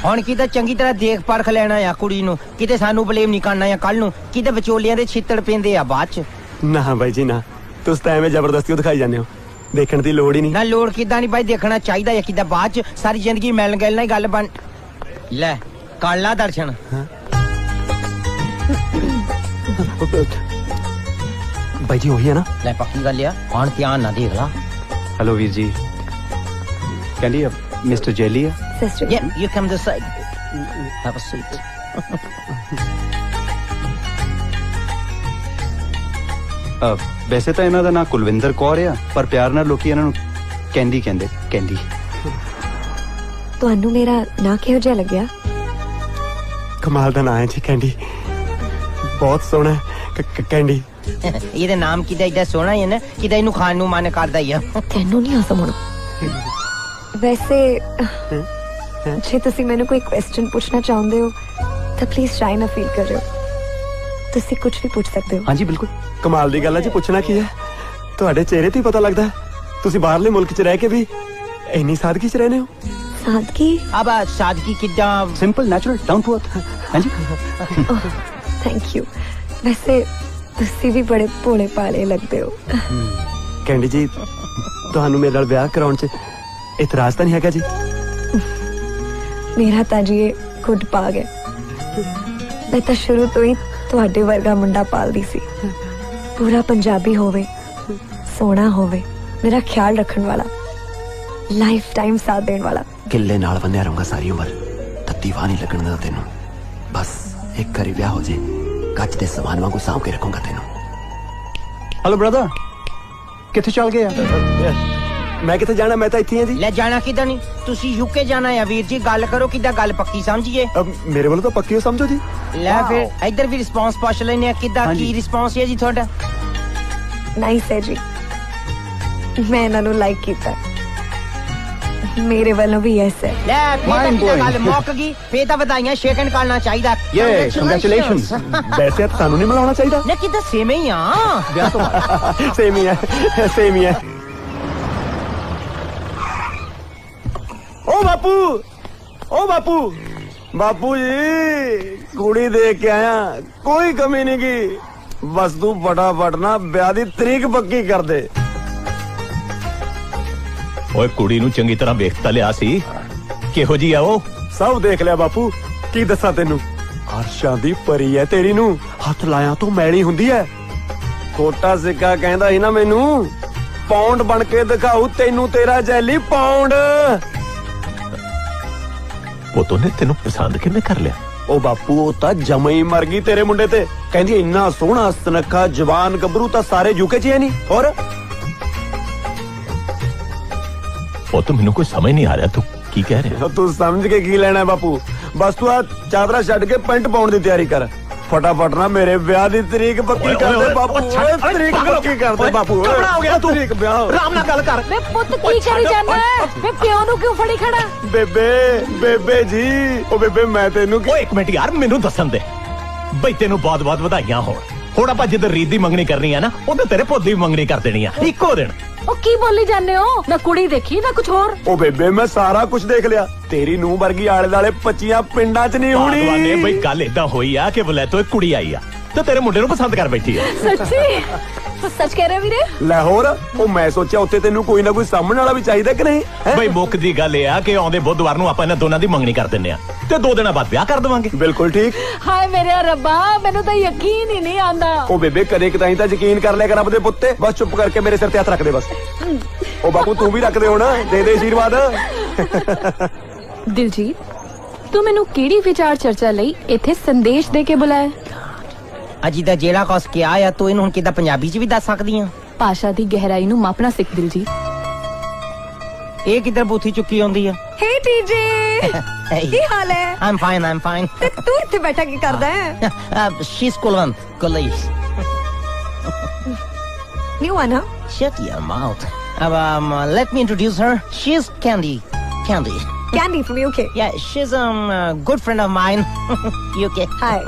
ਹੁਣ ਕਿਤੇ ਚੰਗੀ ਤਰ੍ਹਾਂ ਦੇਖ ਪਰਖ ਲੈਣਾ ਆ ਕੁੜੀ ਨੂੰ ਕਿਤੇ ਸਾਨੂੰ ਬਲੇਮ ਨਹੀਂ ਕਰਨਾ ਆ ਕੱਲ ਨੂੰ ਕਿਤੇ ਵਿਚੋਲਿਆਂ ਦੇ ਛਿੱਤੜ ਪੈਂਦੇ ਆ ਬਾਅਦ ਚ ਨਾ ਭਾਈ ਜੀ ਨਾ ਤੁਸੀਂ ਤਾਂ ਐਵੇਂ ਜ਼ਬਰਦਸਤੀ ਦਿਖਾਈ ਜਾਂਦੇ ਹੋ ਦੇਖਣ ਦੀ ਲੋੜ ਹੀ ਨਹੀਂ ਨਾ ਲੋੜ ਕਿਦਾਂ ਨਹੀਂ ਬਾਈ ਦੇਖਣਾ ਚਾਹੀਦਾ ਆ ਕਿਦਾਂ ਬਾਅਦ ਚ ਸਾਰੀ ਜ਼ਿੰਦਗੀ ਮਿਲਣ ਗਿਲ ਨਾਲ ਹੀ ਗੱਲ ਬਣ ਲੈ ਕਰ ਲਾ ਦਰਸ਼ਨ ਭਾਈ ਜੀ ਉਹੀ ਹੈ ਨਾ ਲੈ ਪੱਕੀ ਗੱਲ ਆ ਹੁਣ ਧਿਆਨ ਨਾਲ ਦੇਖ ਲਾ ਹੈਲੋ ਵੀਰ ਜੀ ਕਹਿੰਦੀ ਮਿਸਟਰ ਜੈਲੀ ਆ sister Yeah, you come this side. Have a seat. ਵੈਸੇ ਤਾਂ ਇਹਨਾਂ ਦਾ ਨਾਂ ਕੁਲਵਿੰਦਰ ਕੌਰ ਆ ਪਰ ਪਿਆਰ ਨਾਲ ਲੋਕੀ ਇਹਨਾਂ ਨੂੰ ਕੈਂਡੀ ਕਹਿੰਦੇ ਕੈਂਡੀ ਤੁਹਾਨੂੰ ਮੇਰਾ ਨਾਂ ਕਿਹੋ ਜਿਹਾ ਲੱਗਿਆ ਕਮਾਲ ਦਾ ਨਾਂ ਹੈ ਜੀ ਕੈਂਡੀ ਬਹੁਤ ਸੋਹਣਾ ਕੈਂਡੀ ਇਹਦੇ ਨਾਮ ਕਿਦਾ ਇਦਾਂ ਸੋਹਣਾ ਹੈ ਨਾ ਕਿਦਾ ਇਹਨੂੰ ਖਾਣ ਨੂੰ ਮਨ ਕਰਦਾ ਹੀ ਆ ਤੈਨੂੰ ਨਹੀਂ ਆਸਾ ਮੋਣਾ ਵੈਸੇ ਜੇ ਤੁਸੀਂ ਮੈਨੂੰ ਕੋਈ ਕੁਐਸਚਨ ਪੁੱਛਣਾ ਚਾਹੁੰਦੇ ਹੋ ਤਾਂ ਪਲੀਜ਼ ਸ਼ਾਈ ਨਾ ਫੀਲ ਕਰਿਓ ਤੁਸੀਂ ਕੁਝ ਵੀ ਪੁੱਛ ਸਕਦੇ ਹੋ ਹਾਂਜੀ ਬਿਲਕੁਲ ਕਮਾਲ ਦੀ ਗੱਲ ਹੈ ਜੀ ਪੁੱਛਣਾ ਕੀ ਹੈ ਤੁਹਾਡੇ ਚਿਹਰੇ ਤੋਂ ਹੀ ਪਤਾ ਲੱਗਦਾ ਤੁਸੀਂ ਬਾਹਰਲੇ ਮੁਲਕ 'ਚ ਰਹਿ ਕੇ ਵੀ ਇੰਨੀ ਸਾਦਗੀ 'ਚ ਰਹਿੰਦੇ ਹੋ ਸਾਦਗੀ ਅਬ ਸਾਦਗੀ ਕਿਦਾਂ simple natural down to earth ਹਾਂਜੀ ਥੈਂਕ ਯੂ ਵੈਸੇ ਤੁਸੀਂ ਵੀ ਬੜੇ ਭੋਲੇ ਭਾਲੇ ਲੱਗਦੇ ਹੋ ਕੈਂਡੀ ਜੀ ਤੁਹਾਨੂੰ ਮੇਰੇ ਨਾਲ ਵਿਆਹ ਕਰਾਉਣ 'ਚ ਇਤਰਾਜ਼ ਤਾਂ ਨਹੀਂ ਹੈਗਾ ਜੀ ਮੇਰਾ ਤਾਂ ਜੀ ਇਹ ਗੁੱਡ ਭਾਗ ਹੈ ਮੈਂ ਤਾਂ ਸ਼ੁਰੂ ਤੋਂ ਹੀ ਤੁਹਾਡੇ ਵਰਗਾ ਮੁੰਡਾ ਪਾਲਦੀ ਸੀ ਪੂਰਾ ਪੰਜਾਬੀ ਹੋਵੇ ਸੋਹਣਾ ਹੋਵੇ ਮੇਰਾ ਖਿਆਲ ਰੱਖਣ ਵਾਲਾ ਲਾਈਫ ਟਾਈਮ ਸਾਥ ਦੇਣ ਵਾਲਾ ਕਿੱਲੇ ਨਾਲ ਬੰਨਿਆ ਰਹੂੰਗਾ ਸਾਰੀ ਉਮਰ ਤੱਤੀ ਵਾਹ ਨਹੀਂ ਲੱਗਣ ਦਾ ਤੈਨੂੰ ਬਸ ਇੱਕ ਵਾਰੀ ਵਿਆਹ ਹੋ ਜੇ ਕੱਚ ਦੇ ਸਮਾਨ ਵਾਂਗੂ ਸਾਂਭ ਕੇ ਰੱਖੂੰਗਾ ਤੈਨੂੰ ਹੈਲੋ ਬ੍ਰਦਰ ਕਿੱਥੇ ਚੱਲ ਗਏ ਆ ਮੈਂ ਕਿੱਥੇ ਜਾਣਾ ਮੈਂ ਤਾਂ ਇੱਥੇ ਹਾਂ ਜੀ ਲੈ ਜਾਣਾ ਕਿਦਾਂ ਨਹੀਂ ਤੁਸੀਂ ਯੂਕੇ ਜਾਣਾ ਆ ਵੀਰ ਜੀ ਗੱਲ ਕਰੋ ਕਿਦਾਂ ਗੱਲ ਪੱਕੀ ਸਮਝੀਏ ਮੇਰੇ ਵੱਲੋਂ ਤਾਂ ਪੱਕੀ ਹੋ ਸਮਝੋ ਜੀ ਲੈ ਫਿਰ ਇੱਧਰ ਵੀ ਰਿਸਪੌਂਸ ਪੁੱਛ ਲੈਨੇ ਆ ਕਿਦਾਂ ਕੀ ਰਿਸਪੌਂਸ ਹੈ ਜੀ ਤੁਹਾਡਾ ਨਾਈਸ ਹੈ ਜੀ ਮੈਂ ਇਹਨਾਂ ਨੂੰ ਲਾਈਕ ਕੀਤਾ ਮੇਰੇ ਵੱਲੋਂ ਵੀ ਯੈਸ ਹੈ। ਲੈ ਫੇਰ ਤਾਂ ਗੱਲ ਮੁੱਕ ਗਈ, ਫੇਰ ਤਾਂ ਵਧਾਈਆਂ ਸ਼ੇਕਨ ਕਰਨਾ ਚਾਹੀਦਾ। ਕੰਗ੍ਰੈਚੁਲੇਸ਼ਨਸ। ਵੈਸੇ ਤੁਹਾਨੂੰ ਨਹੀਂ ਮਿਲਾਉਣਾ ਚਾਹੀਦਾ। ਨੇ ਕਿਤੇ ਸੇਮ ਹੀ ਆ ਵਿਆਹ ਤੋਂ ਸੇਮ ਹੀ ਹੈ, ਸੇਮ ਹੀ ਹੈ। ਓ ਬਾਪੂ, ਓ ਬਾਪੂ, ਬਾਪੂ ਜੀ ਕੁੜੀ ਦੇਖ ਕੇ ਆਇਆ, ਕੋਈ ਕਮੀ ਨਹੀਂ ਕੀ। ਬਸ ਤੂੰ ਫਟਾਫਟ ਨਾ ਵਿਆਹ ਦੀ ਤਰੀਕ ਪੱਕੀ ਕਰ ਦੇ। ਓਏ ਕੁੜੀ ਨੂੰ ਚੰਗੀ ਤਰ੍ਹਾਂ ਵੇਖ ਤਾਂ ਲਿਆ ਸੀ, ਕਿਹੋ ਜੀ ਆ ਉਹ? ਸਭ ਦੇਖ ਲਿਆ ਬਾਪੂ, ਕੀ ਦੱਸਾਂ ਤੈਨੂੰ। ਅਰਸ਼ਾਂ ਦੀ ਪਰੀ ਹੈ ਤੇਰੀ ਨੂੰ, ਹੱਥ ਲਾਇਆ ਤੋਂ ਮੈਲੀ ਹੁੰਦੀ ਹੈ। ਕੋਟਾ ਸਿੱਕਾ ਕਹਿੰਦਾ ਸੀ ਨਾ ਮੈਨੂੰ, ਪੌਂਡ ਬਣ ਕੇ ਦਿਖਾਉ ਤੈਨੂੰ ਤੇਰਾ ਜੈਲੀ ਪੌਂਡ। ਉਹ ਤੋਂ ਨੇ ਤੈਨੂੰ ਪਸੰਦ ਕਿਵੇਂ ਕਰ ਲਿਆ? ਉਹ ਬਾਪੂ ਉਹ ਤਾਂ ਜਮਾ ਹੀ ਮਰ ਗਈ ਤੇਰੇ ਮੁੰਡੇ ਤੇ। ਕਹਿੰਦੀ ਇੰਨਾ ਸੋਹਣਾ ਸੁਨੱਖਾ ਜਵਾਨ ਗੱਭਰੂ ਤਾਂ ਸਾਰੇ ਯੂਕੇ 'ਚ ਹੈ ਨਹੀਂ। ਹੋਰ ਉਹ ਤਾਂ ਮੈਨੂੰ ਕੋਈ ਸਮਝ ਨਹੀਂ ਆ ਰਿਹਾ ਤੂੰ ਕੀ ਕਹਿ ਰਿਹਾ। ਤੂੰ ਸਮਝ ਕੇ ਕੀ ਲੈਣਾ ਬਾਪੂ, ਬਸ ਤੂੰ ਆ ਚਾਦਰਾ ਛੱਡ ਕੇ ਪੈਂਟ ਪਾਉਣ ਦੀ ਤਿਆਰੀ ਕਰ। ਫਟਾਫਟ ਨਾ ਮੇਰੇ ਵਿਆਹ ਦੀ ਤਰੀਕ ਪੱਕੀ ਕਰ ਦੇ ਬਾਪੂ। ਓਏ ਤਰੀਕ ਪੱਕੀ ਕਰ ਦੇ ਬਾਪੂ। ਕਪੜਾ ਹੋ ਗਿਆ ਤੂੰ, ਤਰੀਕ ਵਿਆਹ। ਆਰਾਮ ਨਾਲ ਗੱਲ ਕਰ। ਵੇ ਪੁੱਤ ਕੀ ਕਰੀ ਜਾਂਦਾ ਵੇ, ਪਿਓ ਨੂੰ ਕਿਉਂ ਫੜੀ ਖੜਾ? ਬੇਬੇ ਜੀ, ਉਹ ਬੇਬੇ ਮੈਂ ਤੈਨੂੰ ਓਏ ਇੱਕ ਮਿੰਟ ਯਾਰ, ਮੈਨੂੰ ਦੱਸਣ ਦੇ ਬਈ ਤੈਨੂੰ ਬਹੁਤ ਬਹੁਤ ਵਧਾਈਆਂ ਹੋਣ। ਹੁਣ ਆਪਾਂ ਜਿੱਦ ਰੀਤ ਦੀ ਮੰਗਣੀ ਕਰਨੀ ਆ ਨਾ, ਉਹਦੇ ਤੇਰੇ ਪੁੱਤ ਦੀ ਮੰਗਣੀ ਕਰ ਦੇਣੀ ਆ ਇੱਕੋ ਦਿਨ। ਉਹ ਕੀ ਬੋਲੀ ਜਾਂਦੇ ਹੋ? ਨਾ ਕੁੜੀ ਦੇਖੀ ਨਾ ਕੁਝ ਹੋਰ। ਉਹ ਬੇਬੇ ਮੈਂ ਸਾਰਾ ਕੁਝ ਦੇਖ ਲਿਆ, ਤੇਰੀ ਨੂੰਹ ਵਰਗੀ ਆਲੇ ਦਾਲੇ 25 ਪਿੰਡਾਂ 'ਚ ਨਹੀਂ ਹੋਣੀ। ਭਗਵਾਨੇ ਬਈ ਗੱਲ ਏਦਾਂ ਹੋਈ ਆ ਕਿ ਬਲੇ ਤੋਂ ਇੱਕ ਕੁੜੀ ਆਈ ਆ ਤੇ ਤੇਰੇ ਮੁੰਡੇ ਨੂੰ ਪਸੰਦ ਕਰ ਬੈਠੀ ਆ। ਸੱਚੀ? ਸੱਚ ਕਹਿ ਰਹੇ ਵੀਰੇ? ਲੈ ਹੋਰ, ਉਹ ਮੈਂ ਸੋਚਿਆ ਉੱਥੇ ਤੈਨੂੰ ਕੋਈ ਨਾ ਕੋਈ ਸਾਹਮਣ ਵਾਲਾ ਵੀ ਚਾਹੀਦਾ ਕਿ ਨਹੀਂ। ਹੈਂ? ਬਈ ਮੁੱਕ ਦੀ ਗੱਲ ਇਹ ਆ ਕਿ ਆਉਂਦੇ ਬੁੱਧਵਾਰ ਨੂੰ ਆਪਾਂ ਇਹਨਾਂ ਦੋਨਾਂ ਦੀ ਮੰਗਣੀ ਕਰ ਦਿੰਨੇ ਆ ਤੇ 2 ਦਿਨਾਂ ਬਾਅਦ ਵਿਆਹ ਕਰ ਦੇਵਾਂਗੇ। ਬਿਲਕੁਲ ਠੀਕ। ਹਾਏ ਮੇਰੇ ਰੱਬਾ, ਮੈਨੂੰ ਤਾਂ ਯਕੀਨ ਹੀ ਨਹੀਂ ਆਂਦਾ। ਉਹ ਬੇਬੇ ਕਦੇ ਕਦਾਈ ਤਾਂ ਯਕੀਨ ਕਰ ਲਿਆ ਕਰ ਆਪਦੇ ਪੁੱਤ ਤੇ। ਬਸ ਚੁੱਪ ਕਰਕੇ ਮੇਰੇ ਸਿਰ ਤੇ ਹੱਥ ਰੱਖ ਦੇ ਬਸ। ਉਹ ਬਾਪੂ ਤੂੰ ਵੀ ਰੱਖ ਦੇ ਹੁਣ, ਦੇ ਦੇ ਆਸ਼ੀਰਵਾਦ। ਦਿਲਜੀਤ, ਤੂੰ ਮੈਨੂੰ ਕਿਹੜੀ ਵਿਚਾਰ ਚਰਚਾ ਲਈ ਇੱਥੇ ਸੰਦੇਸ਼ ਦੇ ਕੇ ਬੁਲਾਇਆ? ਅਜੀ ਦਾ ਜਿਹੜਾ ਕੁਛ ਕਿਹਾ ਆ ਤੂੰ ਇਹਨੂੰ ਹੁਣ ਕਿੱਦਾਂ ਪੰਜਾਬੀ 'ਚ ਵੀ ਦੱਸ ਸਕਦੀ ਆ? ਭਾਸ਼ਾ ਦੀ ਗਹਿਰਾਈ ਨੂੰ ਮਾਪਣਾ ਸਿੱਖ ਦਿਲਜੀਤ। ਇਹ ਕਿੱਧਰ ਬੂਥੀ ਚੁੱਕੀ ਆਉਂਦੀ ਆ? ਹੇ ਟੀਜੇ, ਕੀ ਹਾਲ ਹੈ? I'm fine. ਤੇ ਤੂੰ ਇੱਥੇ ਬੈਠਾ ਕੀ ਕਰਦਾ ਹੈ? She's Kulwant, Kulais. ਨਿਊ ਆ ਨਾ? Shut your mouth. Let me introduce her. She's Candy. Candy from UK. Yeah, she's a good friend of mine. UK. Hi.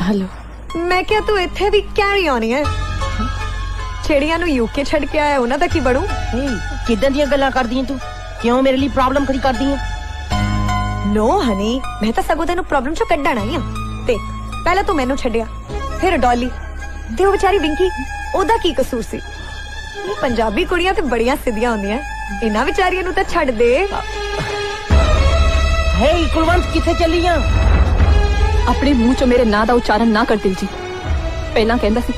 Hello. ਮੈਂ ਕਿਹਾ ਤੂੰ ਇੱਥੇ ਵੀ ਕੈਰੀ ਆਉਣੀ ਹੈ? ਛੇੜੀਆਂ ਨੂੰ ਯੂਕੇ ਛੱਡ ਕੇ ਆਇਆ, ਉਹਨਾਂ ਦਾ ਕੀ ਬਣੂ? Hey, ਕਿੱਦਾਂ ਦੀਆਂ ਗੱਲਾਂ ਕਰਦੀ ਆਂ ਤੂੰ? ਕਿਉਂ ਮੇਰੇ ਲਈ ਪ੍ਰੋਬਲਮ ਖੜੀ ਕਰਦੀ ਆਂ? ਨੋ ਹਨੀ, ਮੈਂ ਤਾਂ ਸਗੋਂ ਤੈਨੂੰ ਪ੍ਰੋਬਲਮ ਚੋਂ ਕੱਢਣ ਆਈ ਆ। ਦੇਖ, ਪਹਿਲਾਂ ਤੂੰ ਮੈਨੂੰ ਛੱਡਿਆ, ਫਿਰ ਡੌਲੀ ਤੇ ਉਹ ਵਿਚਾਰੀ ਵਿੰਕੀ, ਉਹਦਾ ਕੀ ਕਸੂਰ ਸੀ? ਪੰਜਾਬੀ ਕੁੜੀਆਂ ਤੇ ਬੜੀਆਂ ਸਿੱਧੀਆਂ ਹੁੰਦੀਆਂ, ਇਹਨਾਂ ਵਿਚਾਰੀਆਂ ਨੂੰ ਤਾਂ ਛੱਡ ਦੇ। Hey, ਕੁਲਵੰਤ ਕਿੱਥੇ ਚੱਲੀ ਆਂ? ਆਪਣੇ ਮੂੰਹ ਚੋਂ ਮੇਰੇ ਨਾਂ ਦਾ ਉਚਾਰਨ ਨਾ ਕਰ ਦਿਲਜੀਤ। ਪਹਿਲਾਂ ਕਹਿੰਦਾ ਸੀ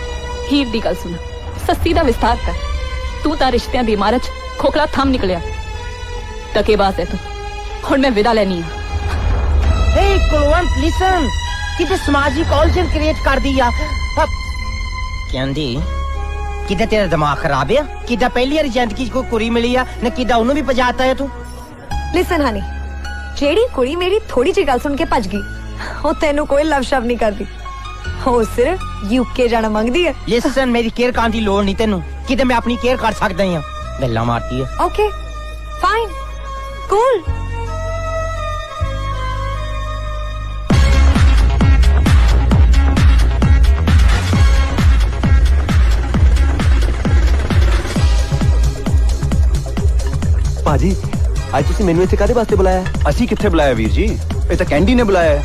ਹੀਰ ਦੀ ਗੱਲ ਸੁਣ, ਸੱਸੀ ਦਾ ਵਿਸਤਾਰ ਕਰ। ਤੂੰ ਤਾਂ ਰਿਸ਼ਤਿਆਂ ਦੀ ਇਮਾਰਤ 'ਚ ਖੋਖਲਾ ਥੰਮ ਨਿਕਲਿਆ। ਧੱਕੇਬਾਜ਼ ਹੈ ਤੂੰ। ਹੁਣ ਮੈਂ ਵਿਦਾ ਲੈਣੀ ਆ। Hey, ਕੁਲਵੰਤ ਲਿਸਨ, ਕਿਤੇ ਸਮਾਜਿਕ ਉਲਝਣ ਕ੍ਰੀਏਟ ਕਰਦੀ ਆ। ਕਹਿੰਦੀ ਕਿਤੇ ਤੇਰਾ ਦਿਮਾਗ ਖਰਾਬ ਆ? ਕਿਦਾਂ ਪਹਿਲੀ ਵਾਰੀ ਜ਼ਿੰਦਗੀ 'ਚ ਕੋਈ ਕੁੜੀ ਮਿਲੀ ਆ ਨਾ, ਕਿਦਾਂ ਉਹਨੂੰ ਵੀ ਭਜਾਤਾ ਹੈ ਤੂੰ? ਲਿਸਨ ਹਨੀ, ਜਿਹੜੀ ਕੁੜੀ ਮੇਰੀ ਥੋੜੀ ਜਿਹੀ ਗੱਲ ਸੁਣ ਕੇ ਭੱਜ ਗਈ, ਉਹ ਤੈਨੂੰ ਕੋਈ ਲਵ ਸ਼ਬਦ ਨਹੀਂ ਕਰਦੀ। ਉਹ ਸਿਰਫ ਯੂਕੇ ਜਾਣਾ ਮੰਗਦੀ ਹੈ। ਲਿਸਨ, ਮੇਰੀ ਕੇਅਰ ਕਰਨ ਦੀ ਲੋੜ ਨਹੀਂ ਤੈਨੂੰ। ਕਿਤੇ ਮੈਂ ਆਪਣੀ ਕੇਅਰ ਕਰ ਸਕਦਾ ਹਾਂ। ਗੱਲਾਂ ਮਾਰਦੀ ਆ। Okay fine cool. ਭਾਜੀ, ਅੱਜ ਤੁਸੀਂ ਮੈਨੂੰ ਇੱਥੇ ਕਾਹਦੇ ਵਾਸਤੇ ਬੁਲਾਇਆ? ਅਸੀਂ ਕਿੱਥੇ ਬੁਲਾਇਆ ਵੀਰ ਜੀ, ਇਹ ਤਾਂ ਕੈਂਡੀ ਨੇ ਬੁਲਾਇਆ ਹੈ।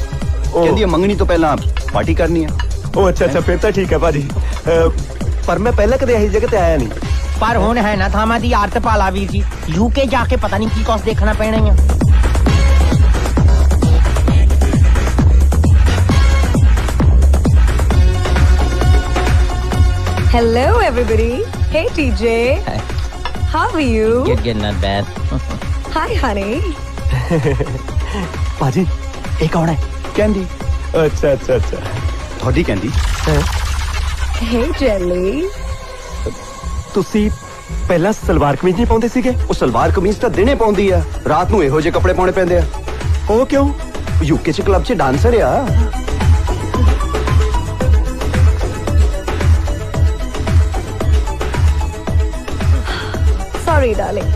ਕਹਿੰਦੀ ਹੈ ਮੰਗਣੀ ਤੋਂ ਪਹਿਲਾਂ ਪਾਰਟੀ ਕਰਨੀ ਹੈ। ਉਹ ਅੱਛਾ ਫਿਰ ਤਾਂ ਠੀਕ ਹੈ ਭਾਜੀ। ਪਰ ਮੈਂ ਪਹਿਲਾਂ ਕਦੇ ਇਹੀ ਜਗ੍ਹਾ ਤੇ ਆਇਆ ਨਹੀਂ। ਪਰ ਹੁਣ ਹੈ ਨਾ ਥਾਵਾਂ ਦੀ ਆਰਤ ਪਾਲਾ ਵੀਰ ਜੀ, ਯੂਕੇ ਜਾ ਕੇ ਪਤਾ ਨਹੀਂ ਕੀ ਕੁਛ ਦੇਖਣਾ ਪੈਣਾ ਆ। Hello everybody. Hey TJ. How are you? Good, not bad. Hi honey. ਭਾਜੀ, ਇਹ ਕੌਣ ਹੈ? ਕੈਂਡੀ। ਅੱਛਾ ਤੁਹਾਡੀ ਕੈਂਡੀ? Hey Jelly. ਤੁਸੀਂ ਪਹਿਲਾਂ ਸਲਵਾਰ ਕਮੀਜ਼ ਨਹੀਂ ਪਾਉਂਦੇ ਸੀਗੇ? ਉਹ ਸਲਵਾਰ ਕਮੀਜ਼ ਤਾਂ ਦਿਨੇ ਪਾਉਂਦੀ ਆ, ਰਾਤ ਨੂੰ ਇਹੋ ਜਿਹੇ ਕੱਪੜੇ ਪਾਉਣੇ ਪੈਂਦੇ ਆ। ਉਹ ਕਿਉਂ? ਯੂਕੇ ਚ ਕਲੱਬ ਚ ਡਾਂਸਰ ਆ। Sorry darling.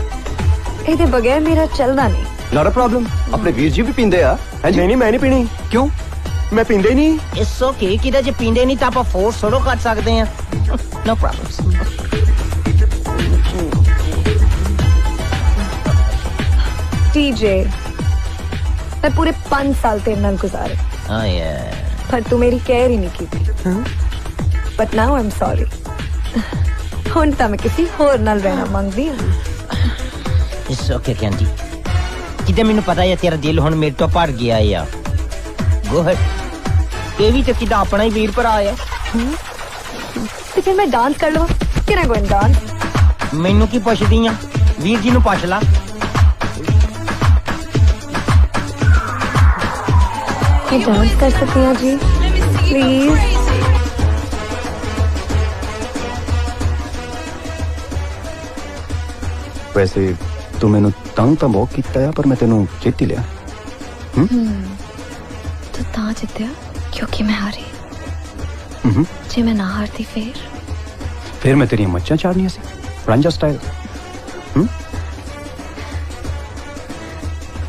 ਇਹਦੇ ਬਗੈਰ ਮੇਰਾ ਚੱਲਦਾ ਨਹੀਂ। नॉट अ प्रॉब्लम, अपने वीर जी भी पींदे आ हैं जी? ਨਹੀਂ ਮੈਂ ਨਹੀਂ ਪੀਣੀ क्यों? ਮੈਂ ਪੀਂਦਾ ਹੀ ਨਹੀਂ ਇਟਸ ਓਕੇ ਕਿਦਾ ਜੇ ਪੀਂਦੇ ਨਹੀਂ ਤਾਂ ਆਪਾਂ ਫੋਰਸ ਥੋੜੋ ਕਰ ਸਕਦੇ ਆ ਨੋ ਪ੍ਰੋਬਲਮ टीजे मैं पूरे 5 साल तेरे नाल गुजारे ਹਾਂ ਯਾ पर तू मेरी केयर ही नहीं की थी but now I am sorry हुण तां मैं किसी होर नाल रहना मंगदी हां ਇਟਸ ਓਕੇ ਕੈਂਡੀ ਕਿਤੇ ਮੈਨੂੰ ਪਤਾ ਹੈ ਤੇਰਾ ਦਿਲ ਹੁਣ ਮੇਰੇ ਤੋਂ ਭਰ ਗਿਆ ਆ ਗੁੱਡ ਇਹ ਵੀ ਤੇ ਕਿਦਾ ਆਪਣਾ ਹੀ ਵੀਰ ਭਰਾ ਆ ਤੇ ਫਿਰ ਮੈਂ ਡਾਂਸ ਕਰ ਲਵਾਂ ਕਿਹੜਾ ਗੋਇੰ ਡਾਂਸ ਮੈਨੂੰ ਕੀ ਪੁੱਛਦੀ ਆ ਵੀਰ ਜੀ ਨੂੰ ਪੁੱਛ ਲਾ मैं डांस कर सकती हूँ जी प्लीज वैसे तू मैनू तंग तो बहुत किया है पर मैं तेनू चेती लिया। तू तां जित्तिया क्योंकि मैं हारी जे मैं ना हारती फिर मैं तेरी मच्छा चाड़नी सी रांझा स्टाइल।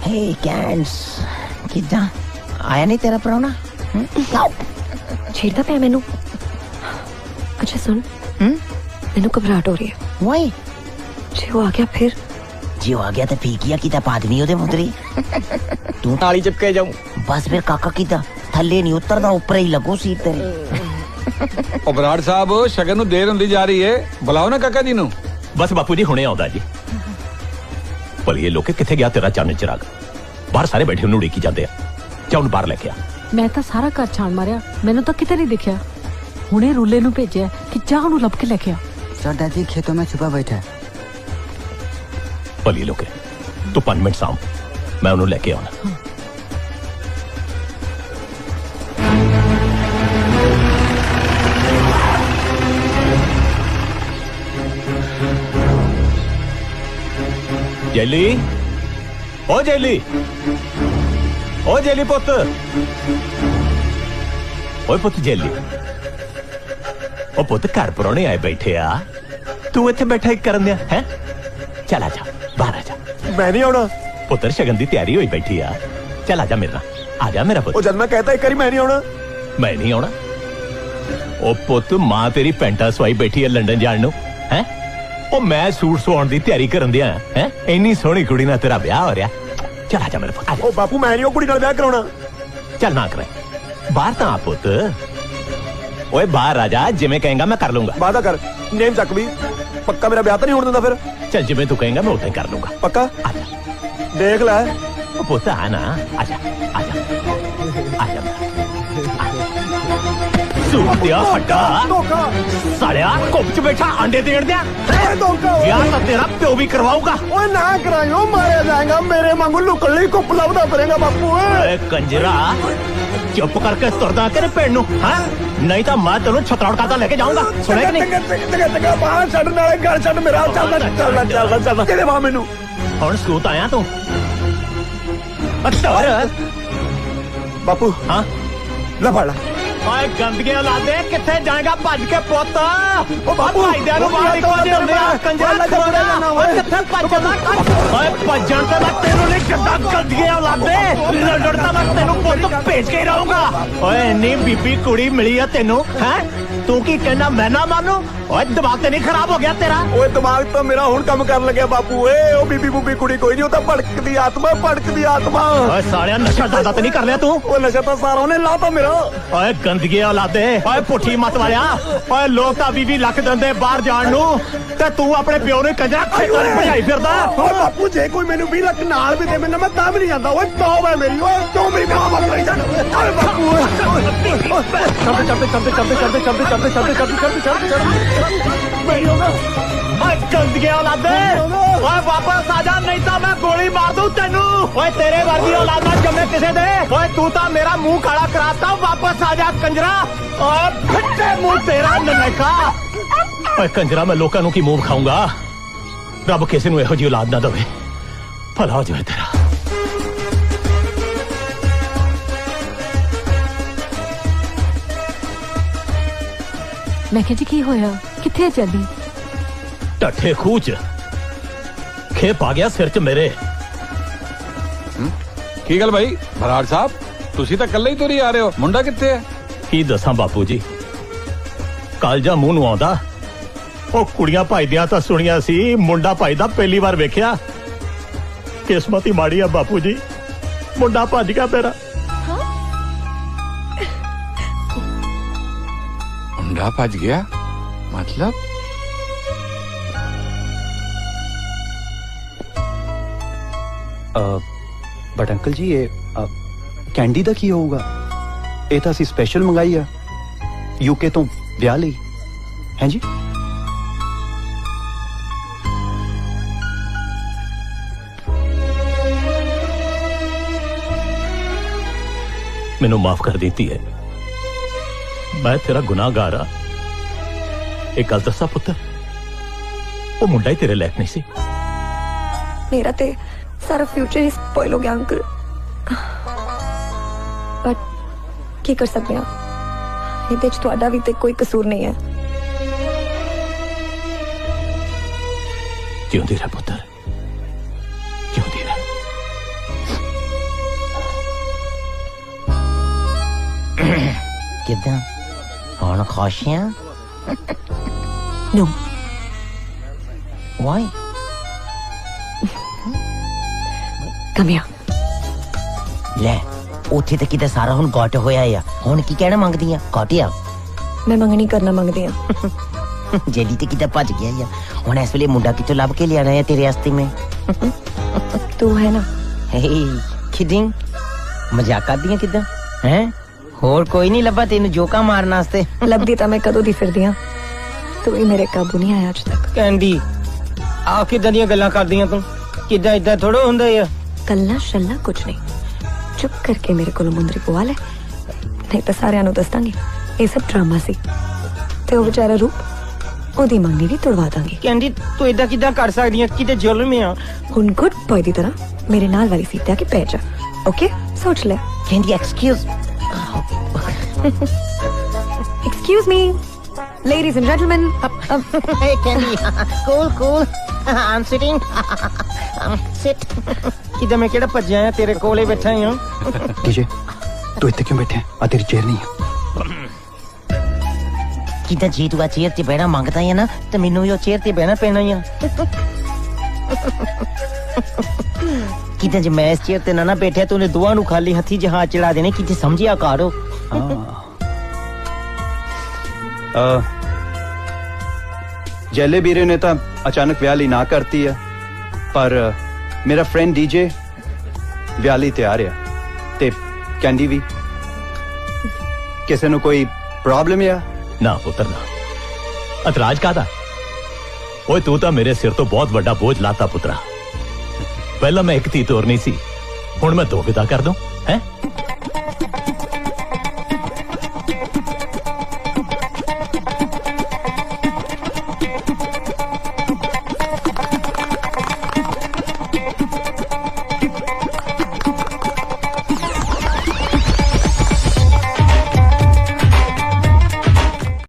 हे कैंस किदा आया नहीं तेरा प्राहुणा छेड़ता पे मैनू अच्छा सुन मैनू घबराहट हो रही है वाई जे वो आ गया फिर जी आ गया तो ठीक ही किदा पादनी ओदे मुंदरी तू ताली चिपके जाऊं बस फिर काका किदा थल्ले नहीं उतरदा ऊपर ही लगो सीट तेरे ਉਹ ਬਰਾੜ ਸਾਹਿਬ ਸ਼ਗਨ ਨੂੰ ਦੇਰ ਹੁੰਦੀ ਜਾ ਰਹੀ ਹੈ ਬੁਲਾਓ ਨਾ ਕਾਕਾ ਜੀ ਨੂੰ। ਬਸ ਬਾਪੂ ਜੀ ਹੁਣੇ ਆਉਂਦਾ ਜੀ। ਭਲੀਏ ਲੋਕੇ ਕਿੱਥੇ ਗਿਆ ਤੇਰਾ ਚੰਨ ਚਿਰਾਗ? ਬਾਹਰ ਸਾਰੇ ਬੈਠੇ ਉਹਨੂੰ ਉਡੀਕੀ ਜਾਂਦੇ ਆ। ਜਾ ਉਹਨੂੰ ਬਾਹਰ ਲੈ ਕੇ ਆ। ਮੈਂ ਤਾਂ ਸਾਰਾ ਘਰ ਛਾਣ ਮਾਰਿਆ ਮੈਨੂੰ ਤਾਂ ਕਿਤੇ ਨਹੀਂ ਦਿਖਿਆ। ਹੁਣੇ ਰੂਲੇ ਨੂੰ ਭੇਜਿਆ ਕਿ ਜਾ ਉਹਨੂੰ ਲੱਭ ਕੇ ਲੈ ਕੇ ਆ। सर दादी खेतों में छुपा बैठा है ਭਲੀਏ ਲੋਕੇ ਤੂੰ 5 ਮਿੰਟ ਸਾਂਭ ਮੈਂ ਉਹਨੂੰ ਲੈ ਕੇ ਆਉਣਾ। ਜੈਲੀ ਓ ਜੈਲੀ ਓ ਜੈਲੀ ਪੁੱਤ ਓਏ ਪੁੱਤ ਜੈਲੀ ਓ ਪੁੱਤ ਘਰ ਪਰੋਣੇ ਆਏ ਬੈਠੇ ਆ ਤੂੰ ਇੱਥੇ ਬੈਠਾ ਕੀ ਕਰਨ ਦਿਆ ਹੈ? ਚੱਲ ਆ ਜਾ ਬਾਹਰ ਆ ਜਾ। ਮੈਂ ਨਹੀਂ ਆਉਣਾ ਪੁੱਤਰ ਸ਼ਗਨ ਦੀ ਤਿਆਰੀ ਹੋਈ ਬੈਠੀ ਆ ਚੱਲ ਆ ਜਾ ਮੇਰੇ ਨਾਲ ਆ ਜਾ ਮੇਰਾ ਪੁੱਤ। ਉਹ ਜਦ ਮੈਂ ਕਹਤਾ ਇੱਕ ਵਾਰੀ ਮੈਂ ਨਹੀਂ ਆਉਣਾ ਮੈਂ ਨਹੀਂ ਆਉਣਾ। ਉਹ ਪੁੱਤ ਮਾਂ ਤੇਰੀ ਪੈਂਟਾ ਸਵਾਈ ਬੈਠੀ ਹੈ ਲੰਡਨ ਜਾਣ ਨੂੰ ਹੈ। ਉਹ ਮੈਂ ਸੂਟ ਸਵਾਉਣ ਦੀ ਤਿਆਰੀ ਕਰਨ ਦਿਆ ਹੈ। ਇੰਨੀ ਸੋਹਣੀ ਕੁੜੀ ਨਾਲ ਤੇਰਾ ਵਿਆਹ ਹੋ ਰਿਹਾ। ਚੱਲ ਆ ਜਾ ਮੇਰੇ ਪੁੱਤ ਆ ਜਾ। ਉਹ ਬਾਪੂ ਮੈਂ ਨਹੀਂ ਉਹ ਕੁੜੀ ਨਾਲ ਵਿਆਹ ਕਰਾਉਣਾ ਚੱਲ ਨਾ ਕਰੇ ਬਾਹਰ ਤਾਂ ਆ ਪੁੱਤ। ਓਏ ਬਾਹਰ ਆ ਜਾ ਜਿਵੇਂ ਕਹੇਗਾ ਮੈਂ ਕਰ ਲੂੰਗਾ। ਵਾਦਾ ਕਰ ਨੇਮ ਚੱਕ ਵੀ ਪੱਕਾ ਮੇਰਾ ਵਿਆਹ ਤਾਂ ਨਹੀਂ ਹੋਣ ਦਿੰਦਾ ਫਿਰ। ਚੱਲ ਜਿਵੇਂ ਤੂੰ ਕਹੇਗਾ ਮੈਂ ਉਦਾਂ ਹੀ ਕਰ ਲੂੰਗਾ। ਪੱਕਾ ਆ ਜਾ ਦੇਖ ਲੈ ਉਹ ਪੁੱਤ ਆ ਨਾ ਆ ਜਾ ਆ ਜਾ ਆ ਜਾ ਸੂਟ ਦਿਆ ਹੱਡਾ ਸਾਲਿਆ ਕੁੱਪ ਚ ਬੈਠਾ ਆਂਡੇ ਦੇਣ ਦਿਆ ਵਿਆਹ ਤਾਂ ਤੇਰਾ ਪਿਓ ਵੀ ਕਰਵਾਊਗਾ। ਓਏ ਨਾ ਕਰਾਇਓ ਮਾਰਿਆ ਜਾਏਗਾ ਮੇਰੇ ਵਾਂਗੂ ਲੁਕਣ ਲਈ ਕੁੱਪ ਲੱਭਦਾ ਫਿਰੇਗਾ ਬਾਪੂ ਓਏ ਕੰਜਰਾ ਚੁੱਪ ਕਰਕੇ ਤੁਰਦਾ ਤੇਰੇ ਪਿੰਡ ਨੂੰ ਹਾਂ ਨਹੀਂ ਤਾਂ ਮੈਂ ਤੈਨੂੰ ਛਤਰੌੜ ਕਰਦਾ ਲੈ ਕੇ ਜਾਊਂਗਾ। ਸੁਣਿਆ ਕਿ ਨਹੀਂ? ਬਾਹਰ ਛੱਡ ਨਾਲੇ ਘਰ ਛੱਡ ਮੇਰਾ ਚੱਲਦਾ ਕਿਹਦੇ ਬਾਹ ਮੈਨੂੰ ਹੁਣ ਸੂਤ ਆਇਆ ਤੂੰ ਅੱਛਾ ਬਾਪੂ ਹਾਂ ਲੈ ਫੜ ਲੈ ਓਏ ਗੰਦਗੇ ਔਲਾਦੇ ਕਿੱਥੇ ਜਾਏਗਾ ਭੱਜ ਕੇ ਪੁੱਤ। ਓ ਬਾਪੂ ਭਾਈਦਿਆਂ ਨੂੰ ਬਾਹਰ ਨਿਕਲ ਦੇ ਹੁੰਦੇ ਆ ਕੰਜਰਾ ਖੋਣਾ। ਓਏ ਕਿੱਥੇ ਭੱਜਦਾ ਓਏ ਭੱਜਣ ਤੇ ਮੈਂ ਤੈਨੂੰ ਨਹੀਂ ਛੱਡਾਂ ਗੰਦਗੇ ਔਲਾਦੇ ਲੜਦਾ ਮੈਂ ਤੈਨੂੰ ਪੁੱਤ ਭੇਜ ਕੇ ਰਹੂੰਗਾ। ਓਏ ਇੰਨੀ ਬੀਬੀ ਕੁੜੀ ਮਿਲੀ ਆ ਤੈਨੂੰ ਹੈ ਤੂੰ ਕੀ ਕਹਿਣਾ ਮੈਂ ਨਾ ਮੰਨੂ? ਓਏ ਦਿਮਾਗ ਤੇ ਨਹੀਂ ਖਰਾਬ ਹੋ ਗਿਆ ਤੇਰਾ? ਓਏ ਦਿਮਾਗ ਤਾਂ ਮੇਰਾ ਹੁਣ ਕੰਮ ਕਰਨ ਲੱਗਿਆ ਬਾਪੂ ਓਏ ਉਹ ਬੀਬੀ ਬੂਬੀ ਕੁੜੀ ਕੋਈ ਨਹੀਂ ਉਹ ਤਾਂ ਭੜਕਦੀ ਆਤਮਾ ਓਏ ਸਾਲਿਆ ਨਸ਼ਾ ਜ਼ਿਆਦਾ ਤੇ ਨਹੀਂ ਕਰ ਲਿਆ ਤੂੰ? ਉਹ ਨਸ਼ਾ ਤਾਂ ਸਾਰਾ ਉਹਨੇ ਲਾਤਾ ਮੇਰਾ। ਓਏ ਗੰਦਗੇ ਔਲਾਦੇ ਓਏ ਪੁੱਠੀ ਮਤ ਵਾਲਿਆ ਓਏ ਲੋਕ ਤਾਂ 20 ਲੱਖ ਦਿੰਦੇ ਬਾਹਰ ਜਾਣ ਨੂੰ ਤੇ ਤੂੰ ਆਪਣੇ ਪਿਓ ਨੂੰ ਕੰਜਰਾ ਖੇਤਾਂ 'ਚ ਭਜਾਈ ਫਿਰਦਾ। ਓਏ ਬਾਪੂ ਜੇ ਕੋਈ ਮੈਨੂੰ 20 ਲੱਖ ਨਾਲ ਵੀ ਦੇ ਮੈਨੂੰ ਮੈਂ ਤਾਂ ਵੀ ਨਹੀਂ ਜਾਂਦਾ। ਓਏ ਤੌਬ ਹੈ ਮੇਰੀ ਓਏ ਕਿਉਂ ਮੇਰੀ ਮਾਂ ਮਰ ਰਹੀ ਜਾਨ ਓਏ ਬਾਪੂ ਓਏ ਗੰਦਗੇ ਔਲਾਦੇ ਓਏ ਵਾਪਸ ਆ ਜਾ ਨਹੀਂ ਤਾਂ ਮੈਂ ਗੋਲੀ ਮਾਰ ਦੂੰ ਤੈਨੂੰ। ਓਏ ਤੇਰੇ ਵਰਗੀ ਔਲਾਦ ਨਾ ਜੰਮੇ ਕਿਸੇ ਦੇ। ਓਏ ਤੂੰ ਤਾਂ ਮੇਰਾ ਮੂੰਹ ਕਾਲਾ ਕਰਾਤਾ ਵਾਪਸ ਆ ਜਾ ਕੰਜਰਾ। ਓਏ ਫਿੱਟੇ ਮੂੰਹ ਤੇਰਾ ਨਨੇਕਾ। ਓਏ ਕੰਜਰਾ ਮੈਂ ਲੋਕਾਂ ਨੂੰ ਕੀ ਮੂੰਹ ਖਾਊਂਗਾ। ਰੱਬ ਕਿਸੇ ਨੂੰ ਇਹੋ ਜਿਹੀ ਔਲਾਦ ਨਾ ਦੇਵੇ ਭਲਾ ਹੋ ਜਾਵੇ ਤੇਰਾ। ਮੈਂ ਕਿਹਾ ਜੀ ਕੀ ਹੋਇਆ ਕਿੱਥੇ ਚੱਲੀ? ਟੱਠੇ ਖੂਹ 'ਚ खेप आ गया सिर च मेरे। ਕੀ ਗੱਲ ਭਾਈ ਬਰਾੜ ਸਾਹਿਬ ਤੁਸੀਂ ਤਾਂ ਇਕੱਲੇ ਹੀ ਤੁਰੀ ਆ ਰਹੇ ਹੋ ਮੁੰਡਾ ਕਿੱਥੇ ਹੈ ਕੀ ਦੱਸਾਂ ਬਾਪੂ ਜੀ, ਕਾਲਜਾ ਮੂੰਹ ਨੂੰ ਆਉਂਦਾ। ਉਹ ਕੁੜੀਆਂ ਭਜਦਿਆਂ ਤਾਂ ਸੁਣੀਆਂ ਸੀ, ਮੁੰਡਾ ਭਜਦਾ ਪਹਿਲੀ ਵਾਰ ਵੇਖਿਆ। ਕਿਸਮਤ ਹੀ ਮਾੜੀ ਆ ਬਾਪੂ ਜੀ, ਮੁੰਡਾ ਭੱਜ ਗਿਆ ਮੇਰਾ। ਮੁੰਡਾ ਭੱਜ ਗਿਆ मतलब ਬਟ ਅੰਕਲ ਜੀ ਇਹ ਕੈਂਡੀ ਦਾ ਕੀ ਹੋਊਗਾ? ਇਹ ਤਾਂ ਅਸੀਂ ਸਪੈਸ਼ਲ ਮੰਗਾਈ ਆ ਯੂਕੇ ਤੋਂ ਵਿਆਹ ਲਈ। ਹੈ ਜੀ? ਮੈਨੂੰ ਮਾਫ ਕਰ ਦਿੱਤੀ ਹੈ, ਮੈਂ ਤੇਰਾ ਗੁਨਾਹਗਾਰ ਆ। एक गल दसा पुत्र, वो मुंडा ही तेरे लायक नहीं सी। मेरा ते सारा फ्यूचर ही स्पॉइल हो गया अंकल। बट की कर सकते हैं, ਇਹਦੇ ਚ ਤੁਹਾਡਾ ਵੀ ਤੇ ਕੋਈ ਕਸੂਰ ਨਹੀਂ ਹੈ। ਜਿਉਂਦੀ ਰਹਿ ਪੁੱਤਰ, ਜਿਉਂਦੀ ਰਹਿ। ਕਿਦਾਂ ਹੁਣ ਖੁਸ਼ ਆ? No. Why? Come here. ਲੈ ਉੱਥੇ ਤੇ ਕਿਤੇ ਸਾਰਾ ਹੁਣ ਗਟ ਹੋਇਆ ਆ, ਹੁਣ ਕੀ ਕਹਿਣਾ ਮੰਗਦੀ ਆ? ਘਟਿਆ ਮੈਂ ਮੰਗਣੀ ਕਰਨਾ ਮੰਗਦੀ ਆ। ਜੇਲੀ ਤੇ ਕਿਤੇ ਭੱਜ ਗਿਆ ਆ, ਹੁਣ ਇਸ ਵੇਲੇ ਮੁੰਡਾ ਕਿੱਥੋਂ ਲੱਭ ਕੇ ਲਿਆਣਾ ਹੈ ਤੇਰੇ ਵਾਸਤੇ ਮੈਂ? ਤੂੰ ਹੈ ਨਾ? ਕਿਡਿੰਗ, ਮਜ਼ਾਕ ਕਰਦੀ ਆ ਕਿਦਾਂ? ਹੈ ਹੋਰ ਕੋਈ ਨਹੀਂ ਲੱਭਾ ਤੈਨੂੰ ਜੋਕਾ ਮਾਰਨ ਵਾਸਤੇ? ਲੱਭਦੀ ਤਾਂ ਮੈਂ ਕਦੋਂ ਦੀ ਫਿਰਦੀ ਆ, ਤੂੰ ਹੀ ਮੇਰੇ ਕਾਬੂ ਨਹੀਂ ਆਇਆ ਅੱਜ ਤੱਕ। ਕੈਂਡੀ ਆ ਕਿਦਾਂ ਦੀਆਂ ਗੱਲਾਂ ਕਰਦੀਆਂ ਤੂੰ? ਕਿਦਾਂ ਇਦਾਂ ਥੋੜਾ ਹੁੰਦਾ ਆ। ਕੱਲਾ ਸ਼ੱਲਾ ਕੁਛ ਨਹੀਂ, ਚੁੱਪ ਕਰਕੇ ਮੇਰੇ ਕੋਲੋਂ ਮੁੰਦਰੀ ਪਵਾ ਲੈ, ਨਹੀਂ ਤਾਂ ਸਾਰਿਆਂ ਨੂੰ ਦੱਸ ਦਾਂਗੀ ਇਹ ਸਭ ਡਰਾਮਾ ਸੀ ਤੇ ਉਹ ਵਿਚਾਰਾ ਰੂਪ ਉਹਦੀ ਮੰਗਣੀ ਵੀ ਤੁੜਵਾ ਦਾਂਗੀ। ਕੈਂਡੀ ਤੂੰ ਇਦਾਂ ਕਿਦਾਂ ਕਰ ਸਕਦੀ ਆ? ਕਿਤੇ ਜ਼ੁਲਮ ਆ। ਹੁਣ ਗੁੱਡ ਬॉय ਦੀ ਤਰ੍ਹਾਂ ਮੇਰੇ ਨਾਲ ਵਾਲੀ ਸੀਟ ਤੇ ਆ ਕੇ ਪੈ ਜਾ, ਓਕੇ? ਸੋਚ ਲੈ। Candy excuse Excuse me, ladies and gentlemen. Hey Candy, cool. I'm sitting. Sit. ਕਿਦਾਂ ਮੈਂ ਕਿਹੜਾ ਭੱਜਿਆ ਆ, ਤੇਰੇ ਕੋਲੇ ਬੈਠਾ ਆ। ਡੀਜੇ ਤੂੰ ਇੱਥੇ ਕਿਉਂ ਬੈਠਾ? ਆ ਤੇਰੀ ਚੇਅਰ ਨਹੀਂ ਆ। ਕਿਦਾਂ ਜੀ ਤੂੰ ਆ ਚੇਅਰ ਤੇ ਬਹਿਣਾ ਮੰਗਦਾ ਆ ਨਾ, ਤੇ ਮੈਨੂੰ ਵੀ ਉਹ ਚੇਅਰ ਤੇ ਬਹਿਣਾ ਪੈਣਾ ਆ। ਕਿਦਾਂ ਜੇ ਮੈਂ ਇਸ ਚੇਅਰ ਤੇ ਨਾ ਬੈਠਿਆ ਤੂੰ ਨੇ ਦੋਵਾਂ ਨੂੰ ਖਾਲੀ ਹੱਥੀ ਜਹਾਜ਼ ਚਲਾ ਦੇਣੇ, ਕਿਤੇ ਸਮਝਿਆ ਕਰੋ। ਜੈਲੇ ਵੀਰੇ ਨੇ ਤਾਂ ਅਚਾਨਕ ਵਿਆਹ ਲਈ ਨਾ ਕਰਤੀ ਆ, ਪਰ ਮੇਰਾ ਫਰੈਂਡ ਡੀਜੇ ਵਿਆਹ ਲਈ ਤਿਆਰ ਆ, ਤੇ ਕੈਂਡੀ ਵੀ। ਕਿਸੇ ਨੂੰ ਕੋਈ ਪ੍ਰੋਬਲਮ ਆ? ਨਾ ਪੁੱਤਰ ਨਾ, ਇਤਰਾਜ਼ ਕਾਹਦਾ? ਓਏ ਤੂੰ ਤਾਂ ਮੇਰੇ ਸਿਰ ਤੋਂ ਬਹੁਤ ਵੱਡਾ ਬੋਝ ਲਾਤਾ ਪੁੱਤਰਾ। ਪਹਿਲਾਂ ਮੈਂ ਇੱਕ ਧੀ ਤੋਰਨੀ ਸੀ, ਹੁਣ ਮੈਂ ਦੋ ਵਿਦਾ ਕਰ ਦੂੰ ਹੈ?